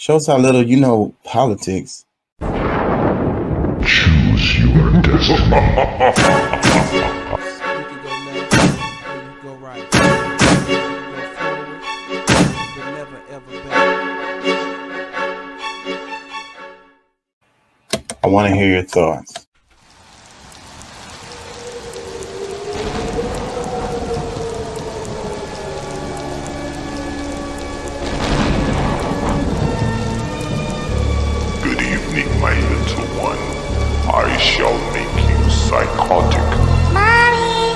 Shows how little you know politics. Choose your destiny. I want to hear your thoughts. Good evening, my little one. I shall make you psychotic. Mommy,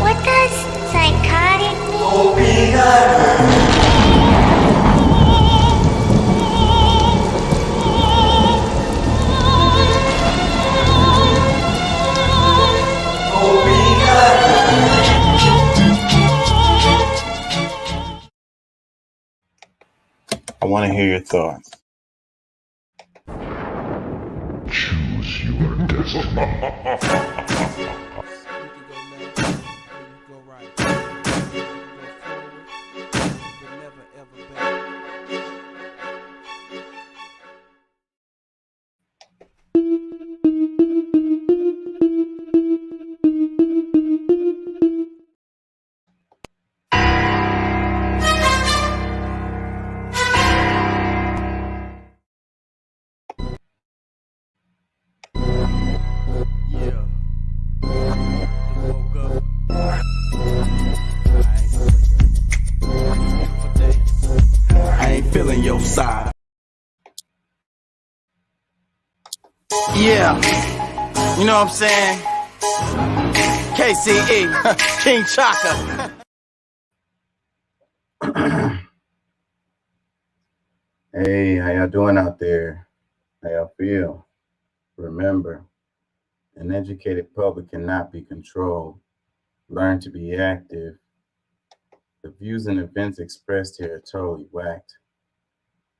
what does psychotic mean? I want to hear your thoughts. Choose your destiny. Feeling your side. Yeah, you know what I'm saying? KCE, King Chaka. Hey, how y'all doing out there? How y'all feel? Remember, an educated public cannot be controlled. Learn to be active. The views and events expressed here are totally whacked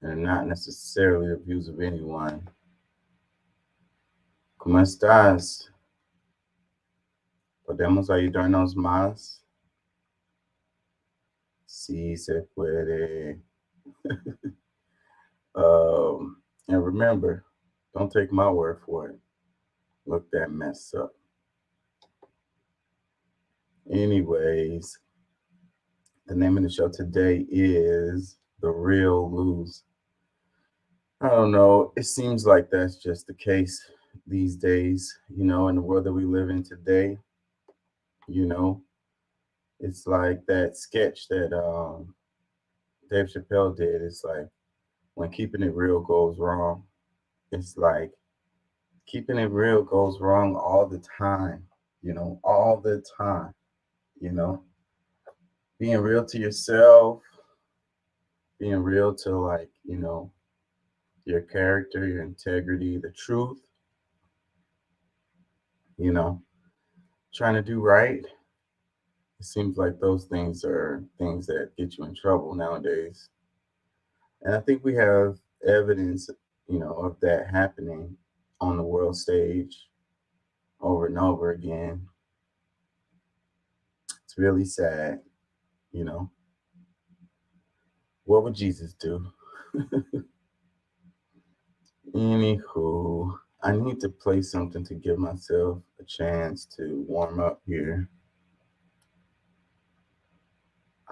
and are not necessarily the views of anyone. ¿Cómo estás? ¿Podemos ayudarnos más? Sí se puede. And remember, don't take my word for it. Look that mess up. Anyways, the name of the show today is The Real Lose. I don't know. It seems like that's just the case these days, you know, in the world that we live in today. You know, it's like that sketch that Dave Chappelle did. It's like when keeping it real goes wrong. It's like keeping it real goes wrong all the time, you know, all the time, you know. Being real to yourself, being real to, like, you know, your character, your integrity, the truth, you know, trying to do right. It seems like those things are things that get you in trouble nowadays. And I think we have evidence, you know, of that happening on the world stage over and over again. It's really sad, you know. What would Jesus do? Anywho, I need to play something to give myself a chance to warm up here.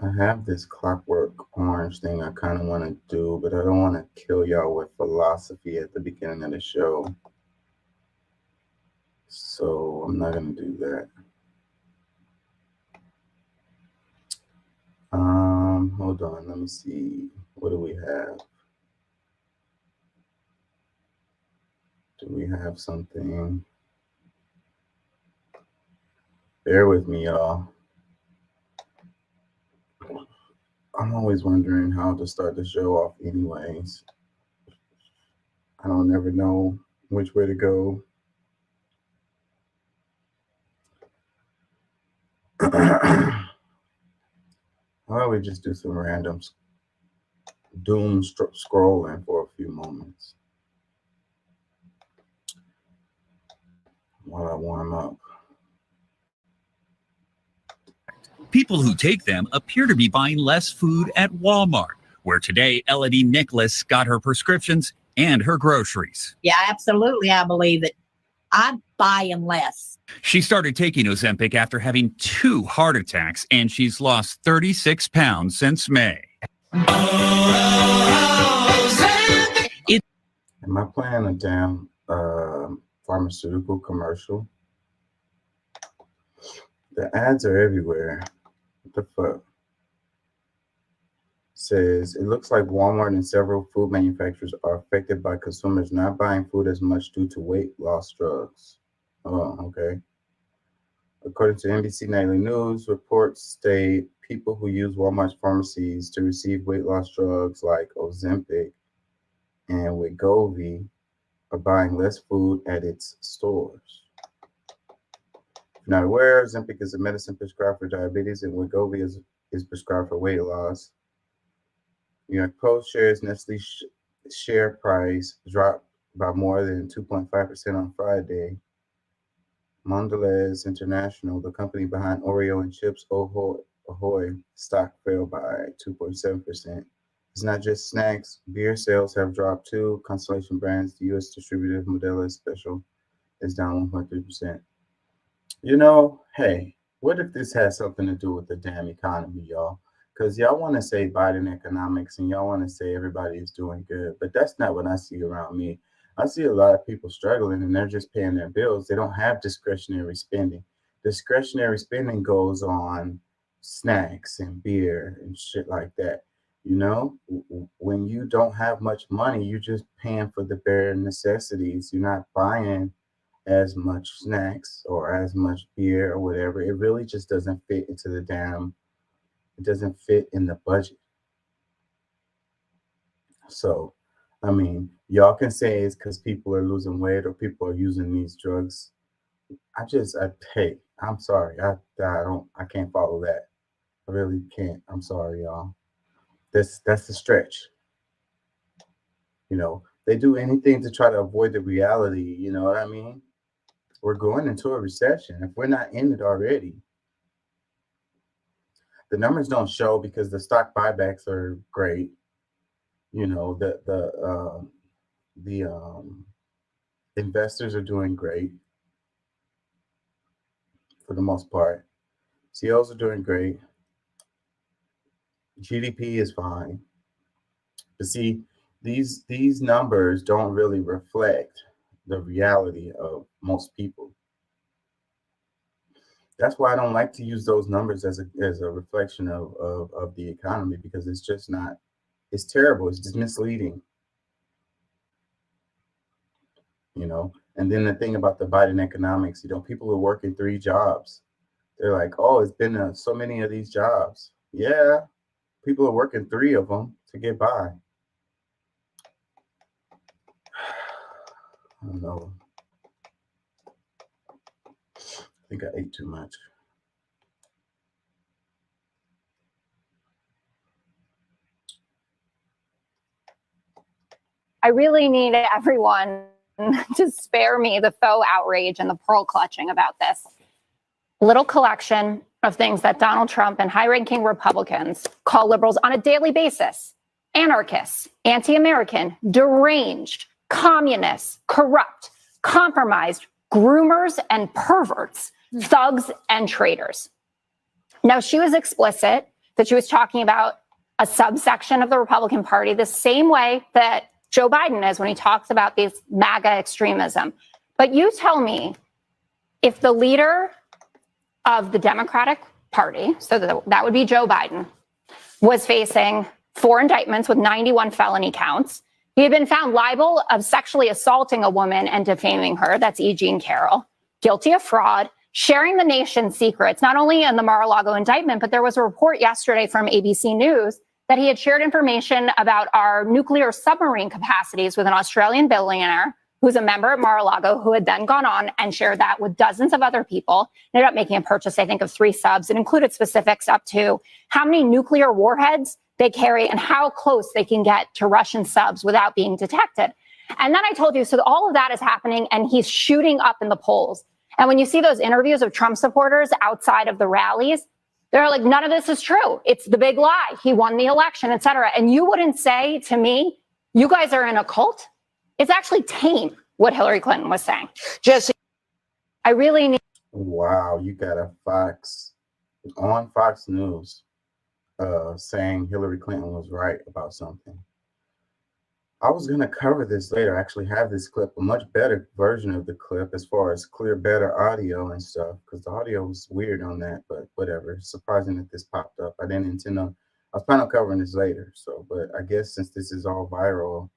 I have this Clockwork Orange thing I kind of want to do, but I don't want to kill y'all with philosophy at the beginning of the show. So I'm not going to do that. Hold on, let me see. What do we have? Do we have something? Bear with me, y'all. I'm always wondering how to start the show off anyways. I don't ever know which way to go. Why don't we just do some random doom scrolling for a few moments while I warm up. People who take them appear to be buying less food at Walmart, where today Elodie Nicholas got her prescriptions and her groceries. Yeah, absolutely. I believe that I'm buying less. She started taking Ozempic after having 2 heart attacks, and she's lost 36 pounds since May. Am I playing a damn pharmaceutical commercial? The ads are everywhere. What the fuck? Says it looks like Walmart and several food manufacturers are affected by consumers not buying food as much due to weight loss drugs. Oh, okay. According to NBC Nightly News, reports state people who use Walmart's pharmacies to receive weight loss drugs like Ozempic and Wegovy are buying less food at its stores. If you're not aware, Ozempic is a medicine prescribed for diabetes, and Wegovy is prescribed for weight loss. New York Post shares Nestle's share price dropped by more than 2.5% on Friday. Mondelez International, the company behind Oreo and Chips Ahoy, stock fell by 2.7%. It's not just snacks. Beer sales have dropped too. Constellation Brands, the U.S. distributor of Modelo Special, is down 1.3%. You know, hey, what if this has something to do with the damn economy, y'all? Because y'all want to say Biden economics and y'all want to say everybody is doing good, but that's not what I see around me. I see a lot of people struggling and they're just paying their bills. They don't have discretionary spending. Discretionary spending goes on snacks and beer and shit like that. You know, when you don't have much money, you're just paying for the bare necessities. You're not buying as much snacks or as much beer or whatever. It really just doesn't fit into the damn, it doesn't fit in the budget. So, I mean, y'all can say it's because people are losing weight or people are using these drugs. Hey, I'm sorry. I can't follow that. I really can't. I'm sorry, y'all. That's a stretch. You know, they do anything to try to avoid the reality. You know what I mean? We're going into a recession. If we're not in it already, the numbers don't show because the stock buybacks are great. You know, the investors are doing great for the most part. CEOs are doing great. GDP is fine. But see, these numbers don't really reflect the reality of most people. That's why I don't like to use those numbers as a reflection of the economy, because it's just not, it's terrible. It's just misleading. You know, and then the thing about the Biden economics, you know, people are working 3 jobs. They're like, oh, it's been so many of these jobs. Yeah, people are working 3 of them to get by. I don't know. I think I ate too much. I really need everyone to spare me the faux outrage and the pearl clutching about this. Little collection of things that Donald Trump and high-ranking Republicans call liberals on a daily basis: anarchists, anti-American, deranged, communists, corrupt, compromised, groomers and perverts, thugs and traitors. Now, she was explicit that she was talking about a subsection of the Republican Party the same way that Joe Biden is when he talks about this MAGA extremism. But you tell me, if the leader of the Democratic Party, so that would be Joe Biden, was facing 4 indictments with 91 felony counts, he had been found liable of sexually assaulting a woman and defaming her, that's E. Jean Carroll, guilty of fraud, sharing the nation's secrets, not only in the Mar-a-Lago indictment, but there was a report yesterday from ABC News that he had shared information about our nuclear submarine capacities with an Australian billionaire who's a member at Mar-a-Lago, who had then gone on and shared that with dozens of other people. Ended up making a purchase, I think, of 3 subs. It included specifics up to how many nuclear warheads they carry and how close they can get to Russian subs without being detected. And then I told you, so all of that is happening and he's shooting up in the polls. And when you see those interviews of Trump supporters outside of the rallies, They're like, none of this is true. It's the big lie. He won the election, et cetera. And you wouldn't say to me, you guys are in a cult? It's actually tame what Hillary Clinton was saying. Jesse. I really need. Wow, you got a Fox on Fox News saying Hillary Clinton was right about something. I was going to cover this later. I actually have this clip, a much better version of the clip as far as clear, better audio and stuff, because the audio was weird on that, but whatever. Surprising that this popped up. I didn't intend on, I was planning on covering this later. So, but I guess since this is all viral,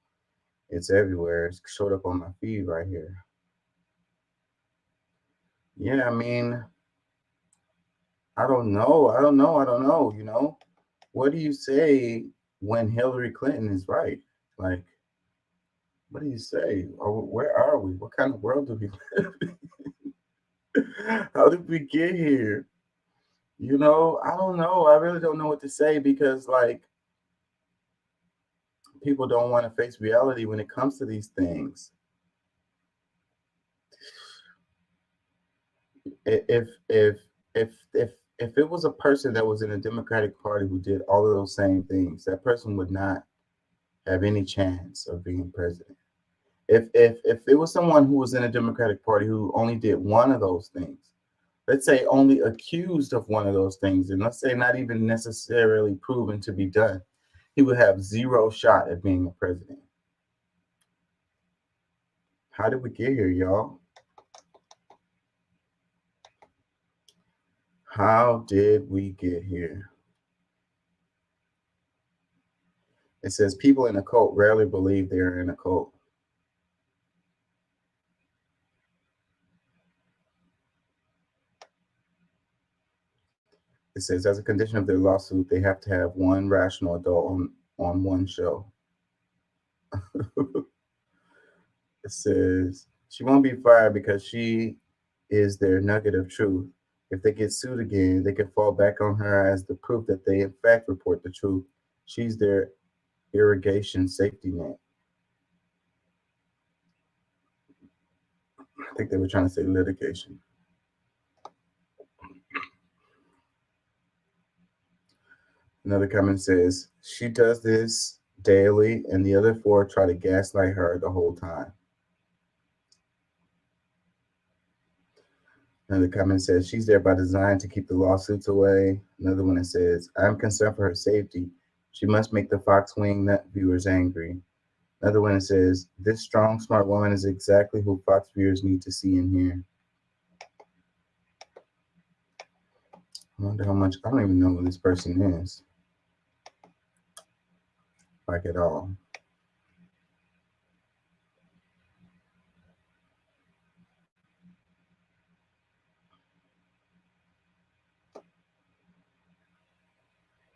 it's everywhere. It showed up on my feed right here. Yeah, I mean, I don't know. You know, what do you say when Hillary Clinton is right? Like, what do you say? Or where are we? What kind of world do we live in? How did we get here? You know, I don't know. I really don't know what to say because, like, people don't want to face reality when it comes to these things. If it was a person that was in a Democratic Party who did all of those same things, that person would not have any chance of being president. If it was someone who was in a Democratic Party who only did one of those things, let's say only accused of one of those things, and let's say not even necessarily proven to be done, he would have zero shot at being a president. How did we get here, y'all? How did we get here? It says people in a cult rarely believe they're in a cult. It says as a condition of their lawsuit, they have to have one rational adult on one show. It says she won't be fired because she is their nugget of truth. If they get sued again, they can fall back on her as the proof that they in fact report the truth. She's their irrigation safety net. I think they were trying to say litigation. Another comment says, she does this daily and the other four try to gaslight her the whole time. Another comment says, she's there by design to keep the lawsuits away. Another one that says, I'm concerned for her safety. She must make the Fox Wing Nut viewers angry. Another one that says, this strong, smart woman is exactly who Fox viewers need to see and hear. I wonder how much, I don't even know who this person is. Like at all.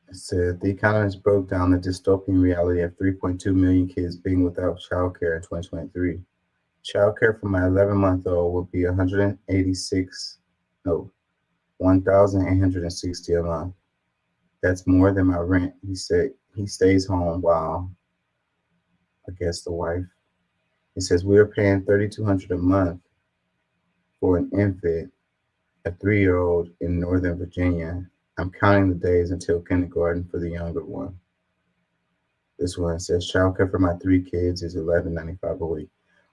It said the economist broke down the dystopian reality of 3.2 million kids being without childcare in 2023. Childcare for my 11-month-old will be $1,860 a month. That's more than my rent. He said he stays home while, I guess, the wife. He says we are paying $3,200 a month for an infant, a 3-year-old in Northern Virginia. I'm counting the days until kindergarten for the younger one. This one says childcare for my 3 kids is $11.95 a week.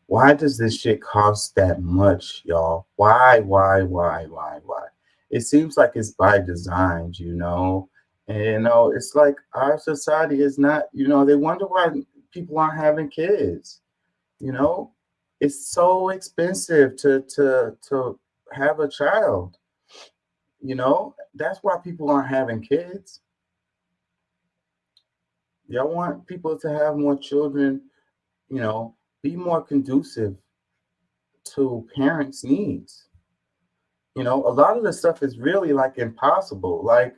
Why does this shit cost that much, y'all? Why? It seems like it's by design, you know. And, you know, it's like our society is not, you know, they wonder why people aren't having kids. You know, it's so expensive to have a child. You know, that's why people aren't having kids. Y'all want people to have more children, you know, be more conducive to parents' needs. You know, a lot of the stuff is really like impossible. Like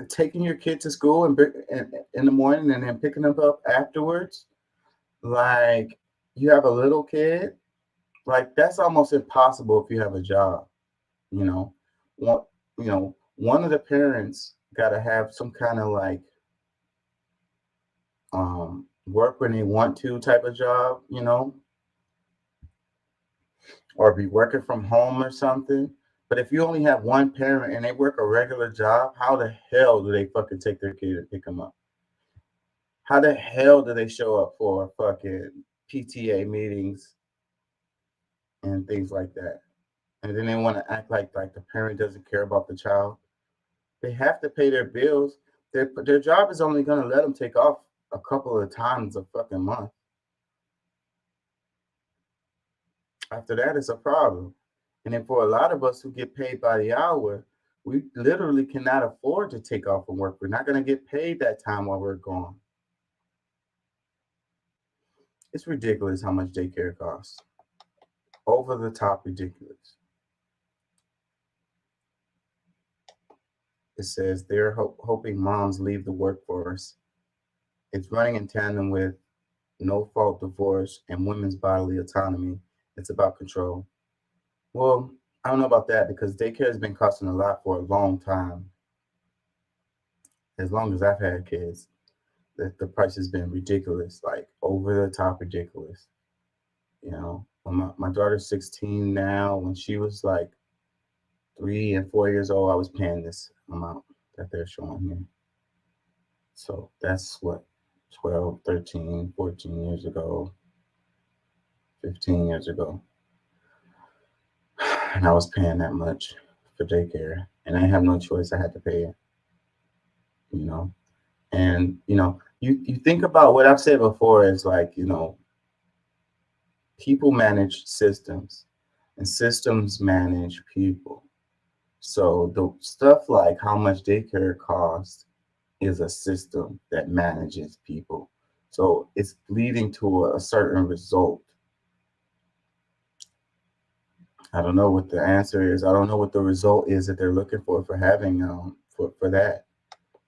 taking your kid to school and in the morning and then picking them up afterwards. Like you have a little kid, like that's almost impossible if you have a job. You know, one of the parents got to have some kind of like work when they want to type of job, you know, or be working from home or something. But if you only have one parent and they work a regular job, how the hell do they fucking take their kid and pick them up? How the hell do they show up for fucking PTA meetings and things like that? And then they want to act like the parent doesn't care about the child. They have to pay their bills. Their job is only going to let them take off a couple of times a fucking month. After that, it's a problem. And then for a lot of us who get paid by the hour, we literally cannot afford to take off from work. We're not going to get paid that time while we're gone. It's ridiculous how much daycare costs. Over the top ridiculous. It says they're hoping moms leave the workforce. It's running in tandem with no-fault divorce and women's bodily autonomy. It's about control. Well, I don't know about that because daycare has been costing a lot for a long time. As long as I've had kids, the price has been ridiculous, like over the top ridiculous. You know, when my daughter's 16 now. When she was like 3 and 4 years old, I was paying this amount that they're showing here. So that's what, 12, 13, 14 years ago, 15 years ago. And I was paying that much for daycare, and I have no choice. I had to pay it, you know. And, you know, you think about what I've said before is like, you know, people manage systems and systems manage people. So the stuff like how much daycare costs is a system that manages people. So it's leading to a certain result. I don't know what the answer is. I don't know what the result is that they're looking for having for that.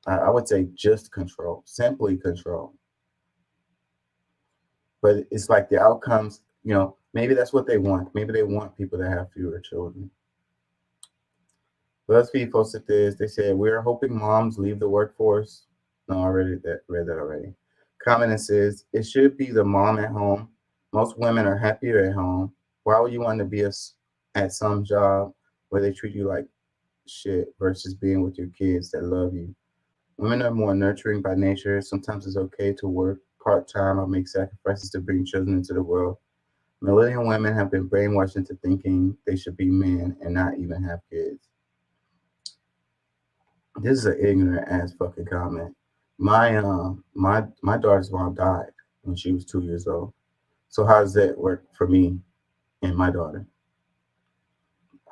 I would say just control, simply control. But it's like the outcomes, you know, maybe that's what they want. Maybe they want people to have fewer children. BuzzFeed posted this. They said, we're hoping moms leave the workforce. No, I read that already. Comment says, it should be the mom at home. Most women are happier at home. Why would you want to be at some job where they treat you like shit versus being with your kids that love you? Women are more nurturing by nature. Sometimes it's okay to work part-time or make sacrifices to bring children into the world. Millennial women have been brainwashed into thinking they should be men and not even have kids. This is an ignorant ass fucking comment. My daughter's mom died when she was 2 years old. So how does that work for me and my daughter?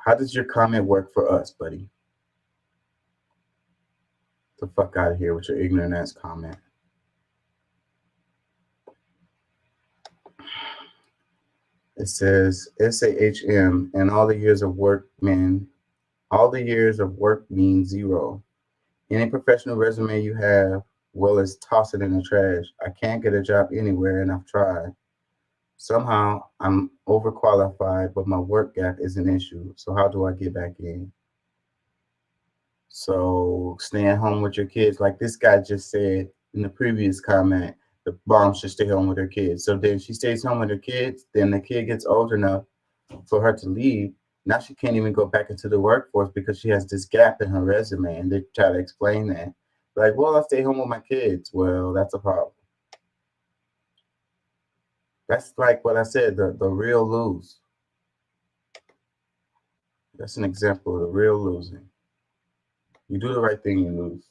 How does your comment work for us, buddy? The fuck out of here with your ignorant ass comment. It says SAHM and all the years of work mean zero. Any professional resume you have, well, is toss it in the trash. I can't get a job anywhere and I've tried. Somehow I'm overqualified, but my work gap is an issue. So how do I get back in? So staying home with your kids, like this guy just said in the previous comment, the mom should stay home with her kids. So then she stays home with her kids, then the kid gets old enough for her to leave. Now she can't even go back into the workforce because she has this gap in her resume, and they try to explain that. Like, well, I stay home with my kids. Well, that's a problem. That's like what I said, the real lose. That's an example of the real losing. You do the right thing, you lose.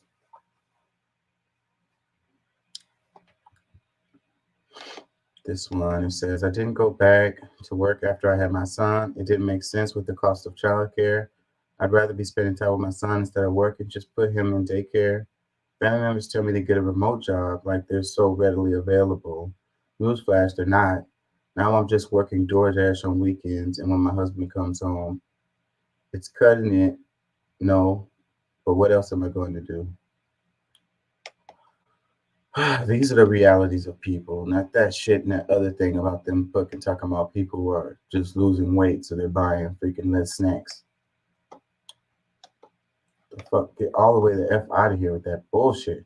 This one, it says, I didn't go back to work after I had my son. It didn't make sense with the cost of childcare. I'd rather be spending time with my son instead of working. Just put him in daycare. Family members tell me to get a remote job like they're so readily available. Newsflash, they're not. Now I'm just working DoorDash on weekends and when my husband comes home. It's cutting it, no, but what else am I going to do? These are the realities of people, not that shit and that other thing about them fucking talking about people who are just losing weight so they're buying freaking less snacks. The fuck, get all the way the F out of here with that bullshit.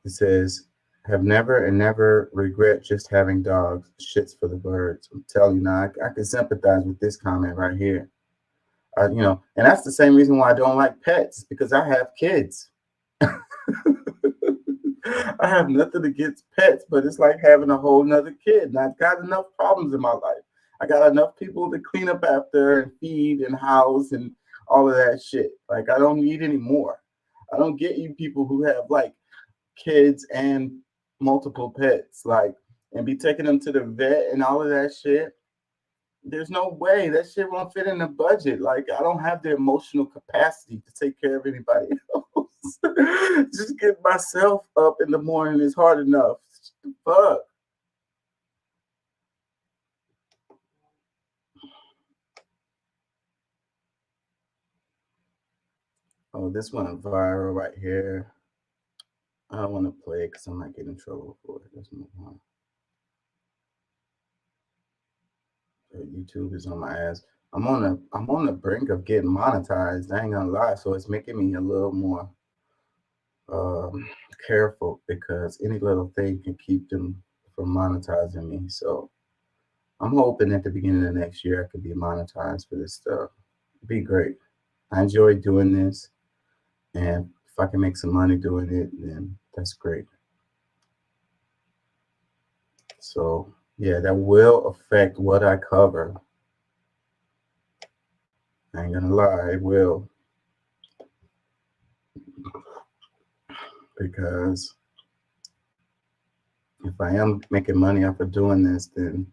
It says, Have never and never regret just having dogs. Shits for the birds. I'm telling you now, I can sympathize with this comment right here. And that's the same reason why I don't like pets, because I have kids. I have nothing against pets, but it's like having a whole nother kid. And I've got enough problems in my life. I got enough people to clean up after and feed and house and all of that shit. Like, I don't need any more. I don't get you people who have like kids and multiple pets, like, and be taking them to the vet and all of that shit. There's no way that shit won't fit in the budget. Like, I don't have the emotional capacity to take care of anybody else. Just get myself up in the morning is hard enough. Fuck. Oh, this went viral right here. I don't want to play it because I might get in trouble for it. Let's move on. YouTube is on my ass. I'm on the brink of getting monetized. I ain't gonna lie. So it's making me a little more careful, because any little thing can keep them from monetizing me. So I'm hoping at the beginning of next year I could be monetized for this stuff. It'd be great. I enjoy doing this, and if I can make some money doing it, then that's great. So yeah, that will affect what I cover. I ain't gonna lie, it will. Because if I am making money off of doing this, then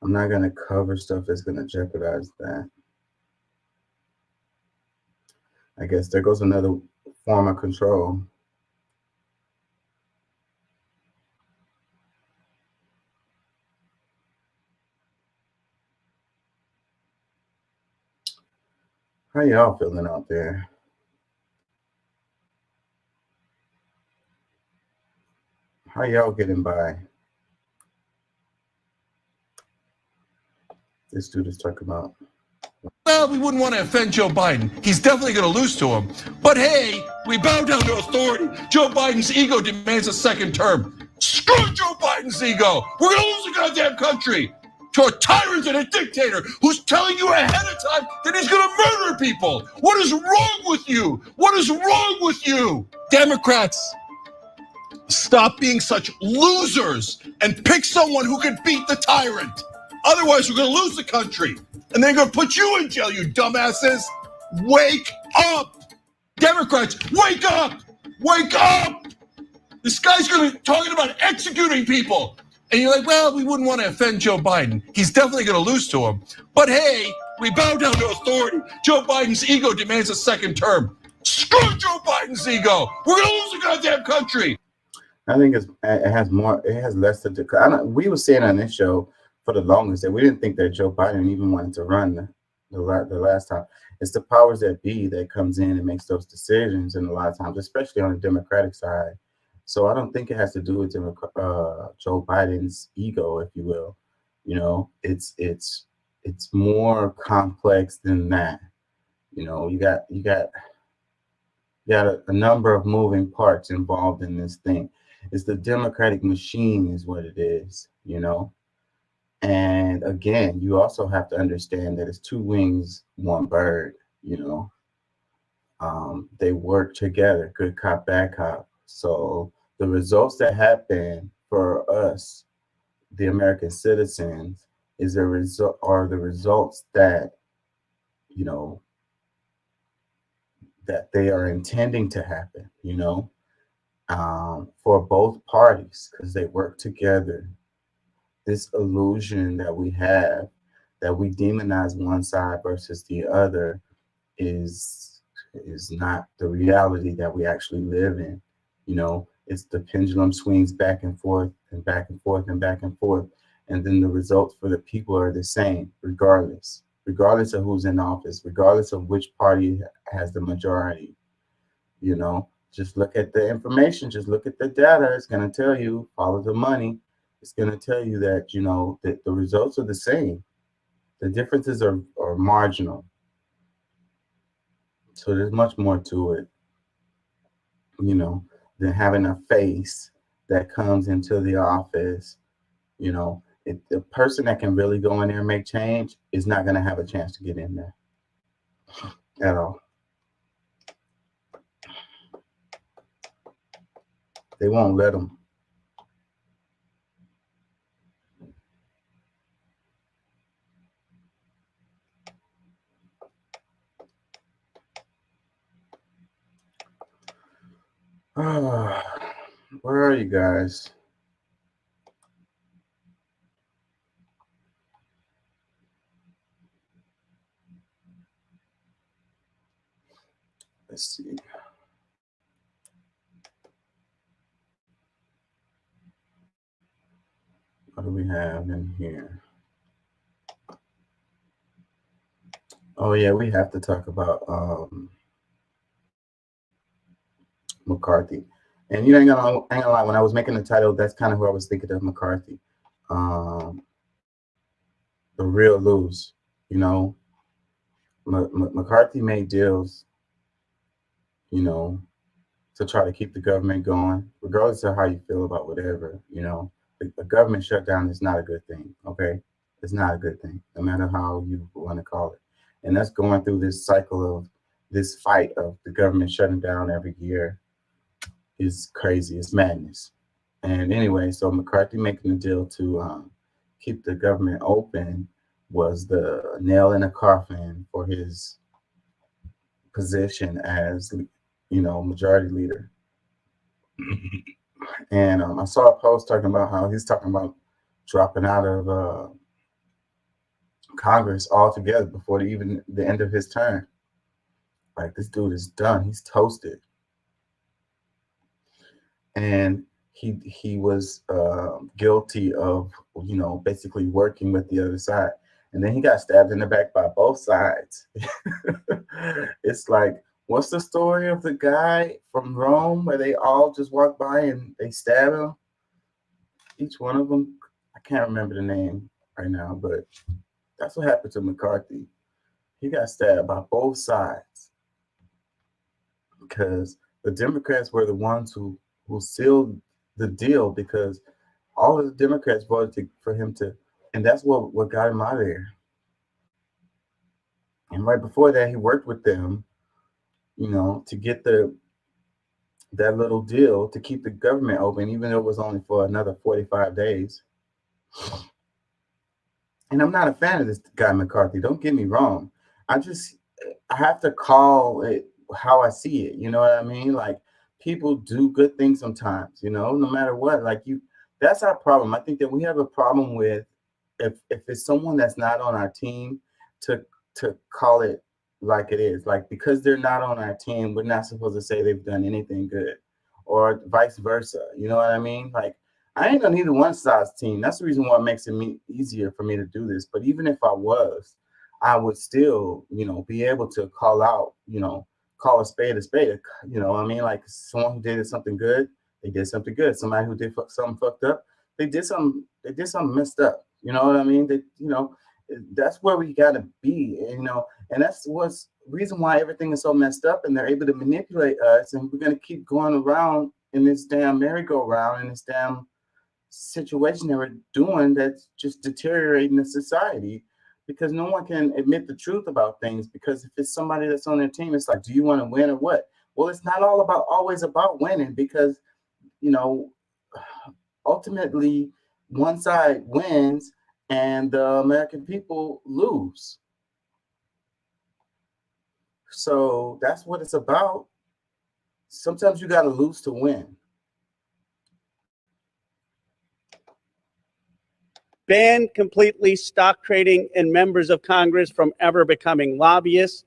I'm not gonna cover stuff that's gonna jeopardize that. I guess there goes another form of control. How y'all feeling out there? How y'all getting by? This dude is talking about. Well, we wouldn't want to offend Joe Biden. He's definitely going to lose to him. But hey, we bow down to authority. Joe Biden's ego demands a second term. Screw Joe Biden's ego. We're going to lose the goddamn country to a tyrant and a dictator who's telling you ahead of time that he's going to murder people. What is wrong with you? What is wrong with you? Democrats, stop being such losers and pick someone who can beat the tyrant. Otherwise, we're going to lose the country. And they're going to put you in jail, you dumbasses. Wake up. Democrats, wake up. Wake up. This guy's going to be talking about executing people. And you're like, well, we wouldn't want to offend Joe Biden. He's definitely going to lose to him. But hey, we bow down to authority. Joe Biden's ego demands a second term. Screw Joe Biden's ego. We're going to lose the goddamn country. I think it has less to do. We were saying on this show for the longest that we didn't think that Joe Biden even wanted to run the last time. It's the powers that be that comes in and makes those decisions, and a lot of times, especially on the Democratic side. So I don't think it has to do with Joe Biden's ego, if you will. You know, it's more complex than that. You know, you got a number of moving parts involved in this thing. It's the Democratic machine is what it is, you know. And again, you also have to understand that it's two wings, one bird, you know. They work together, good cop, bad cop. So the results that happen for us, the American citizens, are the results that, you know, that they are intending to happen, you know, for both parties, because they work together. This illusion that we have, that we demonize one side versus the other, is not the reality that we actually live in. You know, it's the pendulum swings back and forth and back and forth and back and forth, and then the results for the people are the same, regardless of who's in office, regardless of which party has the majority. You know, just look at the information, just look at the data. It's going to tell you, follow the money. It's going to tell you that, you know, that the results are the same. The differences are marginal. So there's much more to it, you know, than having a face that comes into the office, you know, the person that can really go in there and make change is not going to have a chance to get in there at all. They won't let them. Where are you guys? Let's see. What do we have in here? Oh yeah, we have to talk about McCarthy. And you ain't gonna lie, when I was making the title, that's kind of who I was thinking of, McCarthy. The real lose, you know. McCarthy made deals, you know, to try to keep the government going, regardless of how you feel about whatever, you know. A government shutdown is not a good thing, okay? It's not a good thing, no matter how you want to call it. And that's going through this cycle of this fight of the government shutting down every year is crazy. It's madness. And anyway, so McCarthy making a deal to keep the government open was the nail in the coffin for his position as, you know, majority leader. And I saw a post talking about how he's talking about dropping out of Congress altogether before even the end of his term. Like, this dude is done. He's toasted. And he was guilty of, you know, basically working with the other side. And then he got stabbed in the back by both sides. It's like, what's the story of the guy from Rome where they all just walk by and they stab him? Each one of them, I can't remember the name right now, but that's what happened to McCarthy. He got stabbed by both sides because the Democrats were the ones who sealed the deal, because all of the Democrats voted for him to, and that's what got him out of there. And right before that, he worked with them, you know, to get that little deal to keep the government open, even though it was only for another 45 days. And I'm not a fan of this guy McCarthy. Don't get me wrong. I have to call it how I see it. You know what I mean? Like, people do good things sometimes, you know, no matter what. Like, that's our problem. I think that we have a problem with if it's someone that's not on our team to call it like it is. Like, because they're not on our team, we're not supposed to say they've done anything good, or vice versa. You know what I mean? Like, I ain't gonna need a one-size team. That's the reason why it makes it easier for me to do this. But even if I was, I would still, you know, be able to call out, you know, call a spade, you know what I mean? Like, someone who did something good, they did something good. Somebody who did something fucked up, they did something messed up. You know what I mean? You know, that's where we gotta be, you know, and that's what's reason why everything is so messed up, and they're able to manipulate us, and we're gonna keep going around in this damn merry-go-round, in this damn situation that we're doing that's just deteriorating the society. Because no one can admit the truth about things, because if it's somebody that's on their team, it's like, do you want to win or what? Well, it's not always about winning, because, you know, ultimately one side wins and the American people lose. So that's what it's about. Sometimes you got to lose to win. Ban completely stock trading and members of Congress from ever becoming lobbyists.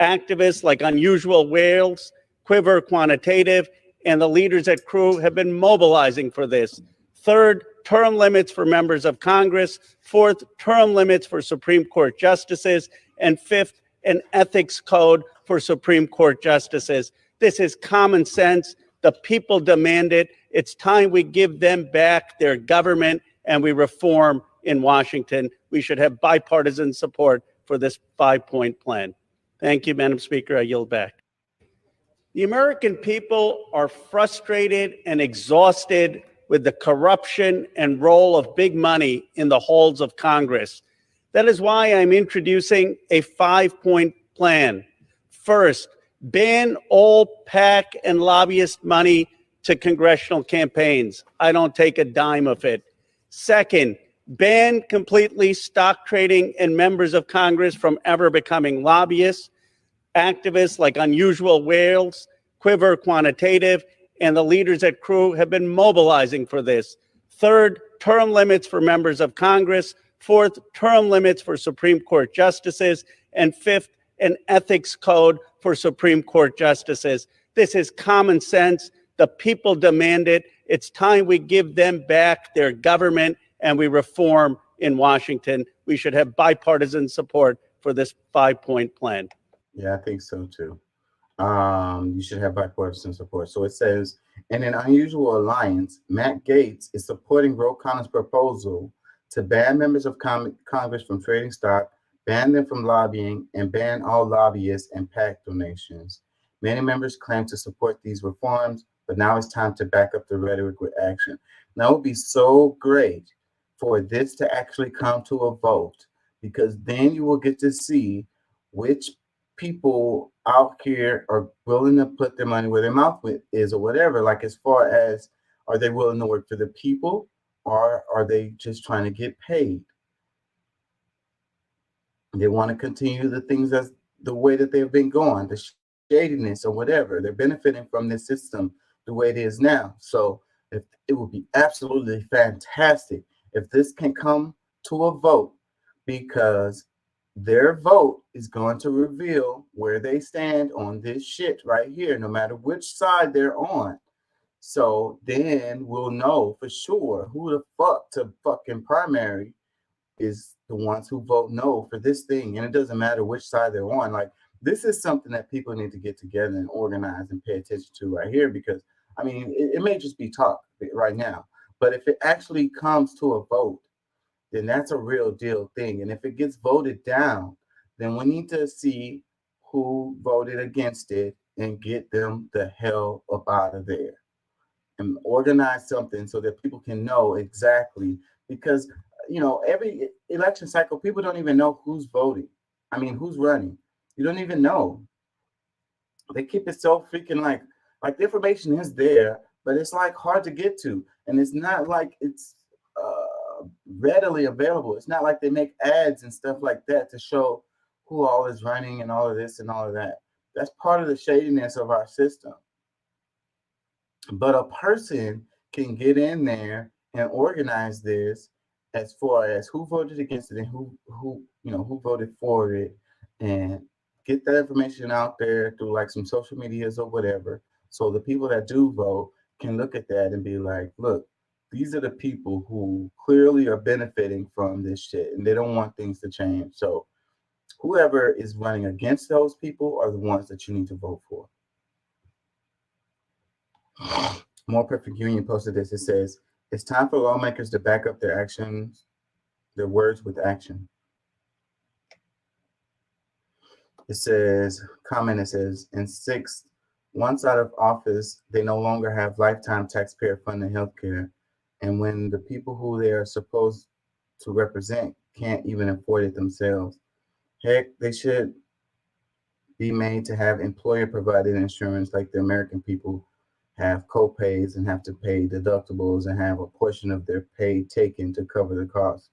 Activists like Unusual Whales, Quiver Quantitative, and the leaders at Crew have been mobilizing for this. Third, term limits for members of Congress. Fourth, term limits for Supreme Court justices. And fifth, an ethics code for Supreme Court justices. This is common sense. The people demand it. It's time we give them back their government and we reform in Washington. We should have bipartisan support for this 5-point plan. Thank you, Madam Speaker. I yield back. The American people are frustrated and exhausted with the corruption and role of big money in the halls of Congress. That is why I'm introducing a 5-point plan. First, ban all PAC and lobbyist money to congressional campaigns. I don't take a dime of it. Second, ban completely stock trading and members of Congress from ever becoming lobbyists. Activists like Unusual Whales, Quiver Quantitative, and the leaders at Crew have been mobilizing for this. Third, term limits for members of Congress. Fourth, term limits for Supreme Court justices. And fifth, an ethics code for Supreme Court justices. This is common sense. The people demand it. It's time we give them back their government and we reform in Washington. We should have bipartisan support for this 5-point plan. Yeah, I think so too. You should have bipartisan support. So it says, in an unusual alliance, Matt Gaetz is supporting Ro Khanna's proposal to ban members of Congress from trading stock, ban them from lobbying, and ban all lobbyists and PAC donations. Many members claim to support these reforms, but now it's time to back up the rhetoric with action. Now, it would be so great for this to actually come to a vote, because then you will get to see which people out here are willing to put their money where their mouth is, or whatever. Like, as far as, are they willing to work for the people, or are they just trying to get paid? They want to continue the things as the way that they've been going, the shadiness or whatever. They're benefiting from this system the way it is now. So if it would be absolutely fantastic if this can come to a vote, because their vote is going to reveal where they stand on this shit right here, no matter which side they're on. So then we'll know for sure who the fuck to fucking primary is the ones who vote no for this thing. And it doesn't matter which side they're on. Like, this is something that people need to get together and organize and pay attention to right here, because I mean, it may just be talk right now, but if it actually comes to a vote, then that's a real deal thing. And if it gets voted down, then we need to see who voted against it and get them the hell up out of there and organize something so that people can know exactly, because, you know, every election cycle, people don't even know who's voting. I mean, who's running. You don't even know. They keep it so freaking like the information is there, but it's like hard to get to. And it's not like it's readily available. It's not like they make ads and stuff like that to show who all is running and all of this and all of that. That's part of the shadiness of our system. But a person can get in there and organize this as far as who voted against it and who voted for it, and get that information out there through like some social medias or whatever. So the people that do vote can look at that and be like, look, these are the people who clearly are benefiting from this shit and they don't want things to change. So whoever is running against those people are the ones that you need to vote for. More Perfect Union posted this. It says, it's time for lawmakers to back up their actions, their words with action. It says, in sixth, once out of office, they no longer have lifetime taxpayer-funded healthcare. And when the people who they are supposed to represent can't even afford it themselves, heck, they should be made to have employer-provided insurance like the American people have co-pays and have to pay deductibles and have a portion of their pay taken to cover the cost.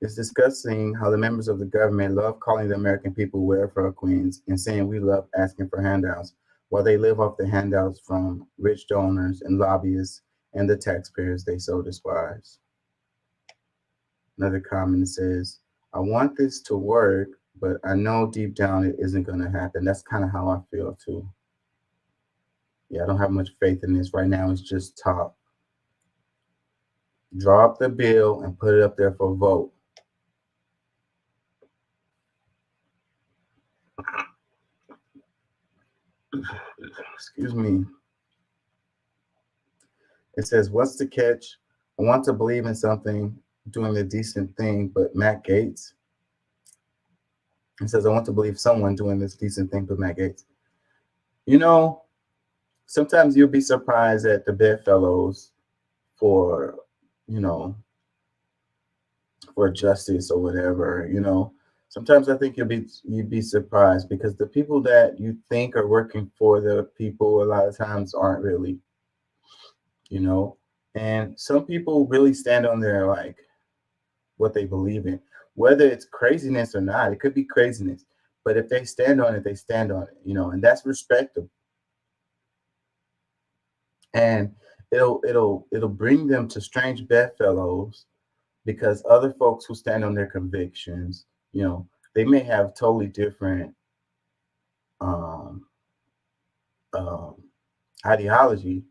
It's discussing how the members of the government love calling the American people welfare queens and saying we love asking for handouts, while they live off the handouts from rich donors and lobbyists and the taxpayers they so despise. Another comment says, I want this to work, but I know deep down it isn't going to happen. That's kind of how I feel too. Yeah, I don't have much faith in this. Right now, it's just talk. Draw up the bill and put it up there for vote. Excuse me. It says, what's the catch? I want to believe in something, doing the decent thing, but Matt Gaetz. It says, I want to believe someone doing this decent thing for Matt Gaetz. You know, sometimes you'll be surprised at the bedfellows for, you know, for justice or whatever, you know. Sometimes I think you'd be surprised because the people that you think are working for the people a lot of times aren't really, you know. And some people really stand on their like what they believe in, whether it's craziness or not. It could be craziness, but if they stand on it, they stand on it, you know, and that's respectable. And it'll bring them to strange bedfellows because other folks who stand on their convictions, you know, they may have totally different um, ideology,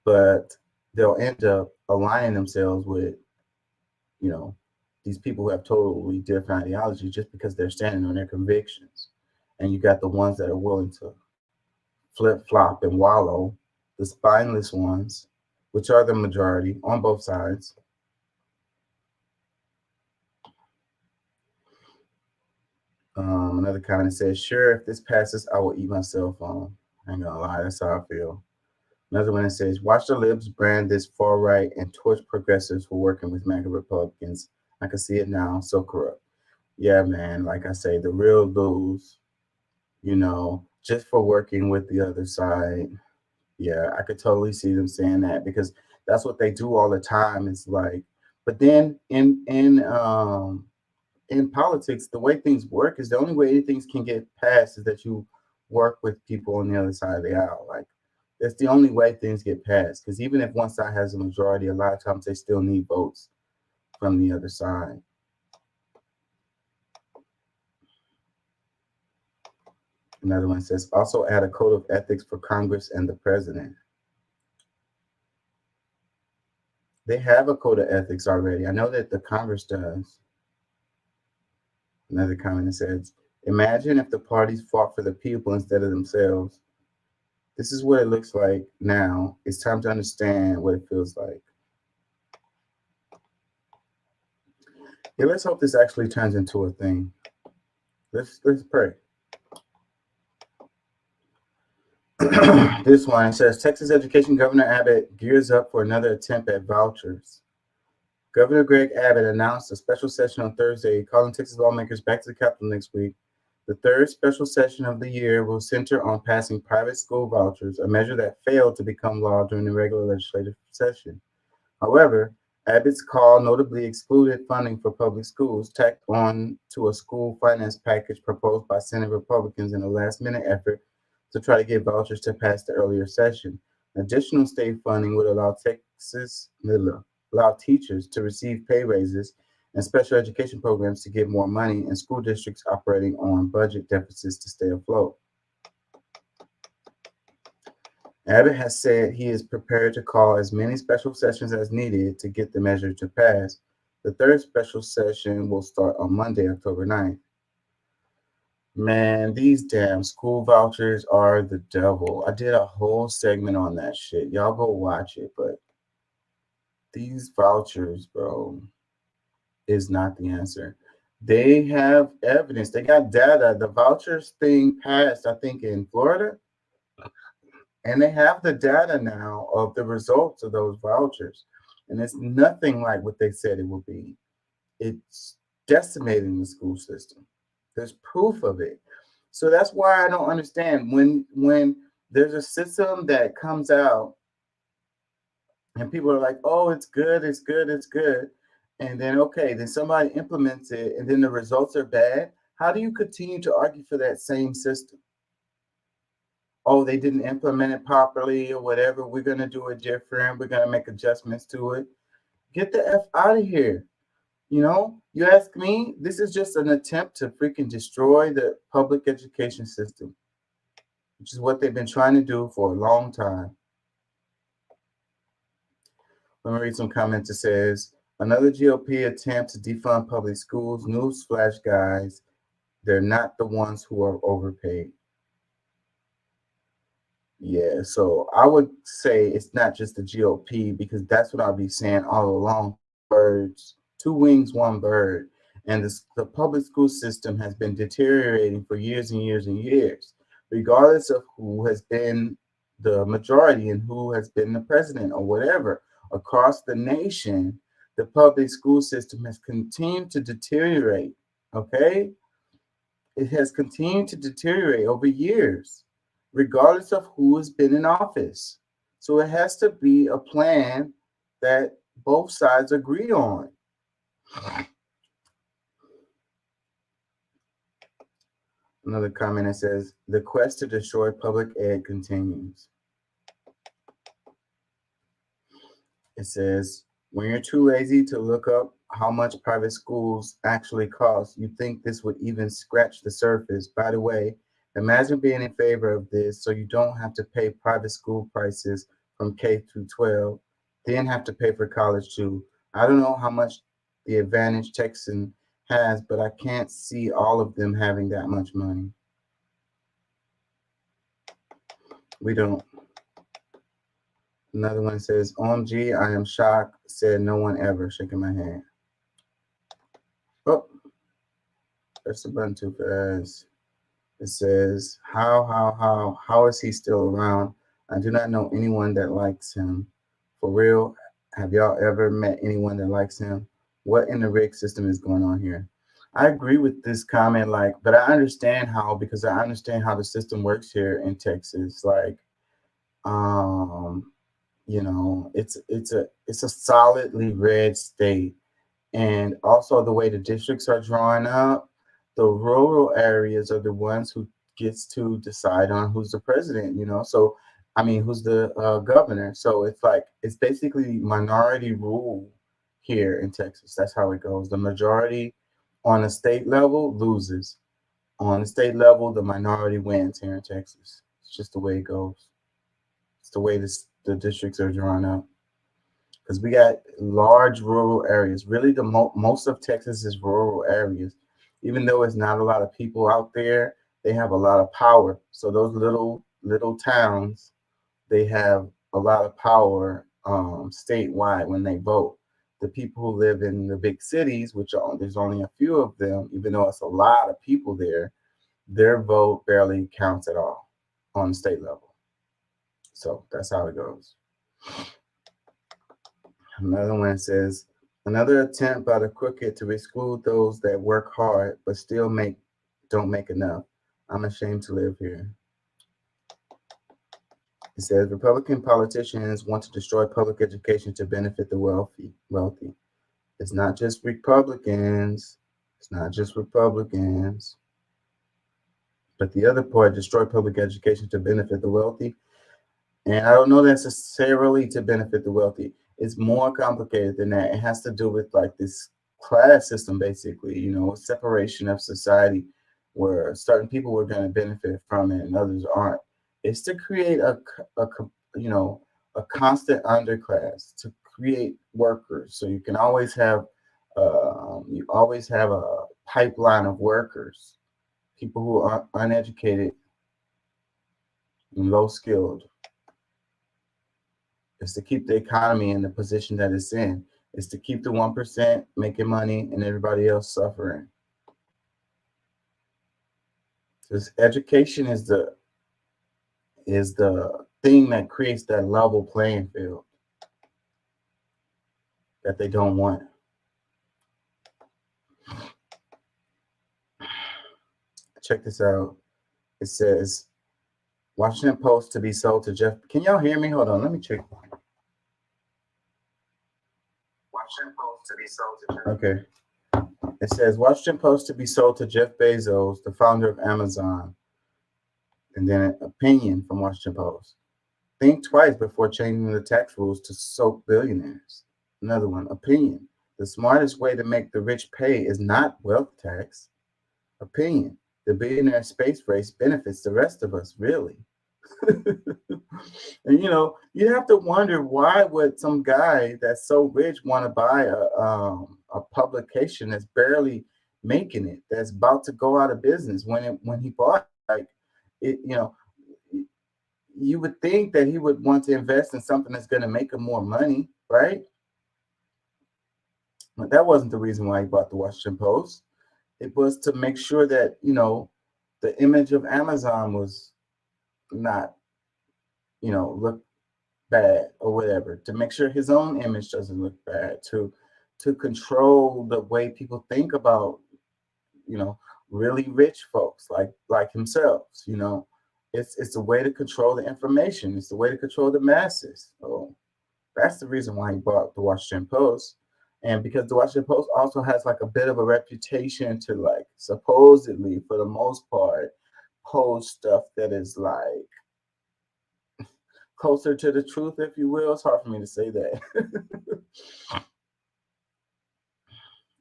but they'll end up aligning themselves with, you know, these people who have totally different ideology just because they're standing on their convictions. And you got the ones that are willing to flip flop and wallow, the spineless ones, which are the majority on both sides. Another comment says, sure, if this passes, I will eat my cell phone. I ain't gonna lie, that's how I feel. Another one that says, watch the libs brand this far right and torch progressives for working with MAGA Republicans. I can see it now, so corrupt. Yeah, man, like I say, the real lose, you know, just for working with the other side. Yeah, I could totally see them saying that because that's what they do all the time. It's like, but then in politics, the way things work is the only way things can get passed is that you work with people on the other side of the aisle. Like, that's the only way things get passed. Because even if one side has a majority, a lot of times they still need votes from the other side. Another one says, also add a code of ethics for Congress and the president. They have a code of ethics already. I know that the Congress does. Another comment that says, imagine if the parties fought for the people instead of themselves. This is what it looks like now. It's time to understand what it feels like. Yeah, let's hope this actually turns into a thing. Let's pray. This one says, Texas Education Governor Abbott gears up for another attempt at vouchers. Governor Greg Abbott announced a special session on Thursday, calling Texas lawmakers back to the Capitol next week. The third special session of the year will center on passing private school vouchers, a measure that failed to become law during the regular legislative session. However, Abbott's call notably excluded funding for public schools, tacked on to a school finance package proposed by Senate Republicans in a last-minute effort to try to get vouchers to pass the earlier session. Additional state funding would allow teachers to receive pay raises and special education programs to get more money, and school districts operating on budget deficits to stay afloat. Abbott has said he is prepared to call as many special sessions as needed to get the measure to pass. The third special session will start on Monday, October 9th. Man, these damn school vouchers are the devil. I did a whole segment on that shit. Y'all go watch it, but these vouchers, bro, is not the answer. They have evidence. They got data. The vouchers thing passed, I think, in Florida. And they have the data now of the results of those vouchers. And it's nothing like what they said it would be. It's decimating the school system. There's proof of it. So that's why I don't understand when there's a system that comes out and people are like, oh, it's good, it's good, it's good. And then, okay, then somebody implements it and then the results are bad. How do you continue to argue for that same system? Oh, they didn't implement it properly or whatever. We're going to do it different. We're going to make adjustments to it. Get the F out of here. You know, you ask me, this is just an attempt to freaking destroy the public education system, which is what they've been trying to do for a long time. Let me read some comments. It says, another GOP attempt to defund public schools. Newsflash, guys, they're not the ones who are overpaid. Yeah, so I would say it's not just the GOP because that's what I'll be saying all along. Birds, two wings, one bird. And the public school system has been deteriorating for years and years and years, regardless of who has been the majority and who has been the president or whatever. Across the nation, the public school system has continued to deteriorate, okay? It has continued to deteriorate over years, regardless of who has been in office. So it has to be a plan that both sides agree on. Another comment that says, the quest to destroy public ed continues. It says, when you're too lazy to look up how much private schools actually cost, you think this would even scratch the surface. By the way, imagine being in favor of this so you don't have to pay private school prices from K through 12, then have to pay for college too. I don't know how much the advantage Texan has, but I can't see all of them having that much money. We don't. Another one says, OMG, I am shocked, said no one ever, shaking my hand. Oh, press the button too fast. It says, how is he still around? I do not know anyone that likes him. For real, have y'all ever met anyone that likes him? What in the rig system is going on here? I agree with this comment, but I understand how, because I understand how the system works here in Texas. It's a solidly red state. And also the way the districts are drawn up, the rural areas are the ones who gets to decide on who's the president, So, who's the governor. So it's basically minority rule here in Texas. That's how it goes. The majority on a state level loses. On the state level, the minority wins here in Texas. It's just the way it goes. It's the way the districts are drawn up. Because we got large rural areas. Really, the most of Texas is rural areas. Even though it's not a lot of people out there, they have a lot of power. So those little towns, they have a lot of power statewide when they vote. The people who live in the big cities, there's only a few of them, even though it's a lot of people there, their vote barely counts at all on the state level. So that's how it goes. Another one says, another attempt by the crooked to exclude those that work hard but still don't make enough. I'm ashamed to live here. It says, Republican politicians want to destroy public education to benefit the wealthy. It's not just Republicans. It's not just Republicans. But the other part, destroy public education to benefit the wealthy. And I don't know necessarily to benefit the wealthy. It's more complicated than that. It has to do with this class system, basically, separation of society where certain people are going to benefit from it and others aren't. It's to create a constant underclass, to create workers. So you can always have a pipeline of workers, people who are uneducated and low skilled. It's to keep the economy in the position that it's in. It's to keep the 1% making money and everybody else suffering. Because education is the thing that creates that level playing field that they don't want. Check this out. It says, Washington Post to be sold to Jeff. Can y'all hear me? Hold on, let me check. Washington Post to be sold to Jeff. Okay. It says Washington Post to be sold to Jeff Bezos, the founder of Amazon. And then an opinion from Washington Post. Think twice before changing the tax rules to soak billionaires. Another one, opinion. The smartest way to make the rich pay is not wealth tax. Opinion. The billionaire space race benefits the rest of us, really. And you have to wonder, why would some guy that's so rich want to buy a publication that's barely making it, that's about to go out of business when he bought it? You would think that he would want to invest in something that's going to make him more money, right? But that wasn't the reason why he bought the Washington Post. It was to make sure that, the image of Amazon was not, look bad or whatever, to make sure his own image doesn't look bad, to control the way people think about, really rich folks like himself. It's a way to control the information. It's a way to control the masses. So that's the reason why he bought the Washington Post. And because the Washington Post also has like a bit of a reputation to like supposedly, for the most part, post stuff that is like closer to the truth, if you will. It's hard for me to say that.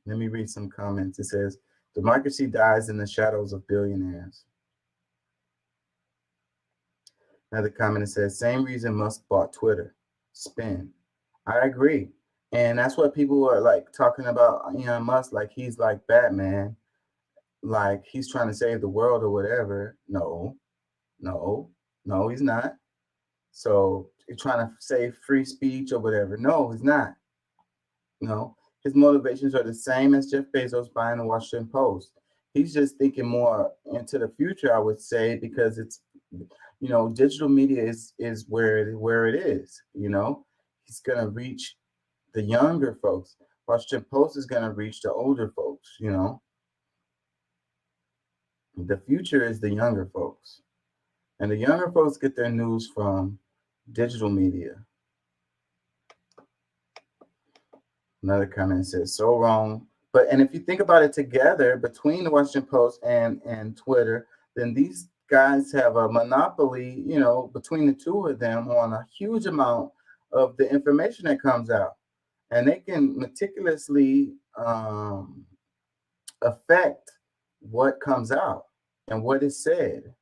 Let me read some comments. It says, democracy dies in the shadows of billionaires. Another comment, it says, same reason Musk bought Twitter. Spin. I agree. And that's what people are like talking about Elon Musk, like he's like Batman, like he's trying to save the world or whatever. No, he's not. So you're trying to save free speech or whatever. No, he's not. No, his motivations are the same as Jeff Bezos buying the Washington Post. He's just thinking more into the future, I would say, because it's, digital media is where it is. He's gonna reach the younger folks. Washington Post is gonna reach the older folks. The future is the younger folks, and the younger folks get their news from digital media. Another comment says, so wrong. And if you think about it together, between the Washington Post and Twitter, then these guys have a monopoly, between the two of them on a huge amount of the information that comes out. And they can meticulously affect what comes out and what is said.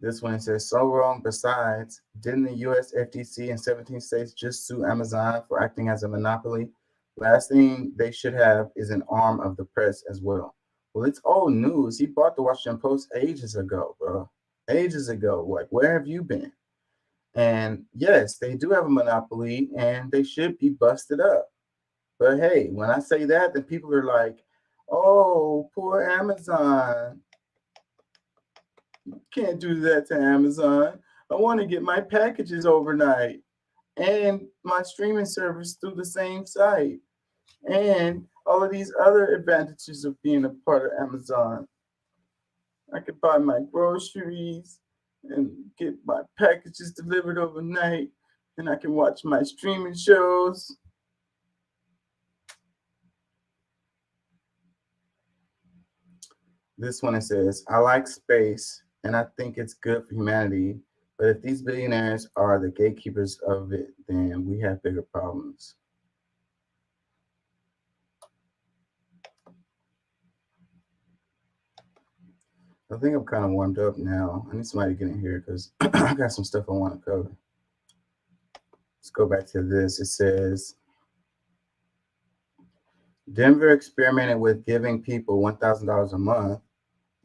This one says, so wrong. Besides, didn't the US FTC in 17 states just sue Amazon for acting as a monopoly? Last thing they should have is an arm of the press as well. Well, it's old news. He bought the Washington Post ages ago, bro. Ages ago. Like, where have you been? And yes, they do have a monopoly and they should be busted up. But hey, when I say that, then people are like, oh, poor Amazon. Can't do that to Amazon. I want to get my packages overnight and my streaming service through the same site and all of these other advantages of being a part of Amazon. I could buy my groceries and get my packages delivered overnight, and I can watch my streaming shows. This one, it says, I like space and I think it's good for humanity, but if these billionaires are the gatekeepers of it, then we have bigger problems. I think I'm kind of warmed up now. I need somebody to get in here because I got some stuff I want to cover. Let's go back to this. It says, Denver experimented with giving people $1,000 a month.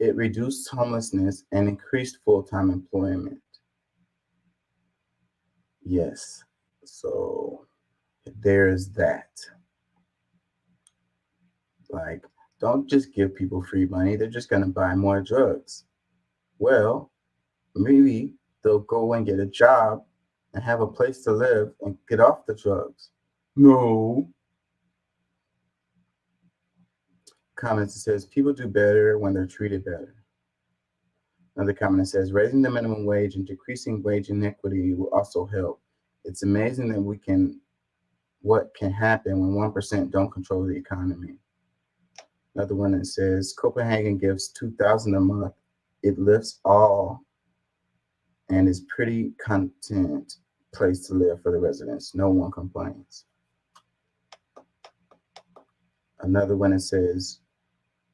It reduced homelessness and increased full-time employment. Yes, so there's that. Like, don't just give people free money. They're just going to buy more drugs. Well, maybe they'll go and get a job and have a place to live and get off the drugs. No. Comments, it says, people do better when they're treated better. Another comment says, raising the minimum wage and decreasing wage inequity will also help. It's amazing that what can happen when 1% don't control the economy. Another one that says, Copenhagen gives $2,000 a month. It lifts all and is pretty content place to live for the residents. No one complains. Another one that says,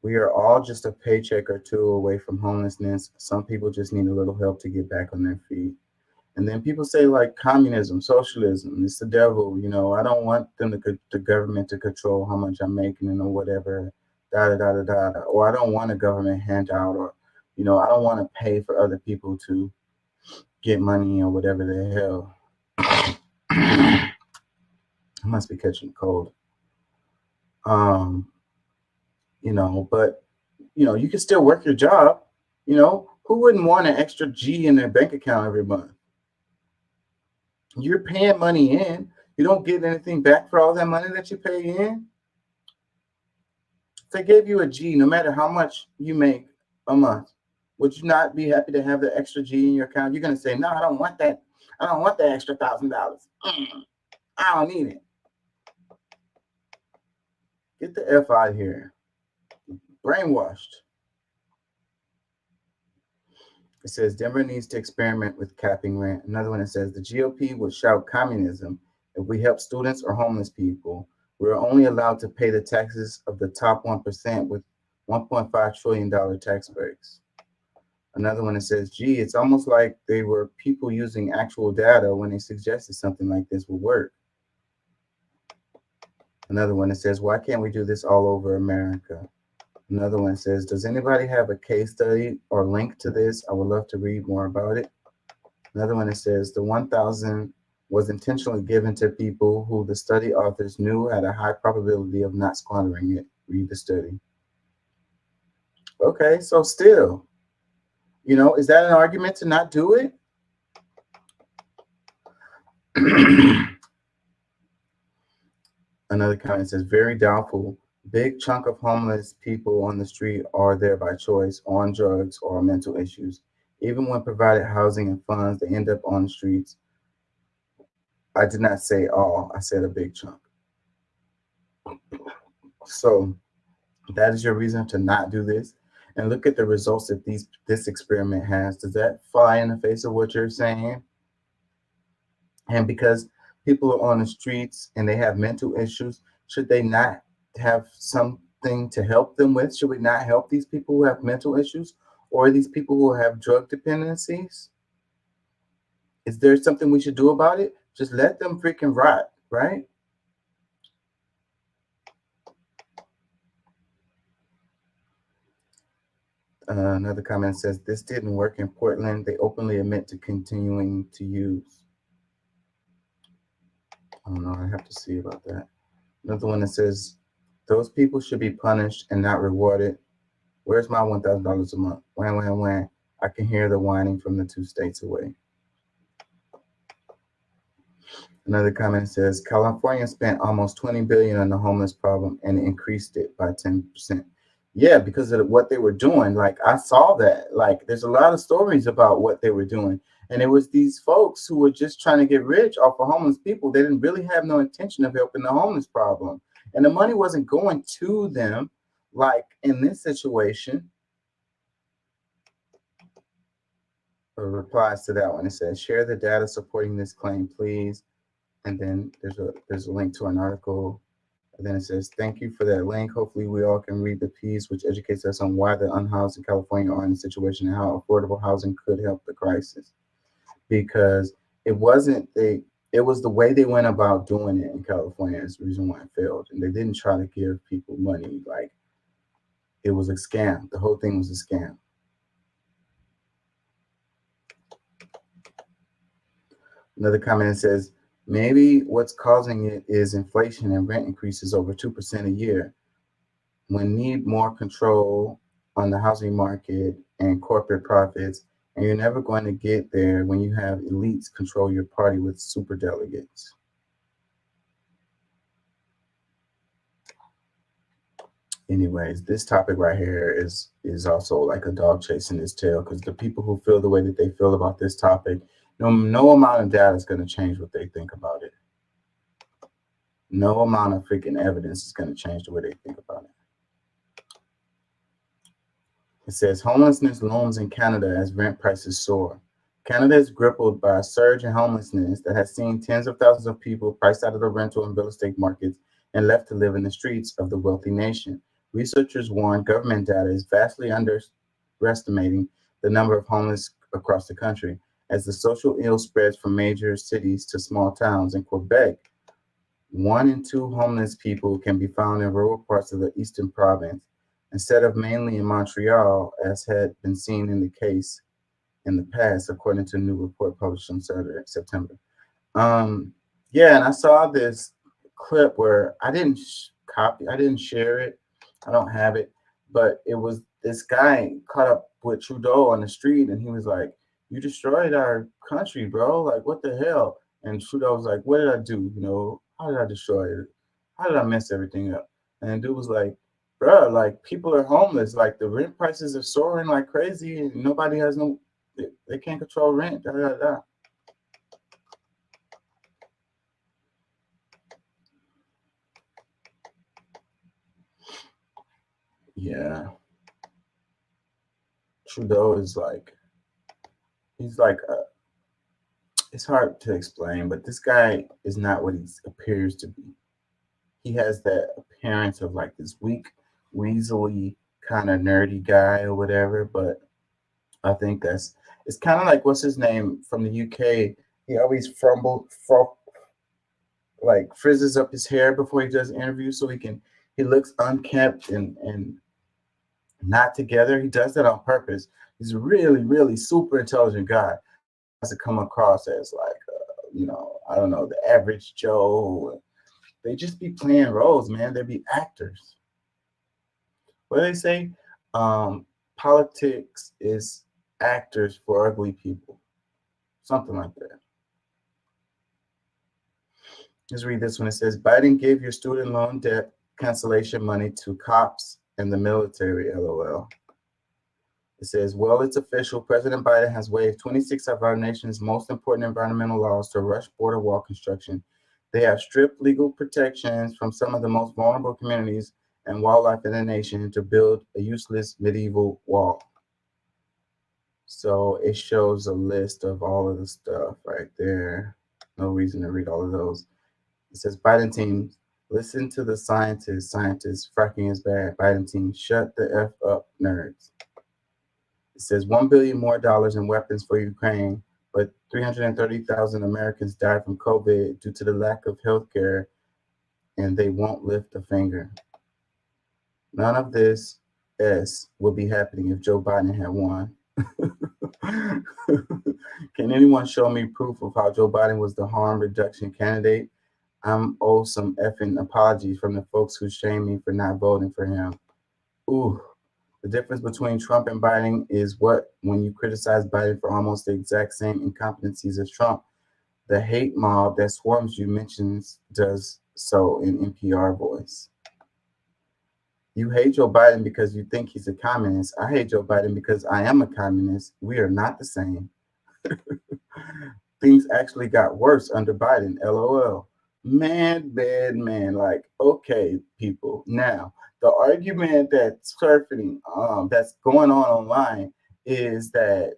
we are all just a paycheck or two away from homelessness. Some people just need a little help to get back on their feet. And then people say like communism, socialism, it's the devil. I don't want the government to control how much I'm making or whatever, or I don't want a government handout, or, I don't want to pay for other people to get money or whatever the hell. must be catching a cold. You know, but you know, you can still work your job. You know, who wouldn't want an extra G in their bank account every month? You're paying money in. You don't get anything back for all that money that you pay in. If they gave you a G, no matter how much you make a month, would you not be happy to have the extra G in your account? You're gonna say, no, I don't want that. I don't want that extra $1,000. I don't need it. Get the F out of here. Brainwashed. It says Denver needs to experiment with capping rent. Another one that says the GOP would shout communism if we help students or homeless people. We're only allowed to pay the taxes of the top 1% with $1.5 trillion tax breaks. Another one that says, gee, it's almost like they were people using actual data when they suggested something like this would work. Another one that says, why can't we do this all over America? Another one says, does anybody have a case study or link to this? I would love to read more about it. Another one that says, the 1,000 was intentionally given to people who the study authors knew had a high probability of not squandering it. Read the study. Okay, so still, you know, is that an argument to not do it? Another comment says, very doubtful. Big chunk of homeless people on the street are there by choice, on drugs, or mental issues. Even when provided housing and funds, they end up on the streets. I did not say all, I said a big chunk. So that is your reason to not do this. And look at the results that this experiment has. Does that fly in the face of what you're saying? And because people are on the streets and they have mental issues, should they not have something to help them with? Should we not help these people who have mental issues or these people who have drug dependencies? Is there something we should do about it? Just let them freaking rot, right? Another comment says, this didn't work in Portland. They openly admit to continuing to use. I don't know, I have to see about that. Another one that says, those people should be punished and not rewarded. Where's my $1,000 a month? Wham, wham, wham. I can hear the whining from the 2 states away. Another comment says, California spent almost $20 billion on the homeless problem and increased it by 10%. Yeah, because of what they were doing. Like, I saw that. Like, there's a lot of stories about what they were doing. And it was these folks who were just trying to get rich off of homeless people. They didn't really have no intention of helping the homeless problem. And the money wasn't going to them, like in this situation. Replies to that one. It says, share the data supporting this claim, please. And then there's a link to an article. And then it says, thank you for that link. Hopefully we all can read the piece, which educates us on why the unhoused in California are in the situation and how affordable housing could help the crisis. Because it wasn't it was the way they went about doing it in California is the reason why it failed. And they didn't try to give people money. Like, it was a scam. The whole thing was a scam. Another comment says, maybe what's causing it is inflation and rent increases over 2% a year. When need more control on the housing market and corporate profits, and you're never going to get there when you have elites control your party with super delegates. Anyways, this topic right here is also like a dog chasing its tail, because the people who feel the way that they feel about this topic, no amount of data is going to change what they think about it. No amount of freaking evidence is going to change the way they think about it. It says, homelessness looms in Canada as rent prices soar. Canada is grappled by a surge in homelessness that has seen tens of thousands of people priced out of the rental and real estate markets and left to live in the streets of the wealthy nation. Researchers warn government data is vastly underestimating the number of homeless across the country. As the social ill spreads from major cities to small towns in Quebec, 1 in 2 homeless people can be found in rural parts of the Eastern Province, instead of mainly in Montreal, as had been seen in the case in the past, according to a new report published on September. Yeah, and I saw this clip where I didn't I didn't share it. I don't have it, but it was this guy caught up with Trudeau on the street, and he was like, "You destroyed our country, bro. Like, what the hell?" And Trudeau was like, "What did I do? You know, how did I destroy it? How did I mess everything up?" And dude was like, "Bro, like people are homeless. Like the rent prices are soaring like crazy, and nobody has they can't control rent." Da, da, da. Yeah, Trudeau is like, he's like, it's hard to explain, but this guy is not what he appears to be. He has that appearance of like this weak, weaselly, kind of nerdy guy or whatever, but I think it's kind of like, what's his name from the UK? He always like frizzes up his hair before he does interviews so he looks unkempt and not together. He does that on purpose. He's a really, really super intelligent guy. Has to come across as like, I don't know, the average Joe. They just be playing roles, man. They be actors. What do they say? Politics is actors for ugly people. Something like that. Let's read this one. It says, Biden gave your student loan debt cancellation money to cops and the military, LOL. It says, well, it's official. President Biden has waived 26 of our nation's most important environmental laws to rush border wall construction. They have stripped legal protections from some of the most vulnerable communities and wildlife in the nation to build a useless medieval wall. So it shows a list of all of the stuff right there. No reason to read all of those. It says, Biden team, listen to the scientists. Scientists, fracking is bad. Biden team, shut the F up, nerds. It says $1 billion more in weapons for Ukraine, but 330,000 Americans died from COVID due to the lack of health care, and they won't lift a finger. None of this would be happening if Joe Biden had won. Can anyone show me proof of how Joe Biden was the harm reduction candidate? I'm owe some effing apologies from the folks who shame me for not voting for him. Ooh. The difference between Trump and Biden is when you criticize Biden for almost the exact same incompetencies as Trump, the hate mob that swarms you mentions does so in NPR voice. You hate Joe Biden because you think he's a communist. I hate Joe Biden because I am a communist. We are not the same. Things actually got worse under Biden, LOL. Man, bad man. Like, okay, people. Now, the argument that's surfing, that's going on online is that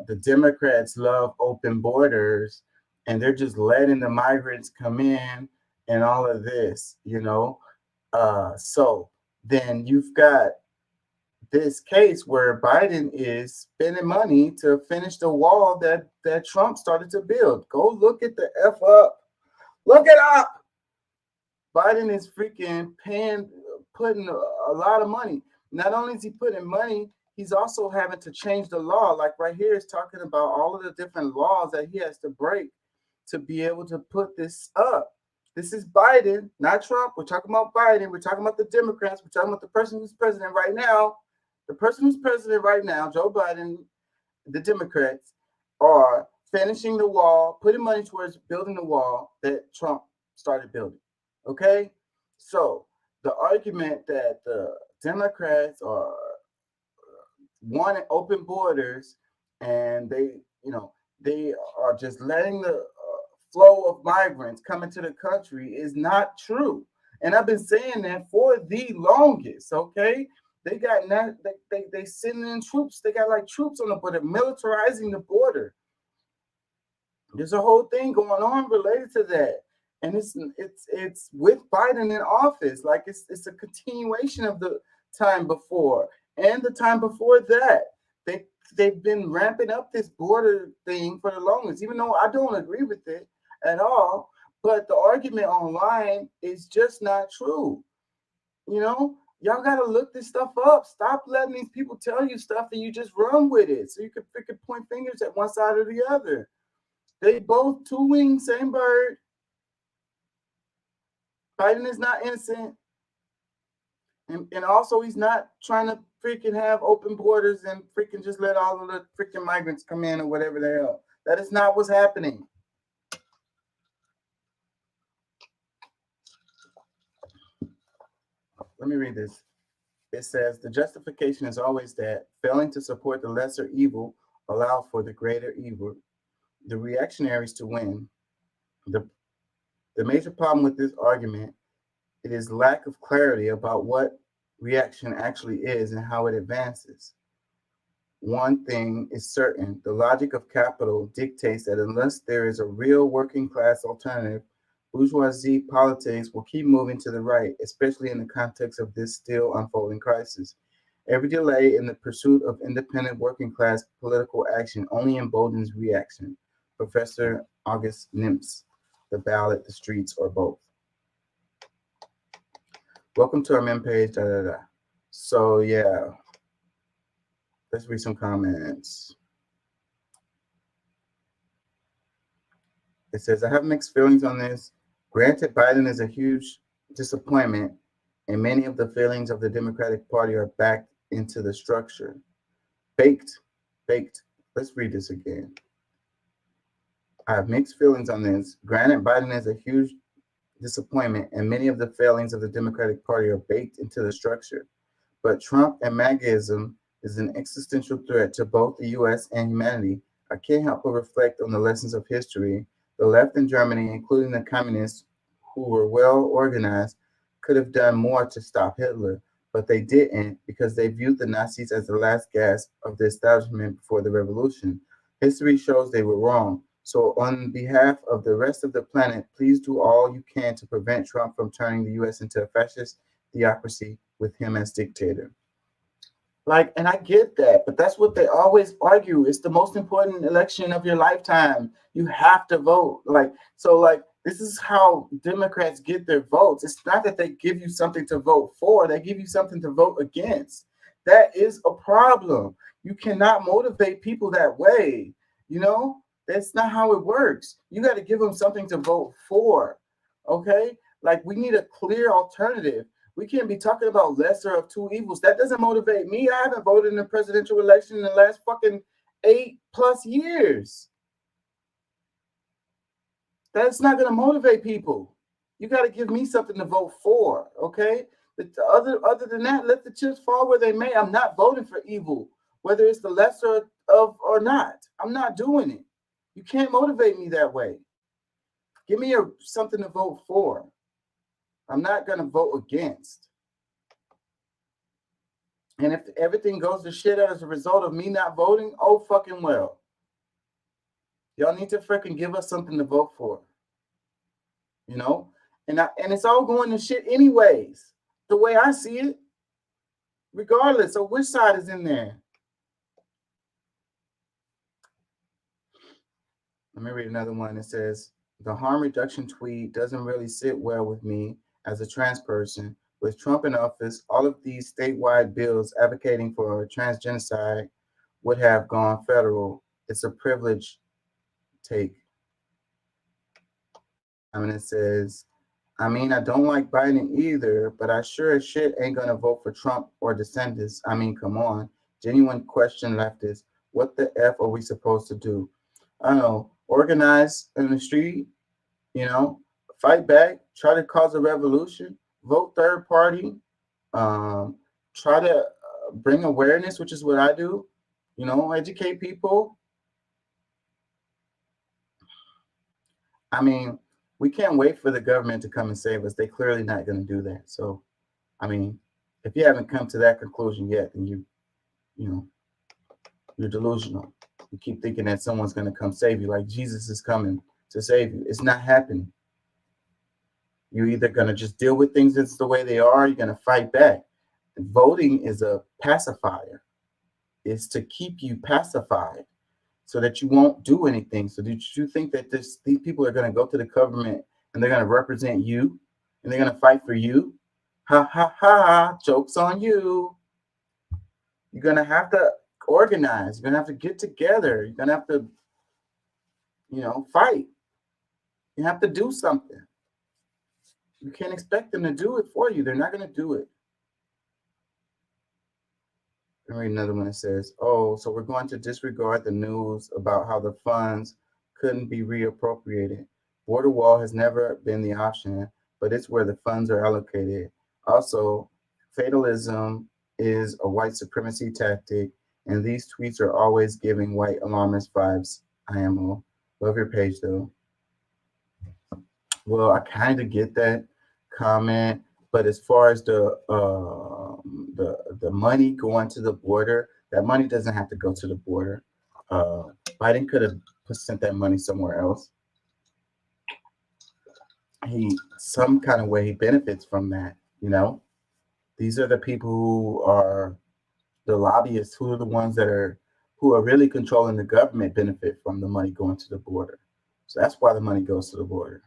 the Democrats love open borders and they're just letting the migrants come in and all of this, So then you've got this case where Biden is spending money to finish the wall that Trump started to build. Go look at the F up. Look it up. Biden is freaking putting a lot of money. Not only is he putting money, he's also having to change the law. Like right here, it's talking about all of the different laws that he has to break to be able to put this up. This is Biden, not Trump. We're talking about Biden. We're talking about the Democrats. We're talking about the person who's president right now. The person who's president right now, Joe Biden, the Democrats, are finishing the wall, putting money towards building the wall that Trump started building. Okay? So the argument that the Democrats are wanting open borders and they are just letting the flow of migrants come into the country is not true. And I've been saying that for the longest, okay? They got they sending in troops. They got like troops on the border, militarizing the border. There's a whole thing going on related to that. And it's with Biden in office. Like it's a continuation of the time before and the time before that. They've been ramping up this border thing for the longest, even though I don't agree with it at all. But the argument online is just not true. Y'all got to look this stuff up. Stop letting these people tell you stuff and you just run with it. So you can freaking point fingers at one side or the other. They both two wings, same bird. Biden is not innocent. And also, he's not trying to freaking have open borders and freaking just let all of the freaking migrants come in or whatever the hell. That is not what's happening. Let me read this. It says, the justification is always that failing to support the lesser evil allow for the greater evil, the reactionaries to win. The major problem with this argument, it is lack of clarity about what reaction actually is and how it advances. One thing is certain, the logic of capital dictates that unless there is a real working class alternative, bourgeoisie politics will keep moving to the right, especially in the context of this still unfolding crisis. Every delay in the pursuit of independent working class political action only emboldens reaction. Professor August Nimps, The Ballot, the Streets, or Both. Welcome to our mem page. So yeah, let's read some comments. It says, I have mixed feelings on this. Granted, Biden is a huge disappointment, and many of the feelings of the Democratic Party are backed into the structure. Baked. Let's read this again. I have mixed feelings on this. Granted, Biden is a huge disappointment, and many of the failings of the Democratic Party are baked into the structure. But Trump and MAGAism is an existential threat to both the U.S. and humanity. I can't help but reflect on the lessons of history. The left in Germany, including the communists who were well organized, could have done more to stop Hitler, but they didn't because they viewed the Nazis as the last gasp of the establishment before the revolution. History shows they were wrong. So on behalf of the rest of the planet, please do all you can to prevent Trump from turning the U.S. into a fascist theocracy with him as dictator. Like, and I get that, but that's what they always argue. It's the most important election of your lifetime. You have to vote. This is how Democrats get their votes. It's not that they give you something to vote for. They give you something to vote against. That is a problem. You cannot motivate people that way. You know, that's not how it works. You got to give them something to vote for. Okay? Like, we need a clear alternative. We can't be talking about lesser of two evils. That doesn't motivate me. I haven't voted in the presidential election in the last fucking 8+ years. That's not going to motivate people. You got to give me something to vote for, okay? But other than that, let the chips fall where they may. I'm not voting for evil, whether it's the lesser of or not. I'm not doing it. You can't motivate me that way. Give me something to vote for. I'm not going to vote against. And if everything goes to shit as a result of me not voting, oh fucking well. Y'all need to freaking give us something to vote for. You know? And it's all going to shit anyways, the way I see it, regardless of which side is in there. Let me read another one. It says, the harm reduction tweet doesn't really sit well with me as a trans person. With Trump in office, all of these statewide bills advocating for transgenocide would have gone federal. It's a privilege take. I mean, it says, I mean, I don't like Biden either, but I sure as shit ain't gonna vote for Trump or DeSantis. I mean, come on. Genuine question leftist. What the F are we supposed to do? I don't know. Organize in the street, you know, fight back, try to cause a revolution, vote third party, try to bring awareness, which is what I do, you know, educate people. I mean, we can't wait for the government to come and save us. They're clearly not going to do that. So, I mean, if you haven't come to that conclusion yet, then you know, you're delusional. You keep thinking that someone's going to come save you, like Jesus is coming to save you. It's not happening. You're either going to just deal with things that's the way they are, or you're going to fight back. Voting is a pacifier. It's to keep you pacified so that you won't do anything. So did you think that these people are going to go to the government and they're going to represent you and they're going to fight for you? Ha, ha, ha. Joke's on you. You're going to have to organize. You're going to have to get together. You're going to have to, you know, fight. You have to do something. You can't expect them to do it for you. They're not going to do it. Let me read another one that says, oh, so we're going to disregard the news about how the funds couldn't be reappropriated. Border wall has never been the option, but it's where the funds are allocated. Also, fatalism is a white supremacy tactic, and these tweets are always giving white alarmist vibes. IMO. Love your page, though. Well, I kind of get that comment, but as far as the money going to the border, that money doesn't have to go to the border. Biden could have sent that money somewhere else. Some kind of way he benefits from that, you know. These are the people who are the lobbyists, who are the ones who are really controlling the government, benefit from the money going to the border. So that's why the money goes to the border.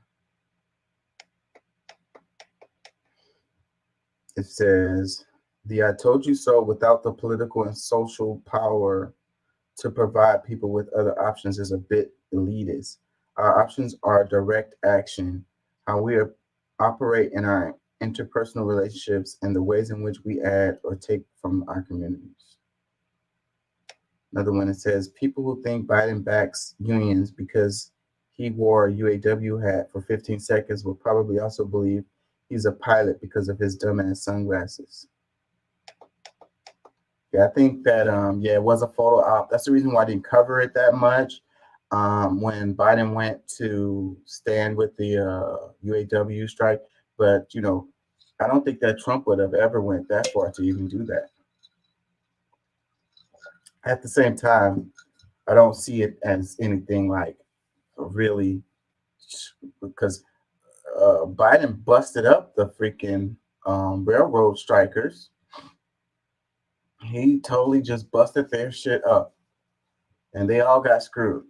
It says, the I told you so without the political and social power to provide people with other options is a bit elitist. Our options are direct action, how we operate in our interpersonal relationships, and the ways in which we add or take from our communities. Another one, it says, people who think Biden backs unions because he wore a UAW hat for 15 seconds will probably also believe he's a pilot because of his dumbass sunglasses. Yeah, I think that, it was a photo op. That's the reason why I didn't cover it that much. When Biden went to stand with the UAW strike. But, you know, I don't think that Trump would have ever went that far to even do that. At the same time, I don't see it as anything like really, because Biden busted up the freaking railroad strikers. He totally just busted their shit up, and they all got screwed.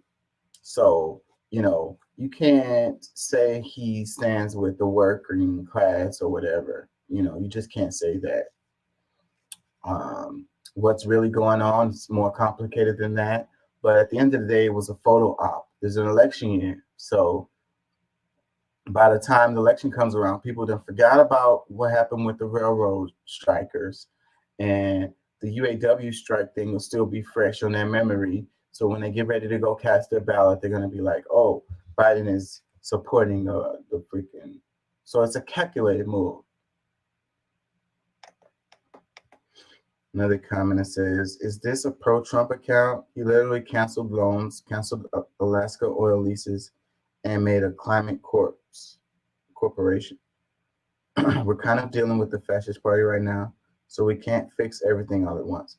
So, you know, you can't say he stands with the working class or whatever. You know, you just can't say that. What's really going on is more complicated than that. But at the end of the day, it was a photo op. There's an election year. So by the time the election comes around, people done forgot about what happened with the railroad strikers. And the UAW strike thing will still be fresh on their memory. So when they get ready to go cast their ballot, they're going to be like, oh, Biden is supporting the freaking. So it's a calculated move. Another comment that says, is this a pro-Trump account? He literally canceled loans, canceled Alaska oil leases, and made a climate corporation. We're kind of dealing with the fascist party right now, so we can't fix everything all at once.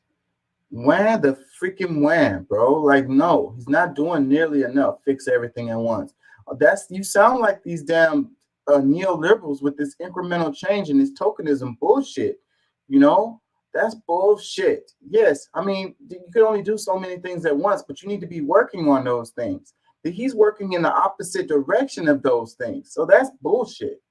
Wham the freaking wham, bro. Like, no, he's not doing nearly enough. Fix everything at once. You sound like these damn neoliberals with this incremental change and this tokenism bullshit. You know, that's bullshit. Yes, I mean, you can only do so many things at once, but you need to be working on those things. He's working in the opposite direction of those things. So that's bullshit.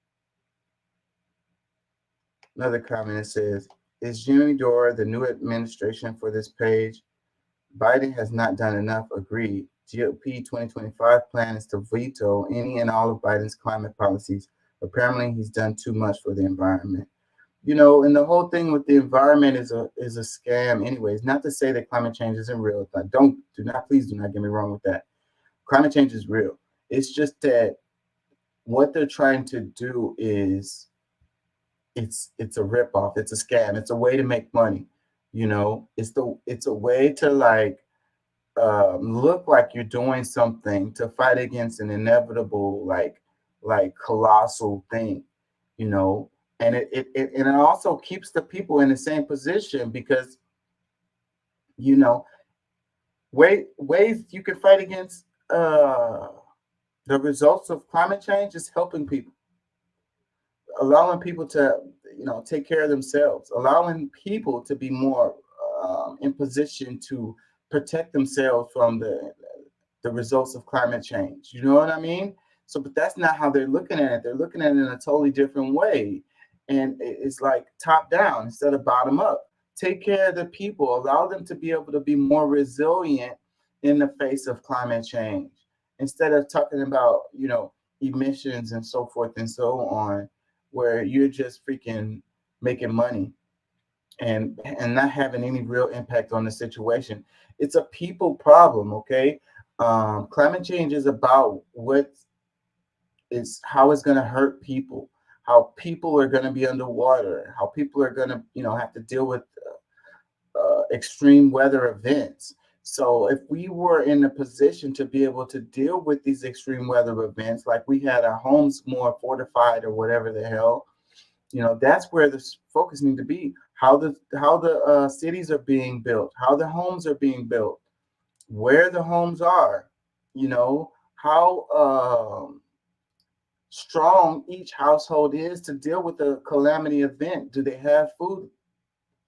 Another comment that says, is Jimmy Dore the new administration for this page? Biden has not done enough. Agreed. GOP 2025 plan is to veto any and all of Biden's climate policies. Apparently, he's done too much for the environment. You know, and the whole thing with the environment is a scam anyways. Not to say that climate change isn't real. Please do not get me wrong with that. Climate change is real. It's just that what they're trying to do is it's a ripoff. It's a scam. It's a way to make money. You know, it's a way to like look like you're doing something to fight against an inevitable like colossal thing, you know. And it also keeps the people in the same position because, you know, ways you can fight against the results of climate change is helping people, allowing people to, you know, take care of themselves, allowing people to be more in position to protect themselves from the results of climate change. You know what I mean? So, but that's not how they're looking at it. They're looking at it in a totally different way. And it's like top down instead of bottom up. Take care of the people, allow them to be able to be more resilient in the face of climate change. Instead of talking about, you know, emissions and so forth and so on, where you're just freaking making money and not having any real impact on the situation. It's a people problem, okay? Climate change is about how it's going to hurt people, how people are going to be underwater, how people are going to, have to deal with extreme weather events. So if we were in a position to be able to deal with these extreme weather events, like we had our homes more fortified or whatever the hell, that's where the focus needs to be. How the cities are being built, how the homes are being built, where the homes are, how strong each household is to deal with a calamity event. Do they have food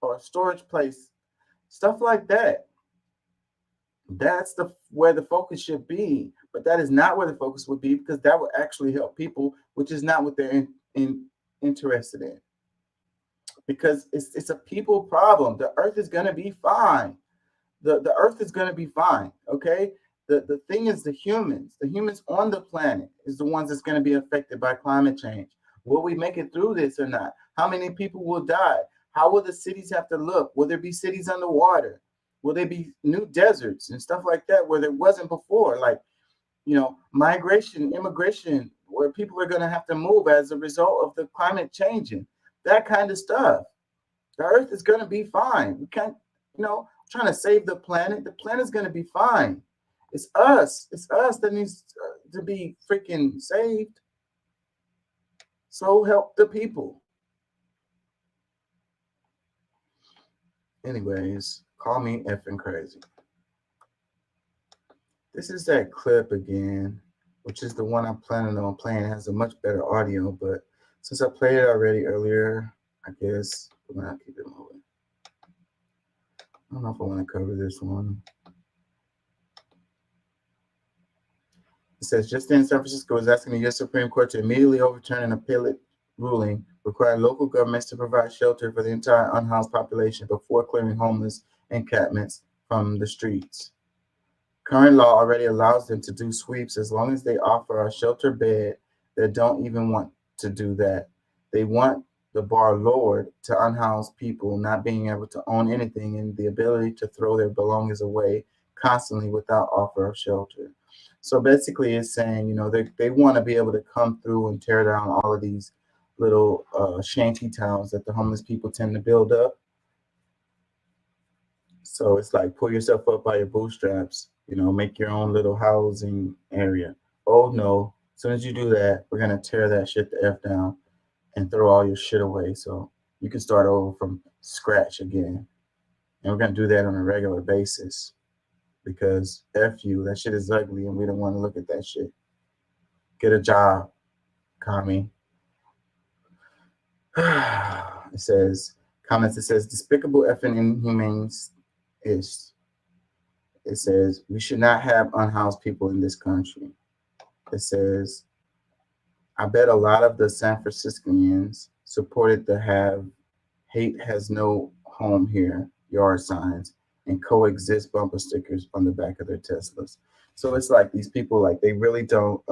or storage place? Stuff like that. That's where the focus should be. But that is not where the focus would be, because that would actually help people, which is not what they're interested in. Because it's a people problem. The earth is going to be fine. The earth is going to be fine, okay? The thing is the humans on the planet is the ones that's going to be affected by climate change. Will we make it through this or not? How many people will die? How will the cities have to look? Will there be cities underwater? Will there be new deserts and stuff like that where there wasn't before? Like, migration, immigration, where people are going to have to move as a result of the climate changing. That kind of stuff. The earth is going to be fine. We can't, trying to save the planet. The planet's going to be fine. It's us. It's us that needs to be freaking saved. So help the people. Anyways, call me effing crazy. This is that clip again, which is the one I'm planning on playing. It has a much better audio, but since I played it already earlier, I guess we're going to keep it moving. I don't know if I want to cover this one. It says, just in San Francisco is asking the U.S. Supreme Court to immediately overturn an appellate ruling requiring local governments to provide shelter for the entire unhoused population before clearing homeless encampments from the streets. Current law already allows them to do sweeps as long as they offer a shelter bed that don't even want to do that. They want the bar lowered to unhoused people not being able to own anything and the ability to throw their belongings away constantly without offer of shelter. So basically it's saying, they want to be able to come through and tear down all of these little shanty towns that the homeless people tend to build up. So it's like pull yourself up by your bootstraps, make your own little housing area. Oh no, as soon as you do that, we're going to tear that shit the F down and throw all your shit away so you can start over from scratch again. And we're going to do that on a regular basis because F you, that shit is ugly and we don't want to look at that shit. Get a job, commie. It says, comments, it says, despicable effing inhumane is. It says, we should not have unhoused people in this country. It says, I bet a lot of the San Franciscans supported the have hate has no home here yard signs and coexist bumper stickers on the back of their Teslas. So it's like these people, like they really don't,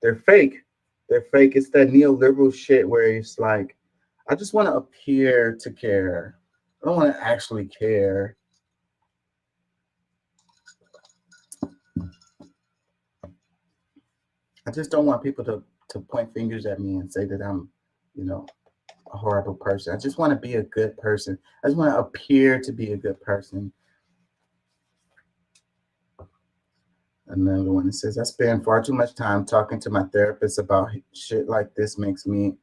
they're fake. They're fake. It's that neoliberal shit where it's like, I just want to appear to care. I don't want to actually care. I just don't want people to point fingers at me and say that I'm, a horrible person. I just want to be a good person. I just want to appear to be a good person. Another one that says, I spend far too much time talking to my therapist about shit like this makes me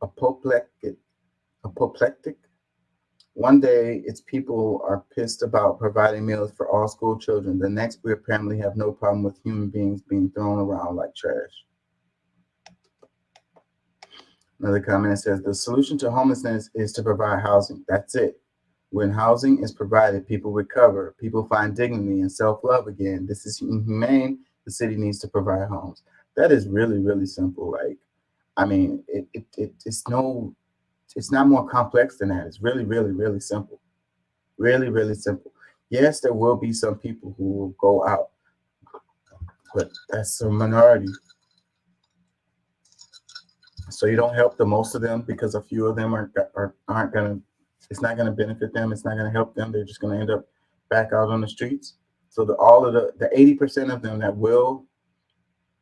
apoplectic. One day, it's people are pissed about providing meals for all school children. The next, we apparently have no problem with human beings being thrown around like trash. Another comment says, the solution to homelessness is to provide housing. That's it. When housing is provided, people recover. People find dignity and self-love again. This is inhumane. The city needs to provide homes. That is really, really simple. Like, I mean, it's not more complex than that. It's really, really, really simple. Really, really simple. Yes, there will be some people who will go out, but that's a minority. So you don't help the most of them because a few of them aren't gonna. It's not gonna benefit them. It's not gonna help them. They're just gonna end up back out on the streets. So all of the 80% of them that will,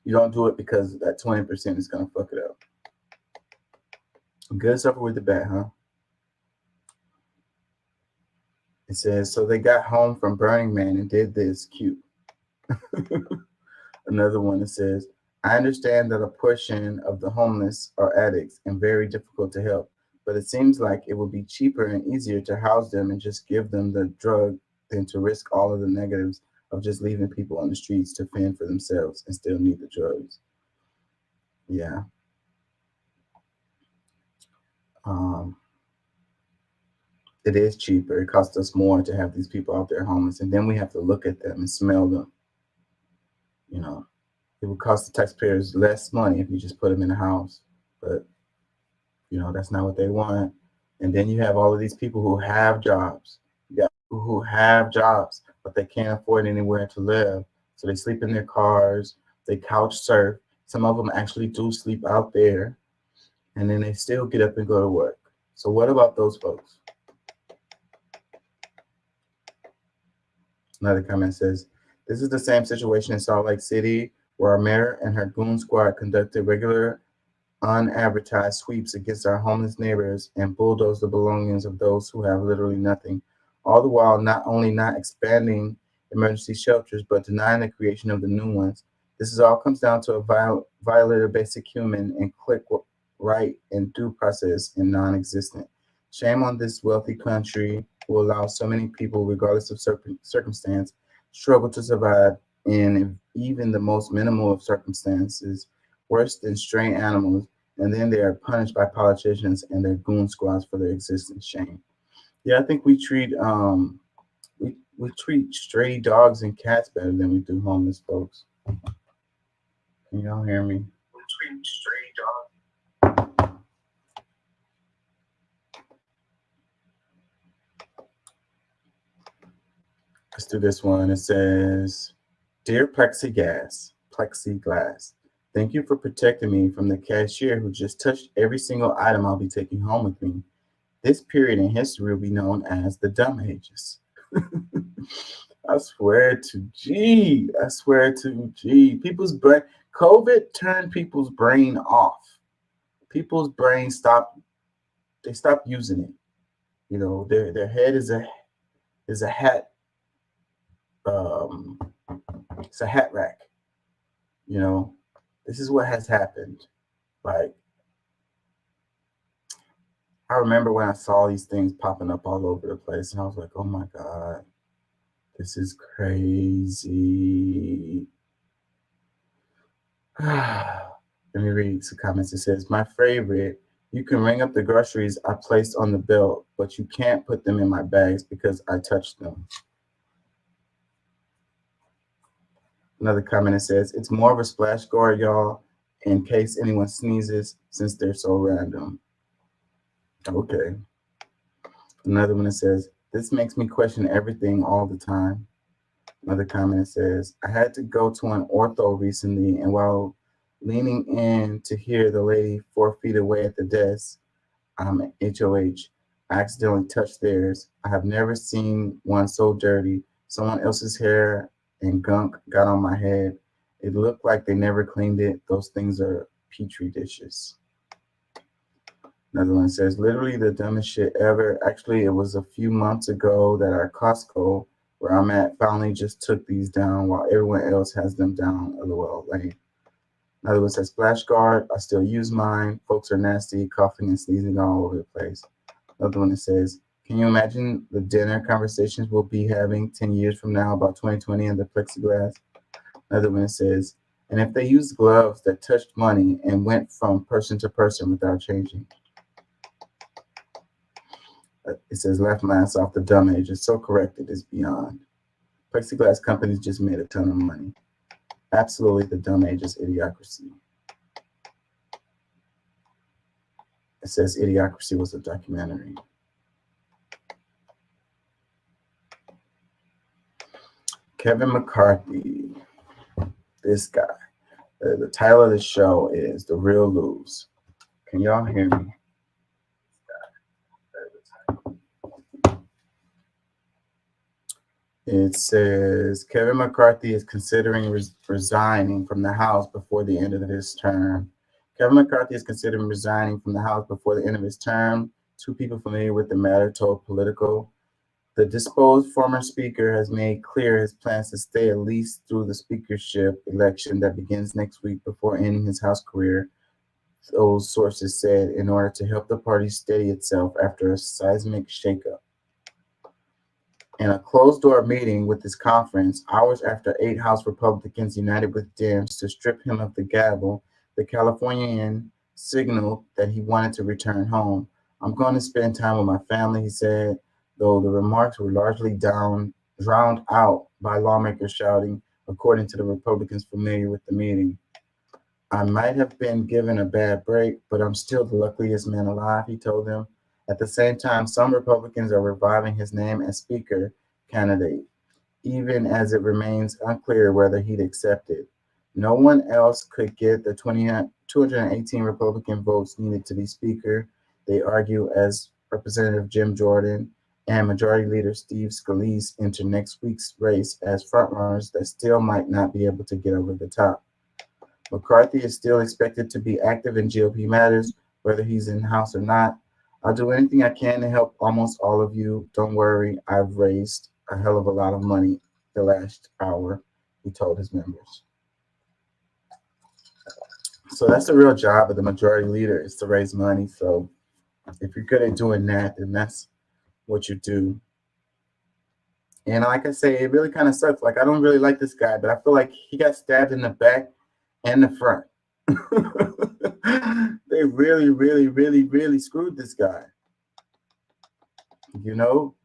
you don't do it because that 20% is gonna fuck it up. Good suffer with the bad, huh? It says, so they got home from Burning Man and did this. Cute. Another one that says, I understand that a portion of the homeless are addicts and very difficult to help, but it seems like it would be cheaper and easier to house them and just give them the drug than to risk all of the negatives of just leaving people on the streets to fend for themselves and still need the drugs. Yeah. It is cheaper. It costs us more to have these people out there homeless, and then we have to look at them and smell them. You know, it would cost the taxpayers less money if you just put them in a house, but you know, that's not what they want. And then you have all of these people who have jobs. You got people who have jobs, but they can't afford anywhere to live. So they sleep in their cars, they couch surf. Some of them actually do sleep out there, and then they still get up and go to work. So what about those folks? Another comment says, this is the same situation in Salt Lake City, where our mayor and her goon squad conducted regular unadvertised sweeps against our homeless neighbors and bulldoze the belongings of those who have literally nothing, all the while not only not expanding emergency shelters, but denying the creation of the new ones. This all comes down to a violator basic human and click right and due process and non-existent. Shame on this wealthy country who allows so many people, regardless of circumstance, struggle to survive in even the most minimal of circumstances, worse than stray animals, and then they are punished by politicians and their goon squads for their existence. Shame. Yeah, I think we treat we treat stray dogs and cats better than we do homeless folks. Can y'all hear me? We treat stray dogs. Let's do this one. It says, Dear Plexiglass, thank you for protecting me from the cashier who just touched every single item I'll be taking home with me. This period in history will be known as the dumb ages. I swear to G. People's brain, COVID turned people's brain off. People's brain stopped using it. You know, their head is a hat. It's a hat rack. You know, this is what has happened. Like, I remember when I saw these things popping up all over the place, and I was like, oh my God, this is crazy. Let me read some comments. It says, my favorite, you can ring up the groceries I placed on the belt, but you can't put them in my bags because I touched them. Another comment, it says, it's more of a splash guard, y'all, in case anyone sneezes, since they're so random. Okay. Another one that says, this makes me question everything all the time. Another comment says, I had to go to an ortho recently, and while leaning in to hear the lady 4 feet away at the desk, I'm at HOH, I accidentally touched theirs. I have never seen one so dirty. Someone else's hair and gunk got on my head. It looked like they never cleaned it. Those things are petri dishes. Another one says, literally the dumbest shit ever. Actually, it was a few months ago that our Costco, where I'm at, finally just took these down while everyone else has them down. LOL. Like, another one says, splash guard. I still use mine. Folks are nasty, coughing and sneezing all over the place. Another one that says, can you imagine the dinner conversations we'll be having 10 years from now about 2020 and the plexiglass? Another one says, and if they used gloves that touched money and went from person to person without changing? It says, laugh my ass off, the dumb age is so correct it is beyond. Plexiglass companies just made a ton of money. Absolutely, the dumb age is idiocracy. It says Idiocracy was a documentary. Kevin McCarthy, this guy. The title of the show is The Real Lose. Can y'all hear me? It says Kevin McCarthy is considering resigning from the House before the end of his term. Kevin McCarthy is considering resigning from the House before the end of his term. Two people familiar with the matter told Politico. The disposed former speaker has made clear his plans to stay at least through the speakership election that begins next week before ending his House career, those sources said, in order to help the party steady itself after a seismic shakeup. In a closed-door meeting with this conference, hours after 8 House Republicans united with Dems to strip him of the gavel, the Californian signaled that he wanted to return home. I'm going to spend time with my family, he said, though the remarks were largely drowned out by lawmakers shouting, according to the Republicans familiar with the meeting. I might have been given a bad break, but I'm still the luckiest man alive, he told them. At the same time, some Republicans are reviving his name as Speaker candidate, even as it remains unclear whether he'd accept it. No one else could get the 218 Republican votes needed to be Speaker, they argue, as Representative Jim Jordan and Majority Leader Steve Scalise enter next week's race as frontrunners that still might not be able to get over the top. McCarthy is still expected to be active in GOP matters, whether he's in the House or not. I'll do anything I can to help almost all of you. Don't worry, I've raised a hell of a lot of money the last hour, he told his members. So that's the real job of the majority leader, is to raise money. So if you're good at doing that, then that's what you do. And like I say, it really kind of sucks. Like, I don't really like this guy, but I feel like he got stabbed in the back and the front. They really, really, really, really screwed this guy, you know?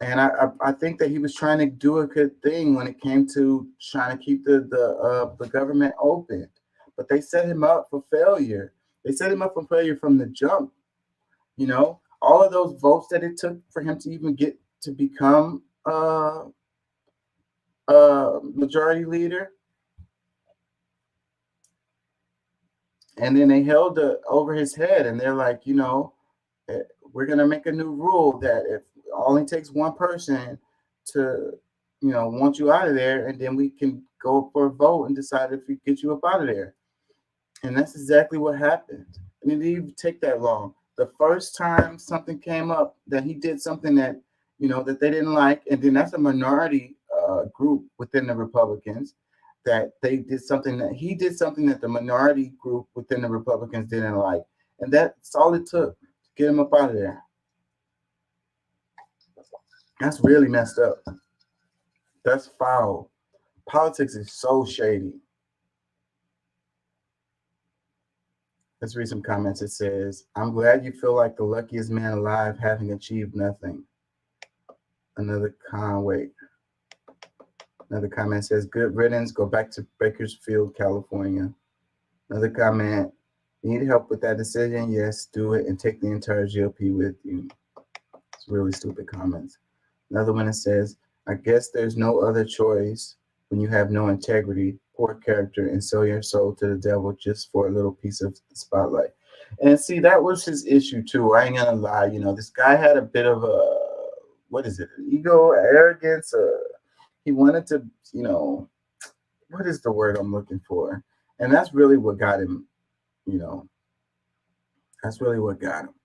And I think that he was trying to do a good thing when it came to trying to keep the government open. But they set him up for failure. They set him up for failure from the jump. You know, all of those votes that it took for him to even get to become majority leader. And then they held it over his head, and they're like, you know, we're going to make a new rule that if it only takes one person to, you know, want you out of there, and then we can go for a vote and decide if we get you up out of there. And that's exactly what happened. And it didn't even take that long. The first time something came up that he did something that, you know, that they didn't like, and then that's a minority group within the Republicans, that they did something that he did something that the minority group within the Republicans didn't like. And that's all it took to get him up out of there. That's really messed up. That's foul. Politics is so shady. Let's read some comments. It says, I'm glad you feel like the luckiest man alive having achieved nothing. Another comment says, good riddance, go back to Bakersfield, California. Another comment, need help with that decision? Yes, do it and take the entire GOP with you. It's really stupid comments. Another one that says, I guess there's no other choice when you have no integrity, poor character, and sell your soul to the devil just for a little piece of the spotlight. And see, that was his issue too. I ain't gonna lie, you know, this guy had a bit of a, what is it, ego, arrogance, he wanted to, you know, what is the word I'm looking for? And that's really what got him, you know, that's really what got him.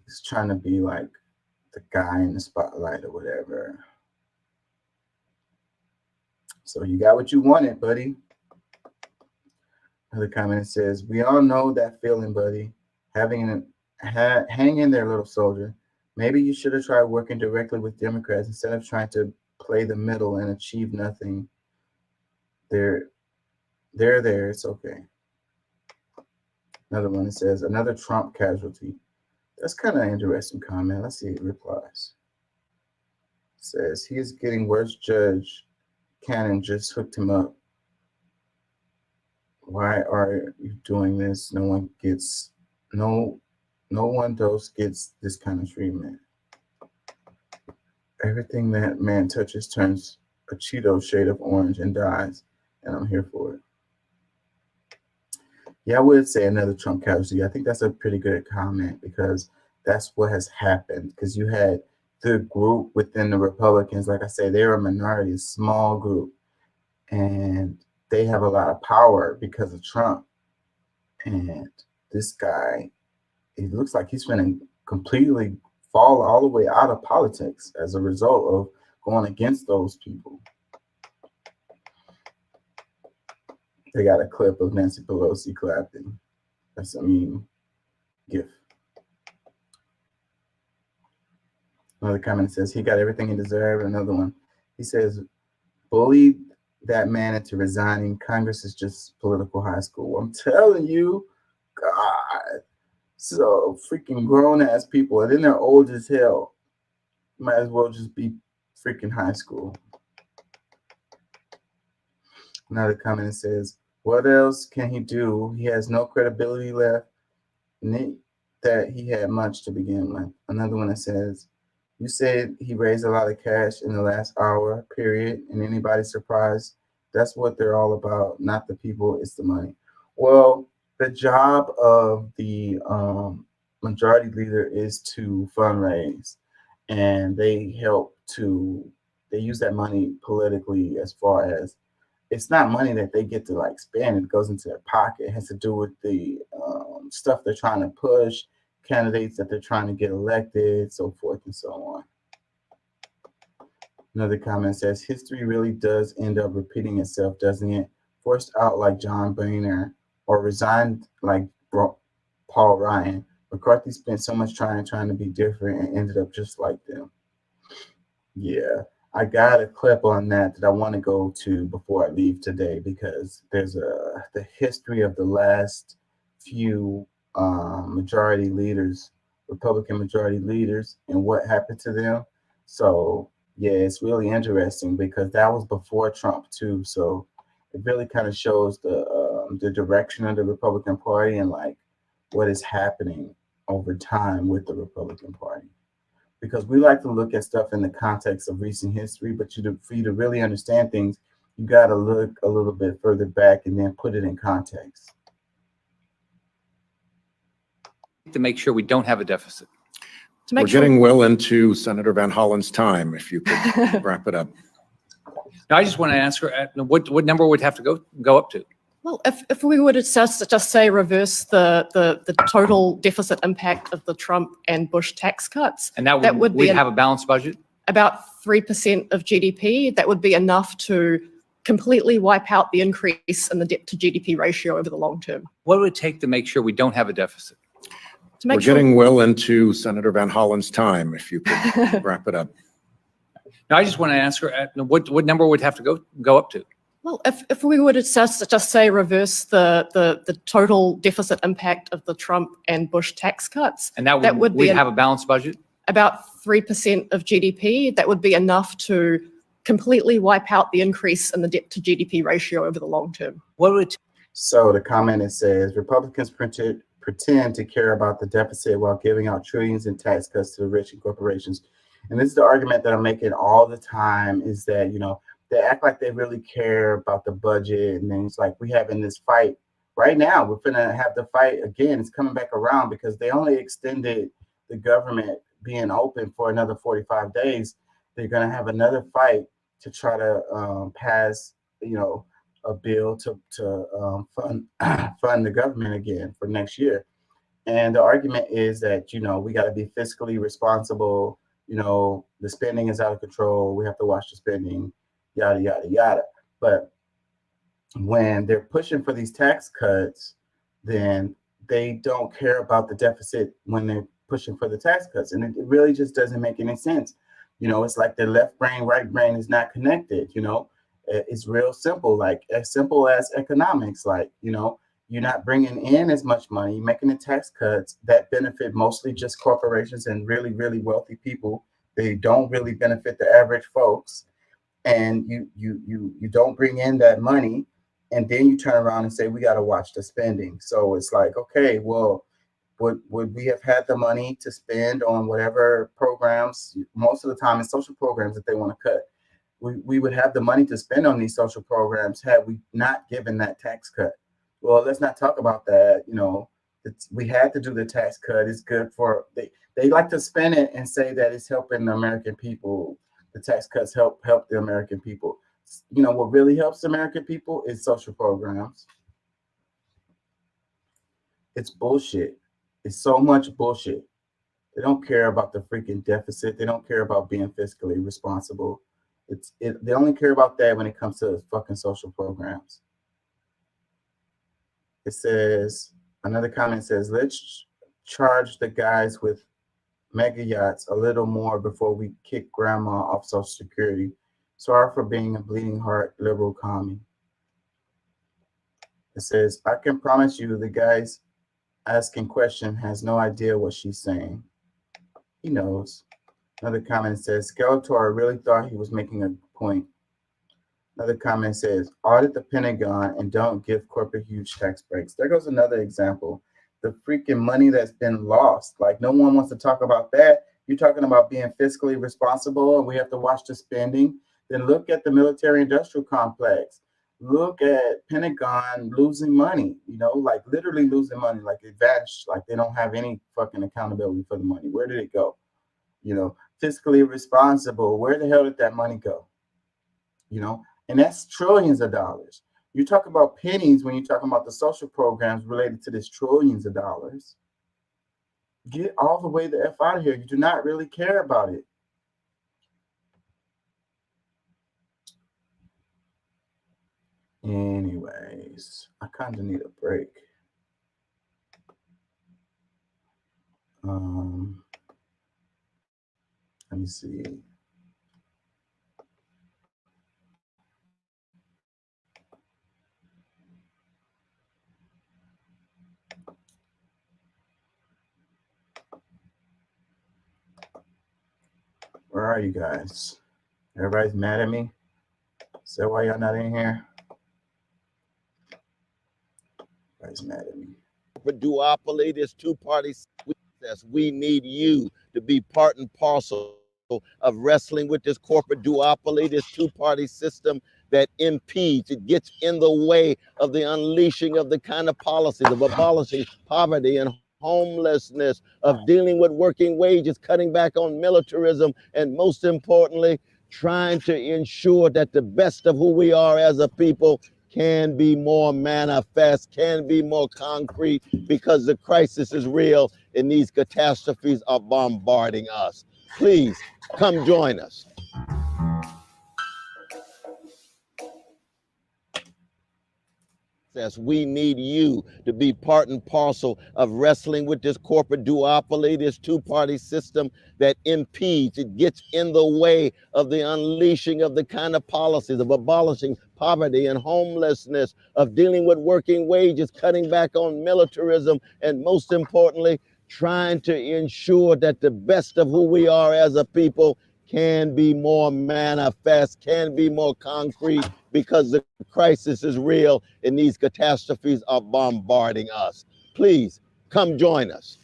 He's trying to be like the guy in the spotlight or whatever. So you got what you wanted, buddy. Another comment says, we all know that feeling, buddy. Hang in there, little soldier. Maybe you should have tried working directly with Democrats instead of trying to play the middle and achieve nothing. They're there. It's okay. Another one that says, another Trump casualty. That's kind of an interesting comment. Let's see it replies. It says, he is getting worse. Judge Cannon just hooked him up. Why are you doing this? No one else gets this kind of treatment. Everything that man touches turns a Cheeto shade of orange and dies, and I'm here for it. Yeah, I would say another Trump casualty. I think that's a pretty good comment because that's what has happened. Because you had the group within the Republicans, like I say, they're a minority, a small group, and they have a lot of power because of Trump. And this guy, it looks like he's going to completely fall all the way out of politics as a result of going against those people. They got a clip of Nancy Pelosi clapping. That's a meme gif. Another comment says he got everything he deserved. Another one, he says, bullied that man into resigning. Congress is just political high school. I'm telling you, God. So freaking grown ass people, and then they're old as hell. Might as well just be freaking high school. Another comment says, what else can he do? He has no credibility left. That he had much to begin with. Another one that says, you said he raised a lot of cash in the last hour, period. And anybody surprised? That's what they're all about. Not the people, it's the money. Well, the job of the majority leader is to fundraise. And they use that money politically as far as it's not money that they get to like spend. It goes into their pocket. It has to do with the stuff they're trying to push, candidates that they're trying to get elected, so forth and so on. Another comment says, history really does end up repeating itself, doesn't it? Forced out like John Boehner or resigned like Paul Ryan. McCarthy spent so much trying to be different and ended up just like them. Yeah. I got a clip on that I want to go to before I leave today because there's the history of the last few majority leaders, Republican majority leaders, and what happened to them. So yeah, it's really interesting because that was before Trump too. So it really kind of shows the direction of the Republican Party and like what is happening over time with the Republican Party. Because we like to look at stuff in the context of recent history, but for you to really understand things, you got to look a little bit further back and then put it in context. To make sure we don't have a deficit. We're getting well into Senator Van Hollen's time, if you could wrap it up. Now, I just want to ask her, what number would have to go up to? Well, if we were to just say reverse the total deficit impact of the Trump and Bush tax cuts, And that would we'd have a balanced budget? About 3% of GDP. That would be enough to completely wipe out the increase in the debt to GDP ratio over the long term. What would it take to make sure we don't have a deficit? We're getting well into Senator Van Hollen's time, if you could wrap it up. Now, I just want to ask her, what number would have to go up to? Well, if we were to just say reverse the total deficit impact of the Trump and Bush tax cuts, And that would we'd have a balanced budget? About 3% of GDP. That would be enough to completely wipe out the increase in the debt to GDP ratio over the long term. What would it So the comment, it says, Republicans pretend to care about the deficit while giving out trillions in tax cuts to the rich and corporations. And this is the argument that I'm making all the time is that, they act like they really care about the budget. And then it's like we having this fight right now. We're going to have the fight again. It's coming back around because they only extended the government being open for another 45 days. They're going to have another fight to try to pass, a bill to fund the government again for next year. And the argument is that, we got to be fiscally responsible. The spending is out of control. We have to watch the spending. Yada, yada, yada. But when they're pushing for these tax cuts, then they don't care about the deficit when they're pushing for the tax cuts. And it really just doesn't make any sense. It's like the left brain, right brain is not connected. It's real simple, like as simple as economics. Like, you're not bringing in as much money, you're making the tax cuts that benefit mostly just corporations and really, really wealthy people. They don't really benefit the average folks. And you don't bring in that money, and then you turn around and say we got to watch the spending. So it's like, okay, well, would we have had the money to spend on whatever programs? Most of the time, it's social programs that they want to cut. We would have the money to spend on these social programs had we not given that tax cut. well, let's not talk about that. We had to do the tax cut. It's good for they like to spin it and say that it's helping the American people. The tax cuts help the American people. What really helps the American people is social programs. It's bullshit. It's so much bullshit. They don't care about the freaking deficit. They don't care about being fiscally responsible. They only care about that when it comes to fucking social programs. It says, another comment says, let's charge the guys with mega yachts a little more before we kick grandma off Social Security. Sorry for being a bleeding heart liberal commie. It says, I can promise you the guy's asking question has no idea what she's saying. He knows. Another comment says, Skeletor really thought he was making a point. Another comment says, audit the Pentagon and don't give corporate huge tax breaks. There goes another example. The freaking money that's been lost. Like, no one wants to talk about that. You're talking about being fiscally responsible and we have to watch the spending. Then look at the military industrial complex. Look at Pentagon losing money, like literally losing money, like it vanished, like they don't have any fucking accountability for the money. Where did it go? Fiscally responsible. Where the hell did that money go? And that's trillions of dollars. You talk about pennies when you're talking about the social programs related to this trillions of dollars. Get all the way the F out of here. You do not really care about it. Anyways, I kind of need a break. Let me see. Where are you guys? Everybody's mad at me? Is that why y'all not in here? Everybody's mad at me. For duopoly, this two-party success, we need you to be part and parcel of wrestling with this corporate duopoly, this two-party system that impedes, it gets in the way of the unleashing of the kind of policies of abolishing poverty and homelessness, of dealing with working wages, cutting back on militarism, and most importantly, trying to ensure that the best of who we are as a people can be more manifest, can be more concrete, because the crisis is real and these catastrophes are bombarding us. Please come join us. We need you to be part and parcel of wrestling with this corporate duopoly, this two-party system that impedes, it gets in the way of the unleashing of the kind of policies of abolishing poverty and homelessness, of dealing with working wages, cutting back on militarism, and most importantly, trying to ensure that the best of who we are as a people can be more manifest, can be more concrete, because the crisis is real and these catastrophes are bombarding us. Please come join us.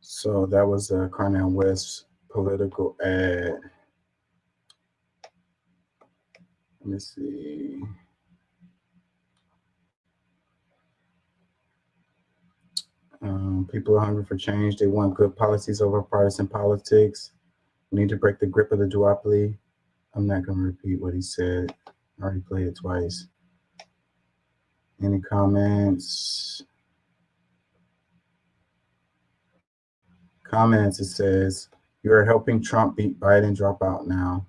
So that was a Cornel West political ad. Let me see. People are hungry for change. They want good policies over partisan politics. We need to break the grip of the duopoly. I'm not going to repeat what he said. I already played it twice. Any comments? Comments, it says, you are helping Trump beat Biden, drop out now.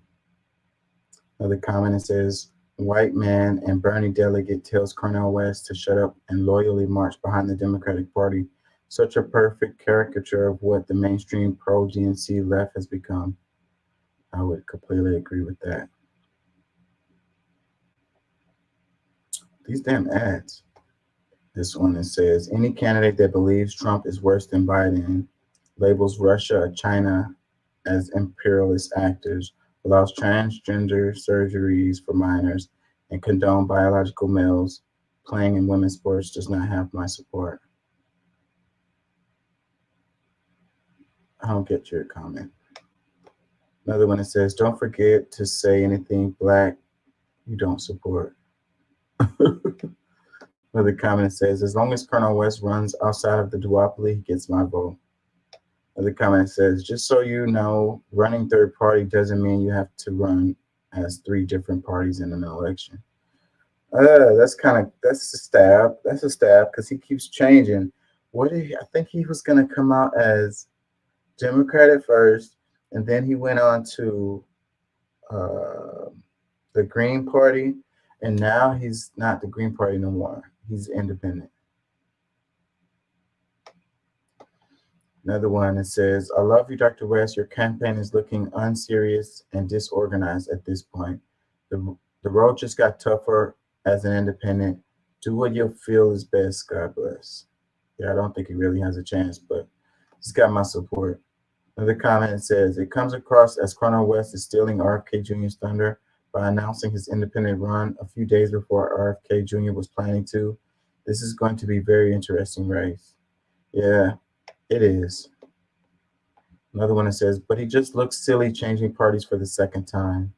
Another comment, it says, white man and Bernie delegate tells Cornel West to shut up and loyally march behind the Democratic Party. Such a perfect caricature of what the mainstream pro-DNC left has become. I would completely agree with that. These damn ads. This one that says, any candidate that believes Trump is worse than Biden, labels Russia or China as imperialist actors, allows transgender surgeries for minors, and condone biological males playing in women's sports does not have my support. I don't get your comment. Another one that says, don't forget to say anything black you don't support. Another comment says, as long as Colonel West runs outside of the duopoly, he gets my vote. Another comment says, just so you know, running third party doesn't mean you have to run as 3 different parties in an election. That's a stab. That's a stab because he keeps changing. I think he was going to come out as Democrat at first, and then he went on to the Green Party, and now he's not the Green Party no more. He's independent. Another one that says, I love you, Dr. West. Your campaign is looking unserious and disorganized at this point. The road just got tougher as an independent. Do what you feel is best. God bless. Yeah, I don't think he really has a chance, but he's got my support. Another comment says, it comes across as Colonel West is stealing RFK Jr.'s thunder by announcing his independent run a few days before RFK Jr. was planning to. This is going to be a very interesting race. Yeah, it is. Another one that says, but he just looks silly changing parties for the second time.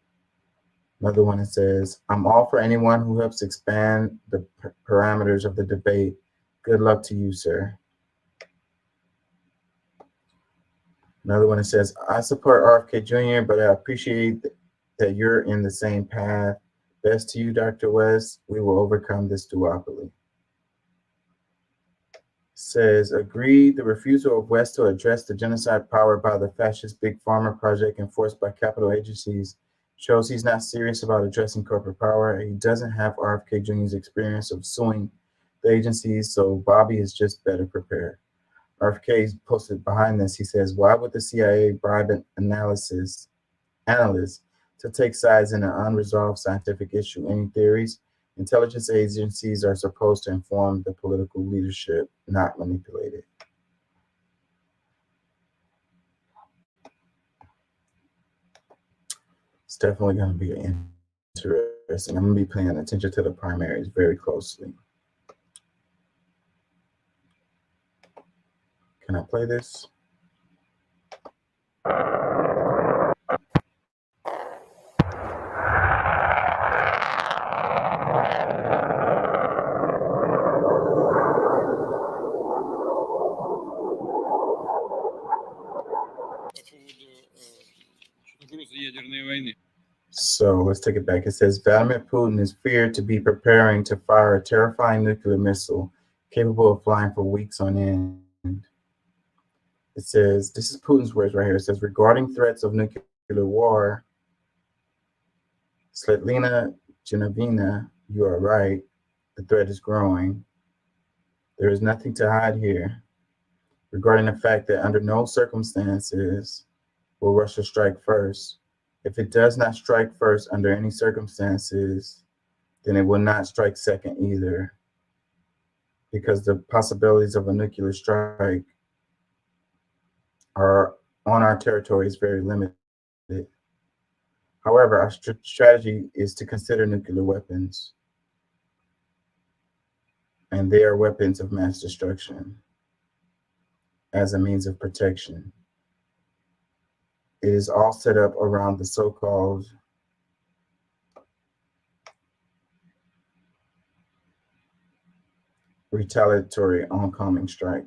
Another one that says, I'm all for anyone who helps expand the parameters of the debate. Good luck to you, sir. Another one that says, I support RFK Jr., but I appreciate that you're in the same path. Best to you, Dr. West. We will overcome this duopoly. Says, agree, the refusal of West to address the genocide powered by the fascist Big Pharma project enforced by capital agencies shows he's not serious about addressing corporate power. He doesn't have RFK Jr.'s experience of suing the agencies, so Bobby is just better prepared. RFK posted behind this. He says, why would the CIA bribe an analyst to take sides in an unresolved scientific issue? Any theories? Intelligence agencies are supposed to inform the political leadership, not manipulate it. It's definitely going to be interesting. I'm going to be paying attention to the primaries very closely. Can I play this? So let's take it back. It says Vladimir Putin is feared to be preparing to fire a terrifying nuclear missile capable of flying for weeks on end. It says, this is Putin's words right here. It says, regarding threats of nuclear war, Svetlana Genovina, you are right. The threat is growing. There is nothing to hide here regarding the fact that under no circumstances will Russia strike first. If it does not strike first under any circumstances, then it will not strike second either, because the possibilities of a nuclear strike are on our territory is very limited. However, our strategy is to consider nuclear weapons, and they are weapons of mass destruction as a means of protection. It is all set up around the so-called retaliatory oncoming strike.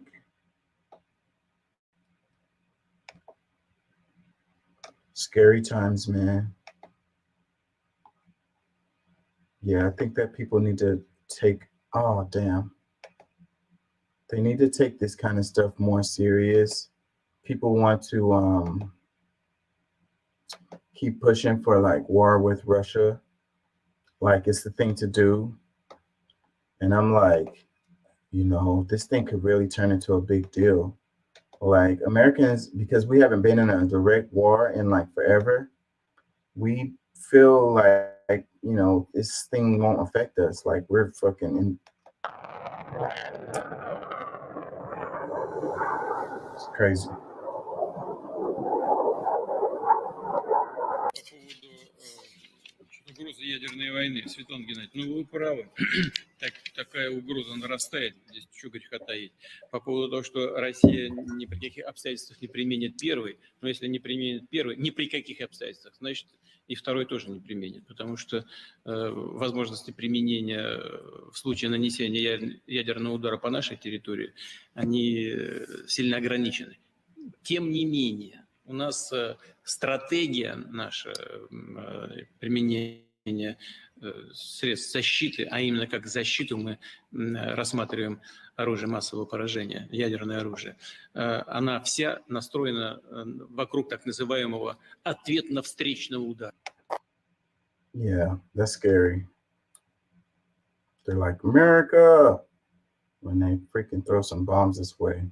Scary times, man. Yeah, I think that people need to take, oh, damn. They need to take this kind of stuff more serious. People want to keep pushing for like war with Russia, like it's the thing to do. And I'm like, you know, this thing could really turn into a big deal. Like Americans, because we haven't been in a direct war in like forever, we feel like, you know, this thing won't affect us. Like we're fucking in. It's crazy. Угроза ядерной войны. Светлана Геннадьевна, ну вы правы. Такая угроза нарастает. Здесь что греха таить. По поводу того, что Россия ни при каких обстоятельствах не применит первый, но если не применит первый, ни при каких обстоятельствах, значит, и второй тоже не применит, потому что возможности применения в случае нанесения ядерного удара по нашей территории, они сильно ограничены. Тем не менее, у нас стратегия наша применения средств защиты, а именно как защиту мы рассматриваем оружие массового поражения, ядерное оружие, она вся настроена вокруг так называемого ответно-встречного удара. Yeah, that's scary. They're like, America, when they freaking throw some bombs this way.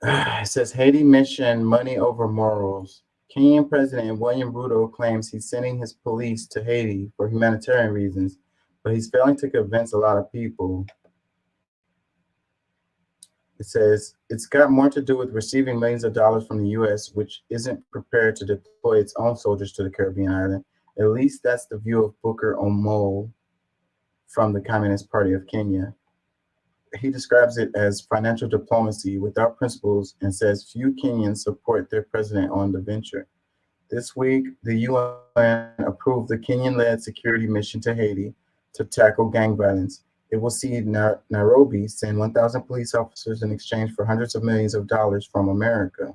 It says Haiti mission money over morals. Kenyan President William Ruto claims he's sending his police to Haiti for humanitarian reasons, but he's failing to convince a lot of people. It says it's got more to do with receiving millions of dollars from the U.S., which isn't prepared to deploy its own soldiers to the Caribbean island. At least that's the view of Booker Omoh from the Communist Party of Kenya. He describes it as financial diplomacy without principles and says few Kenyans support their president on the venture. This week, the UN approved the Kenyan-led security mission to Haiti to tackle gang violence. It will see Nairobi send 1,000 police officers in exchange for hundreds of millions of dollars from America.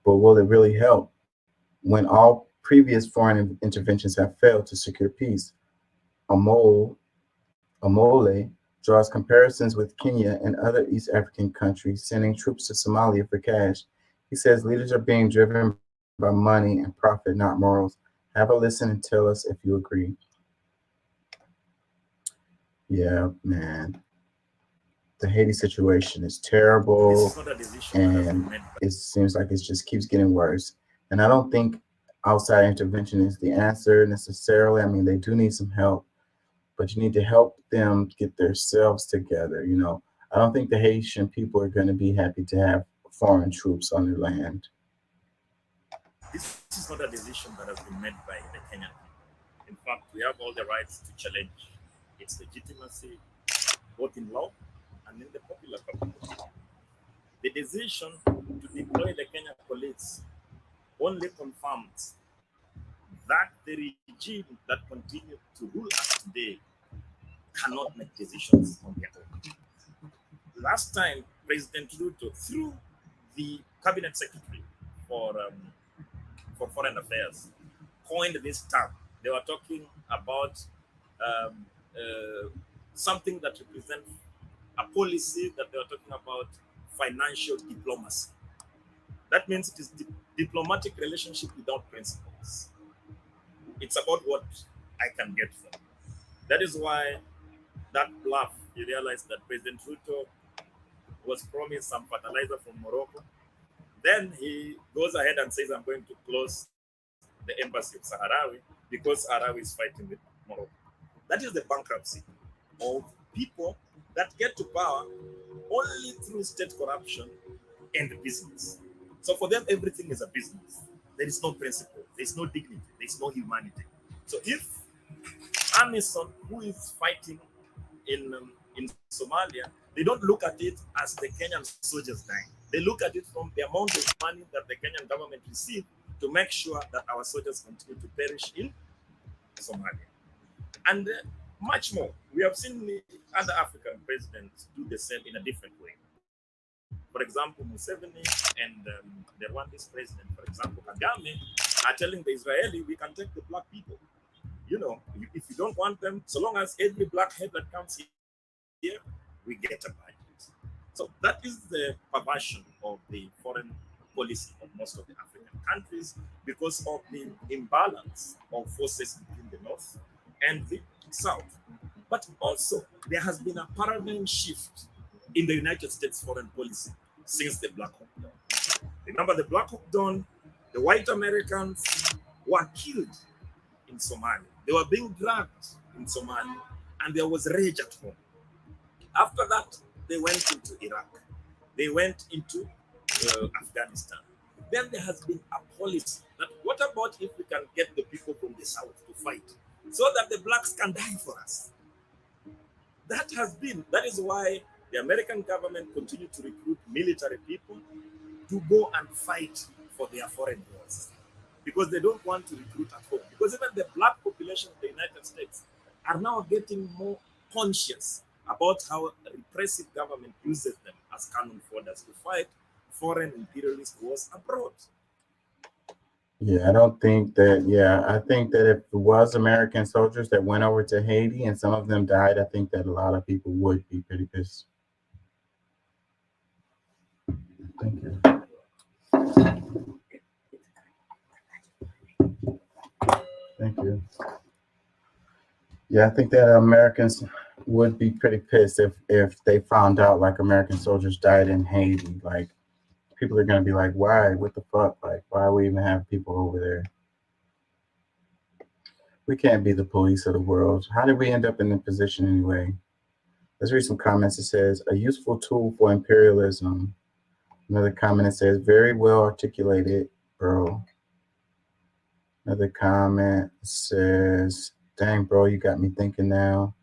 But will it really help when all previous foreign interventions have failed to secure peace? Amole draws comparisons with Kenya and other East African countries sending troops to Somalia for cash. He says leaders are being driven by money and profit, not morals. Have a listen and tell us if you agree. Yeah, man. The Haiti situation is terrible, and it seems like it just keeps getting worse. And I don't think outside intervention is the answer necessarily. I mean, they do need some help, but you need to help them get themselves together. You know, I don't think the Haitian people are going to be happy to have foreign troops on their land. This is not a decision that has been made by the Kenyan people. In fact, we have all the rights to challenge its legitimacy, both in law and in the popular community. The decision to deploy the Kenyan police only confirms that the regime that continues to rule us today cannot make decisions on their own. Last time, President Ruto, through the cabinet secretary for foreign affairs, coined this term. They were talking about something that represents a policy that they were talking about financial diplomacy. That means it is diplomatic relationship without principles. It's about what I can get from. That is why that bluff, you realize that President Ruto was promised some fertilizer from Morocco. Then he goes ahead and says, I'm going to close the embassy of Sahrawi because Sahrawi is fighting with Morocco. That is the bankruptcy of people that get to power only through state corruption and business. So for them, everything is a business. There is no principle. There is no dignity. There is no humanity. So if AMISOM, who is fighting in Somalia, they don't look at it as the Kenyan soldiers dying. They look at it from the amount of money that the Kenyan government received to make sure that our soldiers continue to perish in Somalia. And much more. We have seen the other African presidents do the same in a different way. For example, Museveni and the Rwandese president, for example, Kagame, are telling the Israeli, we can take the black people. You know, if you don't want them, so long as every black head that comes here, we get a budget. So that is the perversion of the foreign policy of most of the African countries because of the imbalance of forces between the North and the South. But also, there has been a paradigm shift in the United States foreign policy since the Black Hawk Down. Remember the Black Hawk Down, the white Americans were killed in Somalia. They were being dragged in Somalia, and there was rage at home. After that, they went into Iraq. They went into Afghanistan. Then there has been a policy that what about if we can get the people from the South to fight so that the blacks can die for us? That is why the American government continued to recruit military people to go and fight for their foreign wars because they don't want to recruit at home. Because even the black population of the United States are now getting more conscious about how repressive government uses them as cannon fodder to fight foreign imperialist wars abroad. Yeah, I don't think that. Yeah, I think that if it was American soldiers that went over to Haiti and some of them died, I think that a lot of people would be pretty pissed. Thank you. Thank you. Yeah, I think that Americans would be pretty pissed if they found out like American soldiers died in Haiti. Like, people are gonna be like, why? What the fuck? Like, why we even have people over there? We can't be the police of the world. How did we end up in the position anyway? Let's read some comments. It says, a useful tool for imperialism. Another comment, it says, very well articulated, bro. Another comment says, dang, bro, you got me thinking now.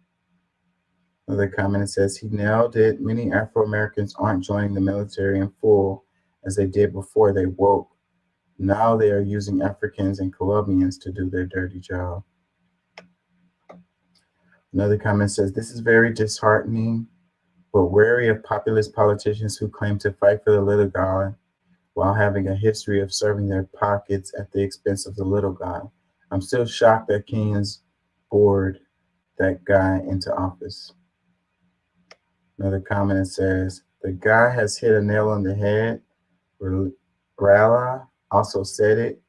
Another comment, it says, he nailed it. Many Afro-Americans aren't joining the military in full as they did before they woke. Now they are using Africans and Colombians to do their dirty job. Another comment says, this is very disheartening, but wary of populist politicians who claim to fight for the little guy while having a history of serving their pockets at the expense of the little guy. I'm still shocked that Kenyans bored that guy into office. Another comment says, the guy has hit a nail on the head. Rala also said it.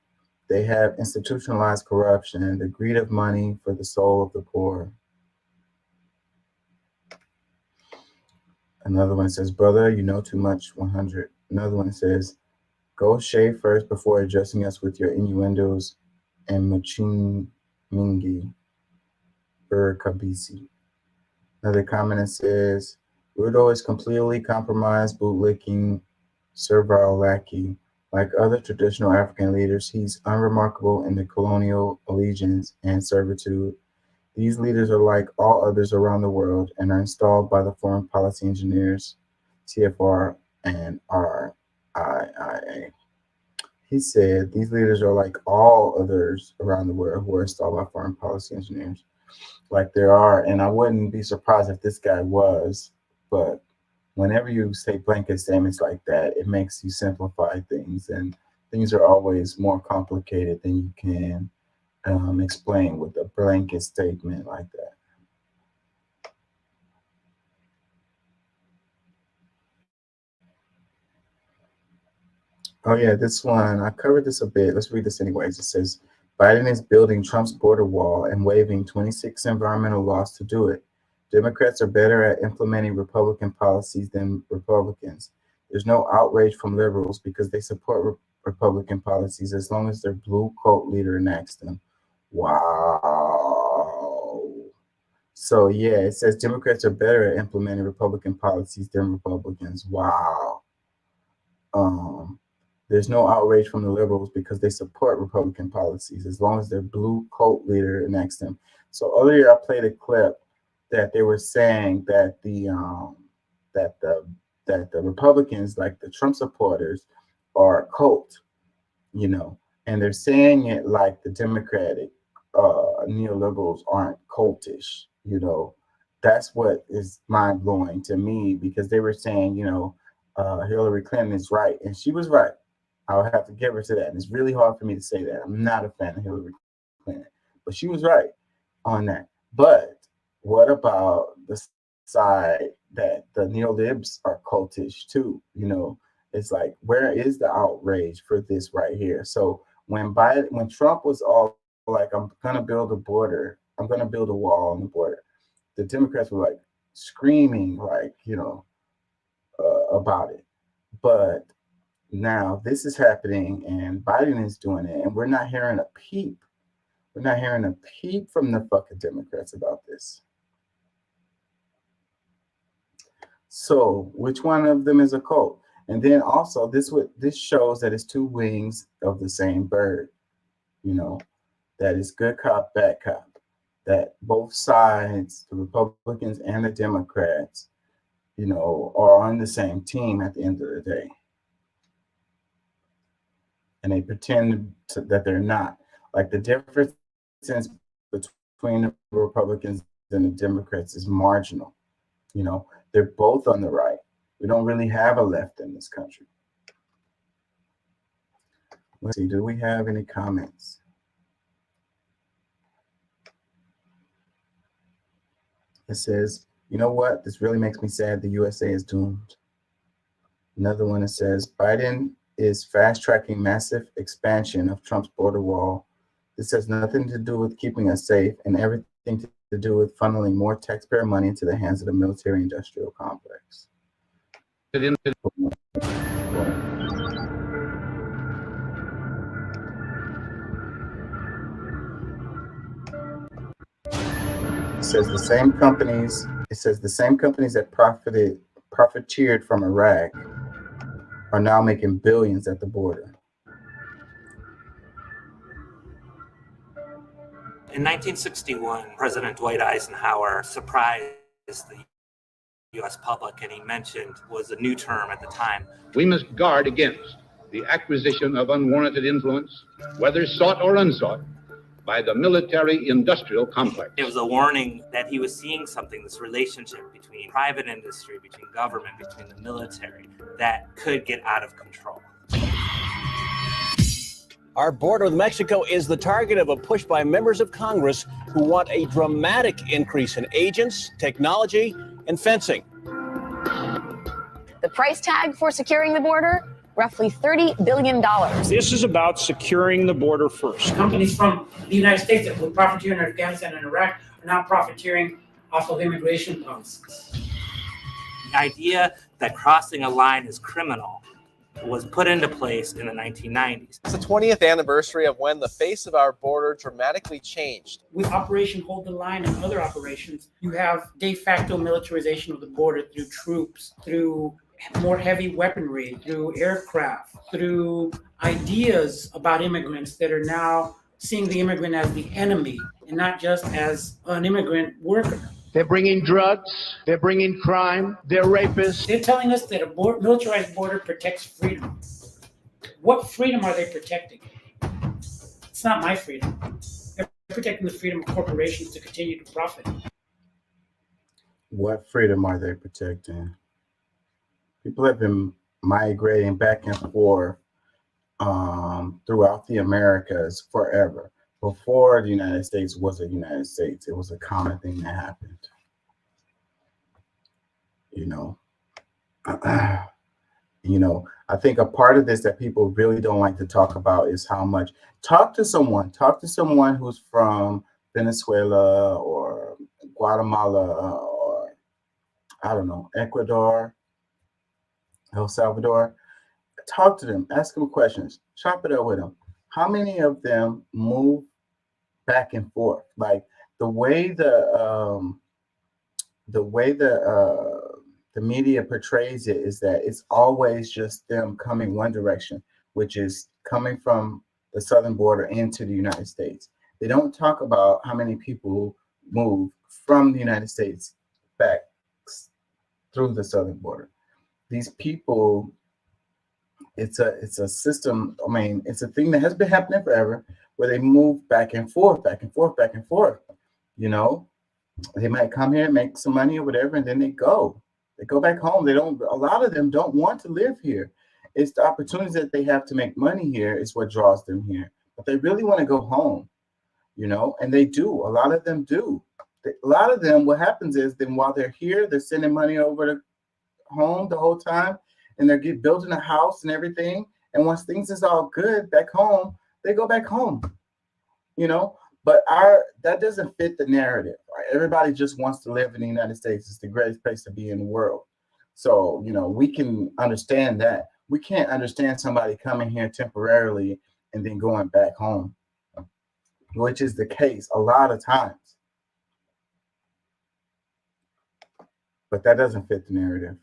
They have institutionalized corruption and the greed of money for the soul of the poor. Another one says, brother, you know too much, 100. Another one says, go shave first before addressing us with your innuendos and machin mingi, kabisi. Another comment says, Rudo is completely compromised, bootlicking, servile lackey. Like other traditional African leaders, he's unremarkable in the colonial allegiance and servitude. These leaders are like all others around the world and are installed by the foreign policy engineers, TFR and RIIA. He said, these leaders are like all others around the world who are installed by foreign policy engineers. Like there are, and I wouldn't be surprised if this guy was, but whenever you say blanket statements like that, it makes you simplify things, and things are always more complicated than you can explain with a blanket statement like that. Oh yeah, this one, I covered this a bit. Let's read this anyways. It says, Biden is building Trump's border wall and waiving 26 environmental laws to do it. Democrats are better at implementing Republican policies than Republicans. There's no outrage from liberals because they support Republican policies as long as their blue coat leader enacts them. Wow. So yeah, it says Democrats are better at implementing Republican policies than Republicans. Wow. There's no outrage from the liberals because they support Republican policies as long as their blue coat leader enacts them. So earlier I played a clip that they were saying that the Republicans, like the Trump supporters, are a cult, you know, and they're saying it like the Democratic neoliberals aren't cultish, you know. That's what is mind blowing to me, because they were saying, you know, Hillary Clinton is right, and she was right. I would have to give her to that. And it's really hard for me to say that. I'm not a fan of Hillary Clinton, but she was right on that. But what about the side that the neolibs are cultish too? You know, it's like, where is the outrage for this right here? So when Trump was all like, I'm gonna build a border, I'm gonna build a wall on the border, the Democrats were like screaming, like, you know, about it. But now this is happening and Biden is doing it, and we're not hearing a peep. We're not hearing a peep from the fucking Democrats about this. So which one of them is a cult? And then also this shows that it's two wings of the same bird, you know, that is good cop, bad cop, that both sides, the Republicans and the Democrats, you know, are on the same team at the end of the day. and they pretend that they're not. Like the difference between the Republicans and the Democrats is marginal. You know, they're both on the right. We don't really have a left in this country. Let's see, do we have any comments? It says, you know what? This really makes me sad. The USA is doomed. Another one that says, Biden is fast-tracking massive expansion of Trump's border wall. This has nothing to do with keeping us safe and everything to do with funneling more taxpayer money into the hands of the military-industrial complex. It says the same companies that profiteered from Iraq are now making billions at the border. In 1961, President Dwight Eisenhower surprised the U.S. public, and he mentioned was a new term at the time. We must guard against the acquisition of unwarranted influence, whether sought or unsought, by the military-industrial complex. It was a warning that he was seeing something, this relationship between private industry, between government, between the military, that could get out of control. Our border with Mexico is the target of a push by members of Congress who want a dramatic increase in agents, technology, and fencing. The price tag for securing the border? Roughly $30 billion. This is about securing the border first. Companies from the United States that were profiteering in Afghanistan and Iraq are now profiteering off of immigration policies. The idea that crossing a line is criminal was put into place in the 1990s. It's the 20th anniversary of when the face of our border dramatically changed. With Operation Hold the Line and other operations, you have de facto militarization of the border through troops, through more heavy weaponry, through aircraft, through ideas about immigrants that are now seeing the immigrant as the enemy and not just as an immigrant worker. They're bringing drugs, they're bringing crime, they're rapists. They're telling us that a militarized border protects freedom. What freedom are they protecting? It's not my freedom. They're protecting the freedom of corporations to continue to profit. What freedom are they protecting? People have been migrating back and forth throughout the Americas forever. Before the United States was a United States, it was a common thing that happened. You know, I think a part of this that people really don't like to talk about is how much. Talk to someone who's from Venezuela or Guatemala or I don't know, Ecuador, El Salvador. Talk to them, ask them questions, chop it up with them. How many of them move back and forth? Like the way the media portrays it is that it's always just them coming one direction, which is coming from the southern border into the United States. They don't talk about how many people move from the United States back through the southern border. These people, it's a system. I mean, it's a thing that has been happening forever, where they move back and forth, back and forth, back and forth. You know, they might come here and make some money or whatever, and then they go back home. A lot of them don't want to live here. It's the opportunities that they have to make money here is what draws them here. But they really want to go home, you know, and they do. A lot of them do. A lot of them, what happens is then while they're here, they're sending money over to home the whole time, and they're building a house and everything. And once things is all good back home, they go back home, you know. But that doesn't fit the narrative. Right? Everybody just wants to live in the United States. It's the greatest place to be in the world. So, you know, we can understand that. We can't understand somebody coming here temporarily and then going back home, which is the case a lot of times. But that doesn't fit the narrative.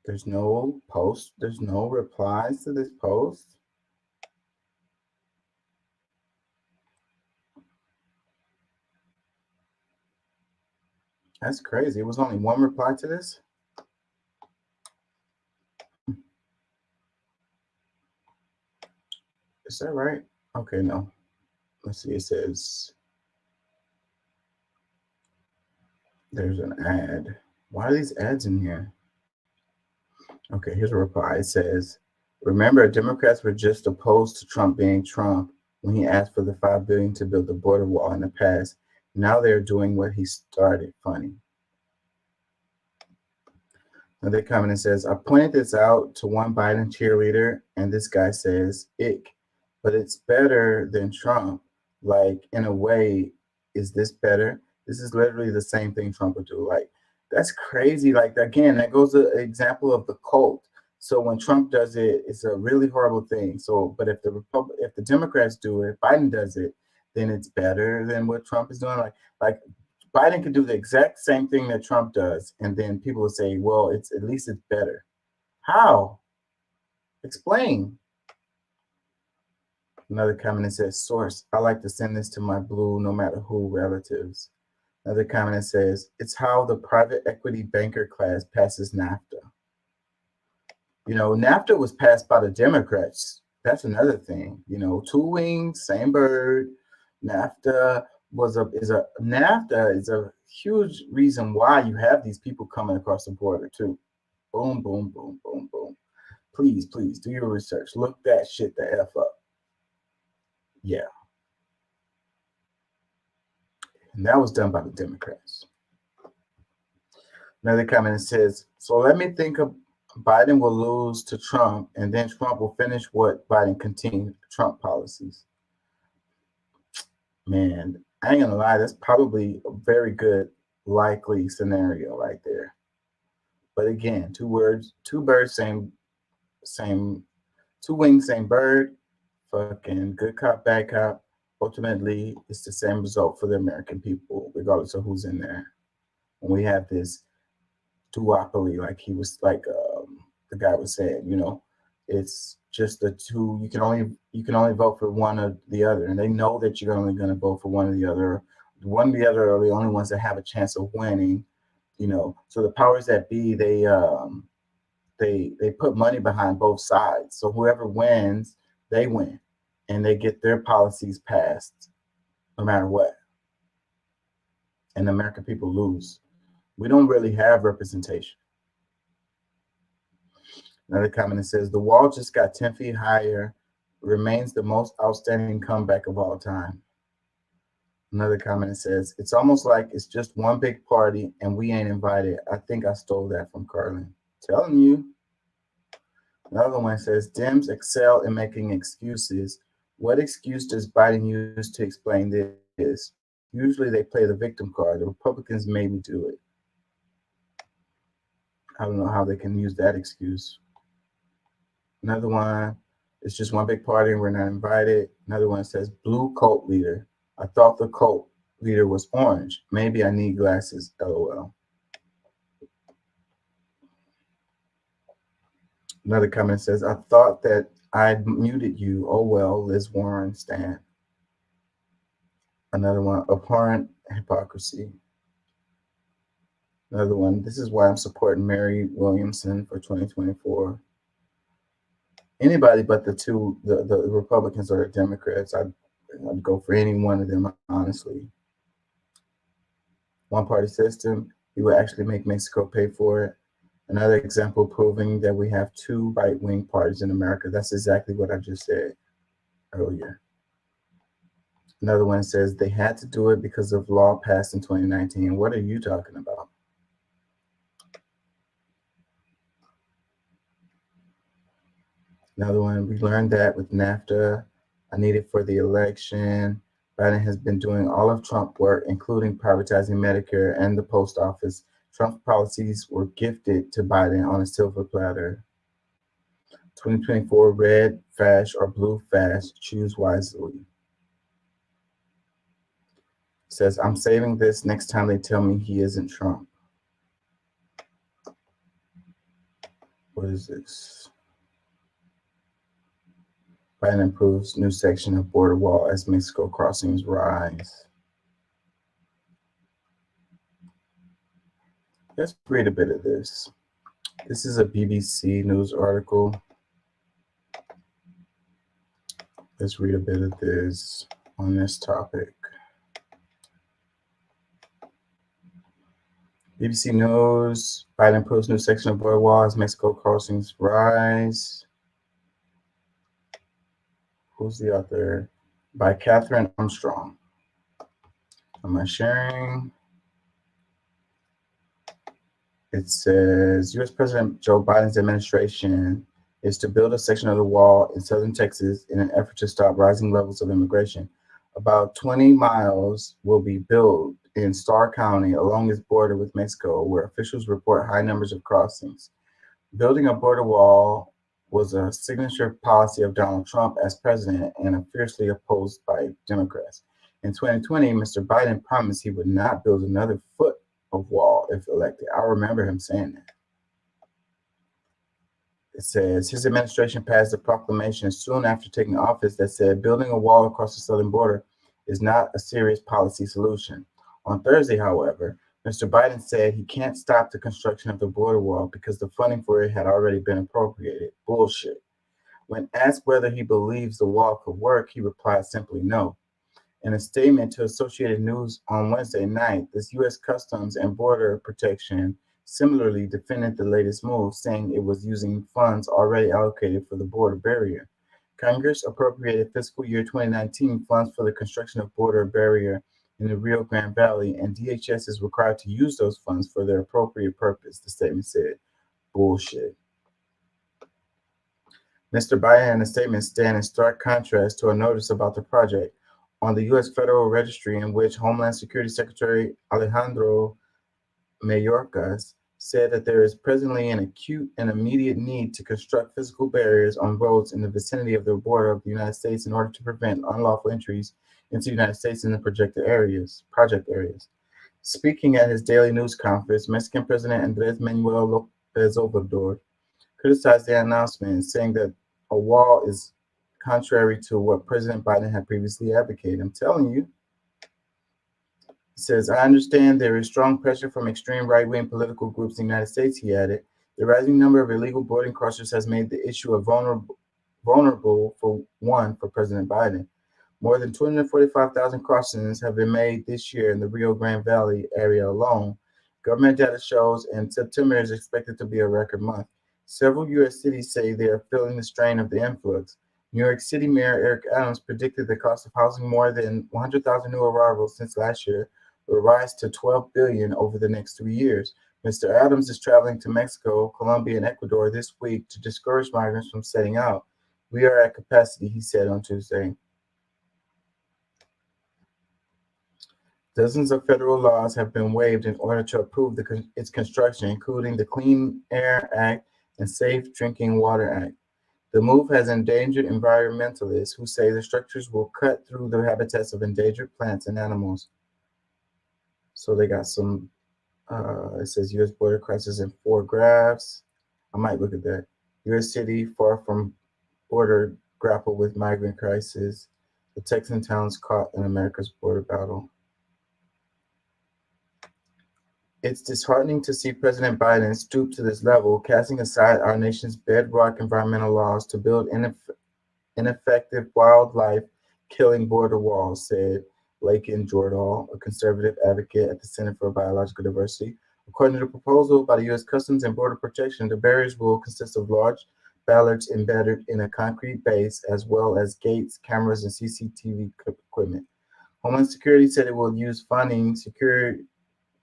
There's no post. There's no replies to this post. That's crazy. It was only one reply to this. Is that right? Okay, no. Let's see. It says there's an ad. Why are these ads in here? Okay, here's a reply. It says, remember, Democrats were just opposed to Trump being Trump when he asked for the $5 billion to build the border wall in the past. Now they're doing what he started. Funny. Another comment that says, I pointed this out to one Biden cheerleader, and this guy says, ick, but it's better than Trump. Like, in a way, is this better? This is literally the same thing Trump would do. Like, that's crazy. Like, again, that goes to an example of the cult. So when Trump does it, it's a really horrible thing. So, but if the Democrats do it, Biden does it, then it's better than what Trump is doing. Like Biden could do the exact same thing that Trump does, and then people will say, well, it's at least it's better. How? Explain. Another comment that says, source, I like to send this to my blue no matter who relatives. Another comment that says, it's how the private equity banker class passes NAFTA. You know, NAFTA was passed by the Democrats. That's another thing. You know, two wings, same bird. NAFTA is a huge reason why you have these people coming across the border too. Boom, boom, boom, boom, boom. Please, please do your research. Look that shit the F up. Yeah. And that was done by the Democrats. Another comment says, so let me think of Biden will lose to Trump, and then Trump will finish what Biden continued Trump policies. Man, I ain't gonna lie, that's probably a very good likely scenario right there. But again, two birds, two wings, same bird. Fucking good cop, bad cop. Ultimately, it's the same result for the American people, regardless of who's in there. When we have this duopoly, like the guy was saying, you know, it's just the two. You can only vote for one or the other, and they know that you're only going to vote for one or the other. One or the other are the only ones that have a chance of winning. You know, so the powers that be, they put money behind both sides. So whoever wins, they win, and they get their policies passed, no matter what. And the American people lose. We don't really have representation. Another comment that says, the wall just got 10 feet higher, remains the most outstanding comeback of all time. Another comment that says, it's almost like it's just one big party and we ain't invited. I think I stole that from Carlin. Telling you. Another one says, Dems excel in making excuses. What excuse does Biden use to explain this? Usually they play the victim card. The Republicans made me do it. I don't know how they can use that excuse. Another one, it's just one big party and we're not invited. Another one says, blue cult leader. I thought the cult leader was orange. Maybe I need glasses, LOL. Another comment says, I thought that I'd muted you. Oh well, Liz Warren, stand. Another one, abhorrent hypocrisy. Another one, this is why I'm supporting Mary Williamson for 2024. Anybody but the Republicans or the Democrats, I'd go for any one of them, honestly. One-party system, you will actually make Mexico pay for it. Another example proving that we have two right-wing parties in America. That's exactly what I just said earlier. Another one says they had to do it because of law passed in 2019. What are you talking about? Another one, we learned that with NAFTA. I need it for the election. Biden has been doing all of Trump work, including privatizing Medicare and the post office. Trump's policies were gifted to Biden on a silver platter. 2024, red fast or blue fast, choose wisely. Says, I'm saving this next time they tell me he isn't Trump. What is this? Biden improves new section of border wall as Mexico crossings rise. Let's read a bit of this. This is a BBC News article. Let's read a bit of this on this topic. BBC News, Biden posts new section of border wall as Mexico crossings rise. Who's the author? By Catherine Armstrong. Am I sharing? It says U.S. President Joe Biden's administration is to build a section of the wall in southern Texas in an effort to stop rising levels of immigration. About 20 miles will be built in Starr County along its border with Mexico, where officials report high numbers of crossings. Building a border wall was a signature policy of Donald Trump as president and fiercely opposed by Democrats. In 2020, Mr. Biden promised he would not build another foot of wall if elected. I remember him saying that. It says his administration passed a proclamation soon after taking office that said building a wall across the southern border is not a serious policy solution. On Thursday, however, Mr. Biden said he can't stop the construction of the border wall because the funding for it had already been appropriated. Bullshit. When asked whether he believes the wall could work, he replied simply no. In a statement to Associated News on Wednesday night, this U.S. Customs and Border Protection similarly defended the latest move, saying it was using funds already allocated for the border barrier. Congress appropriated fiscal year 2019 funds for the construction of border barrier in the Rio Grande Valley, and DHS is required to use those funds for their appropriate purpose, the statement said. Bullshit. Mr. Biden and the statement stand in stark contrast to a notice about the project on the U.S. Federal Registry, in which Homeland Security Secretary Alejandro Mayorkas said that there is presently an acute and immediate need to construct physical barriers on roads in the vicinity of the border of the United States in order to prevent unlawful entries into the United States in the project areas. Speaking at his daily news conference, Mexican President Andrés Manuel López Obrador criticized the announcement, saying that a wall is contrary to what President Biden had previously advocated. I'm telling you. He says, I understand there is strong pressure from extreme right-wing political groups in the United States, he added. The rising number of illegal border crossers has made the issue a vulnerable for President Biden. More than 245,000 crossings have been made this year in the Rio Grande Valley area alone. Government data shows, and September is expected to be a record month. Several U.S. cities say they are feeling the strain of the influx. New York City Mayor Eric Adams predicted the cost of housing more than 100,000 new arrivals since last year will rise to $12 billion over the next 3 years. Mr. Adams is traveling to Mexico, Colombia, and Ecuador this week to discourage migrants from setting out. We are at capacity, he said on Tuesday. Dozens of federal laws have been waived in order to approve its construction, including the Clean Air Act and Safe Drinking Water Act. The move has endangered environmentalists who say the structures will cut through the habitats of endangered plants and animals. So they got some, it says U.S. border crisis in 4 graphs. I might look at that. U.S. city far from border grapple with migrant crisis. The Texan towns caught in America's border battle. It's disheartening to see President Biden stoop to this level, casting aside our nation's bedrock environmental laws to build ineffective wildlife-killing border walls, said Lakin Jordahl, a conservative advocate at the Center for Biological Diversity. According to the proposal by the U.S. Customs and Border Protection, the barriers will consist of large ballards embedded in a concrete base, as well as gates, cameras, and CCTV equipment. Homeland Security said it will use funding secured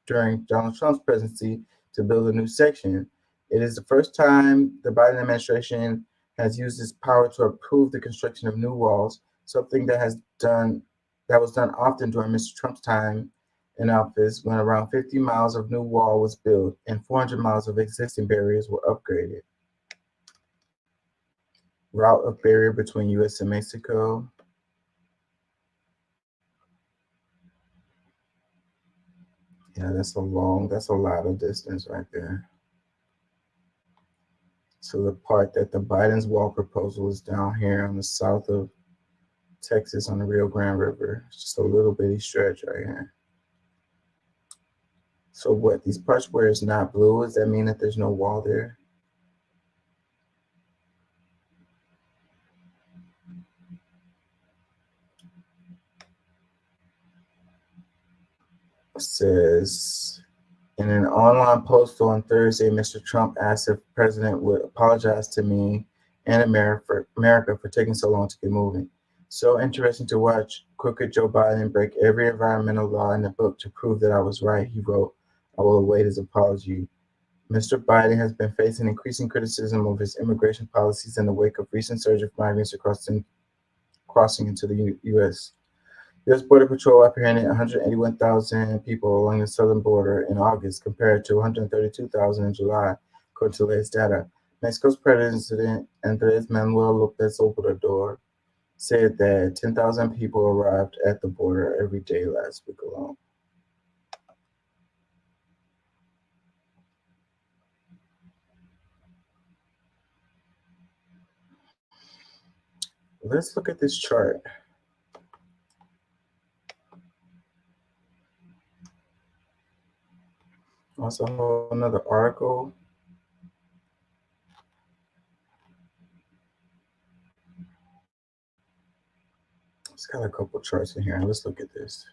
during Donald Trump's presidency to build a new section. It is the first time the Biden administration has used its power to approve the construction of new walls, something that was done often during Mr. Trump's time in office, when around 50 miles of new wall was built and 400 miles of existing barriers were upgraded. Route of barrier between U.S. and Mexico. Yeah, that's a lot of distance right there. So the part that the Biden's wall proposal is down here on the south of Texas on the Rio Grande River. It's just a little bitty stretch right here. So what, these parts where it's not blue, does that mean that there's no wall there? says, in an online post on Thursday, Mr. Trump asked if the president would apologize to me and America for taking so long to get moving. So interesting to watch crooked Joe Biden break every environmental law in the book to prove that I was right, he wrote. I will await his apology. Mr. Biden has been facing increasing criticism of his immigration policies in the wake of recent surge of migrants crossing into the U.S. U.S. Border Patrol apprehended 181,000 people along the southern border in August, compared to 132,000 in July, according to the latest data. Mexico's President Andrés Manuel López Obrador said that 10,000 people arrived at the border every day last week alone. Let's look at this chart. Also, another article. It's got a couple charts in here. Let's look at this.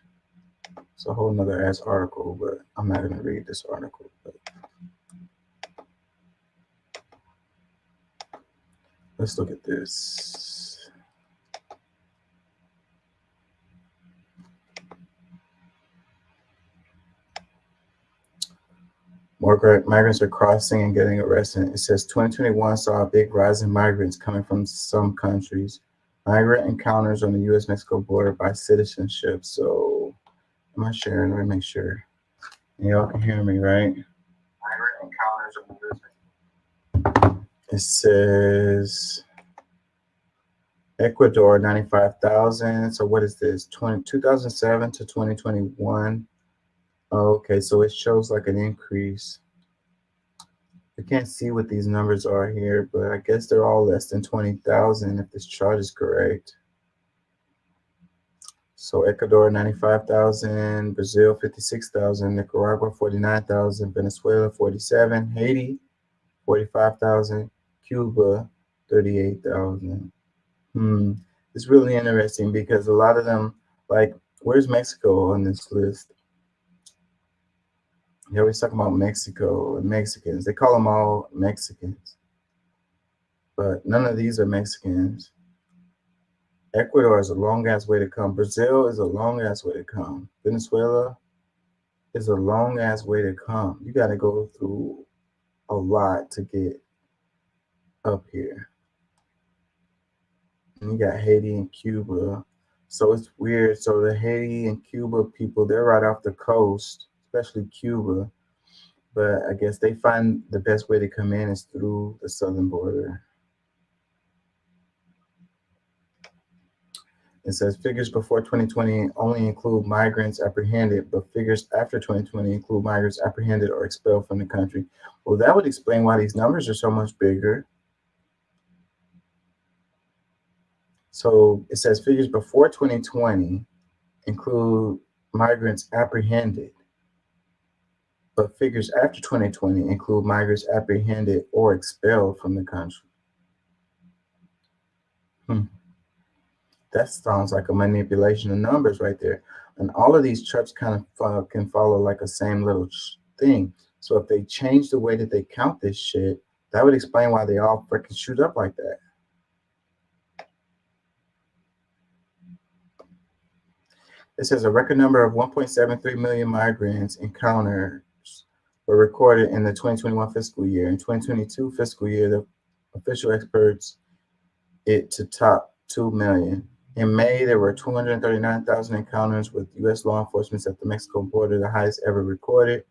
It's a whole nother ass article, but I'm not going to read this article. But let's look at this. More migrants are crossing and getting arrested. It says 2021 saw a big rise in migrants coming from some countries. Migrant encounters on the U.S.-Mexico border by citizenship. So, am I sharing? Let me make sure. Y'all can hear me, right? Migrant encounters on the U.S. It says Ecuador, 95,000. So what is this? 2007 to 2021. Okay, so it shows like an increase. I can't see what these numbers are here, but I guess they're all less than 20,000 if this chart is correct. So Ecuador, 95,000, Brazil, 56,000, Nicaragua, 49,000, Venezuela, 47, Haiti, 45,000, Cuba, 38,000. It's really interesting because a lot of them, like, where's Mexico on this list? They always talk about Mexico and Mexicans. They call them all Mexicans. But none of these are Mexicans. Ecuador is a long-ass way to come. Brazil is a long-ass way to come. Venezuela is a long-ass way to come. You got to go through a lot to get up here. And you got Haiti and Cuba. So it's weird. So the Haiti and Cuba people, they're right off the coast, especially Cuba, but I guess they find the best way to come in is through the southern border. It says figures before 2020 only include migrants apprehended, but figures after 2020 include migrants apprehended or expelled from the country. Well, that would explain why these numbers are so much bigger. So it says figures before 2020 include migrants apprehended, but figures after 2020 include migrants apprehended or expelled from the country. That sounds like a manipulation of numbers right there. And all of these charts kind of can follow like a same little thing. So if they change the way that they count this shit, that would explain why they all freaking shoot up like that. It says a record number of 1.73 million migrants encounters were recorded in the 2021 fiscal year. In 2022 fiscal year, the official experts it to top 2 million. In May, there were 239,000 encounters with U.S. law enforcement at the Mexico border, the highest ever recorded.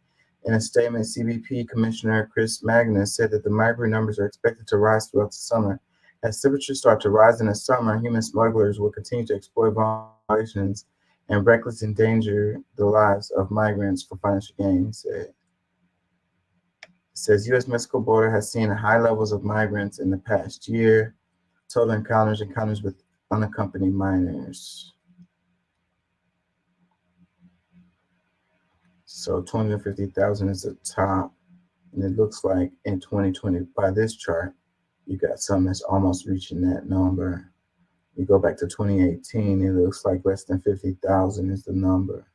In a statement, CBP Commissioner Chris Magnus said that the migrant numbers are expected to rise throughout the summer. As temperatures start to rise in the summer, human smugglers will continue to exploit violations and recklessly endanger the lives of migrants for financial gain, he said. It says U.S.-Mexico border has seen high levels of migrants in the past year. Total encounters with unaccompanied minors. So 250,000 is the top. And it looks like in 2020, by this chart, you got some that's almost reaching that number. You go back to 2018, it looks like less than 50,000 is the number.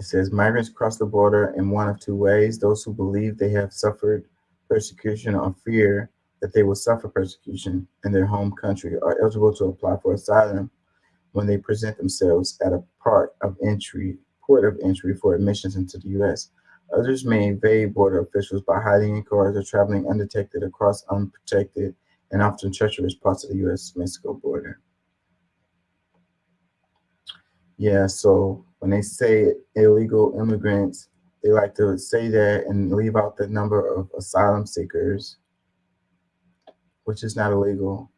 It says migrants cross the border in one of two ways. Those who believe they have suffered persecution or fear that they will suffer persecution in their home country are eligible to apply for asylum when they present themselves at a port of entry for admissions into the U.S. Others may evade border officials by hiding in cars or traveling undetected across unprotected and often treacherous parts of the U.S.-Mexico border. Yeah, so when they say illegal immigrants, they like to say that and leave out the number of asylum seekers, which is not illegal.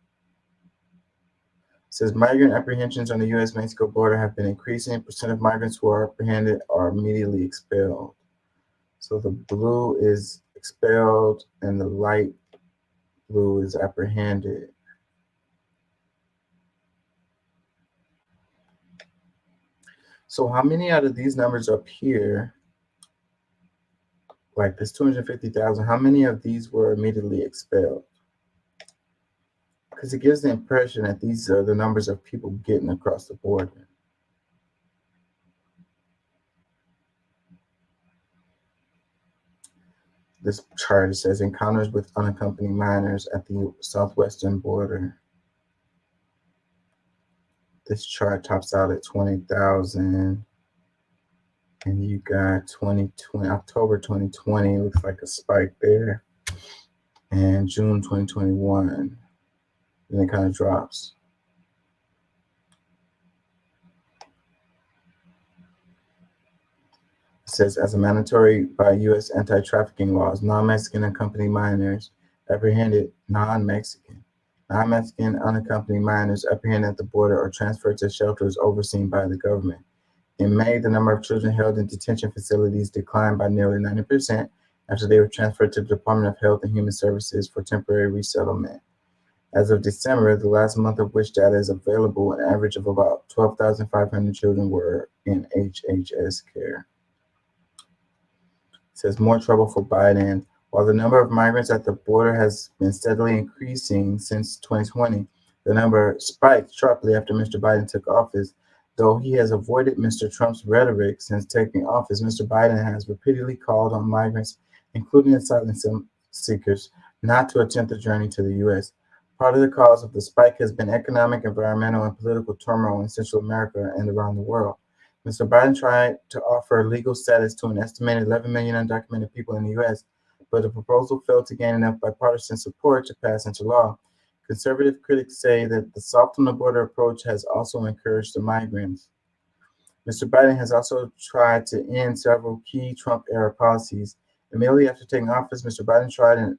It says migrant apprehensions on the U.S.-Mexico border have been increasing. Percent of migrants who are apprehended are immediately expelled. So the blue is expelled and the light blue is apprehended. So how many out of these numbers up here, like this 250,000, how many of these were immediately expelled? Because it gives the impression that these are the numbers of people getting across the border. This chart says encounters with unaccompanied minors at the southwestern border. This chart tops out at 20,000. And you got 2020, October 2020, looks like a spike there. And June 2021, and it kind of drops. It says, as a mandatory by U.S. anti-trafficking laws, non-Mexican accompanied minors apprehended non-Mexican unaccompanied minors apprehended at the border or transferred to shelters overseen by the government. In May, the number of children held in detention facilities declined by nearly 90% after they were transferred to the Department of Health and Human Services for temporary resettlement. As of December, the last month of which data is available, an average of about 12,500 children were in HHS care. It says more trouble for Biden. While the number of migrants at the border has been steadily increasing since 2020, the number spiked sharply after Mr. Biden took office. Though he has avoided Mr. Trump's rhetoric since taking office, Mr. Biden has repeatedly called on migrants, including asylum seekers, not to attempt the journey to the U.S. Part of the cause of the spike has been economic, environmental, and political turmoil in Central America and around the world. Mr. Biden tried to offer legal status to an estimated 11 million undocumented people in the U.S., but the proposal failed to gain enough bipartisan support to pass into law. Conservative critics say that the soft on the border approach has also encouraged the migrants. Mr. Biden has also tried to end several key Trump-era policies. Immediately after taking office, Mr. Biden tried to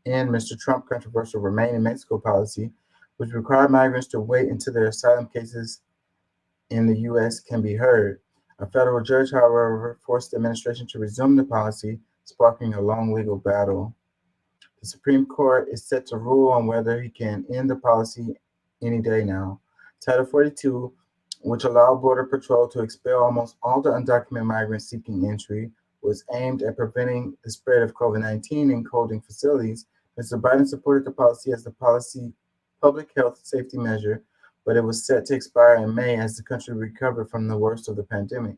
end Mr. Trump's controversial Remain in Mexico policy, which required migrants to wait until their asylum cases in the U.S. can be heard. A federal judge, however, forced the administration to resume the policy, sparking a long legal battle. The Supreme Court is set to rule on whether he can end the policy any day now. Title 42, which allowed Border Patrol to expel almost all the undocumented migrants seeking entry, was aimed at preventing the spread of COVID-19 in holding facilities. Mr. Biden supported the policy as the public health safety measure, but it was set to expire in May as the country recovered from the worst of the pandemic.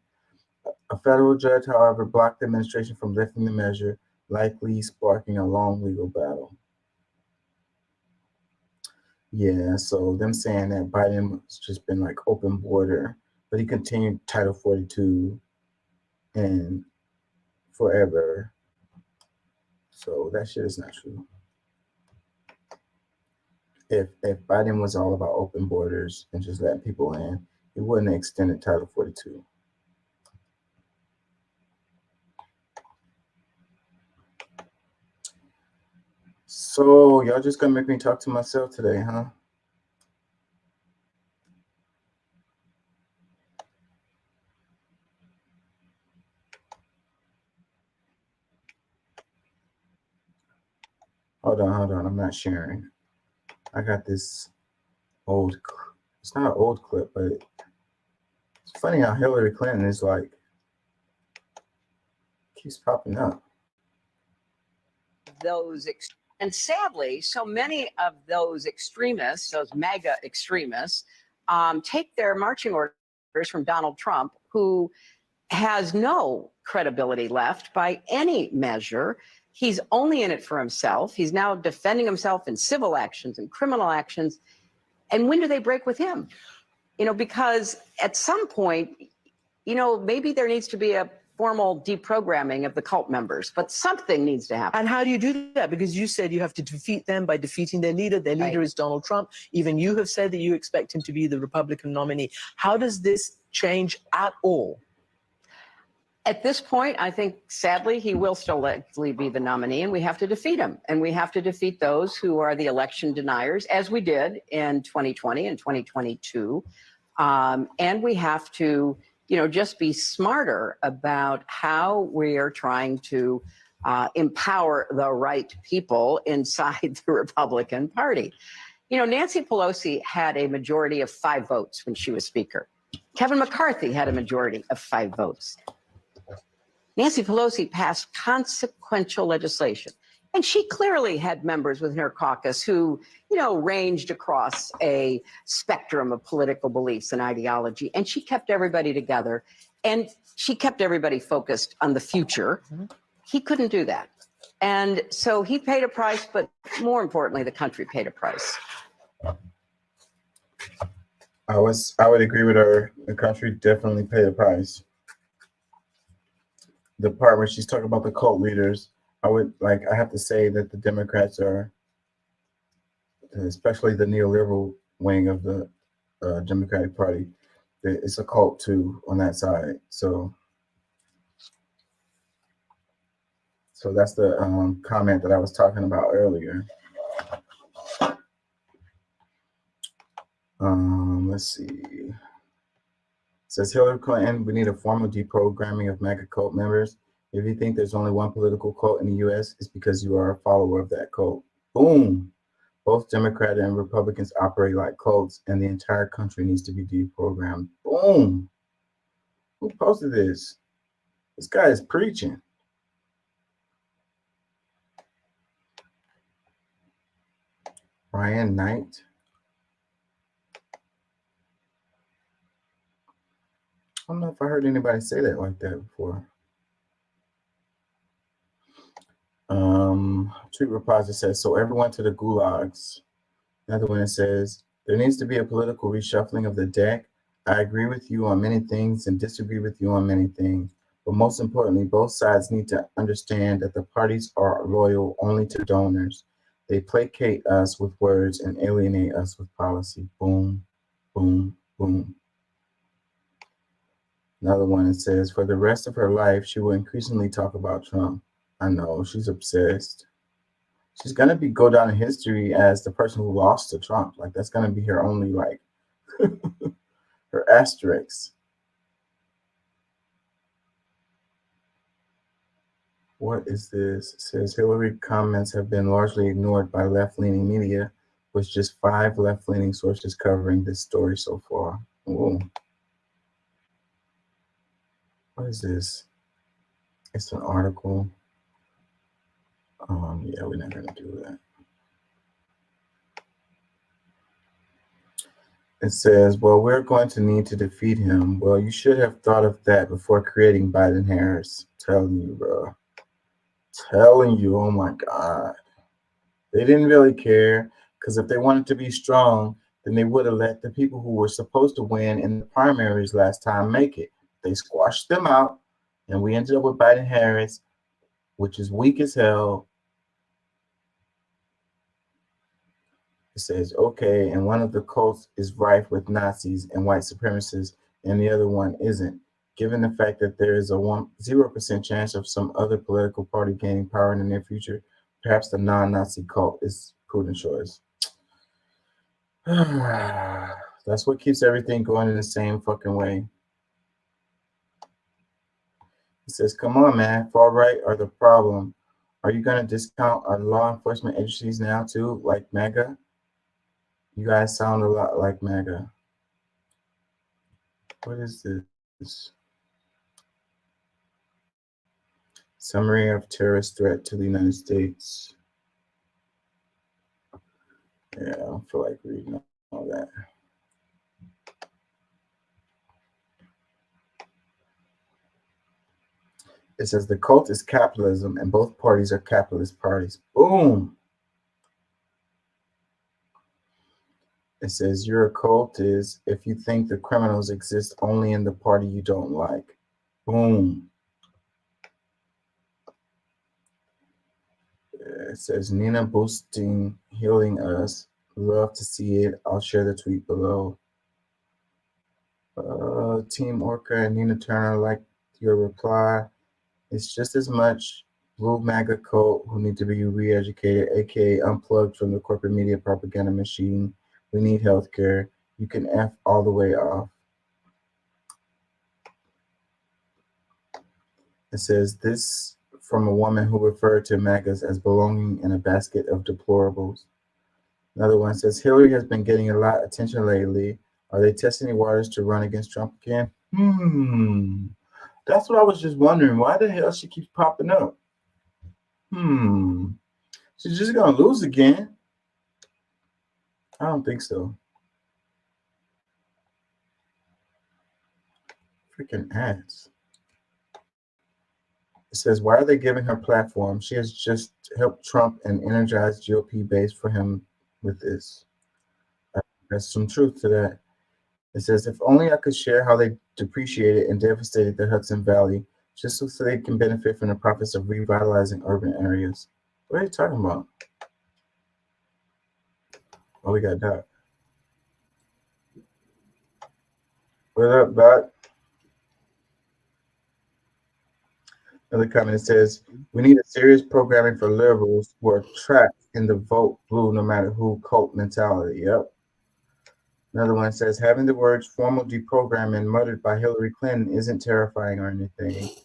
A federal judge, however, blocked the administration from lifting the measure, likely sparking a long legal battle. Yeah, so them saying that Biden has just been like open border, but he continued Title 42 and forever. So that shit is not true. If Biden was all about open borders and just letting people in, he wouldn't have extended Title 42. So y'all just gonna make me talk to myself today, huh? Hold on, I'm not sharing. I got this old, it's not an old clip, but it's funny how Hillary Clinton is like, keeps popping up. And sadly, so many of those extremists, those MAGA extremists, take their marching orders from Donald Trump, who has no credibility left by any measure. He's only in it for himself. He's now defending himself in civil actions and criminal actions. And when do they break with him? You know, because at some point, you know, maybe there needs to be a formal deprogramming of the cult members, but something needs to happen. And how do you do that? Because you said you have to defeat them by defeating their leader. Their leader is Donald Trump. Even you have said that you expect him to be the Republican nominee. How does this change at all? At this point, I think, sadly, he will still likely be the nominee, and we have to defeat him. And we have to defeat those who are the election deniers, as we did in 2020 and 2022. And we have to, you know, just be smarter about how we are trying to empower the right people inside the Republican Party. You know, Nancy Pelosi had a majority of 5 votes when she was Speaker. Kevin McCarthy had a majority of 5 votes. Nancy Pelosi passed consequential legislation, and she clearly had members within her caucus who, you know, ranged across a spectrum of political beliefs and ideology, and she kept everybody together, and she kept everybody focused on the future. He couldn't do that. And so he paid a price, but more importantly, the country paid a price. I would agree with her. The country definitely paid a price. The part where she's talking about the cult leaders, I have to say that the Democrats are, especially the neoliberal wing of the Democratic Party, it's a cult too on that side. So that's the comment that I was talking about earlier. Let's see. It says Hillary Clinton, we need a formal deprogramming of MAGA cult members. If you think there's only one political cult in the U.S., it's because you are a follower of that cult. Boom. Both Democrats and Republicans operate like cults, and the entire country needs to be deprogrammed. Boom. Who posted this? This guy is preaching. Ryan Knight. I don't know if I heard anybody say that like that before. Tweet replies that says, so everyone to the gulags. Another one that says, there needs to be a political reshuffling of the deck. I agree with you on many things and disagree with you on many things. But most importantly, both sides need to understand that the parties are loyal only to donors. They placate us with words and alienate us with policy. Boom, boom, boom. Another one that says, for the rest of her life, she will increasingly talk about Trump. I know, she's obsessed. She's going to go down in history as the person who lost to Trump. Like, that's going to be her only, like, her asterisk. What is this? It says, Hillary comments have been largely ignored by left-leaning media, with just 5 left-leaning sources covering this story so far. Ooh. What is this? It's an article. Yeah, we're not going to do that. It says, well, we're going to need to defeat him. Well, you should have thought of that before creating Biden-Harris. Telling you, bro. Telling you, oh my God. They didn't really care, because if they wanted to be strong, then they would have let the people who were supposed to win in the primaries last time make it. They squashed them out, and we ended up with Biden-Harris, which is weak as hell. It says, okay, and one of the cults is rife with Nazis and white supremacists, and the other one isn't. Given the fact that there is a 0% chance of some other political party gaining power in the near future, perhaps the non-Nazi cult is prudent choice. That's what keeps everything going in the same fucking way. It says, come on, man, far right are the problem. Are you going to discount our law enforcement agencies now too, like MAGA? You guys sound a lot like MAGA. What is this? Summary of terrorist threat to the United States. Yeah, I don't feel like reading all that. It says the cult is capitalism and both parties are capitalist parties. Boom. It says your cult is if you think the criminals exist only in the party you don't like. Boom. It says Nina boosting, healing us. Love to see it. I'll share the tweet below. Team Orca and Nina Turner like your reply. It's just as much blue MAGA cult who need to be re-educated, aka unplugged from the corporate media propaganda machine. We need healthcare. You can F all the way off. It says this from a woman who referred to MAGAs as belonging in a basket of deplorables. Another one says Hillary has been getting a lot of attention lately. Are they testing the waters to run against Trump again? That's what I was just wondering. Why the hell she keeps popping up? She's just gonna lose again. I don't think so. Freaking ads. It says, why are they giving her platform? She has just helped Trump and energized GOP base for him with this. There's some truth to that. It says, if only I could share how they depreciated and devastated the Hudson Valley, just so they can benefit from the profits of revitalizing urban areas. What are you talking about? Oh, we got Doc. What up, Doc? Another comment says, we need a serious programming for liberals who are trapped in the vote blue no matter who cult mentality. Yep. Another one says, having the words formal deprogramming muttered by Hillary Clinton isn't terrifying or anything. I'm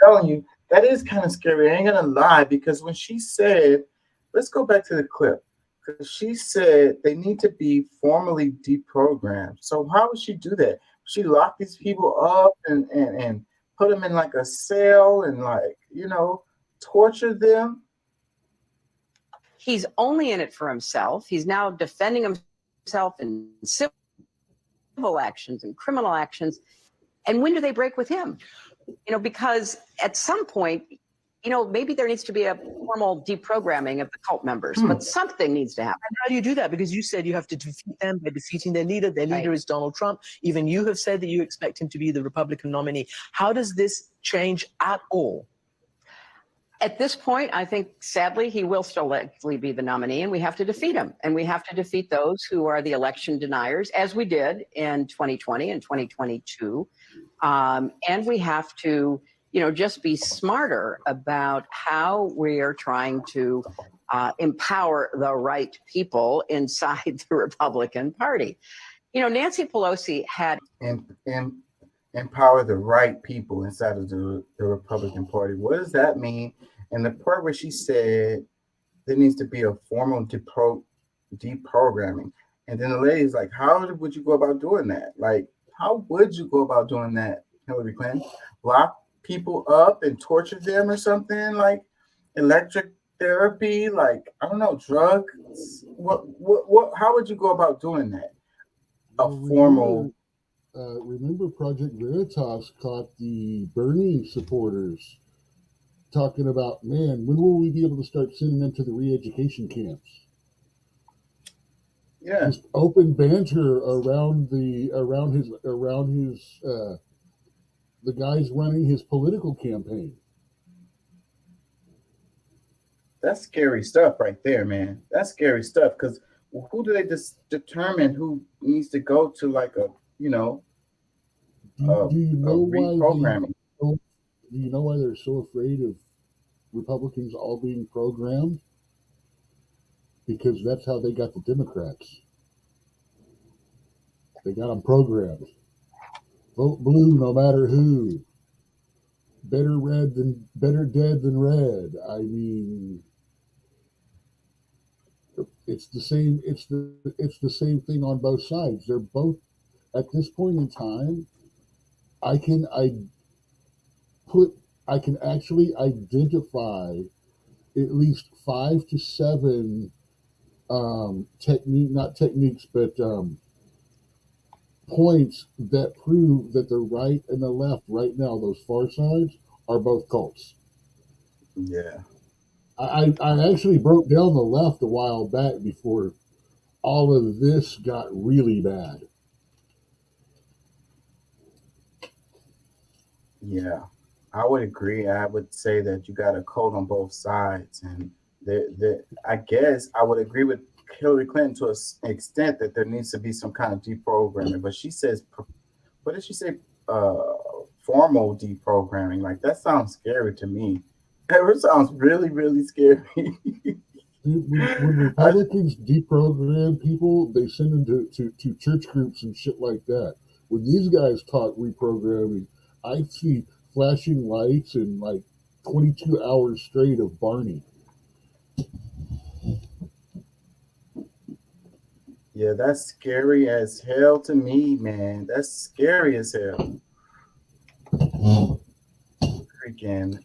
telling you, that is kind of scary. I ain't going to lie, because when she said, let's go back to the clip. Because she said they need to be formally deprogrammed. So how would she do that? She lock these people up and put them in like a cell and like, you know, torture them? He's only in it for himself. He's now defending himself in civil actions and criminal actions. And when do they break with him? You know, because at some point, you know, maybe there needs to be a formal deprogramming of the cult members, but something needs to happen. And how do you do that? Because you said you have to defeat them by defeating their leader. Their leader is Donald Trump. Even you have said that you expect him to be the Republican nominee. How does this change at all? At this point, I think, sadly, he will still likely be the nominee, and we have to defeat him. And we have to defeat those who are the election deniers, as we did in 2020 and 2022. And we have to, you know, just be smarter about how we are trying to empower the right people inside the Republican Party. You know, Nancy Pelosi had... Empower the right people inside of the Republican Party. What does that mean? And the part where she said there needs to be a formal deprogramming. And then the lady's like, how would you go about doing that? Like, how would you go about doing that, Hillary Clinton? Lock people up and torture them or something? Like electric therapy? Like, I don't know, drugs? What how would you go about doing that? A formal... remember Project Veritas caught the Bernie supporters talking about, man, when will we be able to start sending them to the re-education camps? Yeah. Just open banter around the guys running his political campaign. That's scary stuff right there, man. That's scary stuff, because who do they determine who needs to go to like a, you know, do you know reprogramming? Do you know why they're so afraid of Republicans all being programmed? Because that's how they got the Democrats. They got them programmed. Vote blue no matter who. Better dead than red. I mean, it's the same. It's the same thing on both sides. They're both, at this point in time, I can actually identify at least 5 to 7 points that prove that the right and the left right now, those far sides, are both cults. Yeah. I actually broke down the left a while back before all of this got really bad. Yeah, I would agree. I would say that you got a cult on both sides, and I guess I would agree with Hillary Clinton to an extent that there needs to be some kind of deprogramming. But she says, what did she say? Formal deprogramming. Like that sounds scary to me. It sounds really, really scary. When Republicans deprogram people, they send them to church groups and shit like that. When these guys talk reprogramming, I see flashing lights and like 22 hours straight of Barney. Yeah, that's scary as hell to me, man. That's scary as hell. Freaking.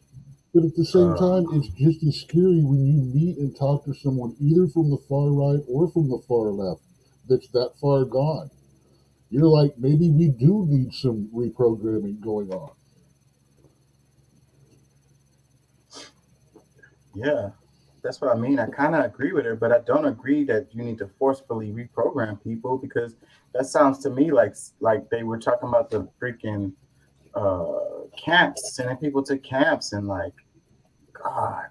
But at the same time, it's just as scary when you meet and talk to someone either from the far right or from the far left that's that far gone. You're like, maybe we do need some reprogramming going on. Yeah, that's what I mean. I kind of agree with her, but I don't agree that you need to forcefully reprogram people, because that sounds to me like they were talking about the freaking camps, sending people to camps, and like, God,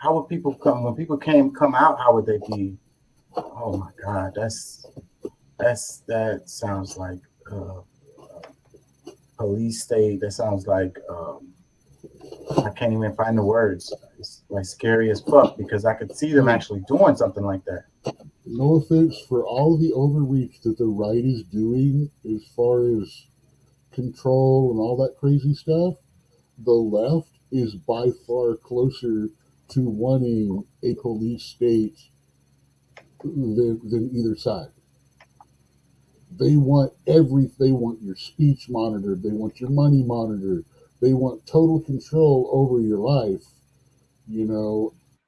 how would people come when people come out? How would they be? Oh my God, that sounds like police state. That sounds like I can't even find the words. It's like scary as fuck, because I could see them actually doing something like that. No offense for all the overreach that the right is doing as far as control and all that crazy stuff, the left is by far closer to wanting a police state than either side. They want they want your speech monitored, they want your money monitored, they want total control over your life,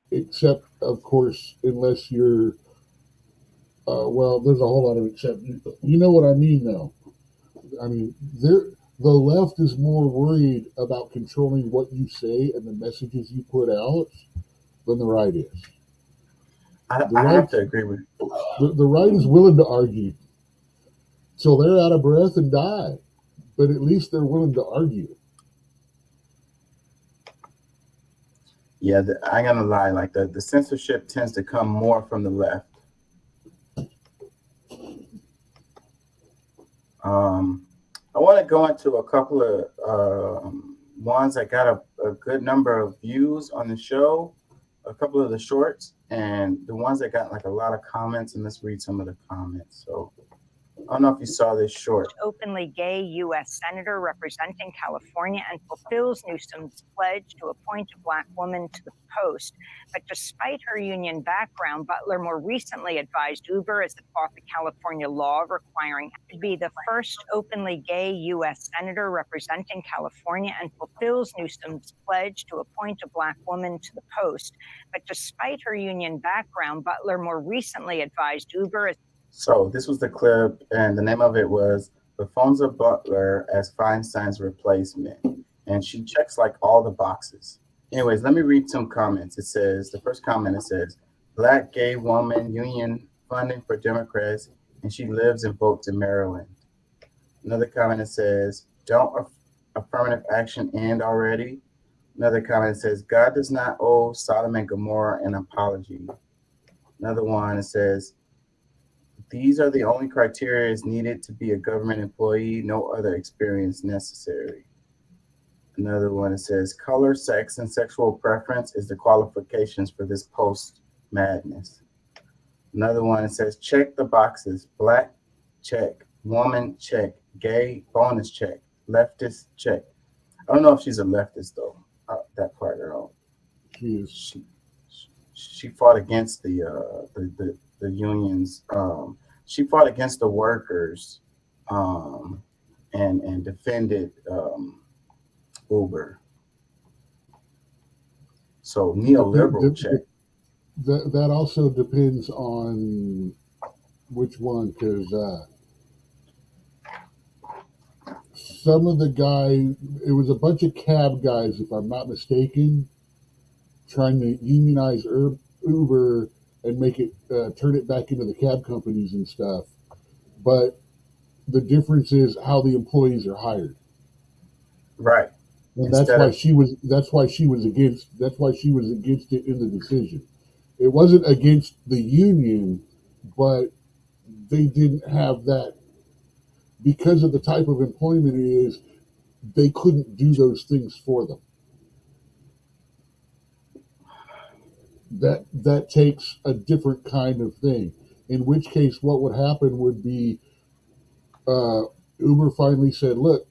except, of course, unless you're, well, there's a whole lot of except, you know what I mean, though. I mean, the left is more worried about controlling what you say and the messages you put out than the right is. I have to agree with you. The right is willing to argue till they're out of breath and die, but at least they're willing to argue. Yeah, I ain't gonna lie. Like the censorship tends to come more from the left. I want to go into a couple of ones that got a good number of views on the show, a couple of the shorts, and the ones that got like a lot of comments. And let's read some of the comments. So I don't know if you saw this short. Openly gay U.S. senator representing California and fulfills Newsom's pledge to appoint a Black woman to the post. But despite her union background, Butler more recently advised Uber as it fought the California law requiring to be the first openly gay U.S. senator representing California and fulfills Newsom's pledge to appoint a Black woman to the post. But despite her union background, Butler more recently advised Uber as So this was the clip, and the name of it was LaFonza Butler as Feinstein's replacement. And she checks like all the boxes. Anyways, let me read some comments. It says, the first comment, it says, Black gay woman union funding for Democrats, and she lives and votes in Maryland. Another comment, it says, don't affirmative action end already? Another comment, it says, God does not owe Sodom and Gomorrah an apology. Another one, it says, these are the only criteria needed to be a government employee, no other experience necessary. Another one, it says, color, sex, and sexual preference is the qualifications for this post-madness. Another one, it says, check the boxes. Black, check. Woman, check. Gay, bonus, check. Leftist, check. I don't know if she's a leftist, though, that part at all. She fought against the unions. She fought against the workers and defended Uber. So neoliberal check. That also depends on which one, because some of the guys, it was a bunch of cab guys, if I'm not mistaken, trying to unionize Uber and make it turn it back into the cab companies and stuff. But the difference is how the employees are hired. Right. And that's why she was against it in the decision. It wasn't against the union, but they didn't have that because of the type of employment it is, they couldn't do those things for them. That takes a different kind of thing. In which case, what would happen would be Uber finally said, look,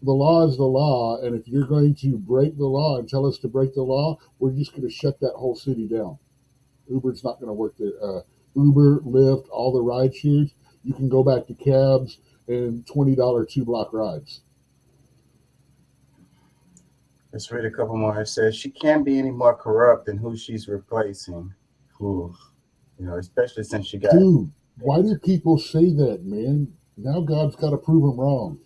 the law is the law, and if you're going to break the law and tell us to break the law, we're just going to shut that whole city down. Uber's not going to work there. Uber, Lyft, all the ride shares, you can go back to cabs and $20 2-block rides. Let's read a couple more. It says she can't be any more corrupt than who she's replacing. Ooh. You know, especially since she got. Dude, why do people say that, man? Now God's got to prove them wrong.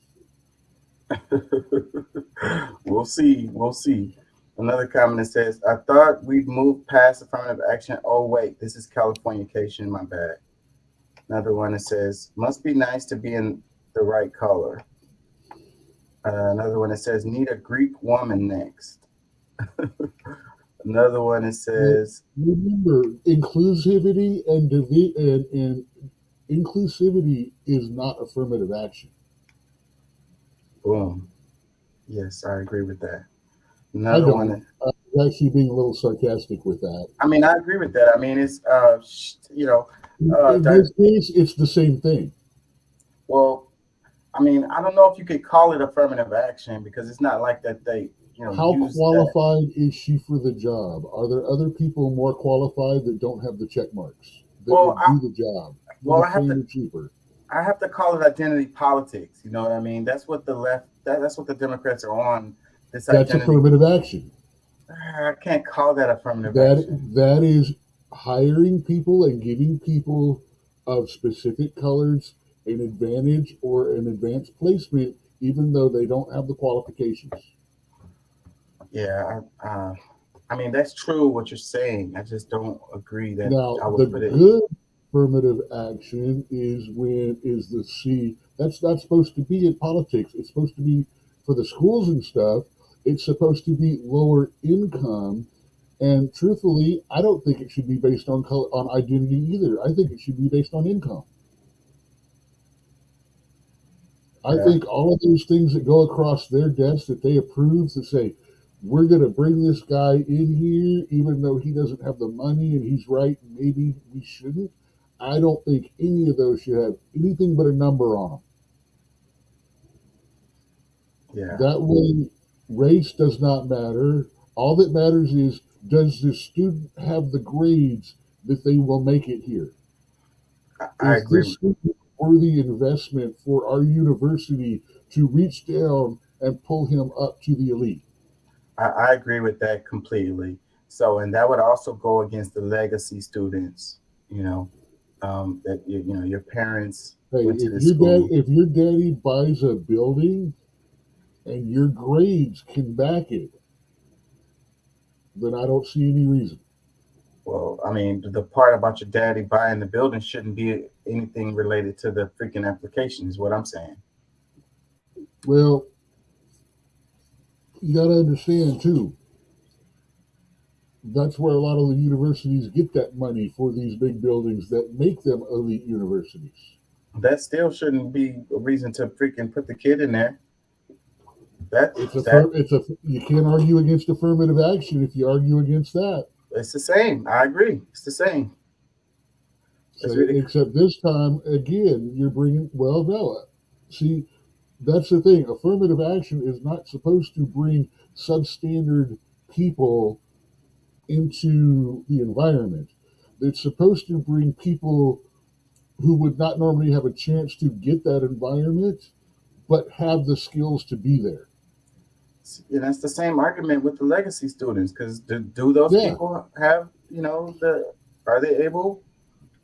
We'll see. We'll see. Another comment that says, I thought we'd moved past affirmative action. Oh, wait, this is Californication. My bad. Another one that says, must be nice to be in the right color. Another one that says, need a Greek woman next. Another one that says, remember, inclusivity and inclusivity is not affirmative action. Boom. Yes, I agree with that. Another one. I'm actually being a little sarcastic with that. I mean, I agree with that. I mean, it's in this case, it's the same thing. Well, I mean, I don't know if you could call it affirmative action because it's not like that they, How qualified is she for the job? Are there other people more qualified that don't have the check marks that would do the job? Well, I have to. Cheaper. I have to call it identity politics. You know what I mean? That's what the left. That's what the Democrats are on. That's affirmative action. I can't call that affirmative action. That is hiring people and giving people of specific colors an advantage or an advanced placement, even though they don't have the qualifications. Yeah, I mean that's true what you're saying. I just don't agree that. Now, I would the put it. good affirmative action is the C. That's not supposed to be in politics. It's supposed to be for the schools and stuff. It's supposed to be lower income. And truthfully, I don't think it should be based on color, on identity either. I think it should be based on income. I think all of those things that go across their desk that they approve to say, we're going to bring this guy in here, even though he doesn't have the money and he's right, maybe we shouldn't. I don't think any of those should have anything but a number on them. Yeah. That way, race does not matter. All that matters is, does the student have the grades that they will make it here? I agree. Is this student worthy investment for our university to reach down and pull him up to the elite? I agree with that completely. So, and that would also go against the legacy students. That your parents went to the school. If your daddy buys a building and your grades can back it, then I don't see any reason. Well, I mean, the part about your daddy buying the building shouldn't be anything related to the freaking application, is what I'm saying. Well, you got to understand too. That's where a lot of the universities get that money for these big buildings that make them elite universities. That still shouldn't be a reason to freaking put the kid in there. You can't argue against affirmative action if you argue against that. It's the same. I agree. It's the same. So, except this time, again, you're bringing, well, no. See, that's the thing. Affirmative action is not supposed to bring substandard people into the environment. It's supposed to bring people who would not normally have a chance to get that environment, but have the skills to be there. And that's the same argument with the legacy students, because do those people have, are they able,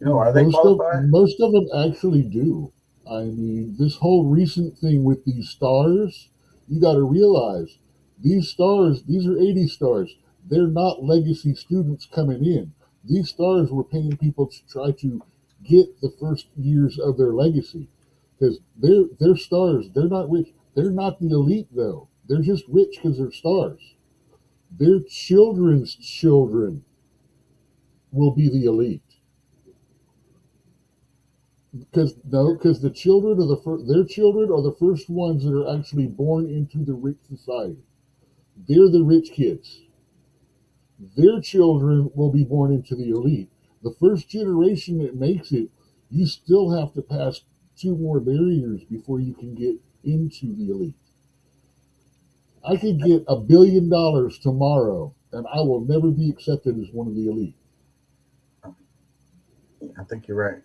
are they qualified? Most of them actually do. I mean, this whole recent thing with these stars, you got to realize these stars, these are 80 stars. They're not legacy students coming in. These stars were paying people to try to get the first years of their legacy because they're stars. They're not rich. They're not the elite, though. They're just rich because they're stars. Their children's children will be the elite. Because the children are their children are the first ones that are actually born into the rich society. They're the rich kids. Their children will be born into the elite. The first generation that makes it, you still have to pass 2 more barriers before you can get into the elite. I could get $1 billion tomorrow, and I will never be accepted as one of the elite. I think you're right.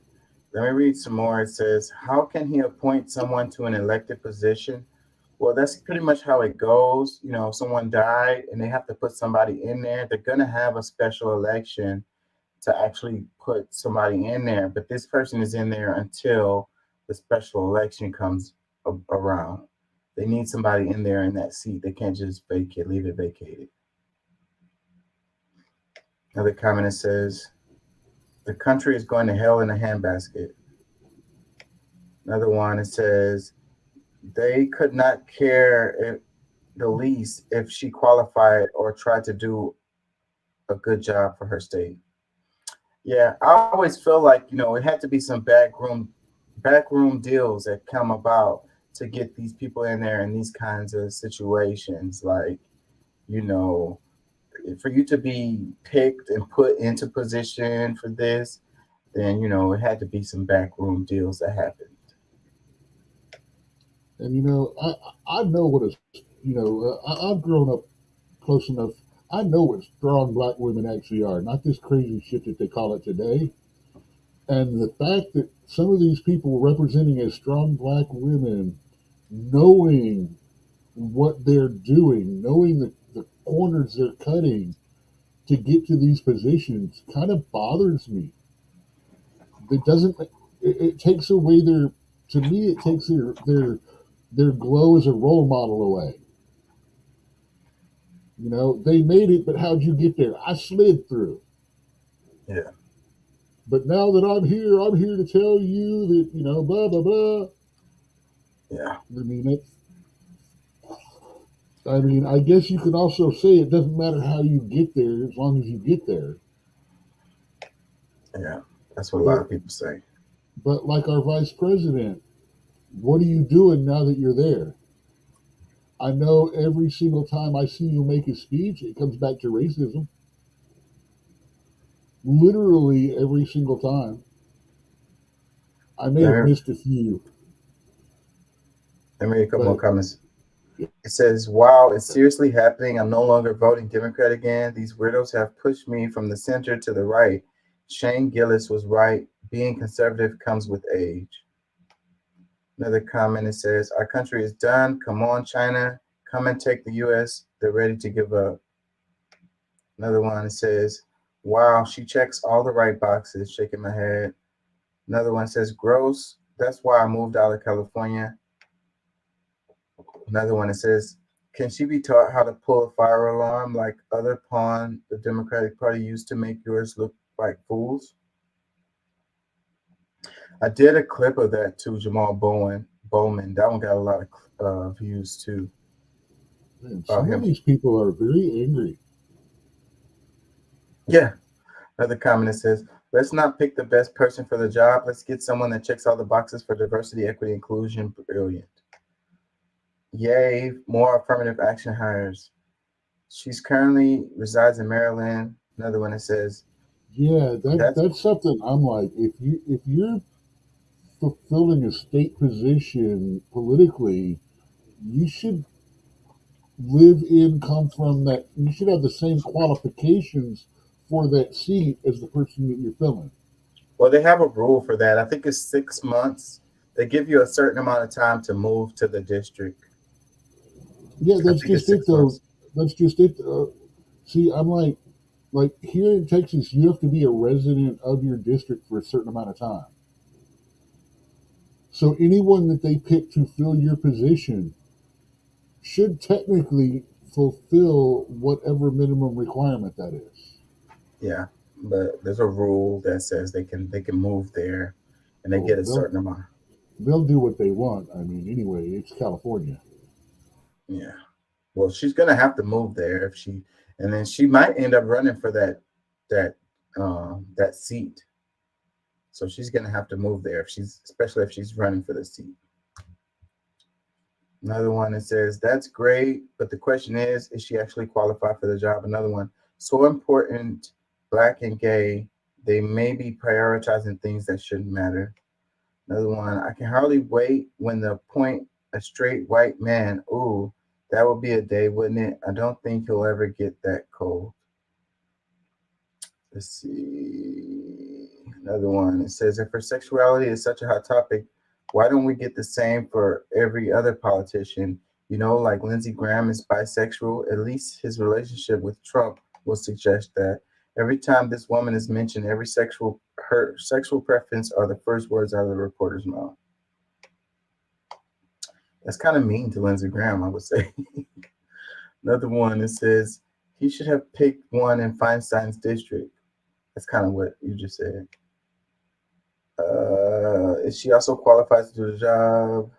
Let me read some more. It says, how can he appoint someone to an elected position? Well, that's pretty much how it goes. You know, if someone died and they have to put somebody in there, they're going to have a special election to actually put somebody in there. But this person is in there until the special election comes around. They need somebody in there in that seat. They can't just leave it vacated. Another comment says, the country is going to hell in a handbasket. Another one, it says, they could not care the least if she qualified or tried to do a good job for her state. Yeah, I always feel like, you know, it had to be some backroom deals that come about to get these people in there in these kinds of situations. Like, you know, for you to be picked and put into position for this, then, you know, it had to be some backroom deals that happened. And, you know, I know what is, you know, I've grown up close enough. I know what strong black women actually are, not this crazy shit that they call it today. And the fact that some of these people representing as strong black women, knowing what they're doing, knowing the corners they're cutting to get to these positions kind of bothers me. It doesn't, it takes away to me, it takes their glow as a role model away. You know, they made it, but how'd you get there? I slid through. Yeah. But now that I'm here to tell you that, you know, blah, blah, blah. Yeah. I mean, I guess you could also say it doesn't matter how you get there as long as you get there. Yeah, that's what a lot of people say. But like our vice president, what are you doing now that you're there? I know every single time I see you make a speech, it comes back to racism. Literally every single time. I may have missed a few. Let me read a couple more comments. It says, wow, it's seriously happening. I'm no longer voting Democrat again. These weirdos have pushed me from the center to the right. Shane Gillis was right. Being conservative comes with age. Another comment, it says, our country is done. Come on, China. Come and take the U.S. They're ready to give up. Another one, it says, wow, she checks all the right boxes, shaking my head. Another one says, gross. That's why I moved out of California. Another one, it says, can she be taught how to pull a fire alarm like other pawn the Democratic Party used to make yours look like fools? I did a clip of that too, Jamal Bowman. That one got a lot of views too. Man, some of these people are very angry. Yeah. Another comment that says, let's not pick the best person for the job. Let's get someone that checks all the boxes for diversity, equity, inclusion. Brilliant. Yay, more affirmative action hires. She's currently resides in Maryland. Another one that says, yeah, that's something I'm like, if you're fulfilling a state position politically, you should come from that. You should have the same qualifications for that seat as the person that you're filling. Well, they have a rule for that. I think it's 6 months. They give you a certain amount of time to move to the district. Yeah, that's just it, though. That's just it. See, I'm like here in Texas, you have to be a resident of your district for a certain amount of time. So anyone that they pick to fill your position should technically fulfill whatever minimum requirement that is. Yeah, but there's a rule that says they can move there, and they Well, get a certain amount. They'll do what they want. I mean, anyway, it's California. Yeah. Well, she's gonna have to move there if she, and then she might end up running for that seat. So she's gonna have to move there especially if she's running for the seat. Another one that says that's great, but the question is she actually qualified for the job? Another one, so important, Black and gay, they may be prioritizing things that shouldn't matter. Another one, I can hardly wait when they appoint a straight white man. Ooh, that would be a day, wouldn't it? I don't think he'll ever get that cold. Let's see. Another one. It says, if her sexuality is such a hot topic, why don't we get the same for every other politician? You know, like Lindsey Graham is bisexual. At least his relationship with Trump will suggest that. Every time this woman is mentioned, her sexual preference are the first words out of the reporter's mouth. That's kind of mean to Lindsey Graham, I would say. Another one, it says, he should have picked one in Feinstein's district. That's kind of what you just said. Is she also qualified to do the job?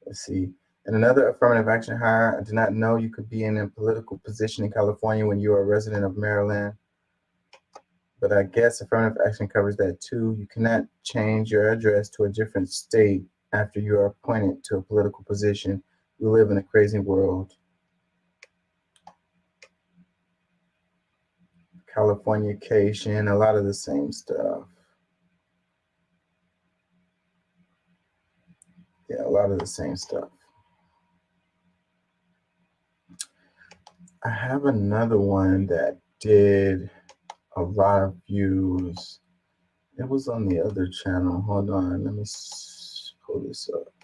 Let's see. And another affirmative action hire, I did not know you could be in a political position in California when you are a resident of Maryland. But I guess affirmative action covers that too. You cannot change your address to a different state after you are appointed to a political position. We live in a crazy world. Californication, a lot of the same stuff. Yeah, a lot of the same stuff. I have another one that did a lot of views. It was on the other channel. Hold on, let me pull this up.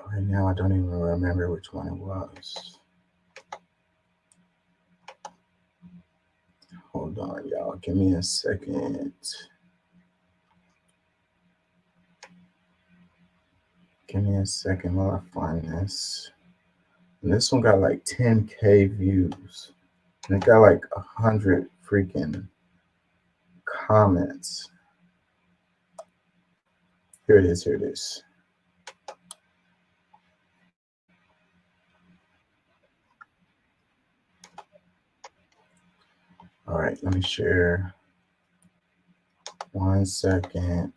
Right now, I don't even remember which one it was. Hold on, y'all. Give me a second. Give me a second while I find this. And this one got like 10K views. And it got like 100 freaking comments. Here it is, here it is. All right, let me share. 1 second.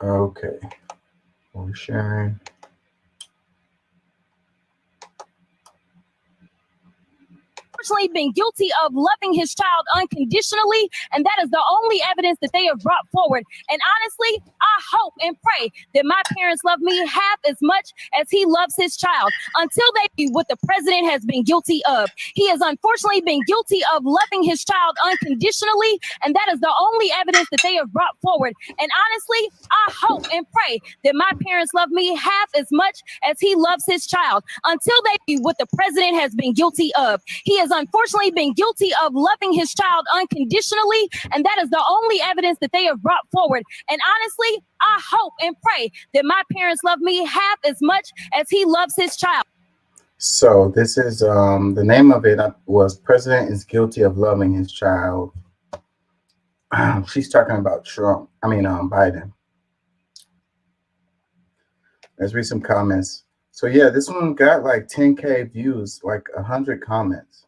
Okay, we're sharing. Unfortunately been guilty of loving his child unconditionally, and that is the only evidence that they have brought forward. And honestly, I hope and pray that my parents love me half as much as he loves his child until they do what the president has been guilty of. He has unfortunately been guilty of loving his child unconditionally, and that is the only evidence that they have brought forward. And honestly, I hope and pray that my parents love me half as much as he loves his child until they do what the president has been guilty of. He has unfortunately been guilty of loving his child unconditionally, and that is the only evidence that they have brought forward. And honestly, I hope and pray that my parents love me half as much as he loves his child. So this is the name of it was President is Guilty of Loving His Child. She's talking about Trump. I mean Biden. Let's read some comments. So yeah, this one got like 10K views, like 100 comments.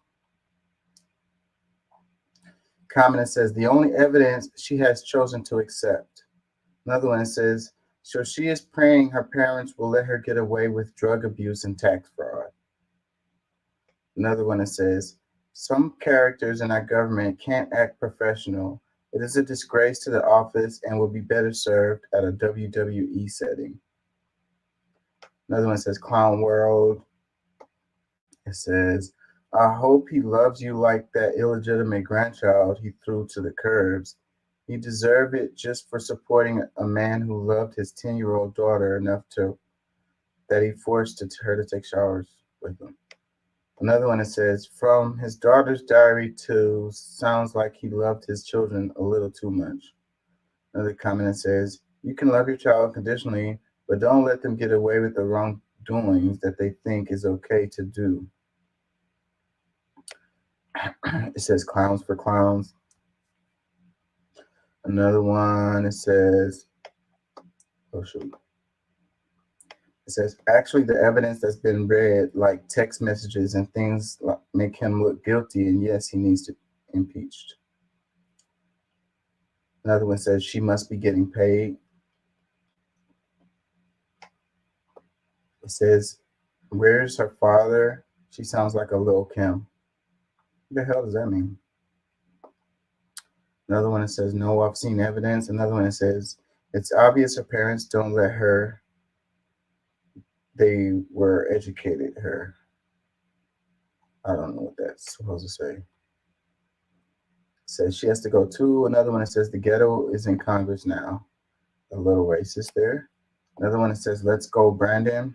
Comment says the only evidence she has chosen to accept. Another one says, so she is praying her parents will let her get away with drug abuse and tax fraud. Another one that says, some characters in our government can't act professional. It is a disgrace to the office and will be better served at a WWE setting. Another one says, Clown World. It says, I hope he loves you like that illegitimate grandchild he threw to the curbs. He deserved it just for supporting a man who loved his 10-year-old daughter enough that he forced her to take showers with him. Another one that says, from his daughter's diary to sounds like he loved his children a little too much. Another comment that says, you can love your child unconditionally, but don't let them get away with the wrongdoings that they think is okay to do. It says clowns for clowns. Another one, it says, oh shoot. It says, actually, the evidence that's been read, like text messages and things, make him look guilty, and yes, he needs to be impeached. Another one says, she must be getting paid. It says, where's her father? She sounds like a Lil' Kim. What the hell does that mean? Another one that says, no, I've seen evidence. Another one that says, it's obvious her parents don't let her. They were educated her. I don't know what that's supposed to say. It says she has to go too. Another one that says the ghetto is in Congress now. A little racist there. Another one that says, let's go, Brandon.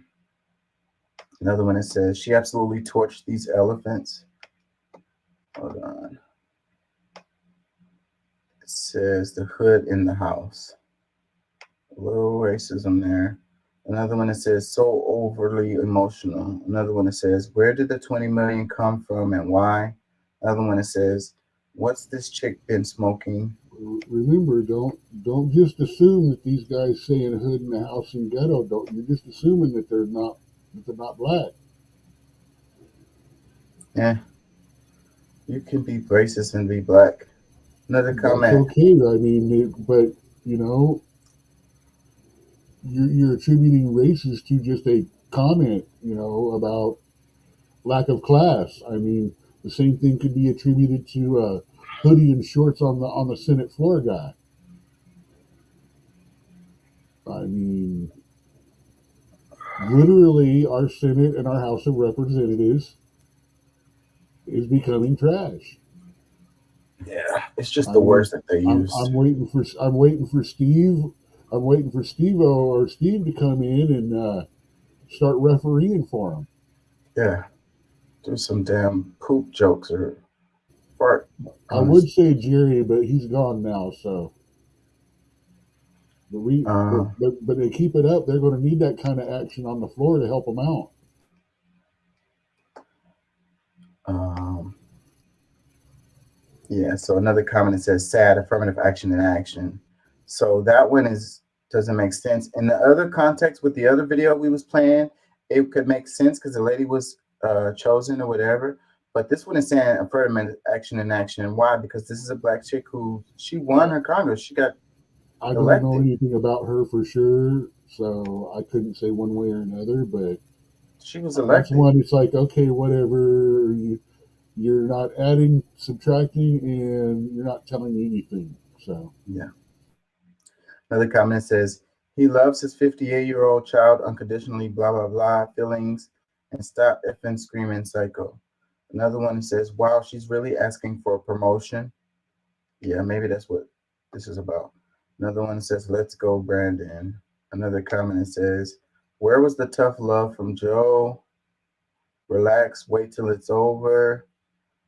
Another one that says she absolutely torched these elephants. Hold on. It says the hood in the house. A little racism there. Another one that says so overly emotional. Another one that says, where did the 20 million come from and why? Another one that says, what's this chick been smoking? Remember, don't just assume that these guys saying hood in the house and ghetto. Don't you're just assuming that they're not black. Yeah. You can be racist and be black. Another comment. That's okay. I mean, but you know, you're attributing races to just a comment, you know, about lack of class. I mean, the same thing could be attributed to hoodie and shorts on the Senate floor guy. I mean, literally, our Senate and our House of Representatives is becoming trash. Yeah, it's just the words that they use. I'm waiting for Steve. I'm waiting for Steve to come in and start refereeing for him. Yeah, do some damn poop jokes or fart. I would say Jerry, but he's gone now. So, but they keep it up. They're going to need that kind of action on the floor to help them out. Yeah, so another comment that says sad affirmative action in action. So that one doesn't make sense. In the other context with the other video we was playing, it could make sense because the lady was chosen or whatever. But this one is saying affirmative action in action. Why? Because this is a black chick who she won her Congress. She got I don't know anything about her for sure, so I couldn't say one way or another. But she was elected. That's one. It's like, okay, whatever. You're not adding, subtracting, and you're not telling me anything. So yeah. Another comment says he loves his 58-year-old child unconditionally. Blah blah blah. Feelings and stop effing screaming psycho. Another one says, wow, she's really asking for a promotion. Yeah, maybe that's what this is about. Another one says, let's go, Brandon. Another comment says, where was the tough love from Joe? Relax, wait till it's over.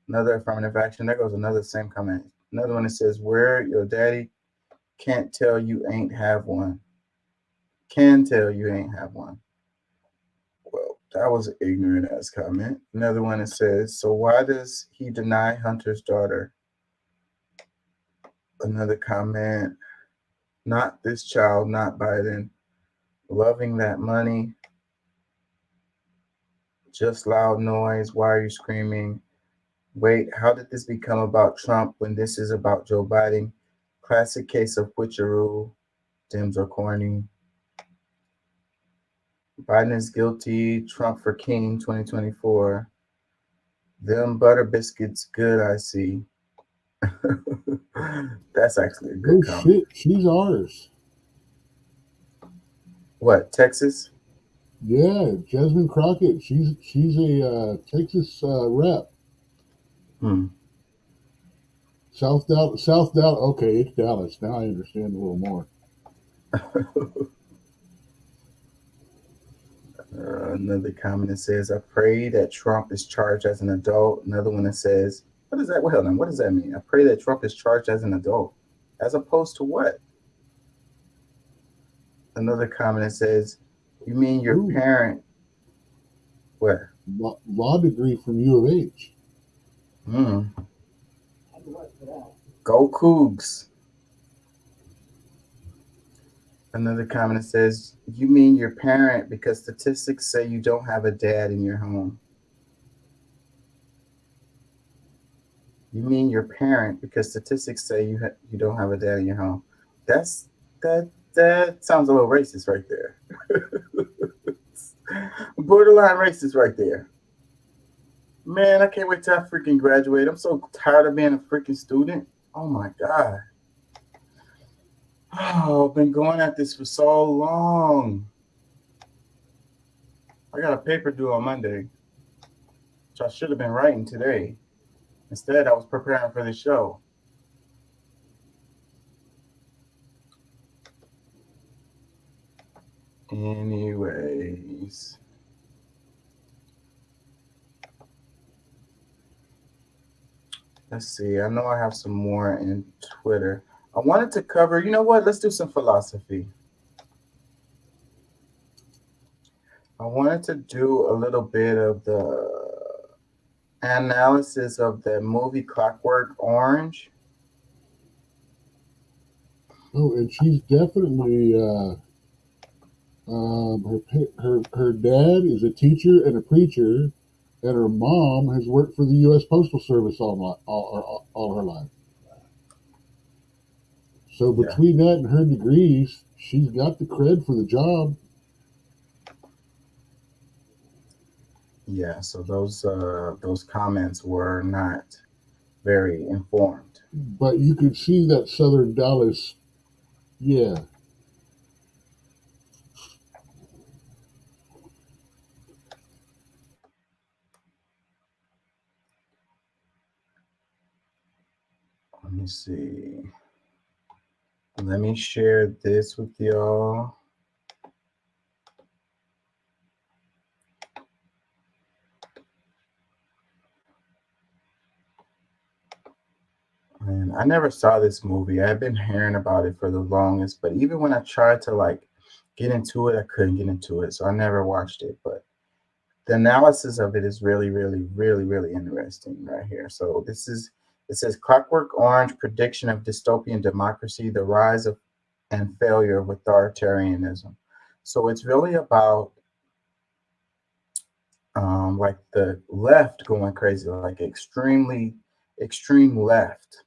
Another affirmative action. There goes another same comment. Another one that says, where your daddy can't tell you ain't have one. Can tell you ain't have one. Well, that was an ignorant ass comment. Another one that says, so why does he deny Hunter's daughter? Another comment, not this child, not Biden. Loving that money. Just loud noise. Why are you screaming? Wait, how did this become about Trump when this is about Joe Biden? Classic case of witcheroo. Dems are corny. Biden is guilty. Trump for king 2024. Them butter biscuits good, I see. That's actually a good comment. Shit, she's ours. What, Texas? Yeah, Jasmine Crockett. She's a Texas rep. South Dallas. Okay, it's Dallas. Now I understand a little more. Another comment that says, I pray that Trump is charged as an adult. Another one that says, what is that? Well, then, what does that mean? I pray that Trump is charged as an adult. As opposed to what? Another comment that says, you mean your parent? What? Law degree from U of H. Go Cougs. Another comment that says, you mean your parent because statistics say you don't have a dad in your home. You mean your parent because statistics say you don't have a dad in your home. That sounds a little racist right there. Borderline racist right there. Man, I can't wait till I freaking graduate. I'm so tired of being a freaking student. Oh my God. Oh, I've been going at this for so long. I got a paper due on Monday, which I should have been writing today. Instead, I was preparing for the show. Anyways. Let's see. I know I have some more in Twitter. I wanted to cover, you know what? Let's do some philosophy. I wanted to do a little bit of the analysis of the movie Clockwork Orange. Oh, and she's definitely her dad is a teacher and a preacher, and her mom has worked for the U.S. Postal Service all her life. So between that and her degrees, she's got the cred for the job. Yeah, so those comments were not very informed. But you could see that Southern Dallas, yeah. Let me see. Let me share this with y'all. And I never saw this movie. I've been hearing about it for the longest, but even when I tried to get into it, I couldn't get into it. So I never watched it, but the analysis of it is really, really, really, really interesting right here. So it says Clockwork Orange, prediction of dystopian democracy, the rise of and failure of authoritarianism. So it's really about like the left going crazy, like extreme left.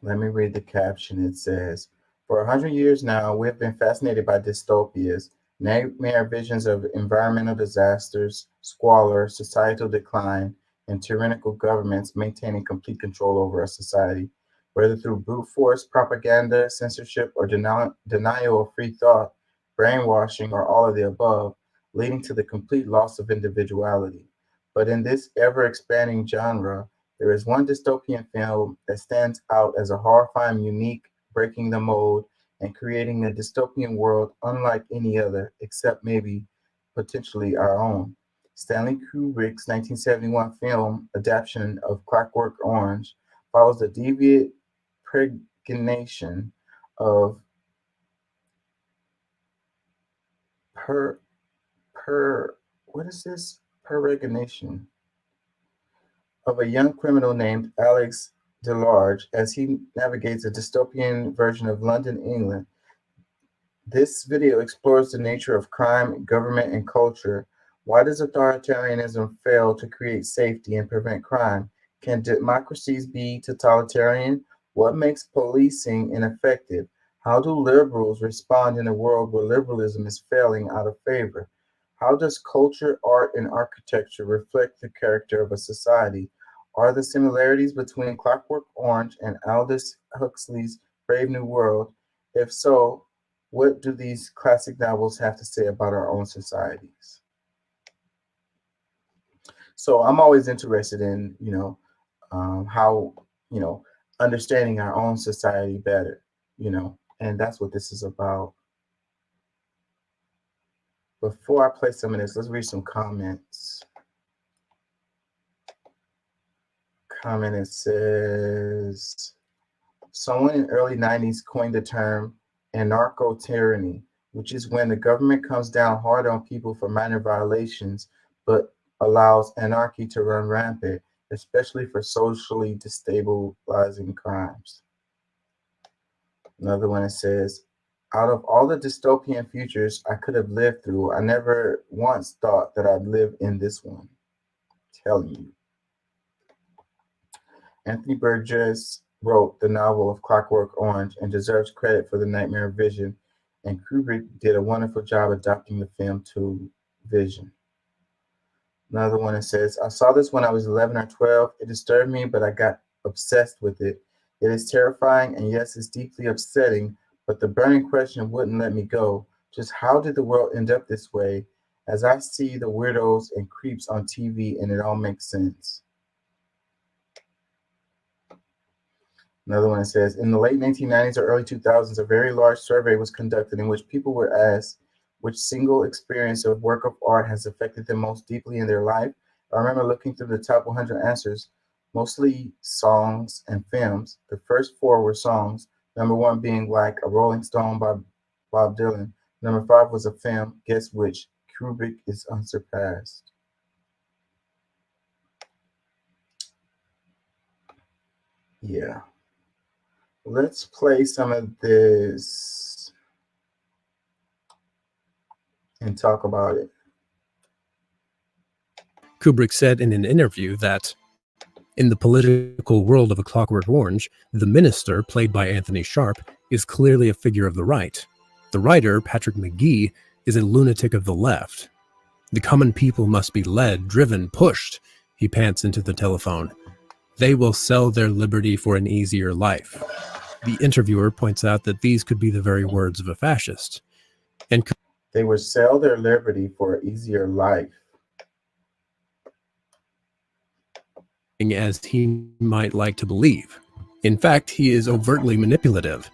Let me read the caption. It says, for 100 years now, we've been fascinated by dystopias, nightmare visions of environmental disasters, squalor, societal decline, and tyrannical governments maintaining complete control over our society, whether through brute force, propaganda, censorship, or denial of free thought, brainwashing, or all of the above, leading to the complete loss of individuality. But in this ever-expanding genre, there is one dystopian film that stands out as a horrifying, unique, breaking the mold, and creating a dystopian world unlike any other, except maybe potentially our own. Stanley Kubrick's 1971 film adaptation of Clockwork Orange follows the deviant pregnation of peregrination of a young criminal named Alex DeLarge as he navigates a dystopian version of London, England. This video explores the nature of crime, government, and culture. Why does authoritarianism fail to create safety and prevent crime? Can democracies be totalitarian? What makes policing ineffective? How do liberals respond in a world where liberalism is failing out of favor? How does culture, art, and architecture reflect the character of a society? Are the similarities between Clockwork Orange and Aldous Huxley's Brave New World? If so, what do these classic novels have to say about our own societies? So I'm always interested in, how, understanding our own society better, And that's what this is about. Before I play some of this, let's read some comments. Comment, it says, someone in early 90s coined the term anarcho-tyranny, which is when the government comes down hard on people for minor violations, but allows anarchy to run rampant, especially for socially destabilizing crimes. Another one, it says, out of all the dystopian futures I could have lived through, I never once thought that I'd live in this one. I'm telling you. Anthony Burgess wrote the novel of Clockwork Orange and deserves credit for the nightmare vision, and Kubrick did a wonderful job adapting the film to vision. Another one, it says, I saw this when I was 11 or 12. It disturbed me, but I got obsessed with it. It is terrifying, and yes, it's deeply upsetting, but the burning question wouldn't let me go. Just how did the world end up this way? As I see the weirdos and creeps on TV, and it all makes sense. Another one says, in the late 1990s or early 2000s, a very large survey was conducted in which people were asked which single experience or work of art has affected them most deeply in their life. I remember looking through the top 100 answers, mostly songs and films. The first 4 were songs. Number 1 being Like a Rolling Stone by Bob Dylan. Number 5 was a film. Guess which? Kubrick is unsurpassed. Yeah. Let's play some of this and talk about it. Kubrick said in an interview that in the political world of A Clockwork Orange, the minister, played by Anthony Sharp, is clearly a figure of the right. The writer, Patrick McGee, is a lunatic of the left. The common people must be led, driven, pushed, he pants into the telephone. They will sell their liberty for an easier life. The interviewer points out that these could be the very words of a fascist. And they would sell their liberty for an easier life. As he might like to believe. In fact, he is overtly manipulative.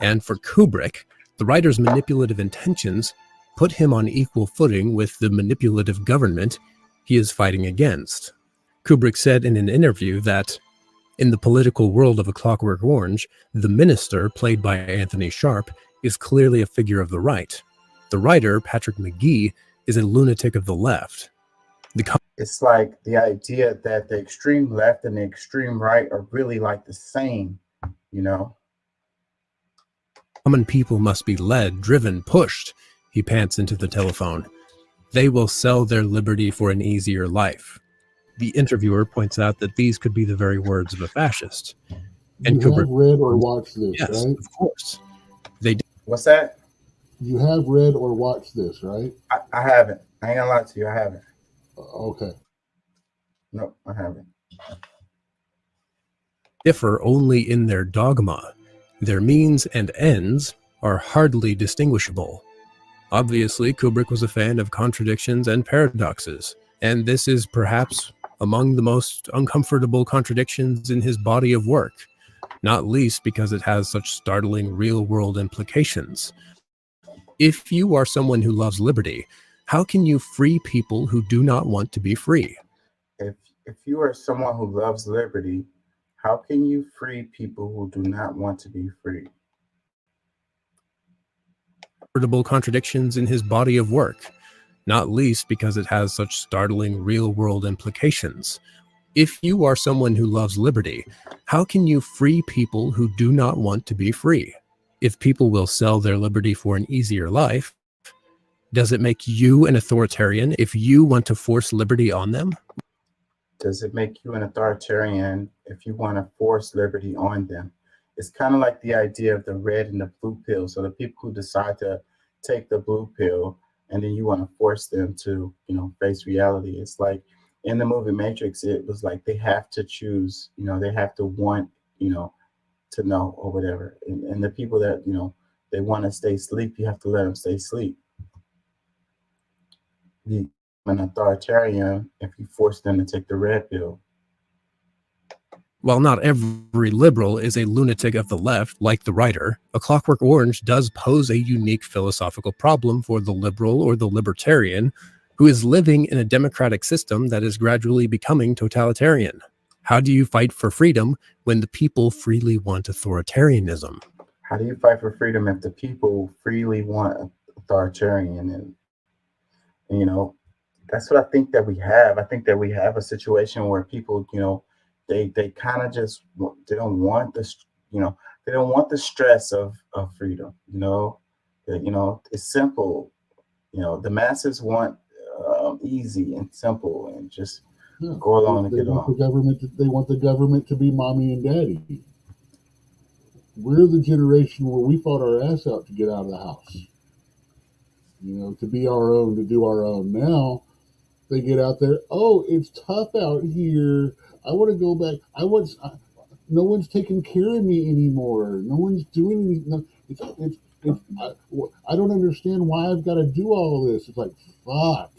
And for Kubrick, the writer's manipulative intentions put him on equal footing with the manipulative government he is fighting against. Kubrick said in an interview that in the political world of A Clockwork Orange, the minister, played by Anthony Sharp, is clearly a figure of the right. The writer, Patrick McGee, is a lunatic of the left. It's like the idea that the extreme left and the extreme right are really like the same, you know? Common people must be led, driven, pushed, he pants into the telephone. They will sell their liberty for an easier life. The interviewer points out that these could be the very words of a fascist. And you Kubrick, have read or watched this, yes, right? Of course. They did. What's that? You have read or watched this, right? I haven't. I ain't gonna lie to you, I haven't. Okay. No, I haven't. Differ only in their dogma. Their means and ends are hardly distinguishable. Obviously, Kubrick was a fan of contradictions and paradoxes, and this is perhaps among the most uncomfortable contradictions in his body of work, not least because it has such startling real-world implications. If you are someone who loves liberty, how can you free people who do not want to be free? If you are someone who loves liberty, how can you free people who do not want to be free? Contradictions in his body of work, not least because it has such startling real-world implications. If you are someone who loves liberty, how can you free people who do not want to be free? If people will sell their liberty for an easier life, does it make you an authoritarian if you want to force liberty on them? Does it make you an authoritarian if you want to force liberty on them? It's kind of like the idea of the red and the blue pill. So the people who decide to take the blue pill and then you want to force them to, you know, face reality. It's like in the movie Matrix, it was like they have to choose, you know, they have to want, you know, to know or whatever. And the people that, you know, they want to stay asleep, you have to let them stay asleep. You an authoritarian if you force them to take the red pill. While not every liberal is a lunatic of the left, like the writer, A Clockwork Orange does pose a unique philosophical problem for the liberal or the libertarian who is living in a democratic system that is gradually becoming totalitarian. How do you fight for freedom when the people freely want authoritarianism? How do you fight for freedom if the people freely want authoritarian? And you know, that's what I think that we have. I think that we have a situation where people, you know, they kind of just, they don't want this, you know, they don't want the stress of freedom. You know, it's simple. You know, the masses want easy and simple and just go along and they get want along. the government. They want the government to be mommy and daddy. We're the generation where we fought our ass out to get out of the house. You know, to be our own, to do our own. Now they get out there. Oh, it's tough out here. I want to go back. No one's taking care of me anymore. No one's doing anything. I don't understand why I've got to do all this. It's like, fuck.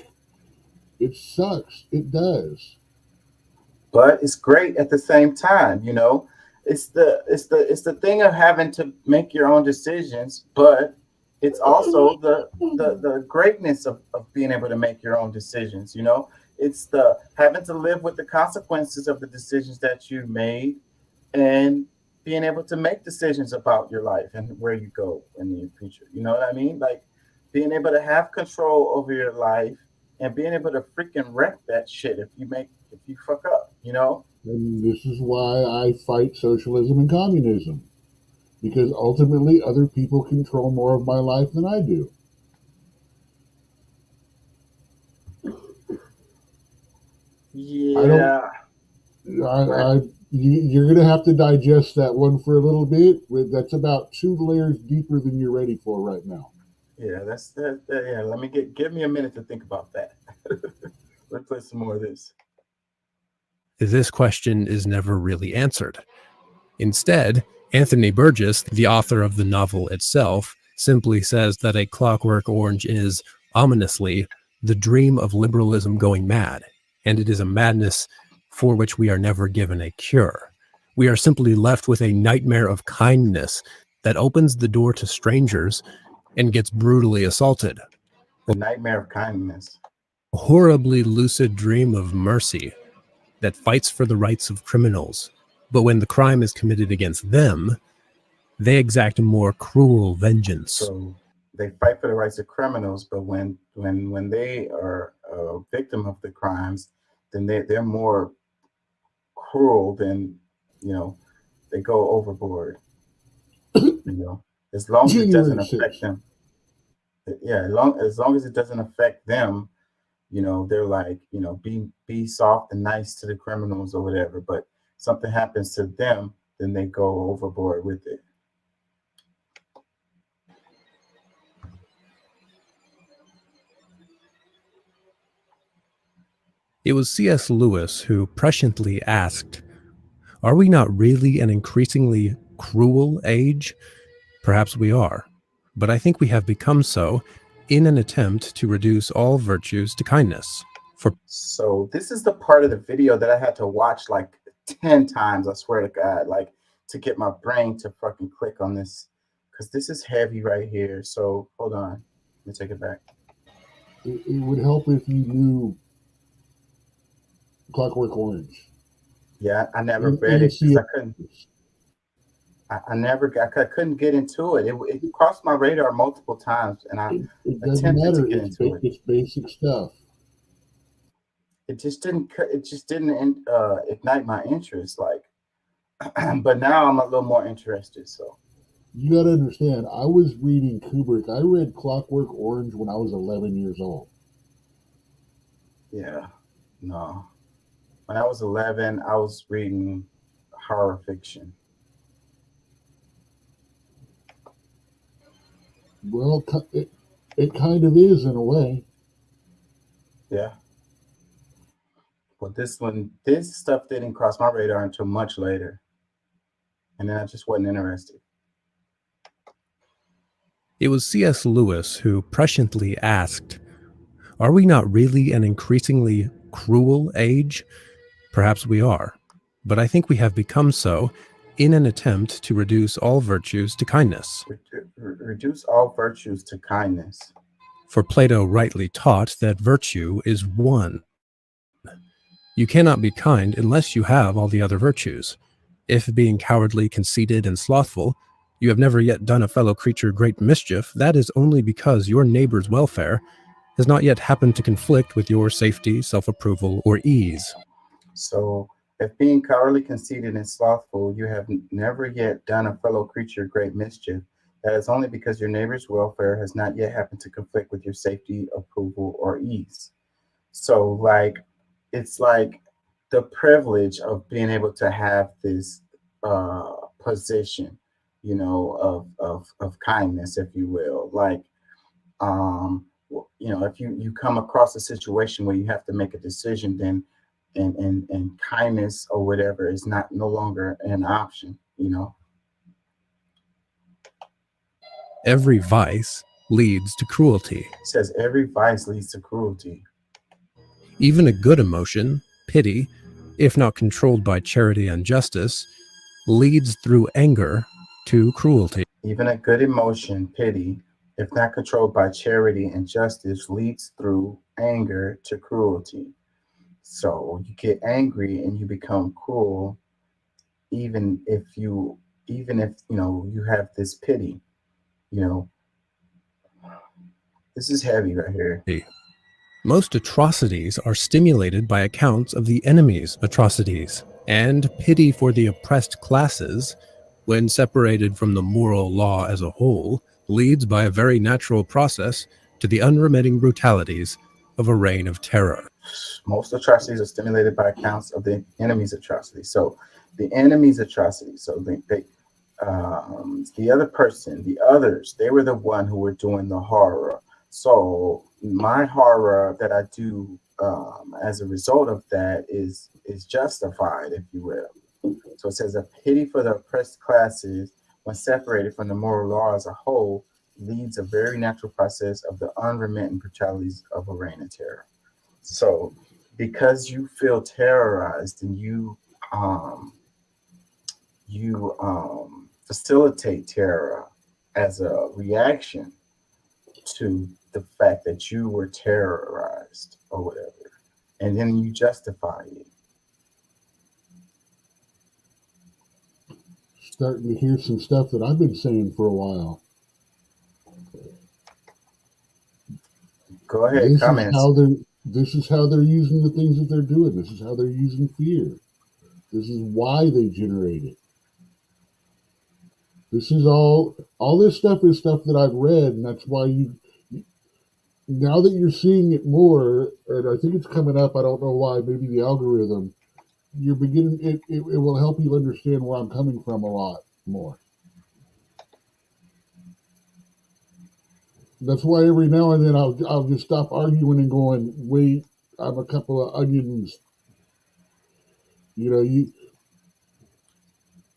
It sucks. It does. But it's great at the same time. You know, it's the thing of having to make your own decisions, but it's also the greatness of being able to make your own decisions. You know, it's the having to live with the consequences of the decisions that you made and being able to make decisions about your life and where you go in the future. You know what I mean? Like being able to have control over your life and being able to freaking wreck that shit if you fuck up, you know? And this is why I fight socialism and communism. Because ultimately other people control more of my life than I do. Yeah. You're going to have to digest that one for a little bit. That's about 2 layers deeper than you're ready for right now. Yeah, yeah. Let me give me a minute to think about that. Let's play some more of this. This question is never really answered. Instead, Anthony Burgess, the author of the novel itself, simply says that A Clockwork Orange is, ominously, the dream of liberalism going mad, and it is a madness for which we are never given a cure. We are simply left with a nightmare of kindness that opens the door to strangers and gets brutally assaulted. The nightmare of kindness. A horribly lucid dream of mercy that fights for the rights of criminals, but when the crime is committed against them, they exact a more cruel vengeance. So they fight for the rights of criminals, but when they are a victim of the crimes, then they're more cruel than, you know, they go overboard. You know, as long as it doesn't affect them. Yeah, as long as it doesn't affect them, you know, they're like, you know, be soft and nice to the criminals or whatever. But something happens to them, then they go overboard with it. It was C.S. Lewis who presciently asked, "Are we not really an increasingly cruel age? Perhaps we are, but I think we have become so in an attempt to reduce all virtues to kindness." So this is the part of the video that I had to watch like 10 times, I swear to God, like to get my brain to fucking click on this, because this is heavy right here. So hold on, let me take it back. It would help if you knew Clockwork Orange. Yeah, I never read it because I couldn't. I couldn't get into it. It crossed my radar multiple times, and I attempted to get into it. It's basic stuff. It just didn't ignite my interest, like. But now I'm a little more interested. So you got to understand, I was reading Kubrick. I read Clockwork Orange when I was 11 years old. Yeah, no. When I was 11, I was reading horror fiction. Well, it kind of is in a way. Yeah. But this stuff didn't cross my radar until much later. And then I just wasn't interested. It was C.S. Lewis who presciently asked, "Are we not really an increasingly cruel age? Perhaps we are, but I think we have become so in an attempt to reduce all virtues to kindness. Reduce all virtues to kindness. For Plato rightly taught that virtue is one. You cannot be kind unless you have all the other virtues. If being cowardly, conceited, and slothful, you have never yet done a fellow creature great mischief, that is only because your neighbor's welfare has not yet happened to conflict with your safety, self-approval, or ease. So, if being cowardly, conceited, and slothful, you have never yet done a fellow creature great mischief, that is only because your neighbor's welfare has not yet happened to conflict with your safety, approval, or ease. So, like, it's like the privilege of being able to have this position, you know, of kindness, if you will. Like, you know, if you come across a situation where you have to make a decision, then and kindness or whatever is no longer an option, you know. Every vice leads to cruelty. It says every vice leads to cruelty. Even a good emotion, pity, if not controlled by charity and justice, leads through anger to cruelty. Even a good emotion, pity, if not controlled by charity and justice, leads through anger to cruelty. So you get angry and you become cruel, even if you know you have this pity, you know. This is heavy right here. Most atrocities are stimulated by accounts of the enemy's atrocities, and pity for the oppressed classes, when separated from the moral law as a whole, leads by a very natural process to the unremitting brutalities of a reign of terror. Most atrocities are stimulated by accounts of the enemy's atrocities. So the enemy's atrocities, so the other person, the others, they were the one who were doing the horror. So my horror that I do as a result of that is justified, if you will. So it says a pity for the oppressed classes, when separated from the moral law as a whole, leads a very natural process of the unremitting brutalities of a reign of terror. So because you feel terrorized and you facilitate terror as a reaction to the fact that you were terrorized or whatever, and then you justify it. Starting to hear some stuff that I've been saying for a while. Go ahead, comments. This is how they're using the things that they're doing. This is how they're using fear. This is why they generate it. This is all this stuff is stuff that I've read, and that's why now that you're seeing it more, and I think it's coming up, I don't know why, maybe the algorithm, you're beginning, it will help you understand where I'm coming from a lot more. That's why every now and then I'll just stop arguing and going, wait, I'm a couple of onions. You know,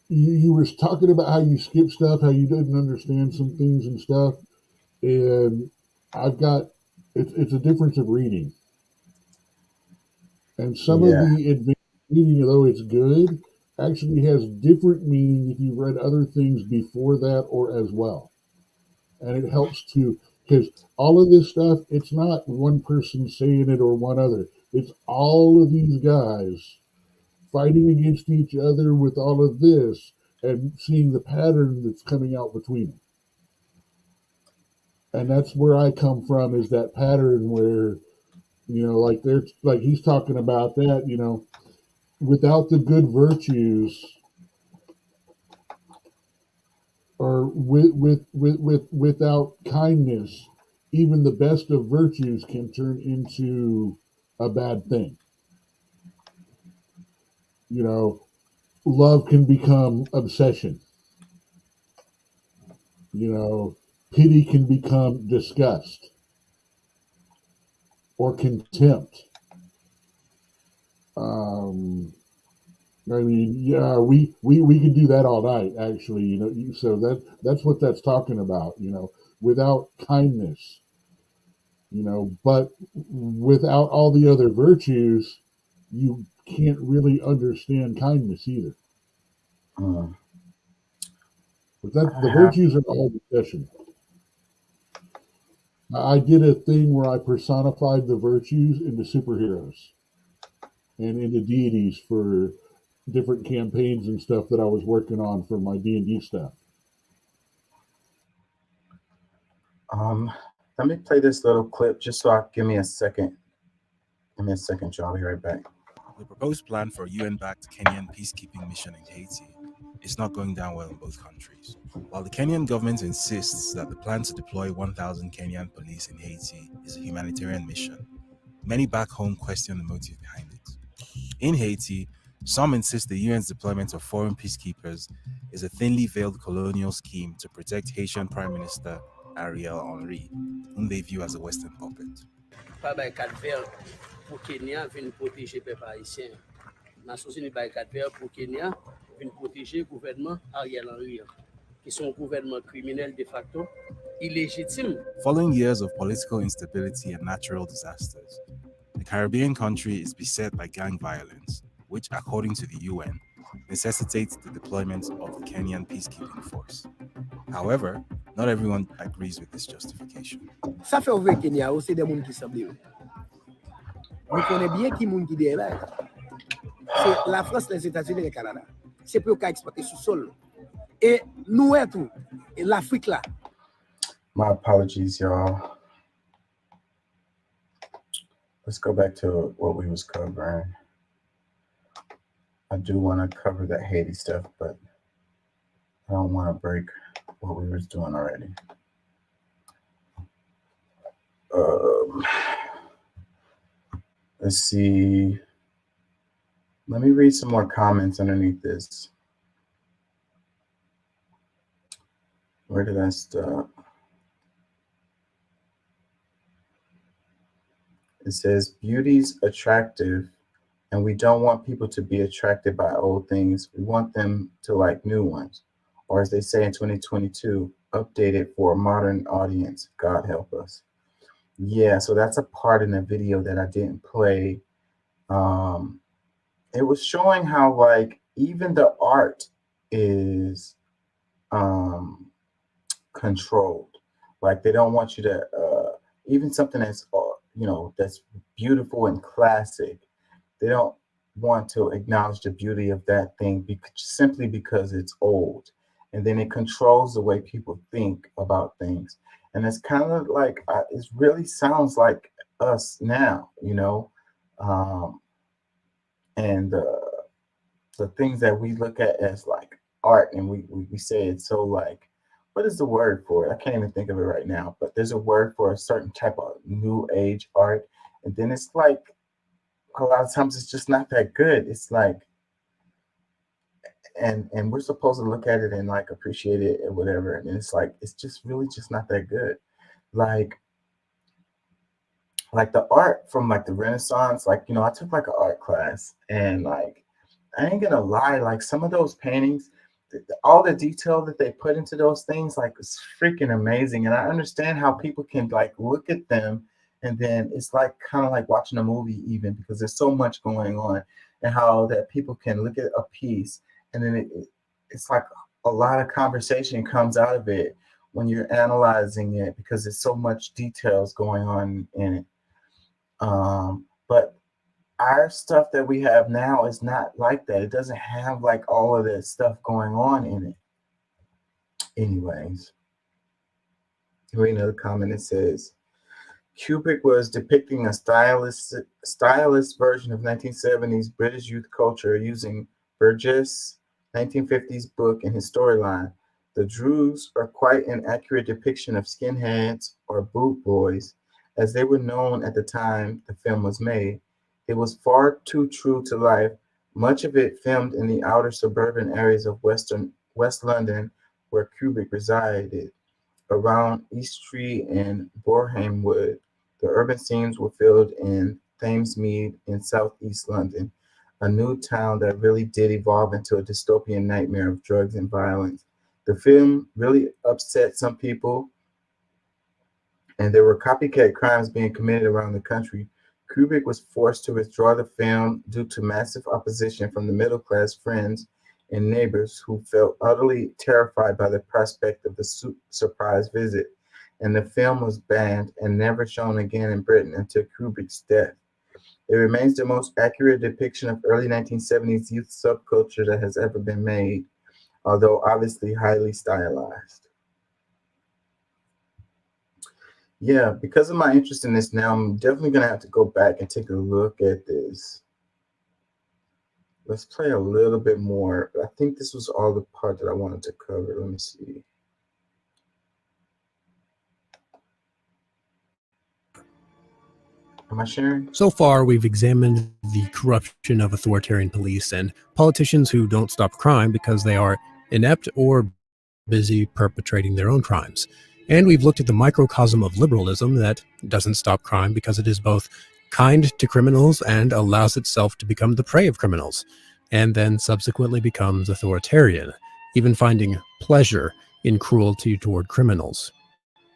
you were talking about how you skip stuff, how you didn't understand some things and stuff, and I've got it's a difference of reading, and some of the advanced reading, although it's good, actually has different meaning if you've read other things before that or as well, and it helps to, because all of this stuff, it's not one person saying it or one other, it's all of these guys fighting against each other with all of this and seeing the pattern that's coming out between them. And that's where I come from, is that pattern where, you know, like he's talking about that, you know, without the good virtues, or without kindness, even the best of virtues can turn into a bad thing. You know, love can become obsession. You know, pity can become disgust or contempt. I mean, yeah, we could do that all night, actually. You know, so that's what that's talking about. You know, without kindness. You know, but without all the other virtues, you can't really understand kindness either. Mm. But the virtues are all discussion. I did a thing where I personified the virtues into superheroes and into deities for different campaigns and stuff that I was working on for my D&D staff. Let me play this little clip just so give me a second. Give me a second, y'all. I'll be right back. The proposed plan for a UN-backed Kenyan peacekeeping mission in Haiti is not going down well in both countries. While the Kenyan government insists that the plan to deploy 1,000 Kenyan police in Haiti is a humanitarian mission, many back home question the motive behind it. In Haiti, some insist the UN's deployment of foreign peacekeepers is a thinly veiled colonial scheme to protect Haitian Prime Minister Ariel Henry, whom they view as a Western puppet. Pour Kenya vient protéger les peuple haïtien. Nations Unies by cadre pour Kenya vient protéger le gouvernement Ariel Henry, qui sont un gouvernement criminel de facto, illégitime. Following years of political instability and natural disasters, the Caribbean country is beset by gang violence, which, according to the UN, necessitates the deployment of the Kenyan peacekeeping force. However, not everyone agrees with this justification. Ça fait ouvrir Kenya aussi des gens qui semblent. Vous connaissez bien qui moun qui derrière. C'est la France, les États-Unis et le Canada. C'est pour qu'ils exploiter sous sol. Et nous tout, et l'Afrique là. My apologies, y'all. Let's go back to what we was covering. I do want to cover that Haiti stuff, but I don't want to break what we was doing already. Let's see. Let me read some more comments underneath this. Where did I stop? It says, beauty's attractive, and we don't want people to be attracted by old things. We want them to like new ones. Or as they say in 2022, update it for a modern audience. God help us. Yeah, so that's a part in the video that I didn't play. It was showing how like even the art is controlled. Like they don't want you to even something that's that's beautiful and classic. They don't want to acknowledge the beauty of that thing simply because it's old, and then it controls the way people think about things. And it's kind of like it really sounds like us now, and the things that we look at as like art, and we say it's so like, what is the word for it? I can't even think of it right now, but there's a word for a certain type of new age art. And then it's like, a lot of times it's just not that good. It's like, and we're supposed to look at it and like appreciate it and whatever. And it's like, it's just really just not that good. Like the art from like the Renaissance, like, I took like an art class, and like, I ain't gonna lie, like some of those paintings, all the detail that they put into those things, like it's freaking amazing. And I understand how people can like look at them, and then it's like kind of like watching a movie, even because there's so much going on, and how that people can look at a piece, and then it's like a lot of conversation comes out of it when you're analyzing it, because there's so much details going on in it. But our stuff that we have now is not like that. It doesn't have like all of that stuff going on in it. Anyways, read another comment. It says, Kubrick was depicting a stylist version of 1970s British youth culture using Burgess' 1950s book in his storyline. The Drews are quite an accurate depiction of skinheads, or boot boys, as they were known at the time the film was made. It was far too true to life, much of it filmed in the outer suburban areas of West London, where Kubrick resided. Around Eastleigh and Boreham Wood, the urban scenes were filmed in Thamesmead in southeast London, a new town that really did evolve into a dystopian nightmare of drugs and violence. The film really upset some people, and there were copycat crimes being committed around the country. Kubrick was forced to withdraw the film due to massive opposition from the middle-class friends and neighbors who felt utterly terrified by the prospect of the surprise visit, and the film was banned and never shown again in Britain until Kubrick's death. It remains the most accurate depiction of early 1970s youth subculture that has ever been made, although obviously highly stylized. Yeah, because of my interest in this now, I'm definitely going to have to go back and take a look at this. Let's play a little bit more. I think this was all the part that I wanted to cover. Let me see. Am I sharing? So far, we've examined the corruption of authoritarian police and politicians who don't stop crime because they are inept or busy perpetrating their own crimes. And we've looked at the microcosm of liberalism that doesn't stop crime because it is both kind to criminals and allows itself to become the prey of criminals, and then subsequently becomes authoritarian, even finding pleasure in cruelty toward criminals.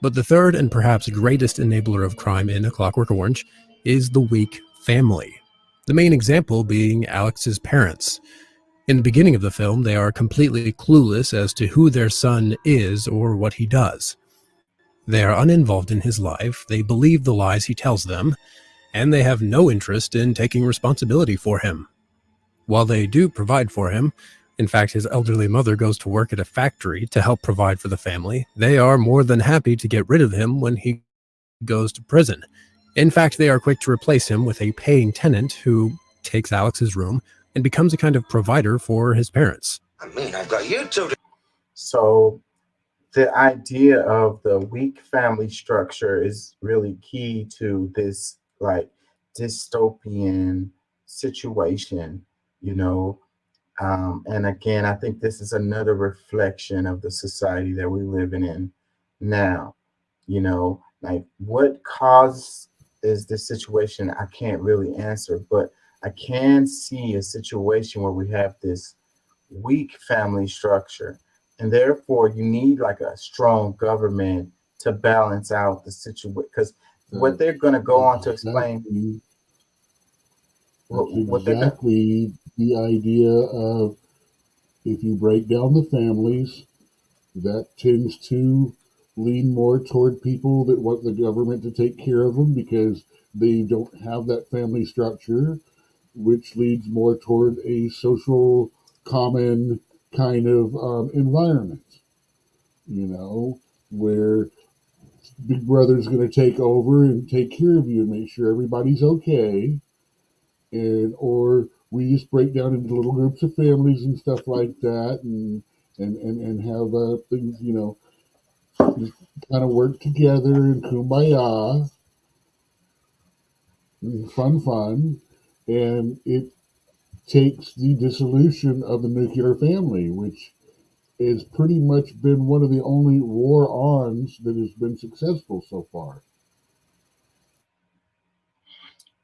But the third and perhaps greatest enabler of crime in A Clockwork Orange is the weak family. The main example being Alex's parents. In the beginning of the film, they are completely clueless as to who their son is or what he does. They are uninvolved in his life, they believe the lies he tells them, and they have no interest in taking responsibility for him. While they do provide for him, in fact his elderly mother goes to work at a factory to help provide for the family, they are more than happy to get rid of him when he goes to prison. In fact, they are quick to replace him with a paying tenant who takes Alex's room and becomes a kind of provider for his parents. I mean, I've got you two. So the idea of the weak family structure is really key to this like dystopian situation, you know. And again, I think this is another reflection of the society that we're living in now. You know, like what causes this situation, I can't really answer, but I can see a situation where we have this weak family structure, and therefore you need like a strong government to balance out the situation. Because what they're going to go on to explain, exactly the idea of if you break down the families, that tends to lean more toward people that want the government to take care of them because they don't have that family structure, which leads more toward a social common kind of environment, you know, where Big Brother's going to take over and take care of you and make sure everybody's okay, and or we just break down into little groups of families and stuff like that, and have things, you know, just kind of work together and kumbaya, and fun, and it takes the dissolution of the nuclear family, which has pretty much been one of the only war-ons that has been successful so far.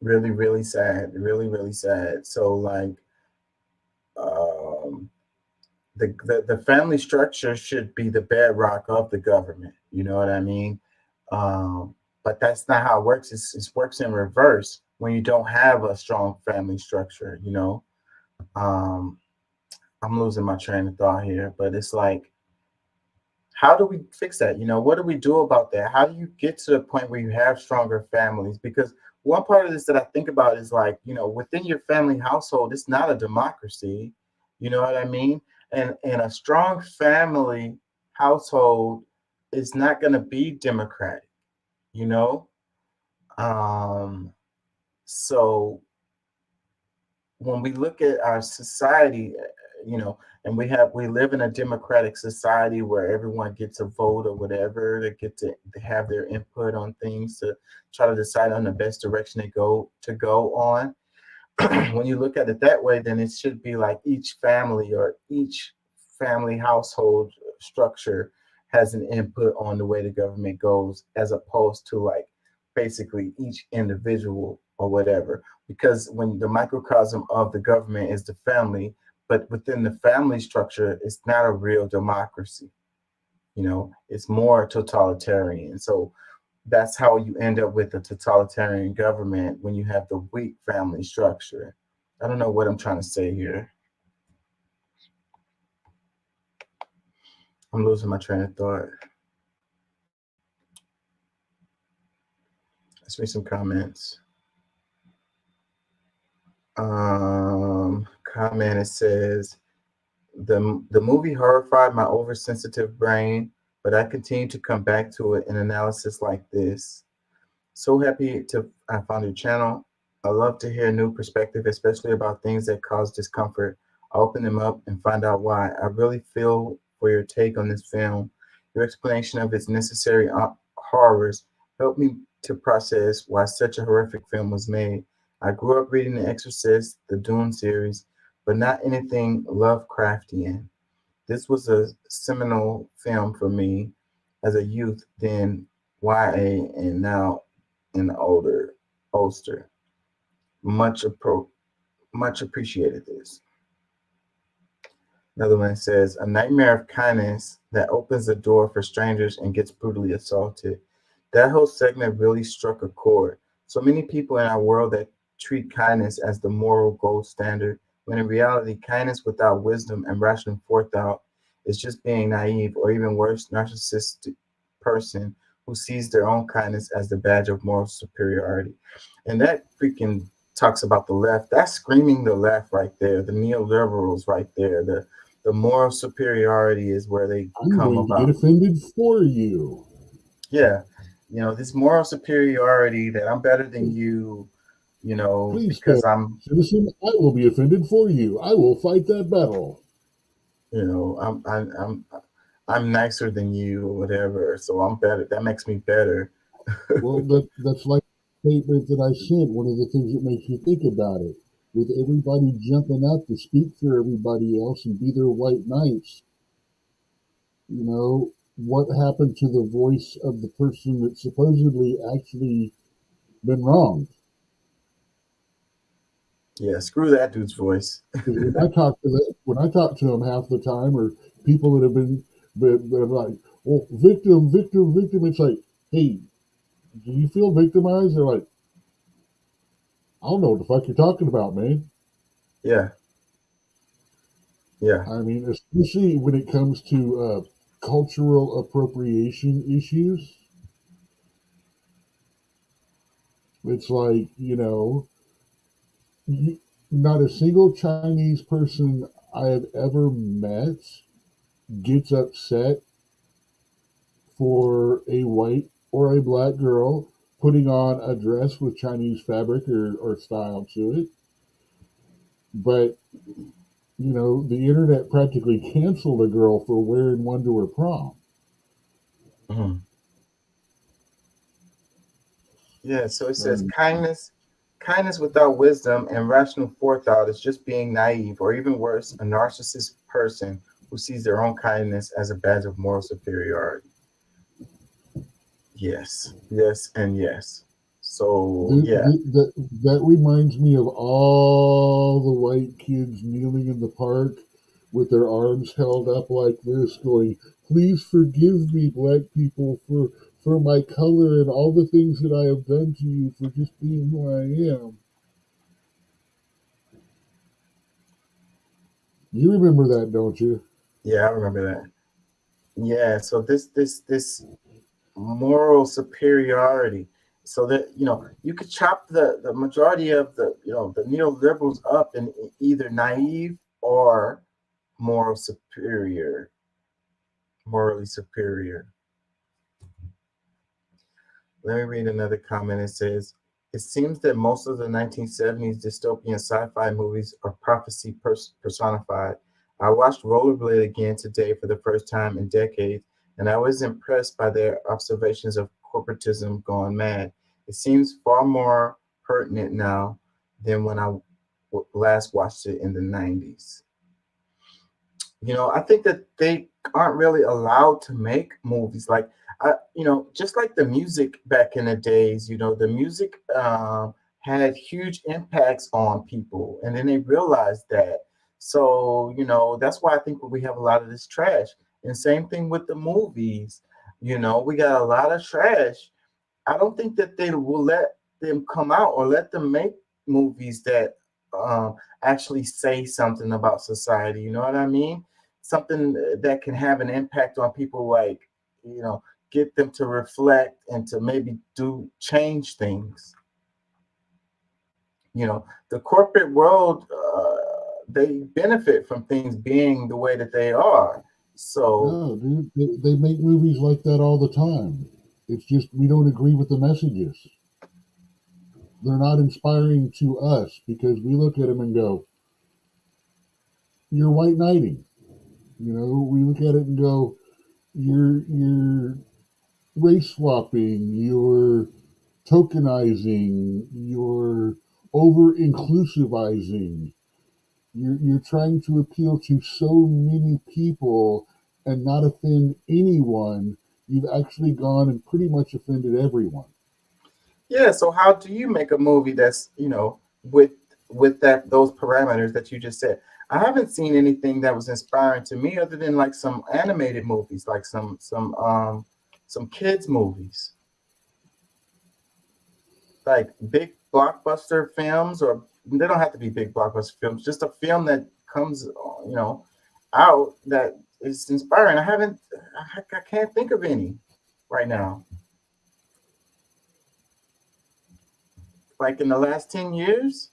Really, really sad. Really, really sad. So like the family structure should be the bedrock of the government. You know what I mean? But that's not how it works. It works in reverse when you don't have a strong family structure, you know. I'm losing my train of thought here, but it's like, how do we fix that? You know, what do we do about that? How do you get to the point where you have stronger families? Because one part of this that I think about is like, you know, within your family household, it's not a democracy. You know what I mean? And a strong family household is not going to be democratic, you know? So when we look at our society, you know, and we live in a democratic society where everyone gets a vote or whatever, they get to have their input on things to try to decide on the best direction they go on. When you look at it that way, then it should be like each family or each family household structure has an input on the way the government goes, as opposed to like basically each individual or whatever. Because when the microcosm of the government is the family, but within the family structure, it's not a real democracy. You know, it's more totalitarian. So that's how you end up with a totalitarian government when you have the weak family structure. I don't know what I'm trying to say here. I'm losing my train of thought. Let's read some comments. Comment, it says, the movie horrified my oversensitive brain, but I continue to come back to it in analysis like this. So happy I found your channel. I love to hear a new perspective, especially about things that cause discomfort. I open them up and find out why. I really feel for your take on this film. Your explanation of its necessary horrors helped me to process why such a horrific film was made. I grew up reading The Exorcist, the Dune series, but not anything Lovecraftian. This was a seminal film for me as a youth, then YA, and now in the older. Much appreciated this. Another one says, a nightmare of kindness that opens the door for strangers and gets brutally assaulted. That whole segment really struck a chord. So many people in our world that treat kindness as the moral gold standard, when in reality, kindness without wisdom and rational forethought is just being naive, or even worse, narcissistic person who sees their own kindness as the badge of moral superiority. And that freaking talks about the left. That's screaming the left right there, the neoliberals right there. The moral superiority is where they come about. I'm going to get offended for you. Yeah. This moral superiority that I'm better than you, Please, because I'm citizen, I will be offended for you. I will fight that battle. I'm nicer than you or whatever, so I'm better. That makes me better. Well, that's like the statement that I sent. One of the things that makes you think about it, with everybody jumping up to speak for everybody else and be their white knights, what happened to the voice of the person that supposedly actually been wronged? Yeah, screw that dude's voice. When I talk to them half the time, or people that have been like, "Oh, victim," it's like, hey, do you feel victimized? They're like, I don't know what the fuck you're talking about, man. Yeah. I mean, especially when it comes to cultural appropriation issues. It's like, not a single Chinese person I have ever met gets upset for a white or a black girl putting on a dress with Chinese fabric or style to it. But, the internet practically canceled a girl for wearing one to her prom. Mm-hmm. Yeah, so it says kindness without wisdom and rational forethought is just being naive, or even worse, a narcissist person who sees their own kindness as a badge of moral superiority. Yes, and yes. So, yeah. That reminds me of all the white kids kneeling in the park with their arms held up like this, going, please forgive me, black people, for my color and all the things that I have done to you, for just being who I am. You remember that, don't you? Yeah, I remember that. Yeah, so this moral superiority, so that you could chop the majority of the neoliberals up in either naive or morally superior. Let me read another comment. It says, it seems that most of the 1970s dystopian sci-fi movies are prophecy personified. I watched Rollerblade again today for the first time in decades, and I was impressed by their observations of corporatism gone mad. It seems far more pertinent now than when I last watched it in the 90s. I think that they aren't really allowed to make movies like, just like the music back in the days, the music had huge impacts on people, and then they realized that. So, that's why I think we have a lot of this trash. And same thing with the movies. We got a lot of trash. I don't think that they will let them come out or let them make movies that actually say something about society. You know what I mean? Something that can have an impact on people, like, you know, get them to reflect and to maybe change things. You know, the corporate world, they benefit from things being the way that they are. So No, dude, they make movies like that all the time. It's just we don't agree with the messages. They're not inspiring to us because we look at them and go, "You're white knighting." You know, we look at it and go, "You're race swapping. You're tokenizing. You're over inclusivizing. You're trying to appeal to so many people and not offend anyone. You've actually gone and pretty much offended everyone." yeah, so how do you make a movie that's, you know, with those parameters that you just said? I haven't seen anything that was inspiring to me other than like some animated movies, like some kids movies, like big blockbuster films, or they don't have to be big blockbuster films, just a film that comes, you know, out that is inspiring. I can't think of any right now. Like in the last 10 years?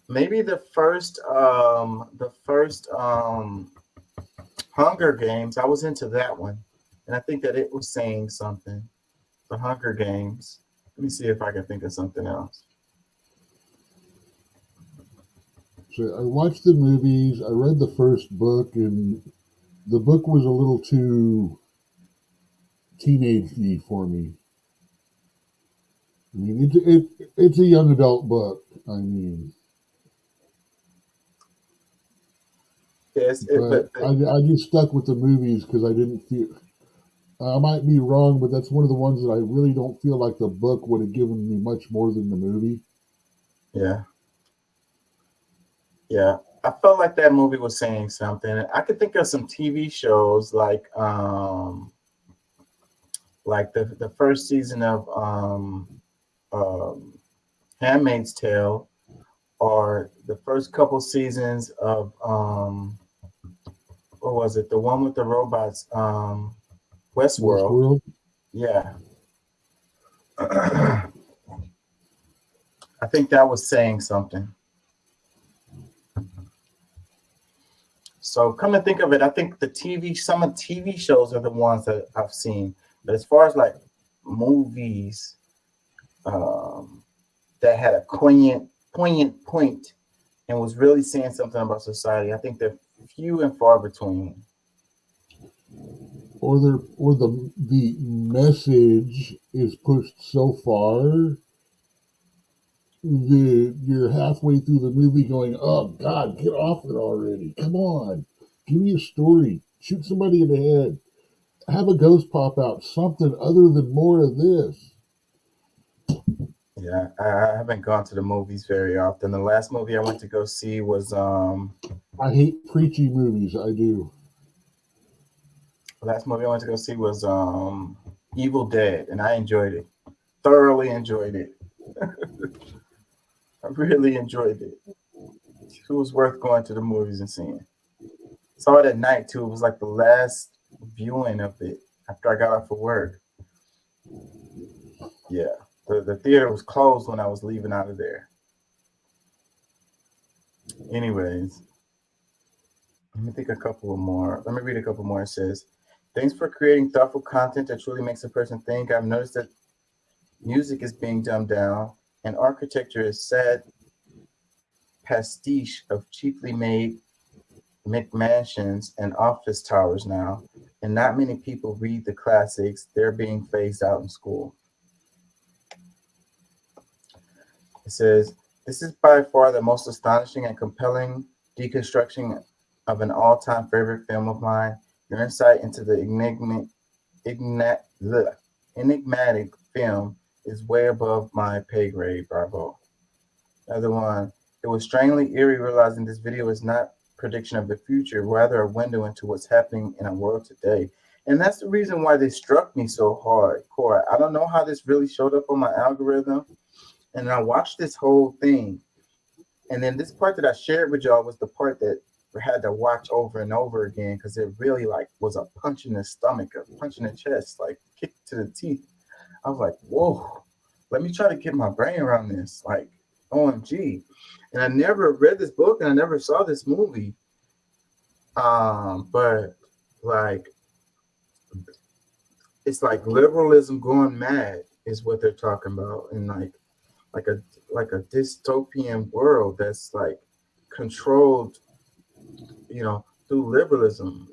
Maybe the first Hunger Games. I was into that one, and I think that it was saying something. The Hunger Games. Let me see if I can think of something else. So I watched the movies. I read the first book, and the book was a little too teenage-y for me. I mean, it's a young adult book. I mean, yes, but I just stuck with the movies because I didn't feel. I might be wrong, but that's one of the ones that I really don't feel like the book would have given me much more than the movie. Yeah. Yeah. I felt like that movie was saying something. I could think of some TV shows like the first season of Handmaid's Tale, or the first couple seasons of what was it? The one with the robots, Westworld. Yeah. I think that was saying something. So come and think of it, I think some of the TV shows are the ones that I've seen. But as far as like movies that had a poignant point and was really saying something about society, I think they're few and far between. Or the message is pushed so far that you're halfway through the movie going, "Oh God, get off it already! Come on, give me a story. Shoot somebody in the head. Have a ghost pop out. Something other than more of this." Yeah, I haven't gone to the movies very often. The last movie I went to go see was I hate preachy movies. I do. the last movie I went to go see was Evil Dead, and I enjoyed it. Thoroughly enjoyed it. I really enjoyed it. It was worth going to the movies and seeing. Saw it at night too. It was like the last viewing of it after I got off of work. Yeah, the theater was closed when I was leaving out of there. Anyways, let me think a couple more. Let me read a couple more. It says, "Thanks for creating thoughtful content that truly makes a person think. I've noticed that music is being dumbed down, and architecture is sad pastiche of cheaply made McMansions and office towers now, and not many people read the classics. They're being phased out in school." It says, "This is by far the most astonishing and compelling deconstruction of an all-time favorite film of mine. Your insight into the enigmatic film is way above my pay grade. Bravo." Another one, "It was strangely eerie realizing this video is not prediction of the future, rather a window into what's happening in our world today. And that's the reason why they struck me so hard, Cora. I don't know how this really showed up on my algorithm. And I watched this whole thing. And then this part that I shared with y'all was the part that I had to watch over and over again, because it really like was a punch in the stomach, a punch in the chest, like kick to the teeth. I was like, whoa, let me try to get my brain around this. Like, OMG. And I never read this book and I never saw this movie. But like, it's like liberalism going mad is what they're talking about. And like a dystopian world that's like controlled, through liberalism,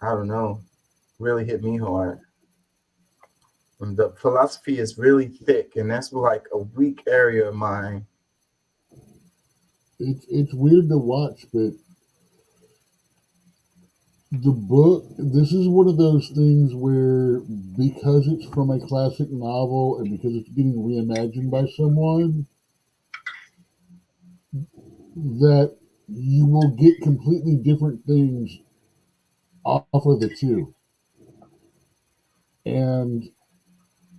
I don't know, really hit me hard. And the philosophy is really thick, and that's like a weak area of mine. It's weird to watch, but the book, this is one of those things where, because it's from a classic novel and because it's getting reimagined by someone, that you will get completely different things off of the two. And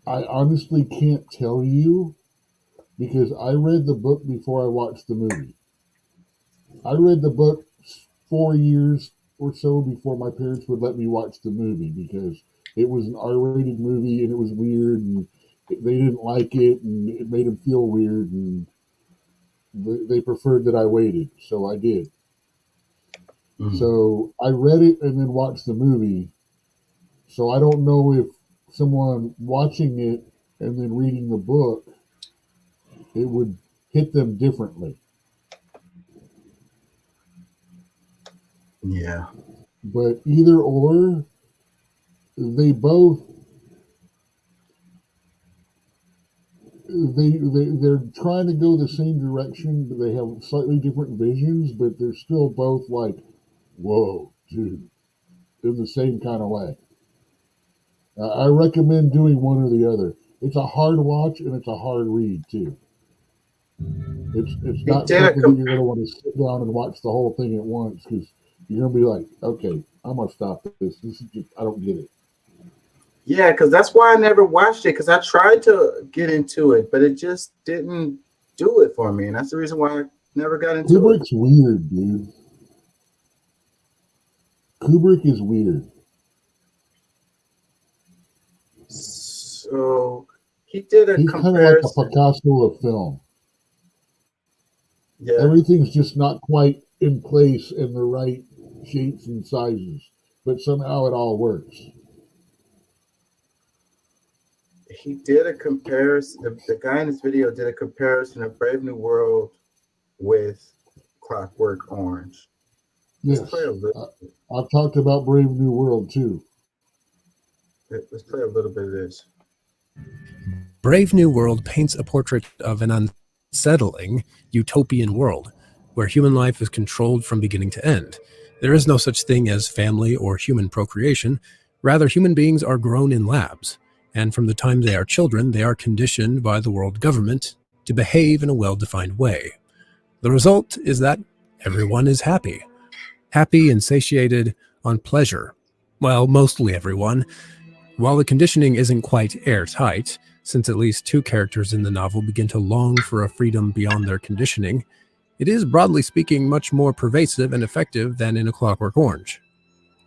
I honestly can't tell you, because I read the book before I watched the movie. I read the book 4 years or so before my parents would let me watch the movie, because it was an R-rated movie and it was weird and they didn't like it and it made them feel weird, and they preferred that I waited, so I did. So I read it and then watched the movie. So I don't know if someone watching it and then reading the book, it would hit them differently. Yeah. But either or, they both, they're trying to go the same direction, but they have slightly different visions, but they're still both like, whoa, dude, in the same kind of way. I recommend doing one or the other. It's a hard watch and it's a hard read too. It's not something that you're going to want to sit down and watch the whole thing at once, because you're going to be like, okay, I'm going to stop this. This is just, I don't get it. Yeah, because that's why I never watched it, because I tried to get into it, but it just didn't do it for me. And that's the reason why I never got into Kubrick's weird, dude. Kubrick is weird. So he did a He's comparison. kind of like a Picasso of film. Yeah. Everything's just not quite in place in the right shapes and sizes, but somehow it all works. He did a comparison. The guy in this video did a comparison of Brave New World with Clockwork Orange. Yes, Let's play a little. I've talked about Brave New World too. Let's play a little bit of this. Brave New World paints a portrait of an unsettling utopian world where human life is controlled from beginning to end. There is no such thing as family or human procreation. Rather, human beings are grown in labs, and from the time they are children, they are conditioned by the world government to behave in a well-defined way. The result is that everyone is happy and satiated on pleasure. Well, mostly everyone. While the conditioning isn't quite airtight, since at least two characters in the novel begin to long for a freedom beyond their conditioning, it is, broadly speaking, much more pervasive and effective than in A Clockwork Orange.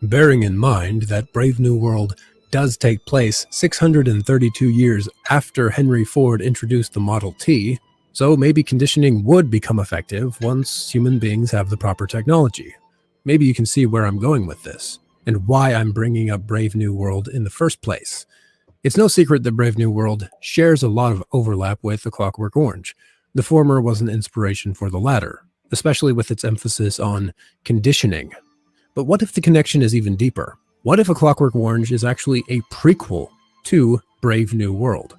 Bearing in mind that Brave New World does take place 632 years after Henry Ford introduced the Model T, so maybe conditioning would become effective once human beings have the proper technology. Maybe you can see where I'm going with this, and why I'm bringing up Brave New World in the first place. It's no secret that Brave New World shares a lot of overlap with A Clockwork Orange. The former was an inspiration for the latter, especially with its emphasis on conditioning. But what if the connection is even deeper? What if A Clockwork Orange is actually a prequel to Brave New World?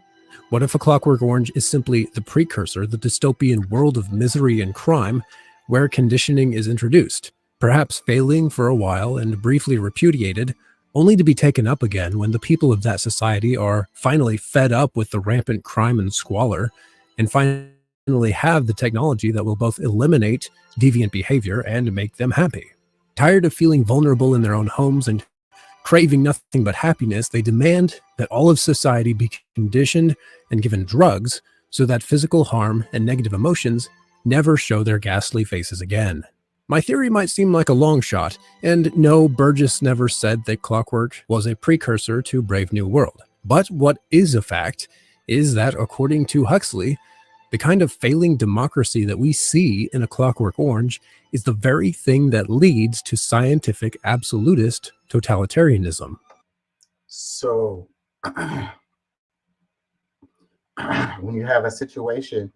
What if A Clockwork Orange is simply the precursor, the dystopian world of misery and crime, where conditioning is introduced, perhaps failing for a while and briefly repudiated, only to be taken up again when the people of that society are finally fed up with the rampant crime and squalor, and finally finally have the technology that will both eliminate deviant behavior and make them happy. Tired of feeling vulnerable in their own homes and craving nothing but happiness, they demand that all of society be conditioned and given drugs so that physical harm and negative emotions never show their ghastly faces again. My theory might seem like a long shot, and no, Burgess never said that Clockwork was a precursor to Brave New World. But what is a fact is that, according to Huxley, the kind of failing democracy that we see in A Clockwork Orange is the very thing that leads to scientific absolutist totalitarianism. So when you have a situation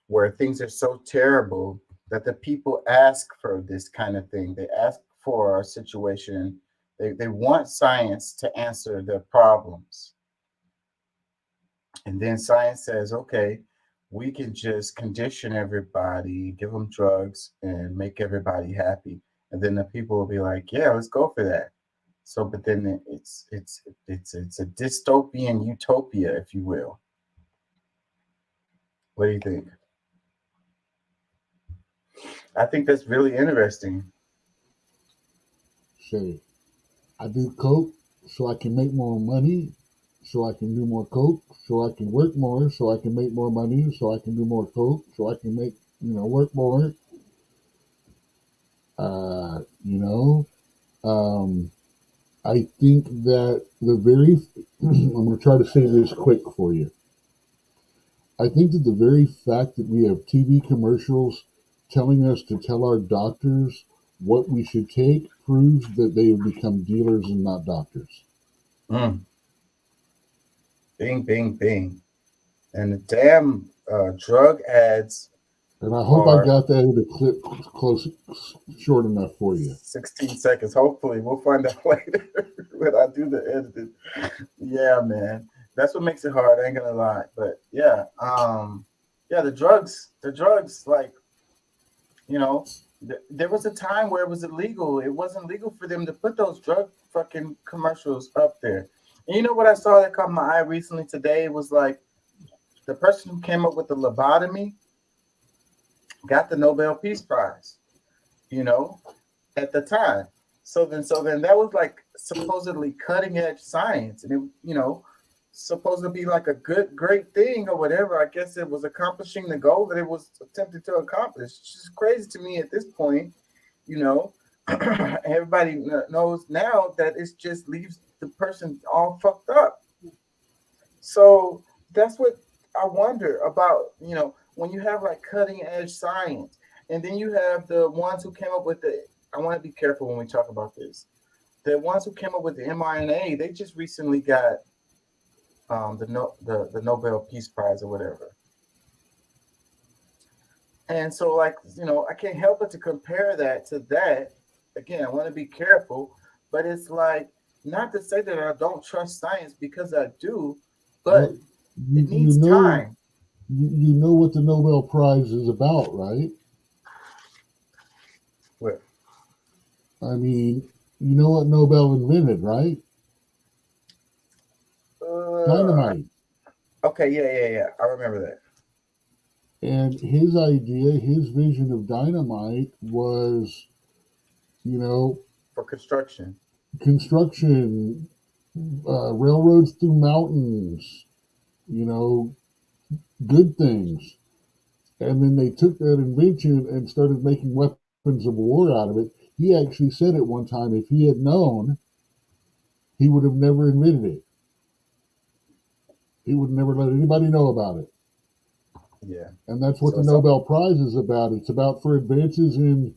where things are so terrible that the people ask for this kind of thing, they ask for a situation, they want science to answer their problems. And then science says, okay, we can just condition everybody, give them drugs, and make everybody happy. And then the people will be like, yeah, let's go for that. So, but then it's a dystopian utopia, if you will. What do you think? I think that's really interesting. Say, I do coke so I can make more money, so I can do more coke, so I can work more, so I can make more money, so I can do more coke, so I can make, work more. I think that I'm going to try to say this quick for you. I think that the very fact that we have TV commercials telling us to tell our doctors what we should take proves that they have become dealers and not doctors. Bing, bing, bing. And the damn drug ads. And I hope I got that in the clip short enough for you. 16 seconds. Hopefully, we'll find out later when I do the editing. Yeah, man. That's what makes it hard. I ain't gonna lie. But yeah, the drugs, like, there was a time where it was illegal. It wasn't legal for them to put those drug fucking commercials up there. And you know what I saw that caught my eye recently today? It was like the person who came up with the lobotomy got the Nobel Peace Prize, at the time. So then that was like supposedly cutting edge science. And it, supposed to be like a great thing or whatever. I guess it was accomplishing the goal that it was attempted to accomplish. It's just crazy to me at this point, everybody knows now that it just leaves the person all fucked up. So that's what I wonder about, when you have like cutting edge science, and then you have the ones who came up with I want to be careful when we talk about this. The ones who came up with the mRNA, they just recently got the Nobel Peace Prize or whatever. And so, like, I can't help but to compare that to that. Again, I want to be careful, but it's like, not to say that I don't trust science, because I do, but it needs time. You know what the Nobel Prize is about, right? What? I mean, you know what Nobel invented, right? Dynamite. Okay, yeah. I remember that. And his idea, his vision of dynamite was, for construction, railroads through mountains, good things. And then they took that invention and started making weapons of war out of it. He actually said at one time, if he had known, he would have never invented it. He would never let anybody know about it. Yeah. And that's what the Nobel Prize is about. It's about for advances in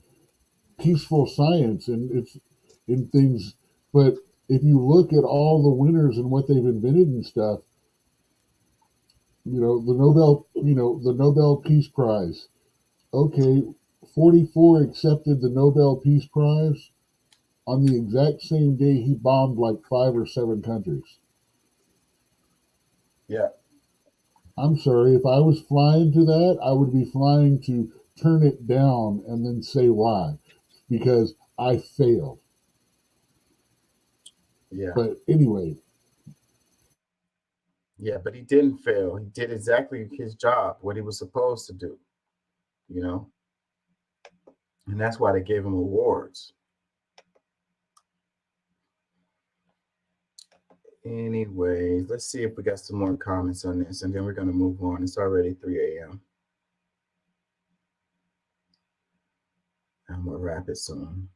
peaceful science and it's in things. But if you look at all the winners and what they've invented and stuff, the Nobel Peace Prize. Okay, 44 accepted the Nobel Peace Prize. On the exact same day, he bombed like 5 or 7 countries. Yeah. I'm sorry, if I was flying to that, I would be flying to turn it down and then say why. Because I failed. Yeah. But anyway. Yeah, but he didn't fail. He did exactly his job, what he was supposed to do, you know, and that's why they gave him awards. Anyways, let's see if we got some more comments on this, and then we're going to move on. It's already 3 a.m. I'm going to wrap it soon.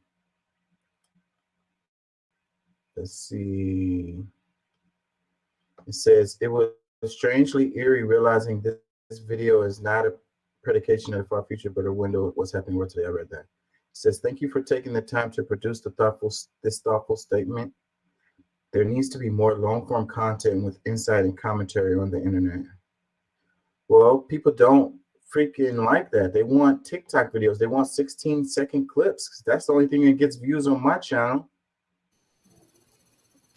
Let's see. It says, it was strangely eerie realizing this video is not a predication of the far future, but a window of what's happening today. I read that. It says, thank you for taking the time to produce this thoughtful statement. There needs to be more long-form content with insight and commentary on the internet. Well, people don't freaking like that. They want TikTok videos. They want 16-second clips. That's the only thing that gets views on my channel.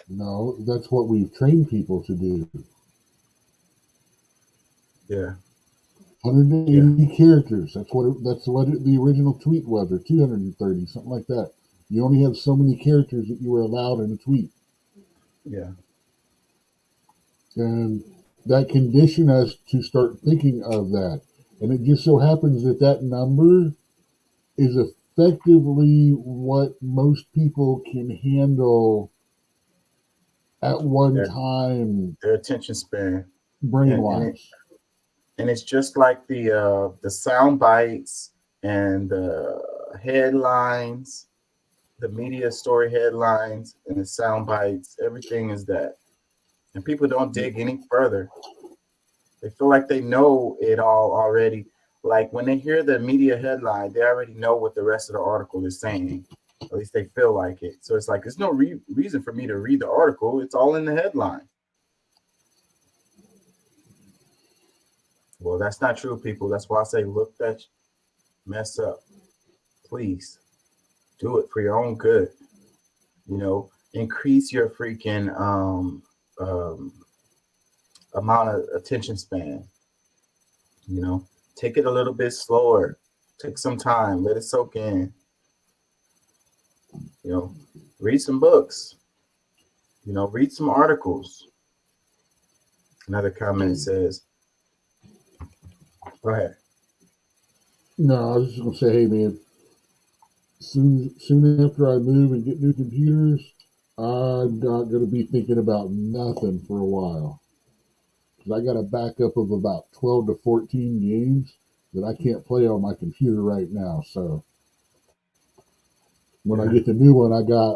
No, that's what we've trained people to do. Yeah. 180 characters. That's what the original tweet was, or 230, something like that. You only have so many characters that you were allowed in a tweet. Yeah. And that conditioned us to start thinking of that. And it just so happens that that number is effectively what most people can handle at one time. Their attention span. Brain-wise. And it's just like the sound bites and the headlines, the media story headlines and the sound bites. Everything is that. And people don't dig any further. They feel like they know it all already. Like when they hear the media headline, they already know what the rest of the article is saying. At least they feel like it. So it's like, there's no reason for me to read the article. It's all in the headline. Well, that's not true, people. That's why I say, look that mess up. Please do it for your own good. You know, increase your freaking amount of attention span. You know, take it a little bit slower. Take some time. Let it soak in. You know, read some books. You know, read some articles. Another comment says, go ahead. No, I was just going to say, hey, man, soon after I move and get new computers, I'm not going to be thinking about nothing for a while. Because I got a backup of about 12 to 14 games that I can't play on my computer right now. So when I get the new one, I got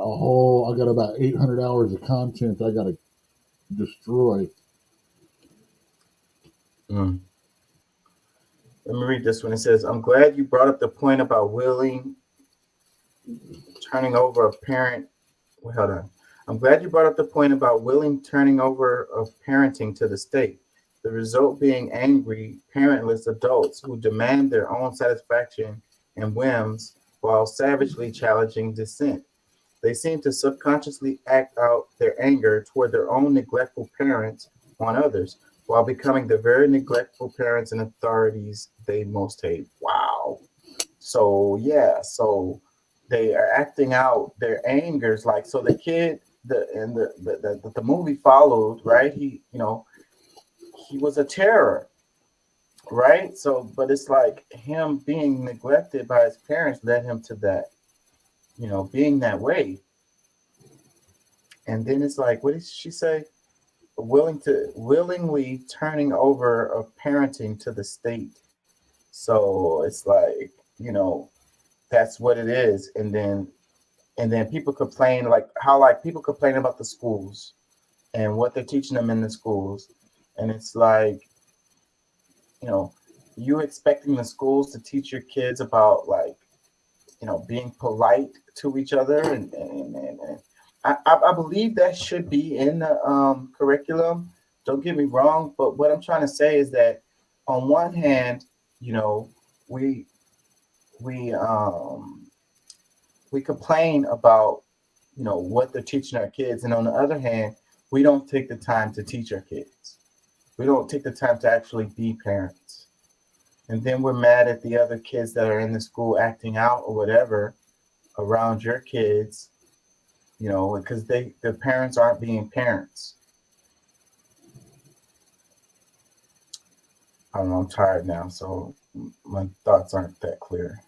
about 800 hours of content I got to destroy. Let me read this one. It says, I'm glad you brought up the point about turning over a parent. Well, hold on. I'm glad you brought up the point about willing turning over of parenting to the state. The result being angry, parentless adults who demand their own satisfaction and whims while savagely challenging dissent. They seem to subconsciously act out their anger toward their own neglectful parents on others, while becoming the very neglectful parents and authorities they most hate. Wow. So yeah, so they are acting out their angers. Like, so the kid, the movie followed, right? He was a terror, right? So, but it's like him being neglected by his parents led him to that, being that way. And then it's like, what did she say? Willingly turning over of parenting to the state. So it's like, that's what it is. And then people complain, people complain about the schools and what they're teaching them in the schools. And it's like, you expecting the schools to teach your kids about being polite to each other. And I believe that should be in the curriculum. Don't get me wrong. But what I'm trying to say is that on one hand, we complain about, what they're teaching our kids. And on the other hand, we don't take the time to teach our kids. We don't take the time to actually be parents. And then we're mad at the other kids that are in the school acting out or whatever around your kids, because their parents aren't being parents. I don't know, I'm tired now, so my thoughts aren't that clear.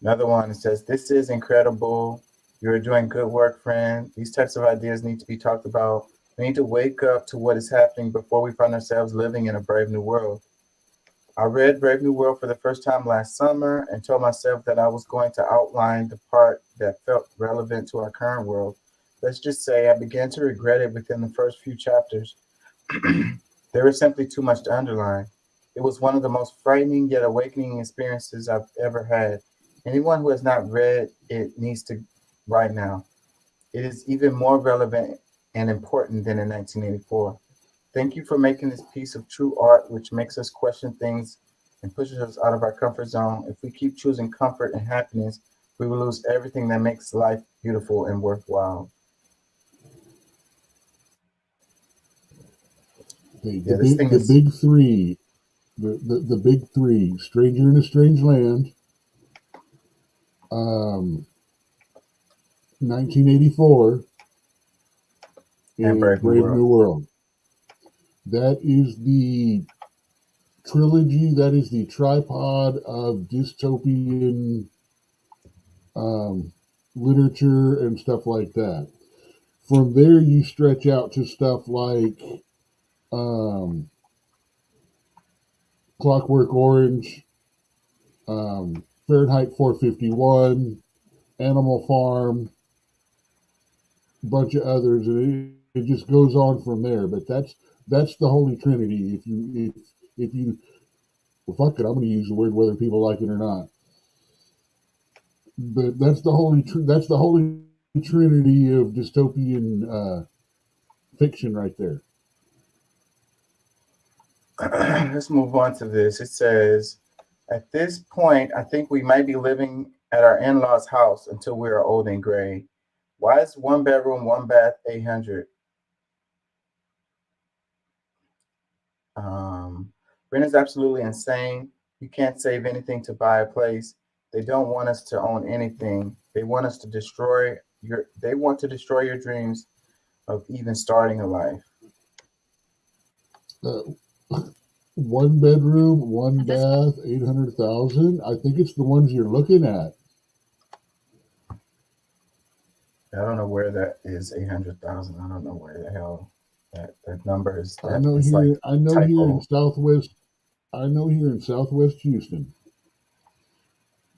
Another one, it says, this is incredible. You're doing good work, friend. These types of ideas need to be talked about. We need to wake up to what is happening before we find ourselves living in a brave new world. I read Brave New World for the first time last summer and told myself that I was going to outline the part that felt relevant to our current world. Let's just say I began to regret it within the first few chapters. There was simply too much to underline. It was one of the most frightening yet awakening experiences I've ever had. Anyone who has not read it needs to right now. It is even more relevant and important than in 1984. Thank you for making this piece of true art, which makes us question things and pushes us out of our comfort zone. If we keep choosing comfort and happiness, we will lose everything that makes life beautiful and worthwhile. The big three, the big three: Stranger in a Strange Land, 1984, and Brave New World. That is the trilogy. That is the tripod of dystopian literature and stuff like that. From there, you stretch out to stuff like Clockwork Orange, Fahrenheit 451, Animal Farm, a bunch of others, and it just goes on from there. But that's the Holy Trinity. If you well, fuck it, I'm going to use the word whether people like it or not. But that's the Holy Trinity of dystopian fiction right there. Let's move on to this. It says, at this point, I think we might be living at our in-laws' house until we are old and gray. Why is 1 bedroom, 1 bath, 800? Rent is absolutely insane. You can't save anything to buy a place. They don't want us to own anything. They want us to destroy your dreams of even starting a life. 1 bedroom, 1 bath, 800,000. I think it's the ones you're looking at. I don't know where that is. 800,000. I don't know where the hell that number is. I know here in Southwest. I know here in Southwest Houston,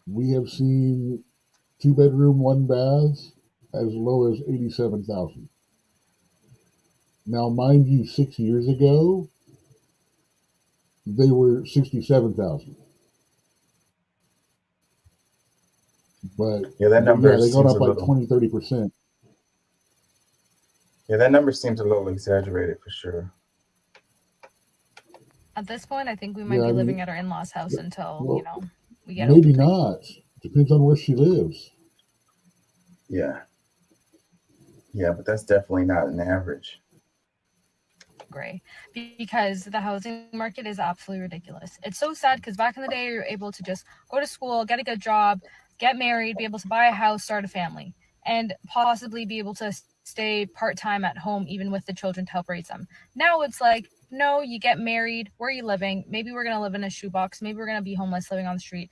we have seen 2 bedroom, 1 bath as low as 87,000. Now, mind you, 6 years ago, they were 67,000. But yeah, that number they gone seems up like 20-30%. Yeah, that number seems a little exaggerated for sure. At this point, I think we might be living at our in-laws' house until we get maybe not. Depends on where she lives. Yeah, but that's definitely not an average. Gray, because the housing market is absolutely ridiculous. It's so sad because back in the day, you're able to just go to school, get a good job, get married, be able to buy a house, start a family, and possibly be able to stay part-time at home even with the children to help raise them. Now it's like, no, you get married, where are you living? Maybe we're going to live in a shoebox, maybe we're going to be homeless living on the street.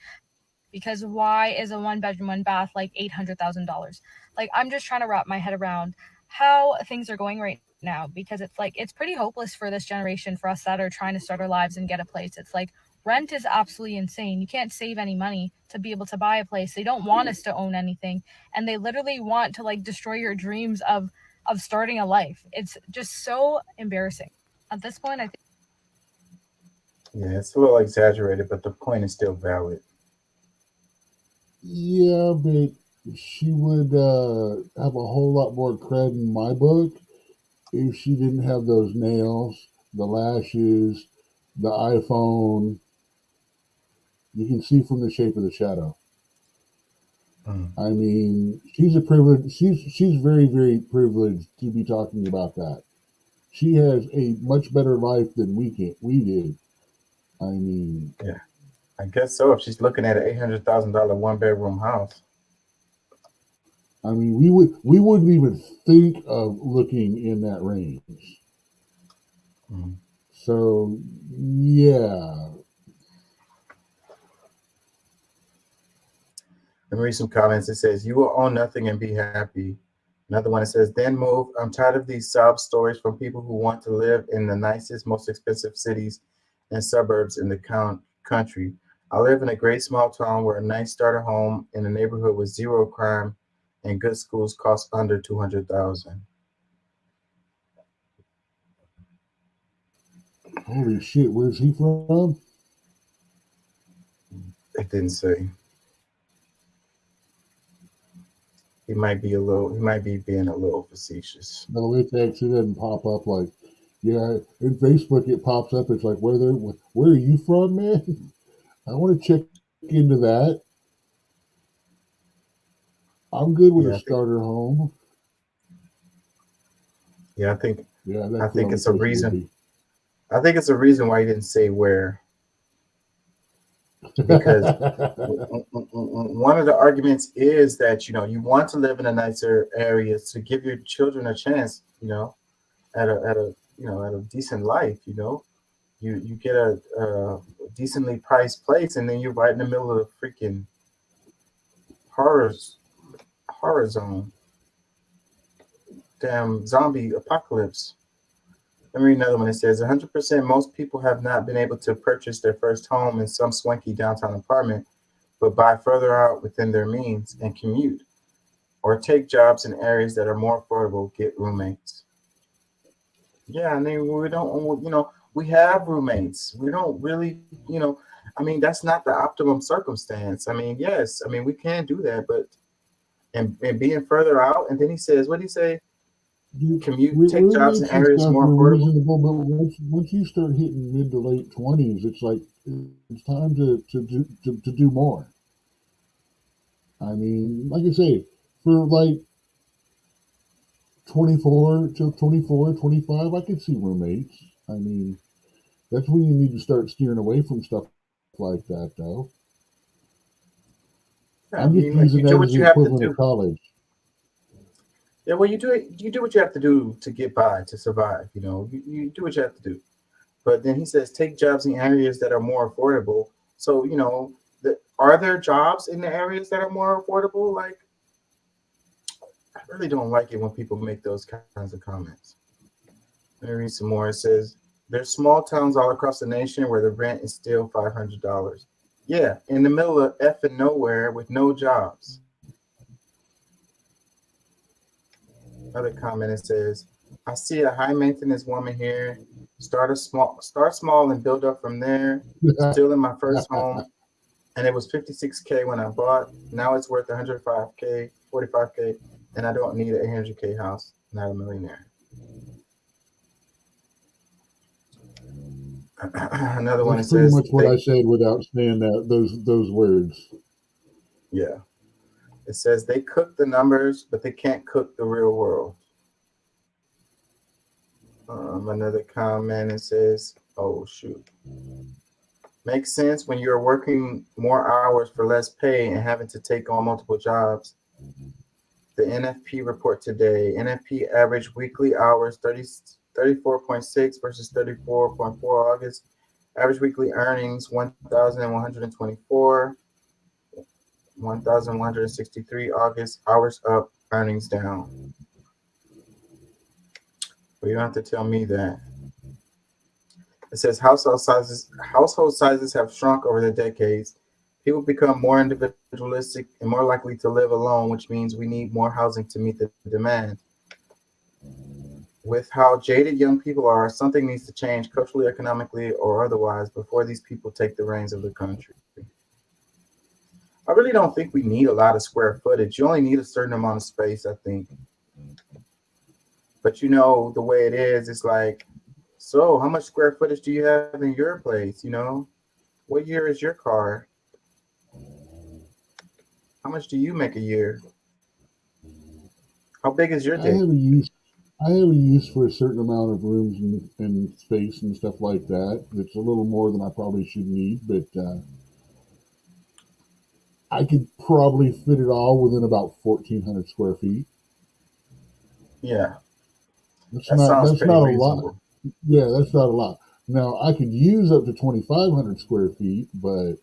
Because why is a 1 bedroom, 1 bath like $800,000? Like, I'm just trying to wrap my head around how things are going right now, because it's pretty hopeless for this generation, for us that are trying to start our lives and get a place. It's like rent is absolutely insane. You can't save any money to be able to buy a place. They don't want us to own anything, and they literally want to destroy your dreams of starting a life. It's just so embarrassing. At this point, I think it's a little exaggerated, but the point is still valid. Yeah, but she would have a whole lot more cred in my book if she didn't have those nails, the lashes, the iPhone. You can see from the shape of the shadow. I mean, she's a privileged. She's very, very privileged to be talking about that. She has a much better life than we did. I mean, yeah, I guess so. If she's looking at an $800,000 1-bedroom house. I mean, we wouldn't even think of looking in that range. So, yeah, Yeah. Let me read some comments. It says, "You will own nothing and be happy." Another one, it says, "Then move. I'm tired of these sob stories from people who want to live in the nicest, most expensive cities and suburbs in the country. I live in a great small town where a nice starter home in a neighborhood with zero crime and good schools costs under $200,000. Holy shit, where's he from? It didn't say. He might be being a little facetious. No, it actually doesn't pop up like, yeah, in Facebook it pops up. It's like, where are you from, man? I want to check into that. I'm good with a starter home. Yeah, I think that's it's a what I'm supposed to reason. be. I think it's a reason why he didn't say where. Because one of the arguments is that, you want to live in a nicer area to give your children a chance, at a decent life. You get a decently priced place, and then you're right in the middle of the freaking horror zone. Damn zombie apocalypse. Let me read another one. It says 100% most people have not been able to purchase their first home in some swanky downtown apartment, but buy further out within their means and commute, or take jobs in areas that are more affordable, get roommates. Yeah, I mean, we don't, we have roommates. We don't really, that's not the optimum circumstance. I mean, yes, we can do that, but, and being further out, and then he says, what did he say? Commute, take jobs in areas more affordable. Reasonable, but once you start hitting mid to late 20s, it's like it's time to do more. I mean, like I say, for like 24 to 24, 25, I could see roommates. I mean, that's when you need to start steering away from stuff like that, though. Yeah, I'm just using that as the equivalent of college. Yeah, well, you do what you have to do to get by, to survive. You do what you have to do. But then he says, take jobs in areas that are more affordable. So, are there jobs in the areas that are more affordable? Like, I really don't like it when people make those kinds of comments. Let me read some more. It says, there's small towns all across the nation where the rent is still $500. Yeah, in the middle of effing nowhere with no jobs. Another comment, it says, I see a high maintenance woman here. Start small and build up from there. Still in my first home, and it was $56K when I bought. Now it's worth $105K, $45K, and I don't need an $800K house. Not a millionaire. Another one. That's pretty much what I said without saying those words. Yeah. It says they cook the numbers, but they can't cook the real world. Another comment, it says, oh, shoot. Makes sense when you're working more hours for less pay and having to take on multiple jobs. The NFP report today, NFP average weekly hours 34.6 versus 34.4 August. Average weekly earnings 1,124. 1,163 August, hours up, earnings down. But you don't have to tell me that. It says household sizes have shrunk over the decades. People become more individualistic and more likely to live alone, which means we need more housing to meet the demand. With how jaded young people are, something needs to change culturally, economically, or otherwise before these people take the reins of the country. I really don't think we need a lot of square footage. You only need a certain amount of space, I think. But the way it is, it's like, so how much square footage do you have in your place? What year is your car? How much do you make a year? How big is your dick? I have a use for a certain amount of rooms and space and stuff like that. It's a little more than I probably should need, but I could probably fit it all within about 1,400 square feet. Yeah. That's not a lot. Yeah, that's not a lot. Now, I could use up to 2,500 square feet, but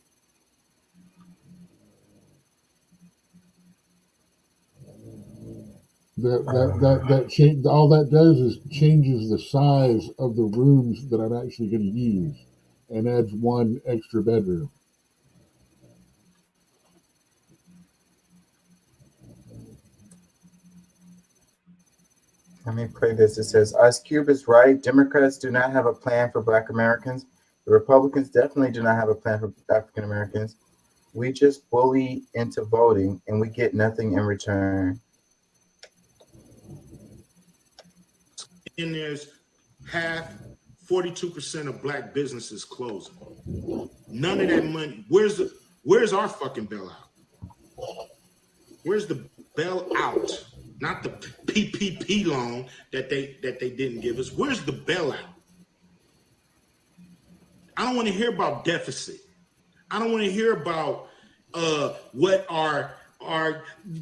all that does is changes the size of the rooms that I'm actually going to use and adds one extra bedroom. Let me play this. It says, Ice Cube is right. Democrats do not have a plan for Black Americans. The Republicans definitely do not have a plan for African Americans. We just bully into voting and we get nothing in return. And there's 42% of Black businesses closing. None of that money. Where's our fucking bailout? Where's the bailout? Not the PPP loan that they didn't give us. Where's the bailout? I don't want to hear about deficit. I don't want to hear about what our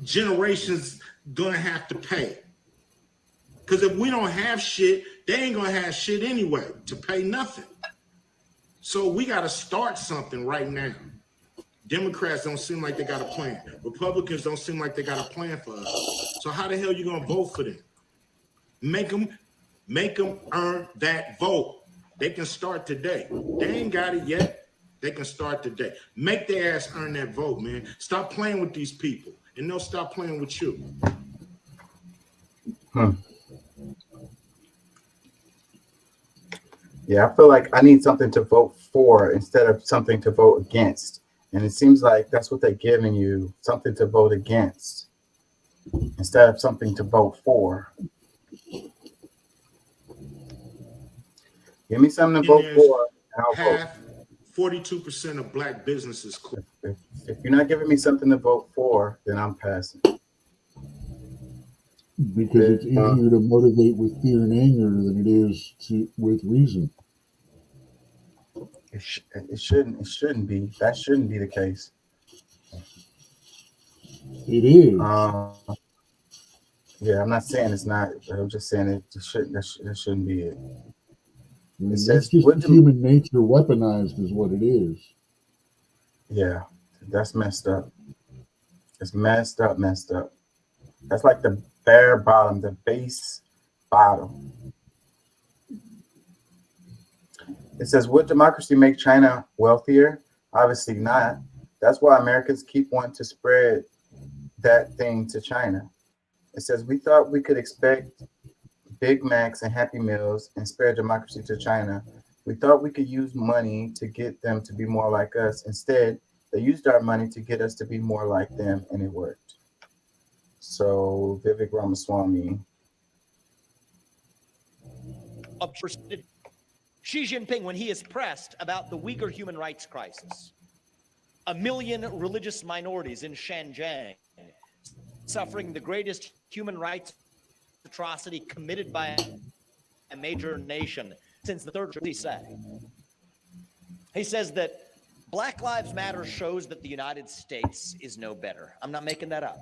generations gonna have to pay. Because if we don't have shit, they ain't gonna have shit anyway to pay nothing. So we gotta start something right now. Democrats don't seem like they got a plan. Republicans don't seem like they got a plan for us. So how the hell you gonna vote for them? Make them earn that vote. They can start today. They ain't got it yet. They can start today. Make their ass earn that vote, man. Stop playing with these people, and they'll stop playing with you. Yeah, I feel like I need something to vote for instead of something to vote against. And it seems like that's what they're giving you, something to vote against instead of something to vote for. Give me something to vote for, and I'll vote. 42% of Black businesses close. If you're not giving me something to vote for, then I'm passing. Because it's easier to motivate with fear and anger than it is with reason. It shouldn't be. That shouldn't be the case. It is. Yeah, I'm not saying it's not. I'm just saying it shouldn't. That shouldn't be it. It's just human nature weaponized is what it is. Yeah, that's messed up. It's messed up. That's like the bare bottom, the base bottom. It says, would democracy make China wealthier? Obviously not. That's why Americans keep wanting to spread that thing to China. It says, we thought we could expect Big Macs and Happy Meals and spare democracy to China. We thought we could use money to get them to be more like us. Instead, they used our money to get us to be more like them, and it worked. So, Vivek Ramaswamy. Xi Jinping, when he is pressed about the Uyghur human rights crisis, 1 million religious minorities in Xinjiang suffering the greatest human rights atrocity committed by a major nation since the Third Crusade. He says that Black Lives Matter shows that the United States is no better. I'm not making that up.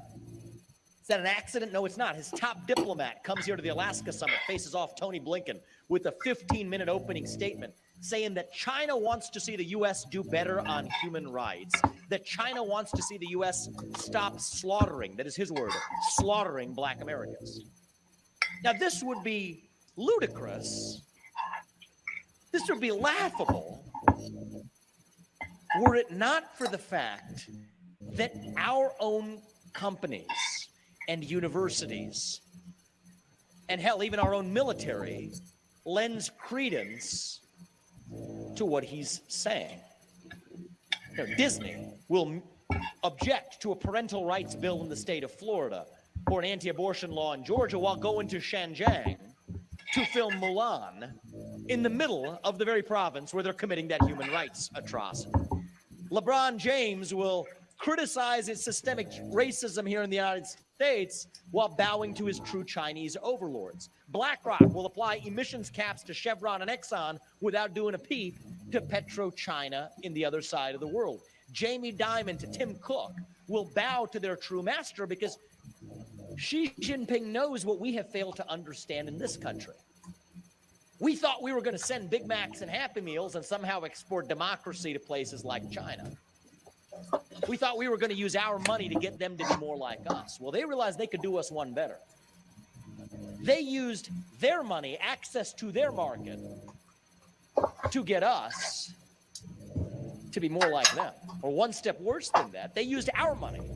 Is that an accident? No, it's not. His top diplomat comes here to the Alaska summit, faces off Tony Blinken with a 15-minute opening statement saying that China wants to see the U.S. do better on human rights, that China wants to see the U.S. stop slaughtering, that is his word, slaughtering Black Americans. Now, this would be ludicrous. This would be laughable were it not for the fact that our own companies and universities, and hell, even our own military, lends credence to what he's saying. Now, Disney will object to a parental rights bill in the state of Florida or an anti-abortion law in Georgia while going to Xinjiang to film Mulan in the middle of the very province where they're committing that human rights atrocity. LeBron James will criticize its systemic racism here in the United States while bowing to his true Chinese overlords. BlackRock will apply emissions caps to Chevron and Exxon without doing a peep to PetroChina in the other side of the world. Jamie Dimon to Tim Cook will bow to their true master because Xi Jinping knows what we have failed to understand in this country. We thought we were going to send Big Macs and Happy Meals and somehow export democracy to places like China. We thought we were going to use our money to get them to be more like us. Well, they realized they could do us one better. They used their money, access to their market, to get us to be more like them. Or one step worse than that, they used our money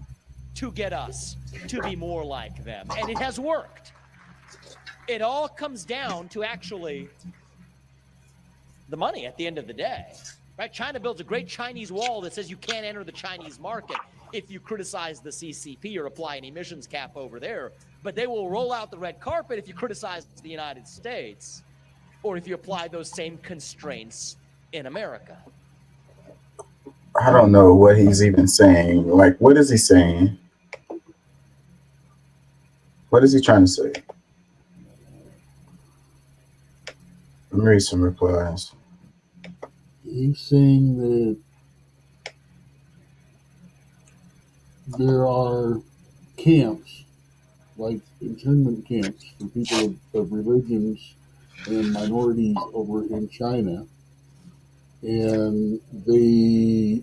to get us to be more like them. And it has worked. It all comes down to actually the money at the end of the day, right? China builds a great Chinese wall that says you can't enter the Chinese market if you criticize the CCP or apply an emissions cap over there. But they will roll out the red carpet if you criticize the United States or if you apply those same constraints in America. I don't know what he's even saying. Like, what is he saying? What is he trying to say? Let me read some replies. He's saying that there are camps, like internment camps for people of religions and minorities over in China, and they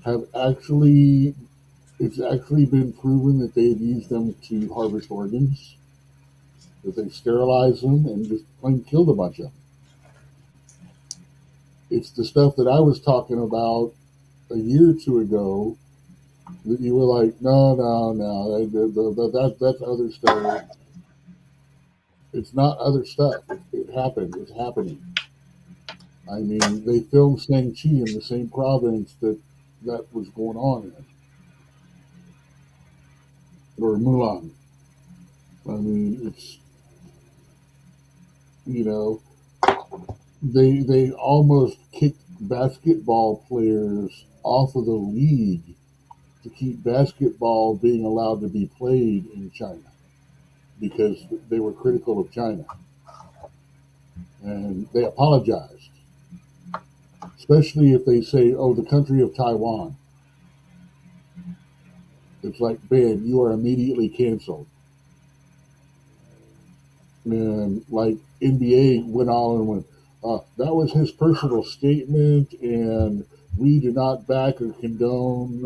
have actually, it's actually been proven that they've used them to harvest organs, that they sterilize them and just plain killed a bunch of them. It's the stuff that I was talking about a year or two ago that you were like, no, that's other stuff. It's not other stuff. It happened. It's happening. I mean, they filmed Shang-Chi in the same province that was going on in. Or Mulan. I mean, it's, you know, they almost kicked basketball players off of the league to keep basketball being allowed to be played in China because they were critical of China. And they apologized, especially if they say, oh, the country of Taiwan. It's like, bam, you are immediately canceled. And like NBA went on and went, that was his personal statement, and we do not back or condone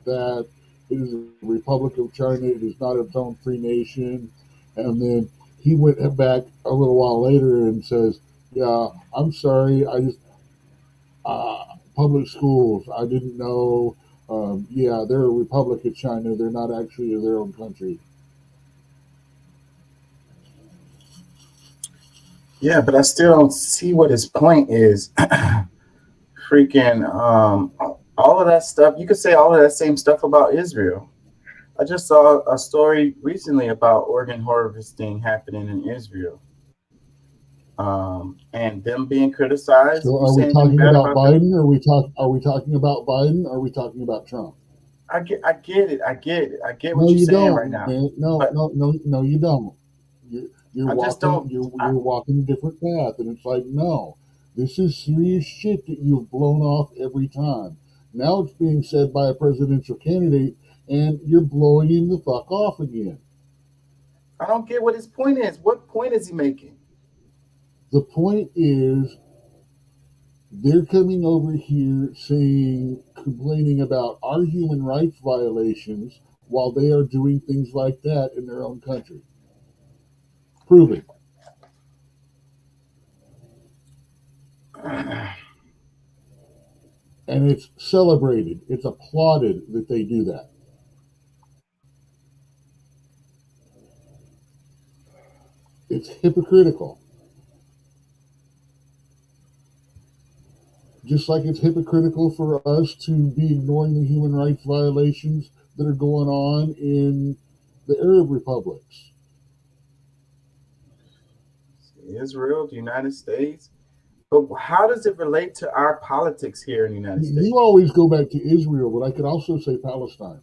that. It is a Republic of China. It is not its own free nation. And then he went back a little while later and says, yeah, I'm sorry. I just, public schools, I didn't know. Yeah, they're a Republic of China. They're not actually their own country. Yeah, but I still don't see what his point is. Freaking all of that stuff. You could say all of that same stuff about Israel. I just saw a story recently about organ harvesting happening in Israel. And them being criticized. So are we talking about Biden? Or are we talking about Biden? Or are we talking about Trump? I get it. I get what you're saying right now. Man. No, you don't. You're walking a different path, and it's like, no, this is serious shit that you've blown off every time. Now it's being said by a presidential candidate, and you're blowing him the fuck off again. I don't get what his point is. What point is he making? The point is, they're coming over here complaining about our human rights violations while they are doing things like that in their own country. Prove it. And it's celebrated. It's applauded that they do that. It's hypocritical. Just like it's hypocritical for us to be ignoring the human rights violations that are going on in the Arab republics. Israel, the United States. But how does it relate to our politics here in the United States? You always go back to Israel, but I could also say Palestine.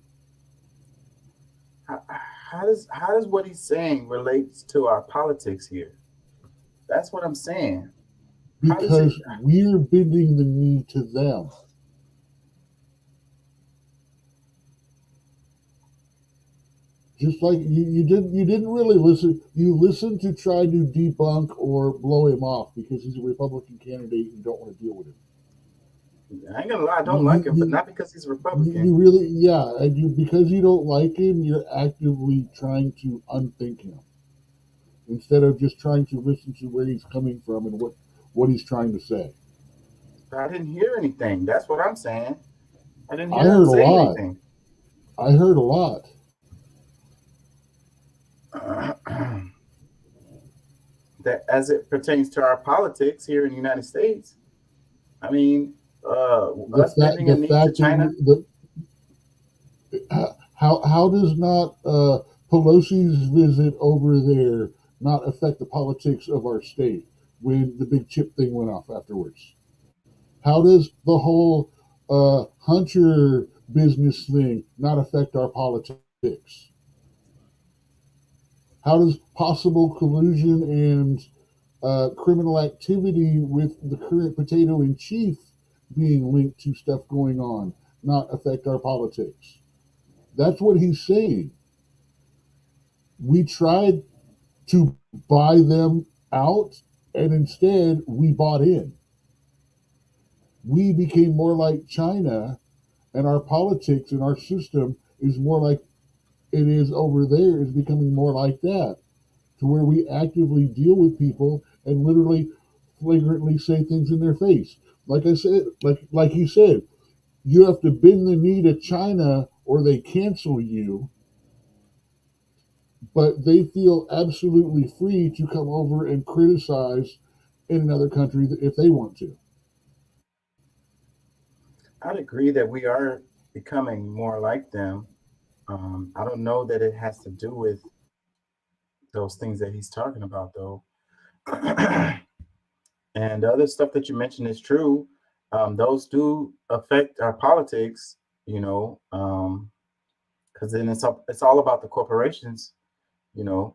How does what he's saying relates to our politics here? That's what I'm saying. Because we're bending the knee to them. Just like you didn't really listen. You listened to try to debunk or blow him off because he's a Republican candidate and you don't want to deal with him. I ain't gonna lie, I don't like him, but not because he's a Republican. You really, yeah, and because you don't like him, you're actively trying to unthink him instead of just trying to listen to where he's coming from and what he's trying to say. I didn't hear anything. That's what I'm saying. I didn't I hear heard him a say lot. anything. I heard a lot. That as it pertains to our politics here in the United States, I mean, us bending a knee to China. How does not Pelosi's visit over there not affect the politics of our state when the big chip thing went off afterwards? How does the whole Hunter business thing not affect our politics? How does possible collusion and criminal activity with the current potato in chief being linked to stuff going on not affect our politics? That's what he's saying. We tried to buy them out, and instead we bought in. We became more like China, and our politics and our system is more like it is over there, is becoming more like that, to where we actively deal with people and literally flagrantly say things in their face. Like I said, like he said, you have to bend the knee to China or they cancel you, but they feel absolutely free to come over and criticize in another country if they want to. I'd agree that we are becoming more like them. I don't know that it has to do with those things that he's talking about, though. And the other stuff that you mentioned is true. Those do affect our politics, you know, because then it's all about the corporations, you know,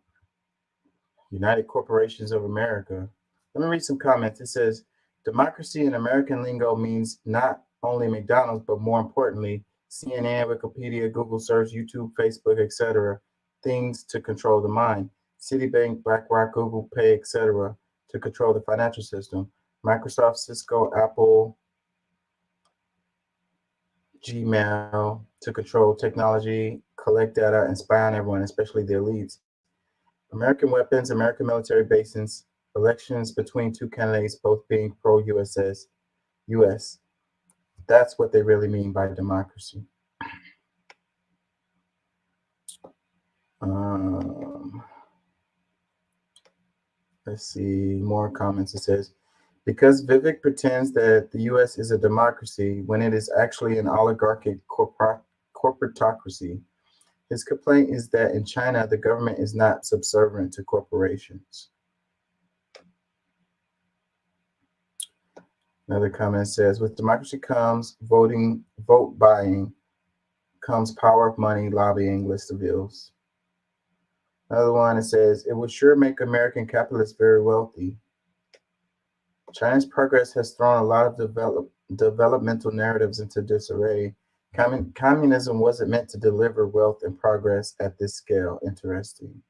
United Corporations of America. Let me read some comments. It says, democracy in American lingo means not only McDonald's, but more importantly, CNN, Wikipedia, Google search, YouTube, Facebook, etc. Things to control the mind. Citibank, BlackRock, Google Pay, etc. to control the financial system. Microsoft, Cisco, Apple, Gmail to control technology, collect data, and spy on everyone, especially the elites. American weapons, American military bases, elections between two candidates, both being pro-US. That's what they really mean by democracy. Let's see, more comments. It says, because Vivek pretends that the US is a democracy when it is actually an oligarchic corporatocracy. His complaint is that in China, the government is not subservient to corporations. Another comment says, with democracy comes vote buying, comes power of money, lobbying, list of ills. Another one, it says, it would sure make American capitalists very wealthy. China's progress has thrown a lot of developmental narratives into disarray. Communism wasn't meant to deliver wealth and progress at this scale. Interesting.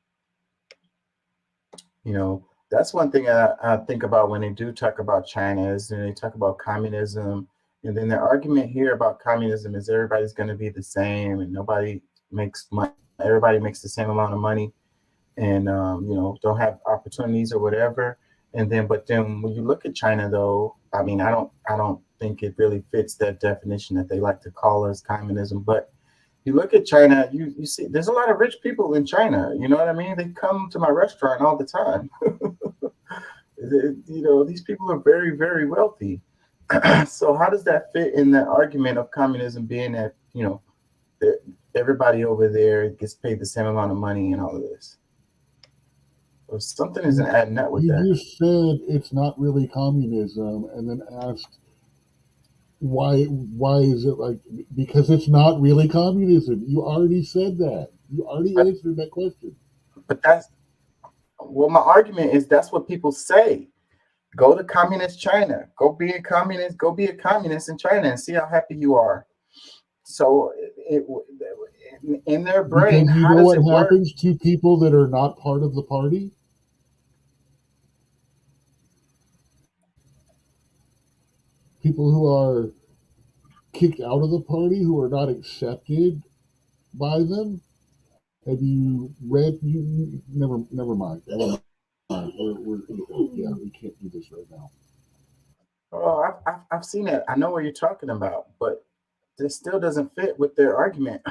You know, that's one thing I think about when they do talk about China is they talk about communism. And then the argument here about communism is everybody's going to be the same and nobody makes money. Everybody makes the same amount of money and, you know, don't have opportunities or whatever. And then, but then when you look at China, though, I mean, I don't think it really fits that definition that they like to call us communism. But you look at China, you see there's a lot of rich people in China. You know what I mean? They come to my restaurant all the time. You know, these people are very, very wealthy. So how does that fit in the argument of communism being that, you know, that everybody over there gets paid the same amount of money and all of this? Or something isn't adding up with that. You just said it's not really communism, and then asked why is it like, because it's not really communism. You already said that. You already answered that question. But that's, well, my argument is that's what people say. Go to communist China. Go be a communist in China and see how happy you are. So in their Because brain, you how know does what it work? happens to people that are not part of the party? People who are kicked out of the party, who are not accepted by them. Have you read? Never mind. Never mind. Yeah, we can't do this right now. Oh, I've seen it. I know what you're talking about, but this still doesn't fit with their argument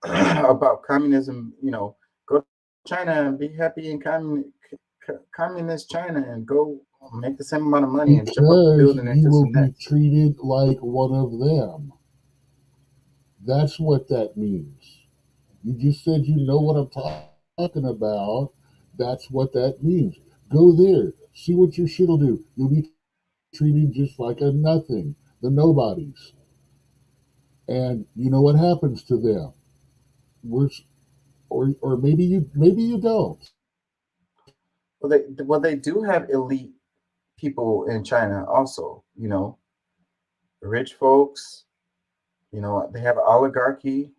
about communism. You know, go to China and be happy in communist China and go make the same amount of money and jump up the Because building and you do will some be next. treated like one of them. That's what that means. You just said you know what I'm talking about. That's what that means. Go there. See what your shit'll do. You'll be treated just like a nothing. The nobodies. And you know what happens to them. Or maybe you don't. Well, they do have elite people in China also. You know, rich folks. You know, they have oligarchy.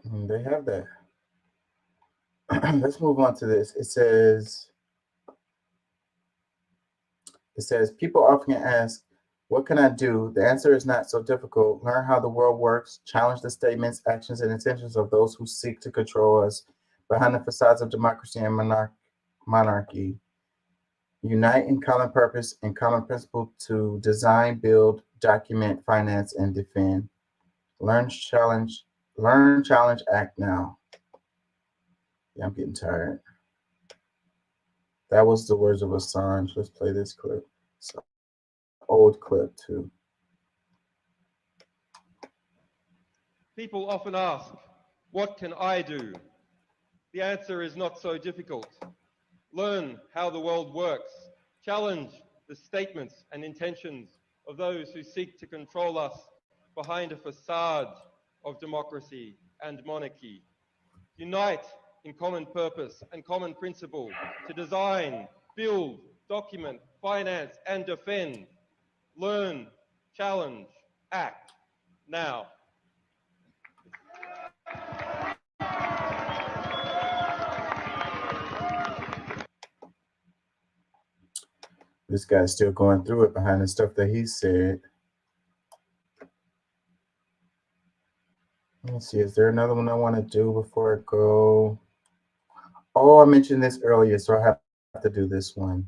They have that. Let's move on to this. It says people often ask, what can I do? The answer is not so difficult. Learn how the world works, challenge the statements, actions, and intentions of those who seek to control us behind the facades of democracy and monarchy. Unite in common purpose and common principle to design, build, document, finance, and defend. Learn, challenge, act now. Yeah, I'm getting tired. That was the words of Assange. Let's play this clip. It's an old clip too. People often ask, what can I do? The answer is not so difficult. Learn how the world works. Challenge the statements and intentions of those who seek to control us behind a facade of democracy and monarchy. Unite in common purpose and common principle to design, build, document, finance, and defend. Learn, challenge, act now. This guy's still going through it behind the stuff that he said. Let me see, is there another one I want to do before I go? Oh, I mentioned this earlier, so I have to do this one.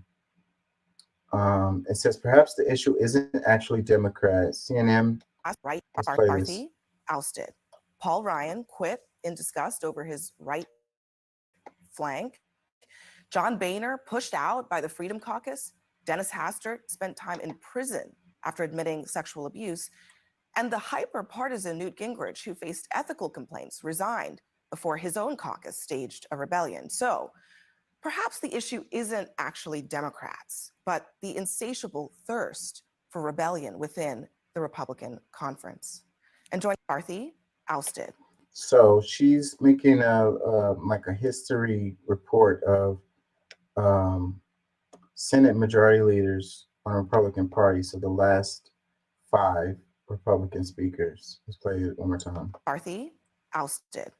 It says perhaps the issue isn't actually Democrats. CNN. Right, Let's play this. McCarthy ousted. Paul Ryan quit in disgust over his right flank. John Boehner pushed out by the Freedom Caucus. Dennis Hastert spent time in prison after admitting sexual abuse. And the hyper-partisan Newt Gingrich, who faced ethical complaints, resigned before his own caucus staged a rebellion. So perhaps the issue isn't actually Democrats, but the insatiable thirst for rebellion within the Republican conference. And Joy McCarthy ousted. So she's making like a history report of Senate majority leaders on the Republican Party. So the last 5 Republican speakers. Let's play it one more time. McCarthy ousted.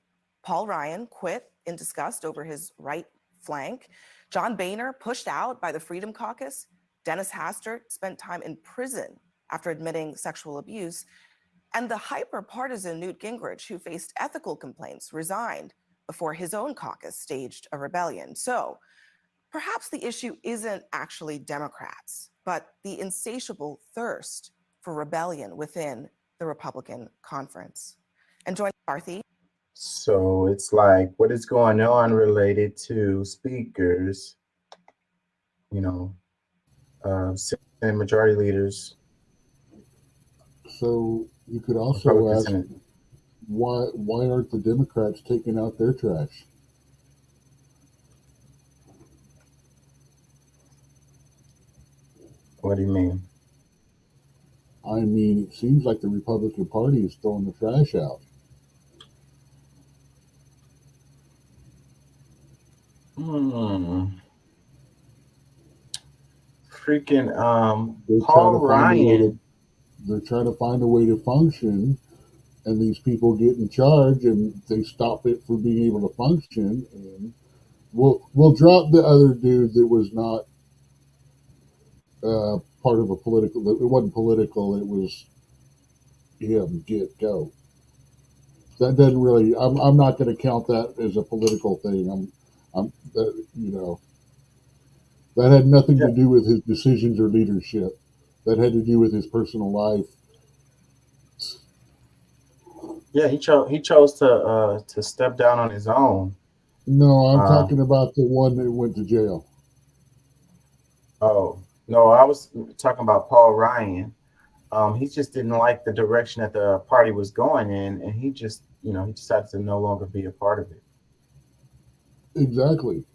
Paul Ryan quit in disgust over his right flank. John Boehner pushed out by the Freedom Caucus. Dennis Hastert spent time in prison after admitting sexual abuse. And the hyper-partisan Newt Gingrich, who faced ethical complaints, resigned before his own caucus staged a rebellion. So perhaps the issue isn't actually Democrats, but the insatiable thirst for rebellion within the Republican conference. And Joy McCarthy. So it's like what is going on related to speakers, you know, Senate majority leaders. So you could also ask, why aren't the Democrats taking out their trash? What do you mean? I mean, it seems like the Republican Party is throwing the trash out. Freaking They're Paul trying to find a way Ryan. they're trying to find a way to function, and these people get in charge and they stop it from being able to function, and we'll drop the other dude that was not part of a political. It wasn't political. It was him. Go. That doesn't really. I'm not going to count that as a political thing. That had nothing to do with his decisions or leadership. That had to do with his personal life. Yeah, he chose to step down on his own. No, I'm talking about the one that went to jail. Oh no, I was talking about Paul Ryan. He just didn't like the direction that the party was going in, and he just, he decided to no longer be a part of it. Exactly.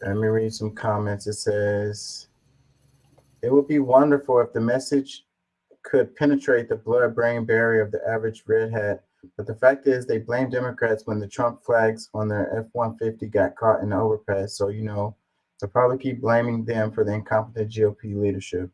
Let me read some comments. It says, it would be wonderful if the message could penetrate the blood-brain barrier of the average red hat, but the fact is they blame Democrats when the Trump flags on their F-150 got caught in the overpass, so they'll probably keep blaming them for the incompetent GOP leadership.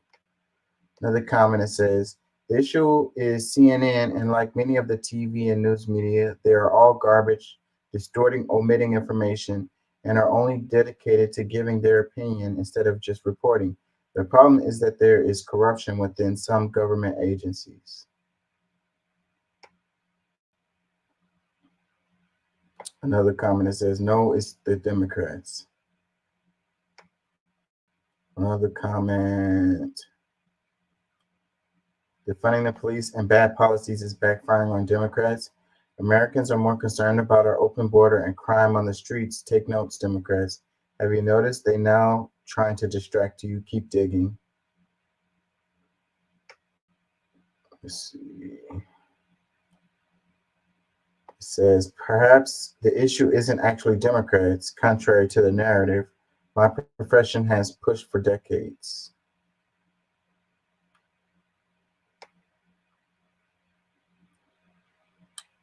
Another comment that says, the issue is CNN, and like many of the TV and news media, they are all garbage, distorting, omitting information, and are only dedicated to giving their opinion instead of just reporting. The problem is that there is corruption within some government agencies. Another comment that says, no, it's the Democrats. Another comment, defunding the police and bad policies is backfiring on Democrats. Americans are more concerned about our open border and crime on the streets. Take notes, Democrats. Have you noticed they now trying to distract you? Keep digging. Let's see. It says, perhaps the issue isn't actually Democrats, contrary to the narrative my profession has pushed for decades.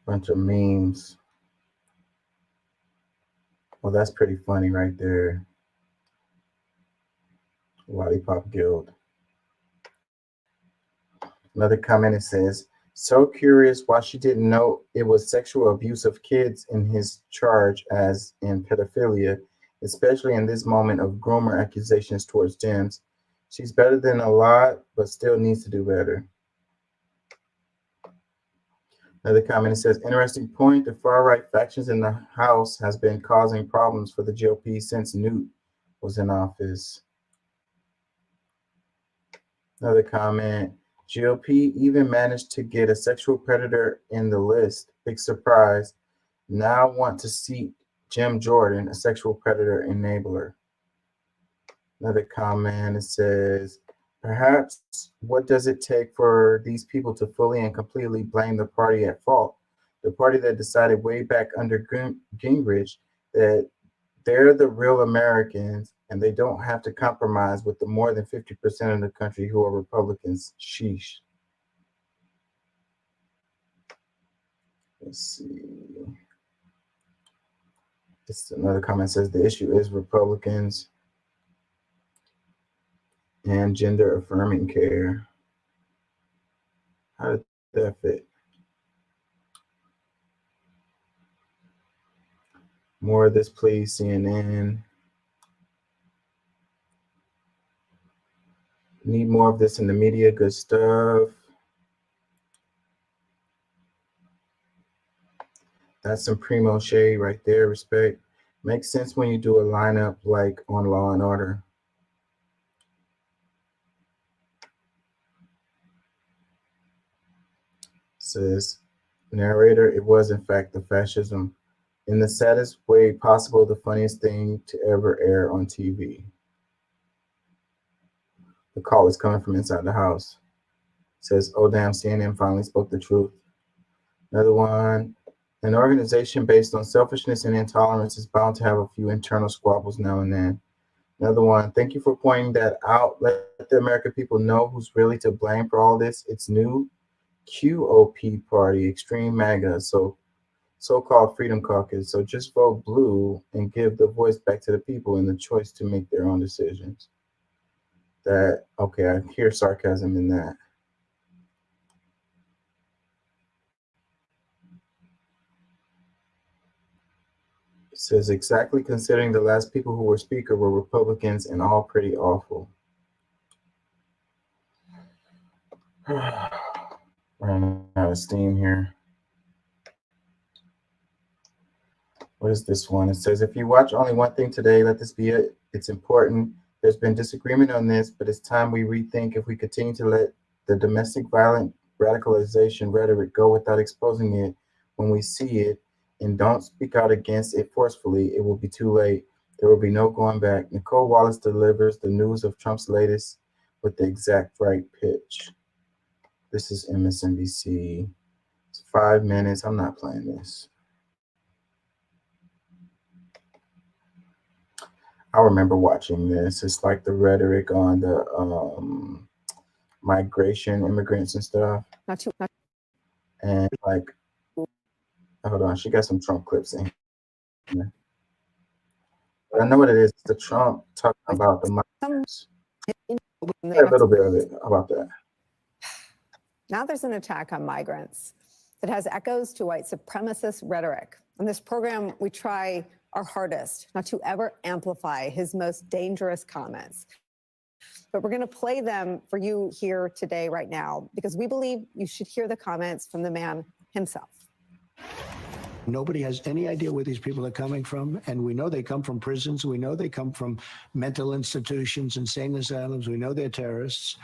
Bunch of memes. Well, that's pretty funny right there. Lollipop Guild. Another comment, it says, so curious why she didn't know it was sexual abuse of kids in his charge as in pedophilia, especially in this moment of groomer accusations towards Dems. She's better than a lot, but still needs to do better. Another comment, it says, interesting point, the far-right factions in the House has been causing problems for the GOP since Newt was in office. Another comment, GOP even managed to get a sexual predator in the list. Big surprise. Now want to seat Jim Jordan, a sexual predator enabler. Another comment, it says, perhaps what does it take for these people to fully and completely blame the party at fault? The party that decided way back under Gingrich that they're the real Americans and they don't have to compromise with the more than 50% of the country who are Republicans. Sheesh. Let's see. This another comment says the issue is Republicans and gender affirming care. How did that fit? More of this, please, CNN. Need more of this in the media. Good stuff. That's some primo shade right there. Respect. Makes sense when you do a lineup like on Law and Order. Says, narrator, it was in fact the fascism. In the saddest way possible, the funniest thing to ever air on TV. The call is coming from inside the house. Says, oh damn, CNN finally spoke the truth. Another one, an organization based on selfishness and intolerance is bound to have a few internal squabbles now and then. Another one, thank you for pointing that out. Let the American people know who's really to blame for all this. It's new QOP party, extreme MAGA, so-called Freedom Caucus. So just vote blue and give the voice back to the people and the choice to make their own decisions. that, okay, I hear sarcasm in that. It says, exactly, considering the last people who were speaker were Republicans and all pretty awful. Running out of steam here. What is this one? It says, if you watch only one thing today, let this be it. It's important. There's been disagreement on this, but it's time we rethink if we continue to let the domestic violent radicalization rhetoric go without exposing it when we see it and don't speak out against it forcefully, it will be too late. There will be no going back. Nicole Wallace delivers the news of Trump's latest with the exact right pitch. This is MSNBC. It's 5 minutes. I'm not playing this. I remember watching this. It's like the rhetoric on the migration, immigrants and stuff. And like, hold on, she got some Trump clips in here. But I know what it is. It's the Trump talking about the migrants. A little bit of it about that. Now there's an attack on migrants that has echoes to white supremacist rhetoric. On this program, we try our hardest not to ever amplify his most dangerous comments. But we're going to play them for you here today, right now, because we believe you should hear the comments from the man himself. Nobody has any idea where these people are coming from, and we know they come from prisons. We know they come from mental institutions, insane asylums. We know they're terrorists.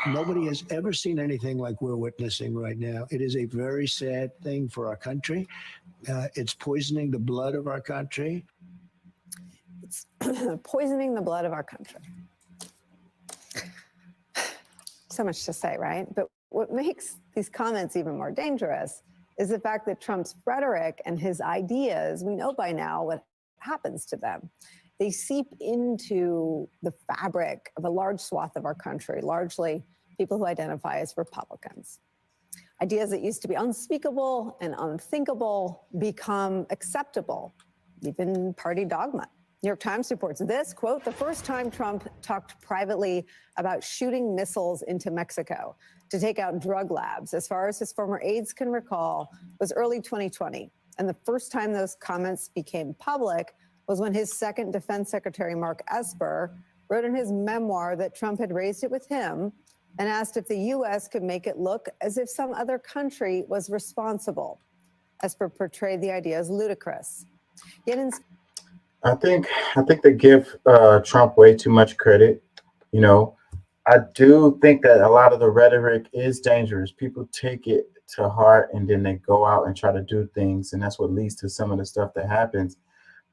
Nobody has ever seen anything like we're witnessing right now. It is a very sad thing for our country. It's poisoning the blood of our country. It's poisoning the blood of our country. So much to say, right? But what makes these comments even more dangerous is the fact that Trump's rhetoric and his ideas, we know by now what happens to them. They seep into the fabric of a large swath of our country, largely people who identify as Republicans. Ideas that used to be unspeakable and unthinkable become acceptable, even party dogma. New York Times reports this, quote, the first time Trump talked privately about shooting missiles into Mexico to take out drug labs, as far as his former aides can recall, was early 2020. And the first time those comments became public was when his second defense secretary, Mark Esper, wrote in his memoir that Trump had raised it with him and asked if the U.S. could make it look as if some other country was responsible. Esper portrayed the idea as ludicrous. Yet I think they give Trump way too much credit. You know, I do think that a lot of the rhetoric is dangerous. People take it to heart and then they go out and try to do things, and that's what leads to some of the stuff that happens.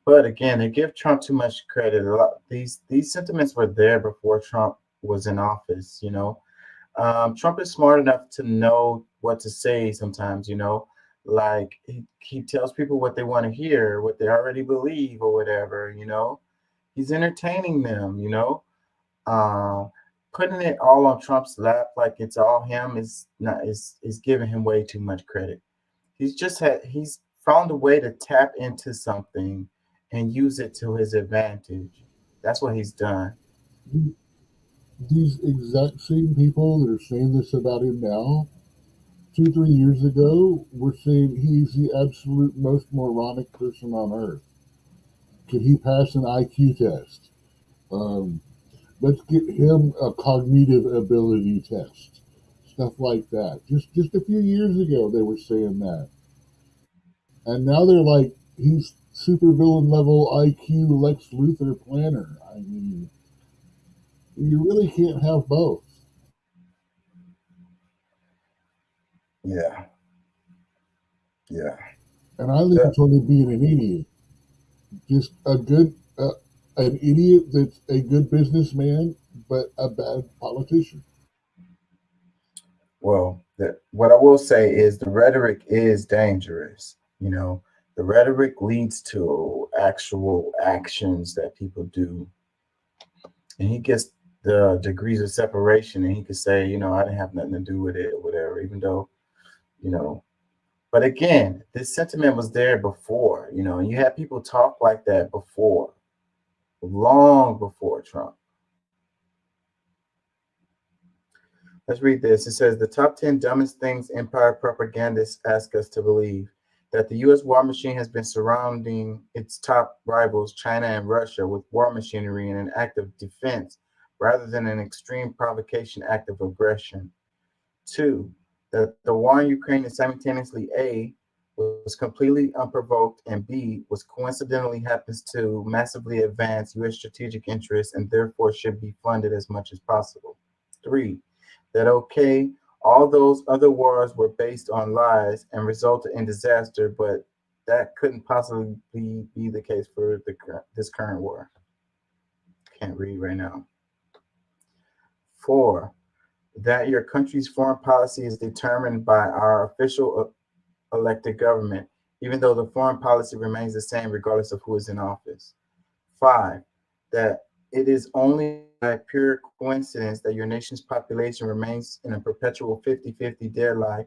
But again, they give Trump too much credit. A lot these sentiments were there before Trump was in office. You know, Trump is smart enough to know what to say sometimes. You know, like he tells people what they want to hear, what they already believe, or whatever. You know, he's entertaining them. You know, putting it all on Trump's lap like it's all him is giving him way too much credit. He's found a way to tap into something and use it to his advantage. That's what he's done. These exact same people that are saying this about him now, 2-3 years ago, were saying he's the absolute most moronic person on earth. Could he pass an IQ test? Let's get him a cognitive ability test. Stuff like that. Just a few years ago, they were saying that. And now they're like, he's supervillain level IQ Lex Luthor planner. I mean, you really can't have both. Yeah. And I think it's only being an idiot. Just an idiot that's a good businessman, but a bad politician. Well, what I will say is the rhetoric is dangerous. You know, the rhetoric leads to actual actions that people do. And he gets the degrees of separation, and he could say, you know, I didn't have nothing to do with it or whatever, even though, you know. But again, this sentiment was there before, you know, and you had people talk like that before, long before Trump. Let's read this. It says the top 10 dumbest things empire propagandists ask us to believe: that the U.S. war machine has been surrounding its top rivals, China and Russia, with war machinery in an act of defense rather than an extreme provocation act of aggression. 2, that the war in Ukraine is simultaneously A, was completely unprovoked, and B, was coincidentally happens to massively advance U.S. strategic interests and therefore should be funded as much as possible. 3, that okay, all those other wars were based on lies and resulted in disaster, but that couldn't possibly be the case for this current war. Can't read right now. 4, that your country's foreign policy is determined by our official elected government, even though the foreign policy remains the same regardless of who is in office. 5, that it is only by pure coincidence that your nation's population remains in a perpetual 50-50 deadlock,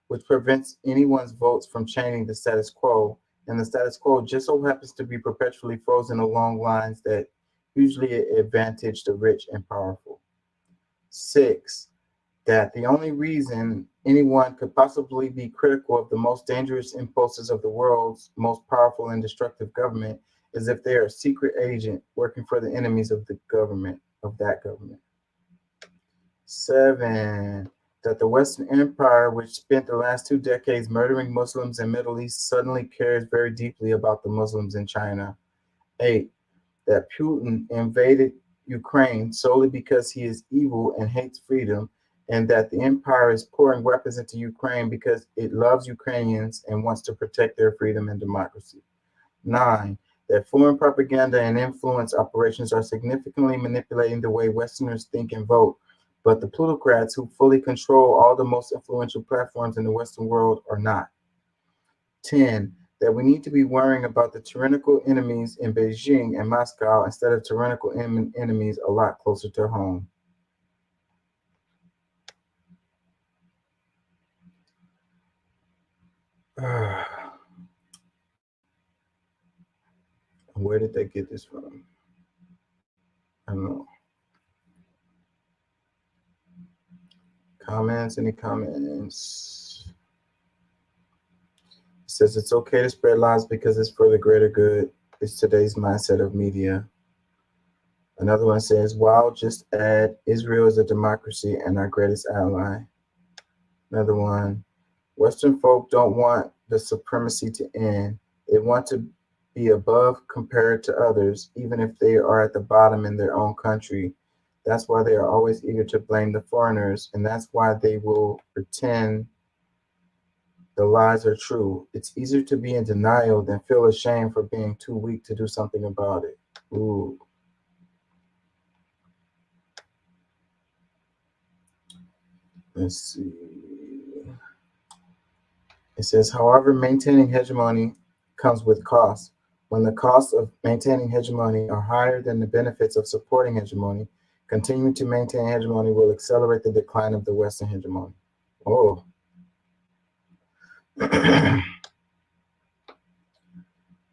which prevents anyone's votes from changing the status quo, and the status quo just so happens to be perpetually frozen along lines that usually advantage the rich and powerful. 6, that the only reason anyone could possibly be critical of the most dangerous impulses of the world's most powerful and destructive government is if they are a secret agent working for the enemies of the government, of that government. 7, that the Western Empire, which spent the last 2 decades murdering Muslims in the Middle East, suddenly cares very deeply about the Muslims in China. 8, that Putin invaded Ukraine solely because he is evil and hates freedom, and that the empire is pouring weapons into Ukraine because it loves Ukrainians and wants to protect their freedom and democracy. 9, that foreign propaganda and influence operations are significantly manipulating the way Westerners think and vote, but the plutocrats who fully control all the most influential platforms in the Western world are not. 10, that we need to be worrying about the tyrannical enemies in Beijing and Moscow instead of tyrannical enemies a lot closer to home. Where did they get this from? I don't know. Comments? Any comments? It says it's okay to spread lies because it's for the greater good. It's today's mindset of media. Another one says, wow, just add Israel is a democracy and our greatest ally. Another one, Western folk don't want the supremacy to end. They want to be above compared to others, even if they are at the bottom in their own country. That's why they are always eager to blame the foreigners, and that's why they will pretend the lies are true. It's easier to be in denial than feel ashamed for being too weak to do something about it. Ooh. Let's see. It says, however, maintaining hegemony comes with costs. When the costs of maintaining hegemony are higher than the benefits of supporting hegemony, continuing to maintain hegemony will accelerate the decline of the Western hegemony. Oh.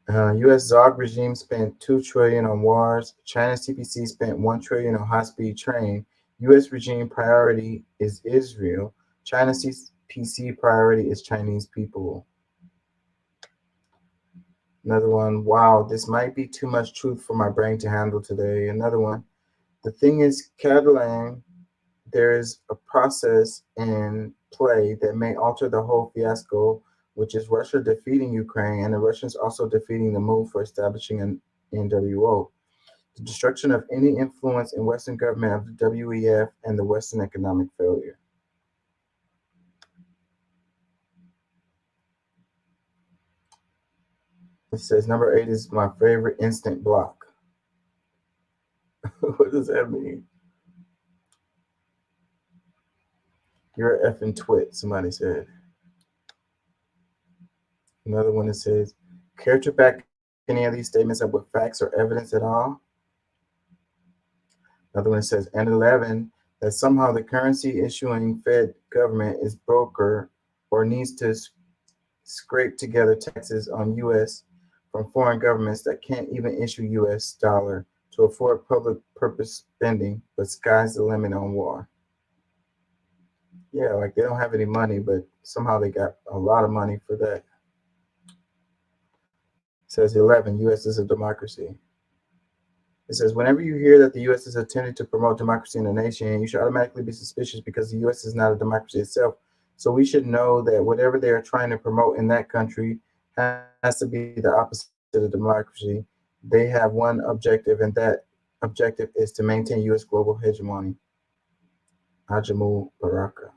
U.S. Zog regime spent $2 trillion on wars. China's CPC spent $1 trillion on high-speed train. U.S. regime priority is Israel. China's CPC priority is Chinese people. Another one, wow, this might be too much truth for my brain to handle today. Another one, the thing is, Catalan, there is a process in play that may alter the whole fiasco, which is Russia defeating Ukraine and the Russians also defeating the move for establishing an NWO. The destruction of any influence in Western government of the WEF and the Western economic failure. It says number 8 is my favorite instant block. What does that mean? You're an effing twit, somebody said. Another one that says, care to back any of these statements up with facts or evidence at all? Another one that says, and 11, that somehow the currency issuing Fed government is broker or needs to scrape together taxes on U.S. from foreign governments that can't even issue U.S. dollar to afford public purpose spending, but sky's the limit on war. Yeah, like they don't have any money, but somehow they got a lot of money for that. It says 11, U.S. is a democracy. It says, whenever you hear that the U.S. is attempting to promote democracy in a nation, you should automatically be suspicious because the U.S. is not a democracy itself. So we should know that whatever they are trying to promote in that country has to be the opposite of democracy. They have one objective, and that objective is to maintain U.S. global hegemony. Ajamu Baraka.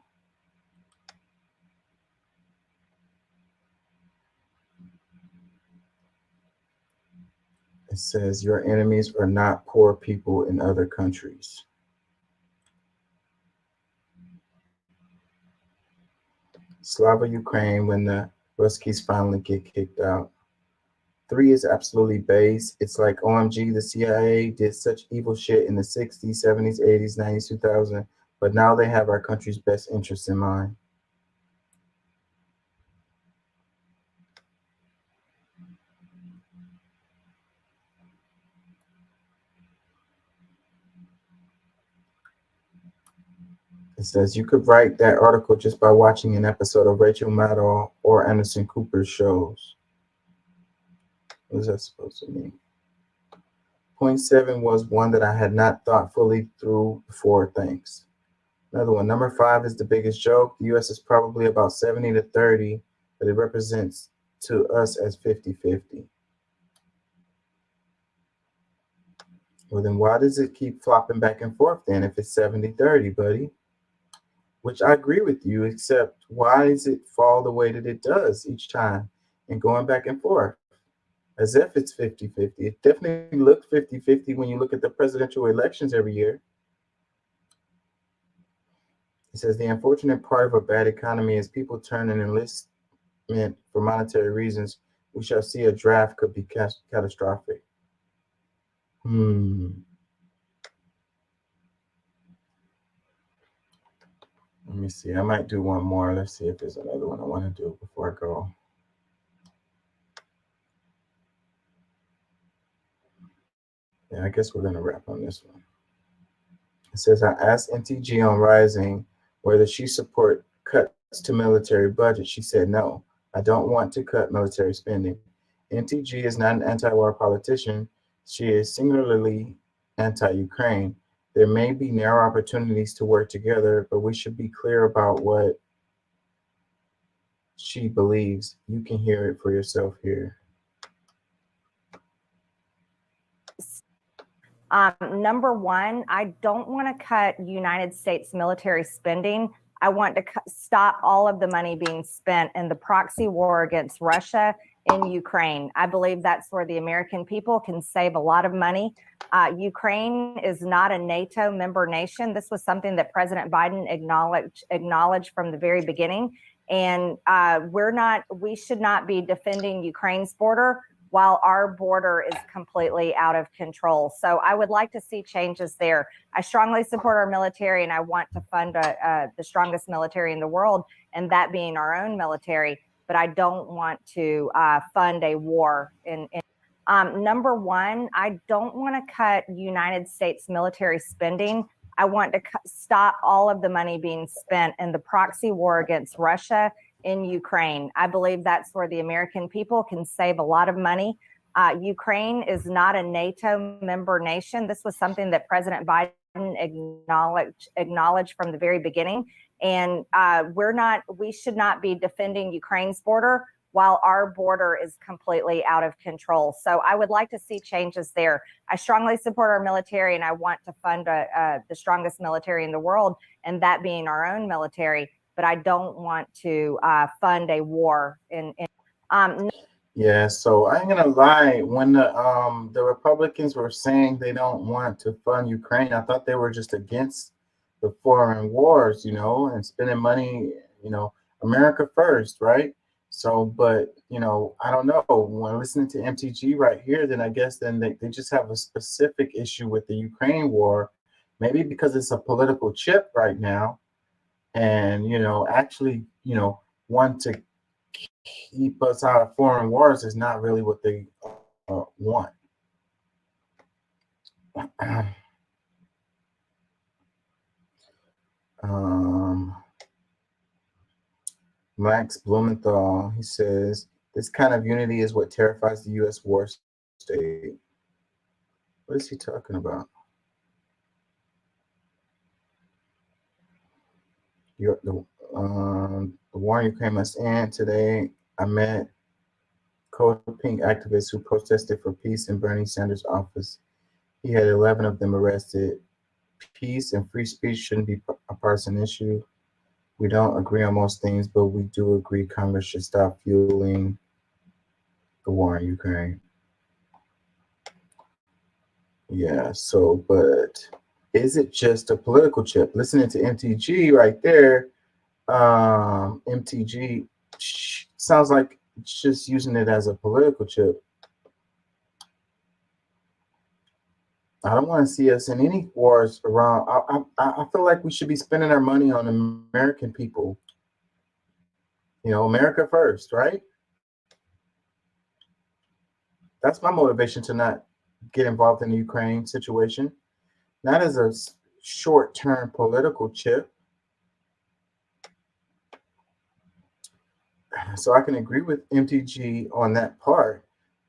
It says, your enemies are not poor people in other countries. Slava Ukraine when the Ruskies finally get kicked out. 3 is absolutely base. It's like OMG, the CIA did such evil shit in the 60s, 70s, 80s, 90s, 2000, but now they have our country's best interests in mind. It says you could write that article just by watching an episode of Rachel Maddow or Anderson Cooper's shows. What is that supposed to mean? Point 7 was one that I had not thought fully through before. Thanks. Another one. Number 5 is the biggest joke. The U.S. is probably about 70 to 30, but it represents to us as 50-50. Well, then why does it keep flopping back and forth then if it's 70-30, buddy? Which I agree with you, except why does it fall the way that it does each time and going back and forth as if it's 50-50? It definitely looks 50-50 when you look at the presidential elections every year. It says the unfortunate part of a bad economy is people turn an enlistment for monetary reasons. We shall see a draft could be catastrophic. Let me see. I might do one more. Let's see if there's another one I want to do before I go. Yeah, I guess we're going to wrap on this one. It says, I asked MTG on Rising whether she support cuts to military budget. She said, no, I don't want to cut military spending. MTG is not an anti-war politician. She is singularly anti-Ukraine. There may be narrow opportunities to work together, but we should be clear about what she believes. You can hear it for yourself here. Number one, I don't want to cut United States military spending. I want to stop all of the money being spent in the proxy war against Russia in Ukraine. I believe that's where the American people can save a lot of money. Ukraine is not a NATO member nation. This was something that President Biden acknowledged from the very beginning. And we should not be defending Ukraine's border while our border is completely out of control. So I would like to see changes there. I strongly support our military, and I want to fund the strongest military in the world, and that being our own military. But I don't want to fund a war. Number one, I don't want to cut United States military spending. I want to stop all of the money being spent in the proxy war against Russia in Ukraine. I believe that's where the American people can save a lot of money. Ukraine is not a NATO member nation. This was something that President Biden acknowledged from the very beginning. And we should not be defending Ukraine's border while our border is completely out of control. So I would like to see changes there. I strongly support our military, and I want to fund the strongest military in the world, and that being our own military. But I don't want to fund a war Yeah, so I ain't gonna lie. When the Republicans were saying they don't want to fund Ukraine, I thought they were just against the foreign wars, and spending money, America first, right? So, but I don't know. When listening to MTG right here, then I guess they just have a specific issue with the Ukraine war, maybe because it's a political chip right now. And, actually, want to keep us out of foreign wars is not really what they want. Max Blumenthal, he says, this kind of unity is what terrifies the U.S. war state. What is he talking about? The war in Ukraine must end. Today, I met Code Pink activists who protested for peace in Bernie Sanders' office. He had 11 of them arrested. Peace and free speech shouldn't be a partisan issue. We don't agree on most things, but we do agree Congress should stop fueling the war in Ukraine. Yeah, so, but is it just a political chip? Listening to MTG right there, MTG sounds like it's just using it as a political chip. I don't want to see us in any wars around. I feel like we should be spending our money on American people. You know, America first, right? That's my motivation to not get involved in the Ukraine situation. Not as a short-term political chip. So I can agree with MTG on that part.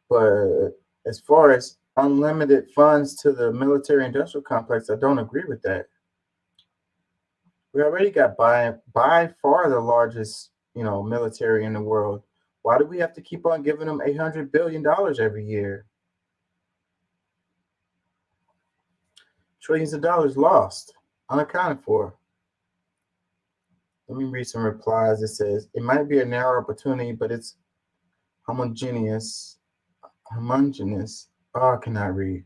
But as far as unlimited funds to the military industrial complex, I don't agree with that. We already got by far the largest, military in the world. Why do we have to keep on giving them $800 billion every year? Trillions of dollars lost, unaccounted for. Let me read some replies. It says, it might be a narrow opportunity, but it's homogeneous. Oh, I cannot read.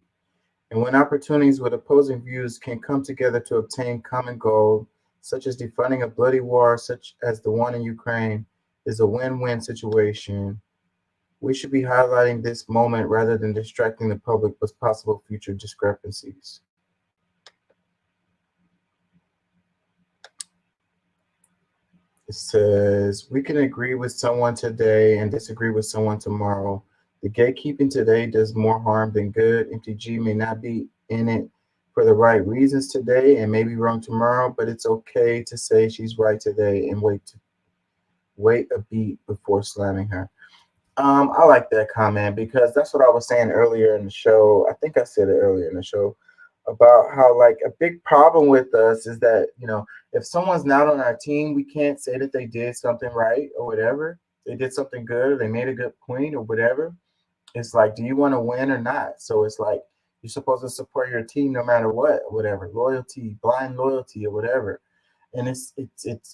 And when opportunities with opposing views can come together to obtain common goal, such as defunding a bloody war, such as the one in Ukraine, is a win-win situation. We should be highlighting this moment rather than distracting the public with possible future discrepancies. It says, we can agree with someone today and disagree with someone tomorrow. The gatekeeping today does more harm than good. MTG may not be in it for the right reasons today and may be wrong tomorrow, but it's okay to say she's right today and wait a beat before slamming her. I like that comment because that's what I was saying earlier in the show. I think I said it earlier in the show about how like a big problem with us is that, if someone's not on our team, we can't say that they did something right or whatever. They did something good or they made a good point or whatever. It's like, do you want to win or not? So it's like, you're supposed to support your team no matter what, or whatever, loyalty, blind loyalty or whatever. And it's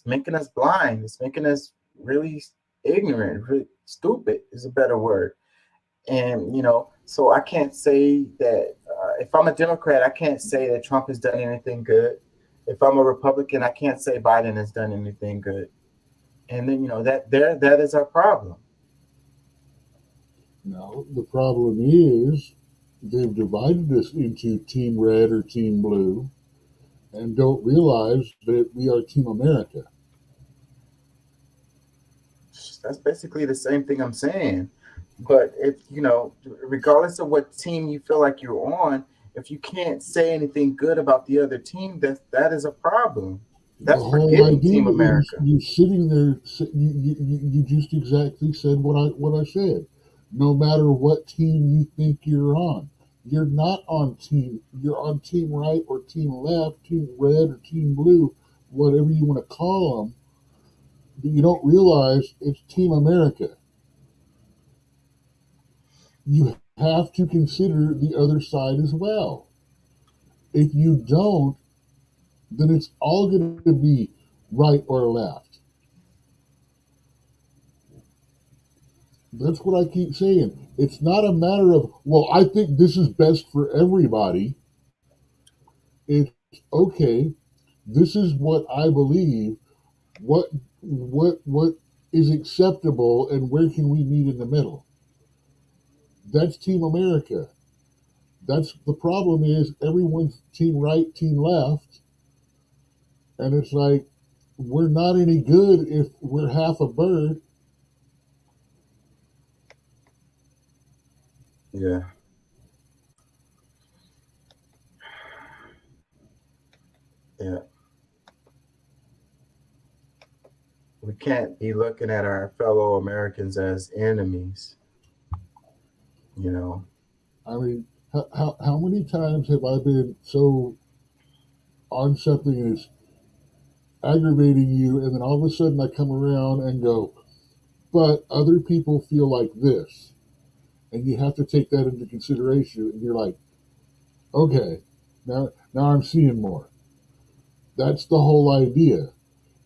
making us blind. It's making us really ignorant, really stupid is a better word. And, so I can't say that if I'm a Democrat, I can't say that Trump has done anything good. If I'm a Republican, I can't say Biden has done anything good. And then, that is our problem. Now, the problem is they've divided us into Team Red or Team Blue and don't realize that we are Team America. That's basically the same thing I'm saying. But if, regardless of what team you feel like you're on, if you can't say anything good about the other team, that is a problem. That's forgetting Team America. You sitting there, you just exactly said what I said. No matter what team you think you're on, you're not on team. You're on Team Right or Team Left, Team Red or Team Blue, whatever you want to call them. But you don't realize it's Team America. You have to consider the other side as well. If you don't, then it's all going to be right or left. That's what I keep saying. It's not a matter of, well, I think this is best for everybody. It's okay. This is what I believe. What is acceptable, and where can we meet in the middle? That's Team America. That's the problem is everyone's Team Right, Team Left. And it's like, we're not any good if we're half a bird. Yeah. Yeah. we can't be looking at our fellow Americans as enemies. You know, I mean, how many times have I been so on something and it's aggravating you, and then all of a sudden I come around and go, but other people feel like this, and you have to take that into consideration, and you're like, okay, now I'm seeing more. That's the whole idea,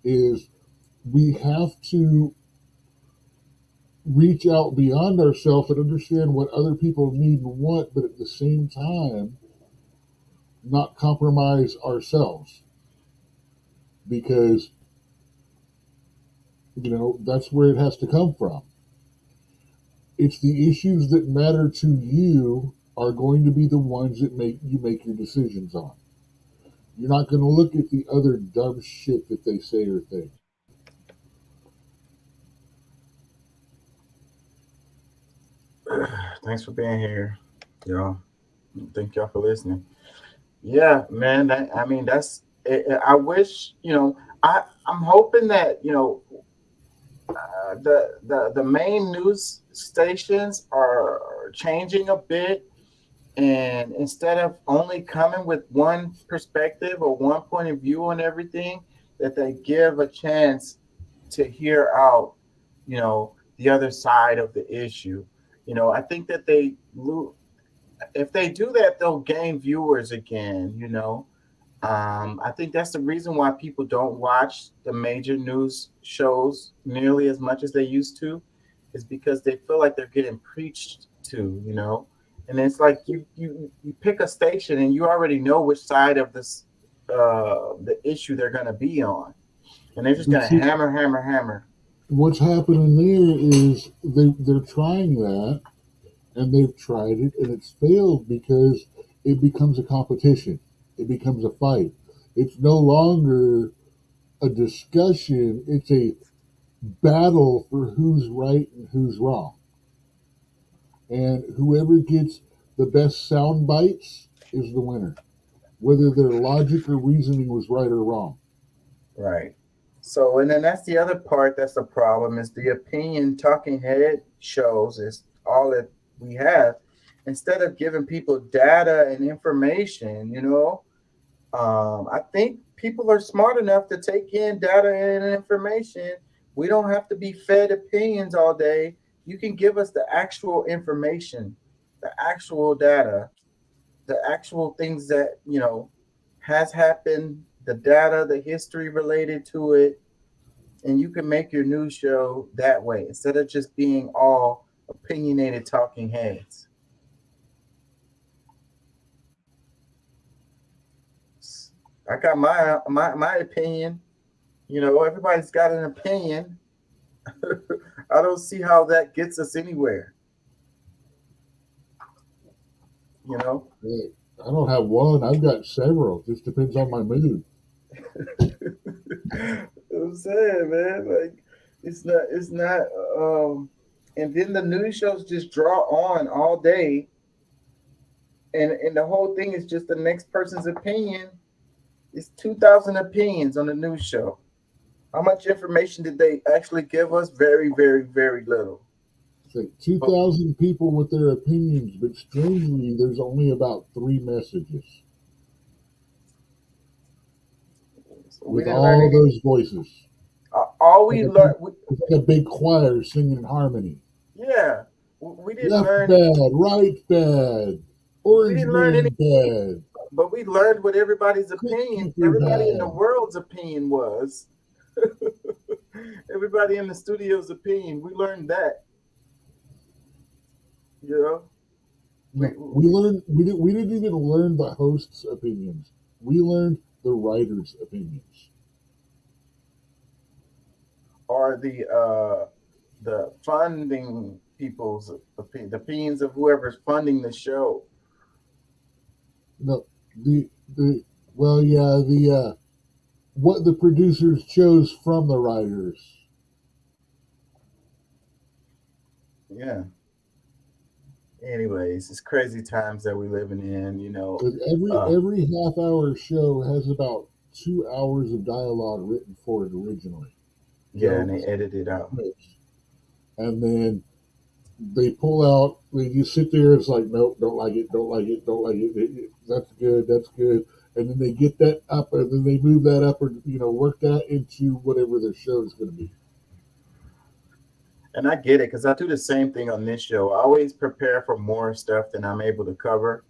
is we have to reach out beyond ourselves and understand what other people need and want, but at the same time, not compromise ourselves. Because, that's where it has to come from. It's the issues that matter to you are going to be the ones that you make your decisions on. You're not going to look at the other dumb shit that they say or think. thanks for being here, y'all. Thank y'all for listening. Yeah, man. I mean, that's. I wish, I'm hoping that the main news stations are changing a bit, and instead of only coming with one perspective or one point of view on everything, that they give a chance to hear out, the other side of the issue. I think that if they do that, they'll gain viewers again. I think that's the reason why people don't watch the major news shows nearly as much as they used to, is because they feel like they're getting preached to, and it's like you pick a station and you already know which side of this the issue they're going to be on, and they're just going to hammer. What's happening there is they're trying that, and they've tried it, and it's failed because it becomes a competition. It becomes a fight. It's no longer a discussion. It's a battle for who's right and who's wrong. And whoever gets the best sound bites is the winner, whether their logic or reasoning was right or wrong. Right. So, and then that's the other part that's the problem, is the opinion talking head shows is all that we have. Instead of giving people data and information, I think people are smart enough to take in data and information. We don't have to be fed opinions all day. You can give us the actual information, the actual data, the actual things that, has happened, the data, the history related to it, and you can make your news show that way instead of just being all opinionated talking heads. I got my opinion. Everybody's got an opinion. I don't see how that gets us anywhere. Hey, I don't have one. I've got several. Just depends on my mood. I'm saying, man, like it's not. And then the news shows just draw on all day, and the whole thing is just the next person's opinion. It's 2,000 opinions on the news show. How much information did they actually give us? Very, very, very little. 2,000 people with their opinions, but strangely, there's only about 3 messages. With all those voices. All we learned. It's like a big choir singing in harmony. Yeah. We didn't Left learn. bad, right bad, orange man bad. But we learned what everybody's opinion, everybody in the world's opinion was. Everybody in the studio's opinion. We learned that. We learned. We didn't even learn the host's opinions. We learned the writer's opinions. Or the funding people's opinion, the opinions of whoever's funding the show. No, what the producers chose from the writers. Yeah. Anyways, it's crazy times that we're living in, Every half-hour show has about 2 hours of dialogue written for it originally. Yeah, and they edit it out. And then they pull out, they just sit there, it's like, nope, don't like it, don't like it, don't like it. That's good, that's good. And then they get that up, and then they move that up, or, work that into whatever their show is going to be. And I get it, because I do the same thing on this show. I always prepare for more stuff than I'm able to cover,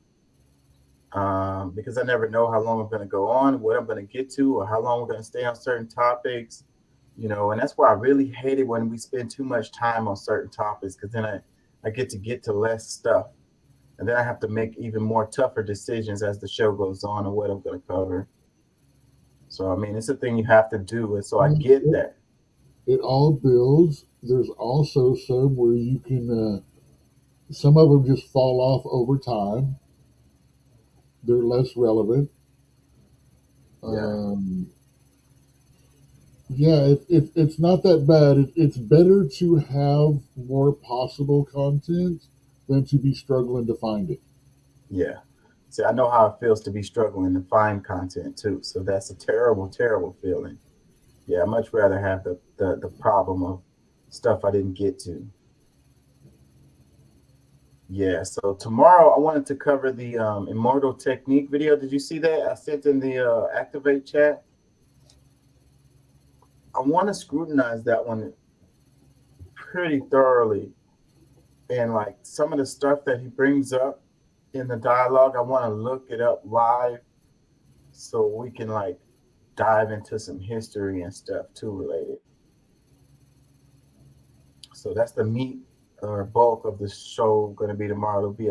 because I never know how long I'm going to go on, what I'm going to get to, or how long we're going to stay on certain topics. And that's why I really hate it when we spend too much time on certain topics, because then I get to less stuff. And then I have to make even more tougher decisions as the show goes on and what I'm going to cover. So, I mean, it's a thing you have to do. And so I get that. It all builds. There's also some where you can, some of them just fall off over time. They're less relevant. It's not that bad. It's better to have more possible content than to be struggling to find it. Yeah. See, I know how it feels to be struggling to find content too. So that's a terrible, terrible feeling. Yeah, I'd much rather have the problem of stuff I didn't get to. Yeah, so tomorrow I wanted to cover the Immortal Technique video. Did you see that? I sent in the Activate chat. I want to scrutinize that one pretty thoroughly. And like some of the stuff that he brings up in the dialogue, I want to look it up live so we can like dive into some history and stuff too related. So that's the meat or bulk of the show going to be tomorrow. There'll be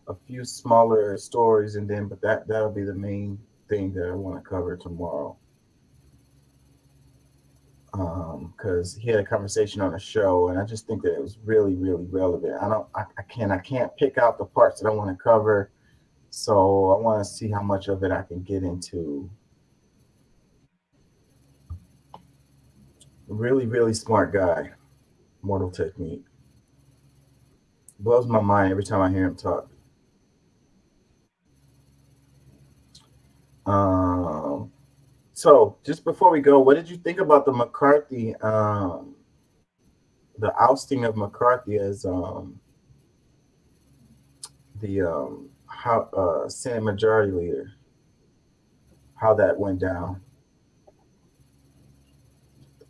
a few smaller stories but that'll be the main thing that I want to cover tomorrow. Because he had a conversation on a show, and I just think that it was really, really relevant. I can't pick out the parts that I want to cover, so I want to see how much of it I can get into. Really, really smart guy. Immortal Technique. Blows my mind every time I hear him talk. So just before we go, what did you think about the McCarthy, the ousting of McCarthy as the Senate Majority Leader? How that went down?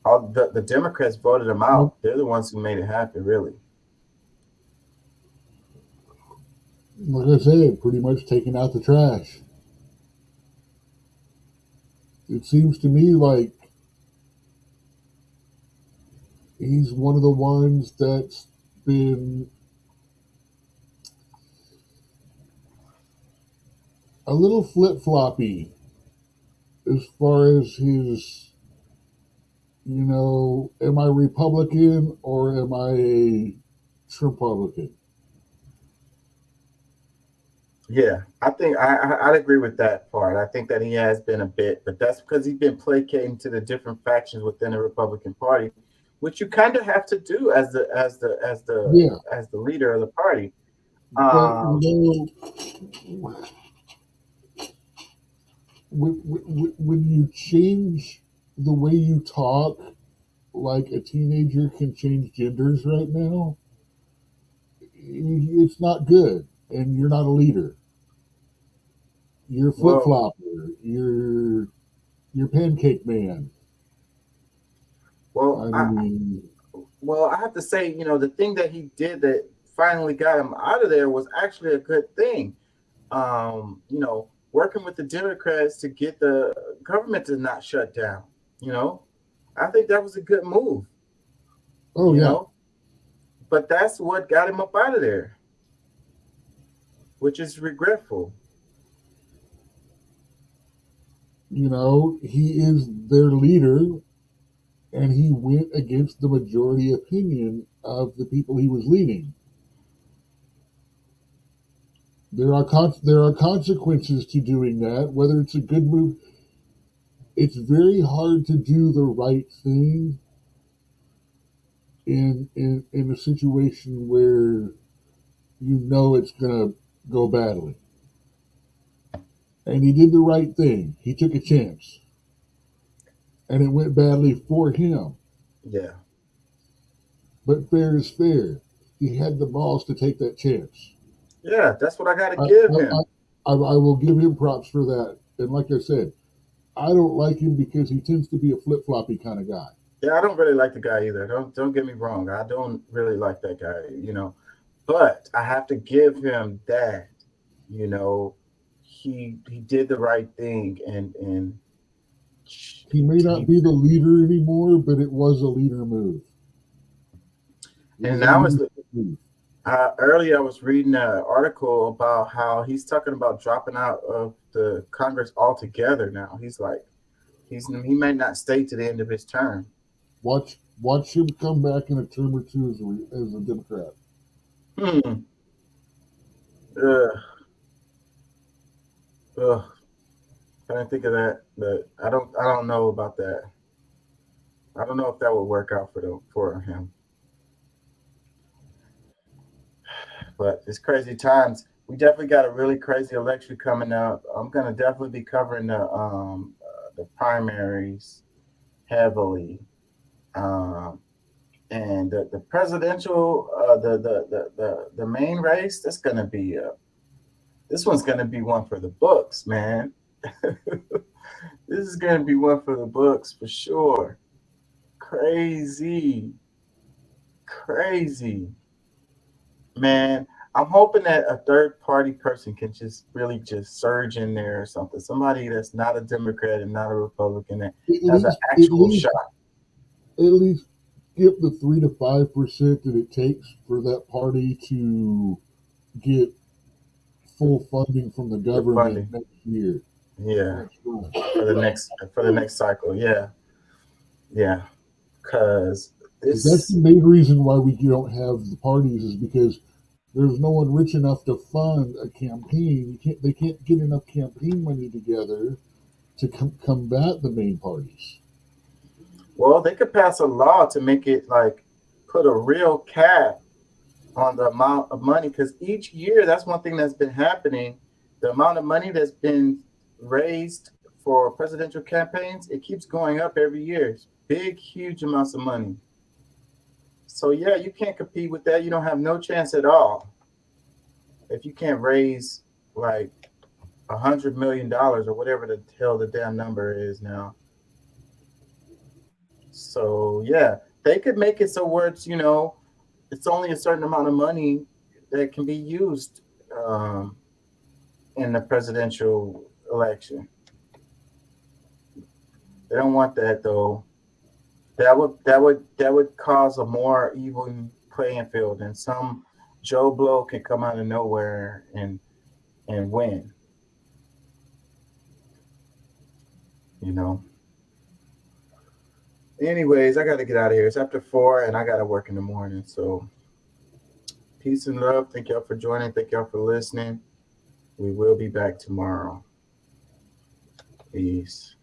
All the Democrats voted him out. They're the ones who made it happen, really. Like I said, pretty much taking out the trash. It seems to me like he's one of the ones that's been a little flip-floppy as far as his, am I Republican or am I a Trump-Republican? Yeah, I think I'd agree with that part. I think that he has been a bit, but that's because he's been placating to the different factions within the Republican Party, which you kind of have to do as the leader of the party. When you change the way you talk, like a teenager can change genders right now, it's not good, and you're not a leader. You're a flip-flopper. You're pancake man. Well, I have to say, the thing that he did that finally got him out of there was actually a good thing. Working with the Democrats to get the government to not shut down. I think that was a good move. Oh, yeah. But that's what got him up out of there, which is regretful. He is their leader, and he went against the majority opinion of the people he was leading. There are consequences to doing that, whether it's a good move. It's very hard to do the right thing in a situation where it's going to go badly. And he did the right thing. He took a chance. And it went badly for him. Yeah. But fair is fair. He had the balls to take that chance. Yeah, that's what I got to give him. I will give him props for that. And like I said, I don't like him because he tends to be a flip-floppy kind of guy. Yeah, I don't really like the guy either. Don't get me wrong. I don't really like that guy, you know. But I have to give him that, you know, he did the right thing, and he may not be the leader anymore, but it was a leader move. And now it's earlier I was reading an article about how he's talking about dropping out of the Congress altogether now. He's like, he may not stay to the end of his term. Watch him come back in a term or two as a Democrat. I didn't think of that, but I don't know about that. I don't know if that would work out for him. But it's crazy times. We definitely got a really crazy election coming up. I'm gonna definitely be covering the primaries heavily, and the presidential, the main race. That's gonna be this one's gonna be one for the books, man. This is gonna be one for the books for sure. Crazy, man. I'm hoping that a third party person can just really just surge in there or something. Somebody that's not a Democrat and not a Republican that has an actual shot. At least give the 3 to 5% that it takes for that party to get full funding from the government next year. Yeah, for the next cycle. Yeah, because that's the main reason why we don't have the parties is because there's no one rich enough to fund a campaign. They can't get enough campaign money together to combat the main parties. Well, they could pass a law to make it like put a real cap on the amount of money, because each year, that's one thing that's been happening. The amount of money that's been raised for presidential campaigns, it keeps going up every year. It's big, huge amounts of money. So yeah, you can't compete with that. You don't have no chance at all if you can't raise like $100 million or whatever the hell the damn number is now. So yeah, they could make it so where it's, you know, it's only a certain amount of money that can be used in the presidential election. They don't want that though. That would cause a more even playing field, and some Joe Blow can come out of nowhere and win. You know. Anyways, I got to get out of here. It's after 4, and I got to work in the morning. So, peace and love. Thank y'all for joining. Thank y'all for listening. We will be back tomorrow. Peace.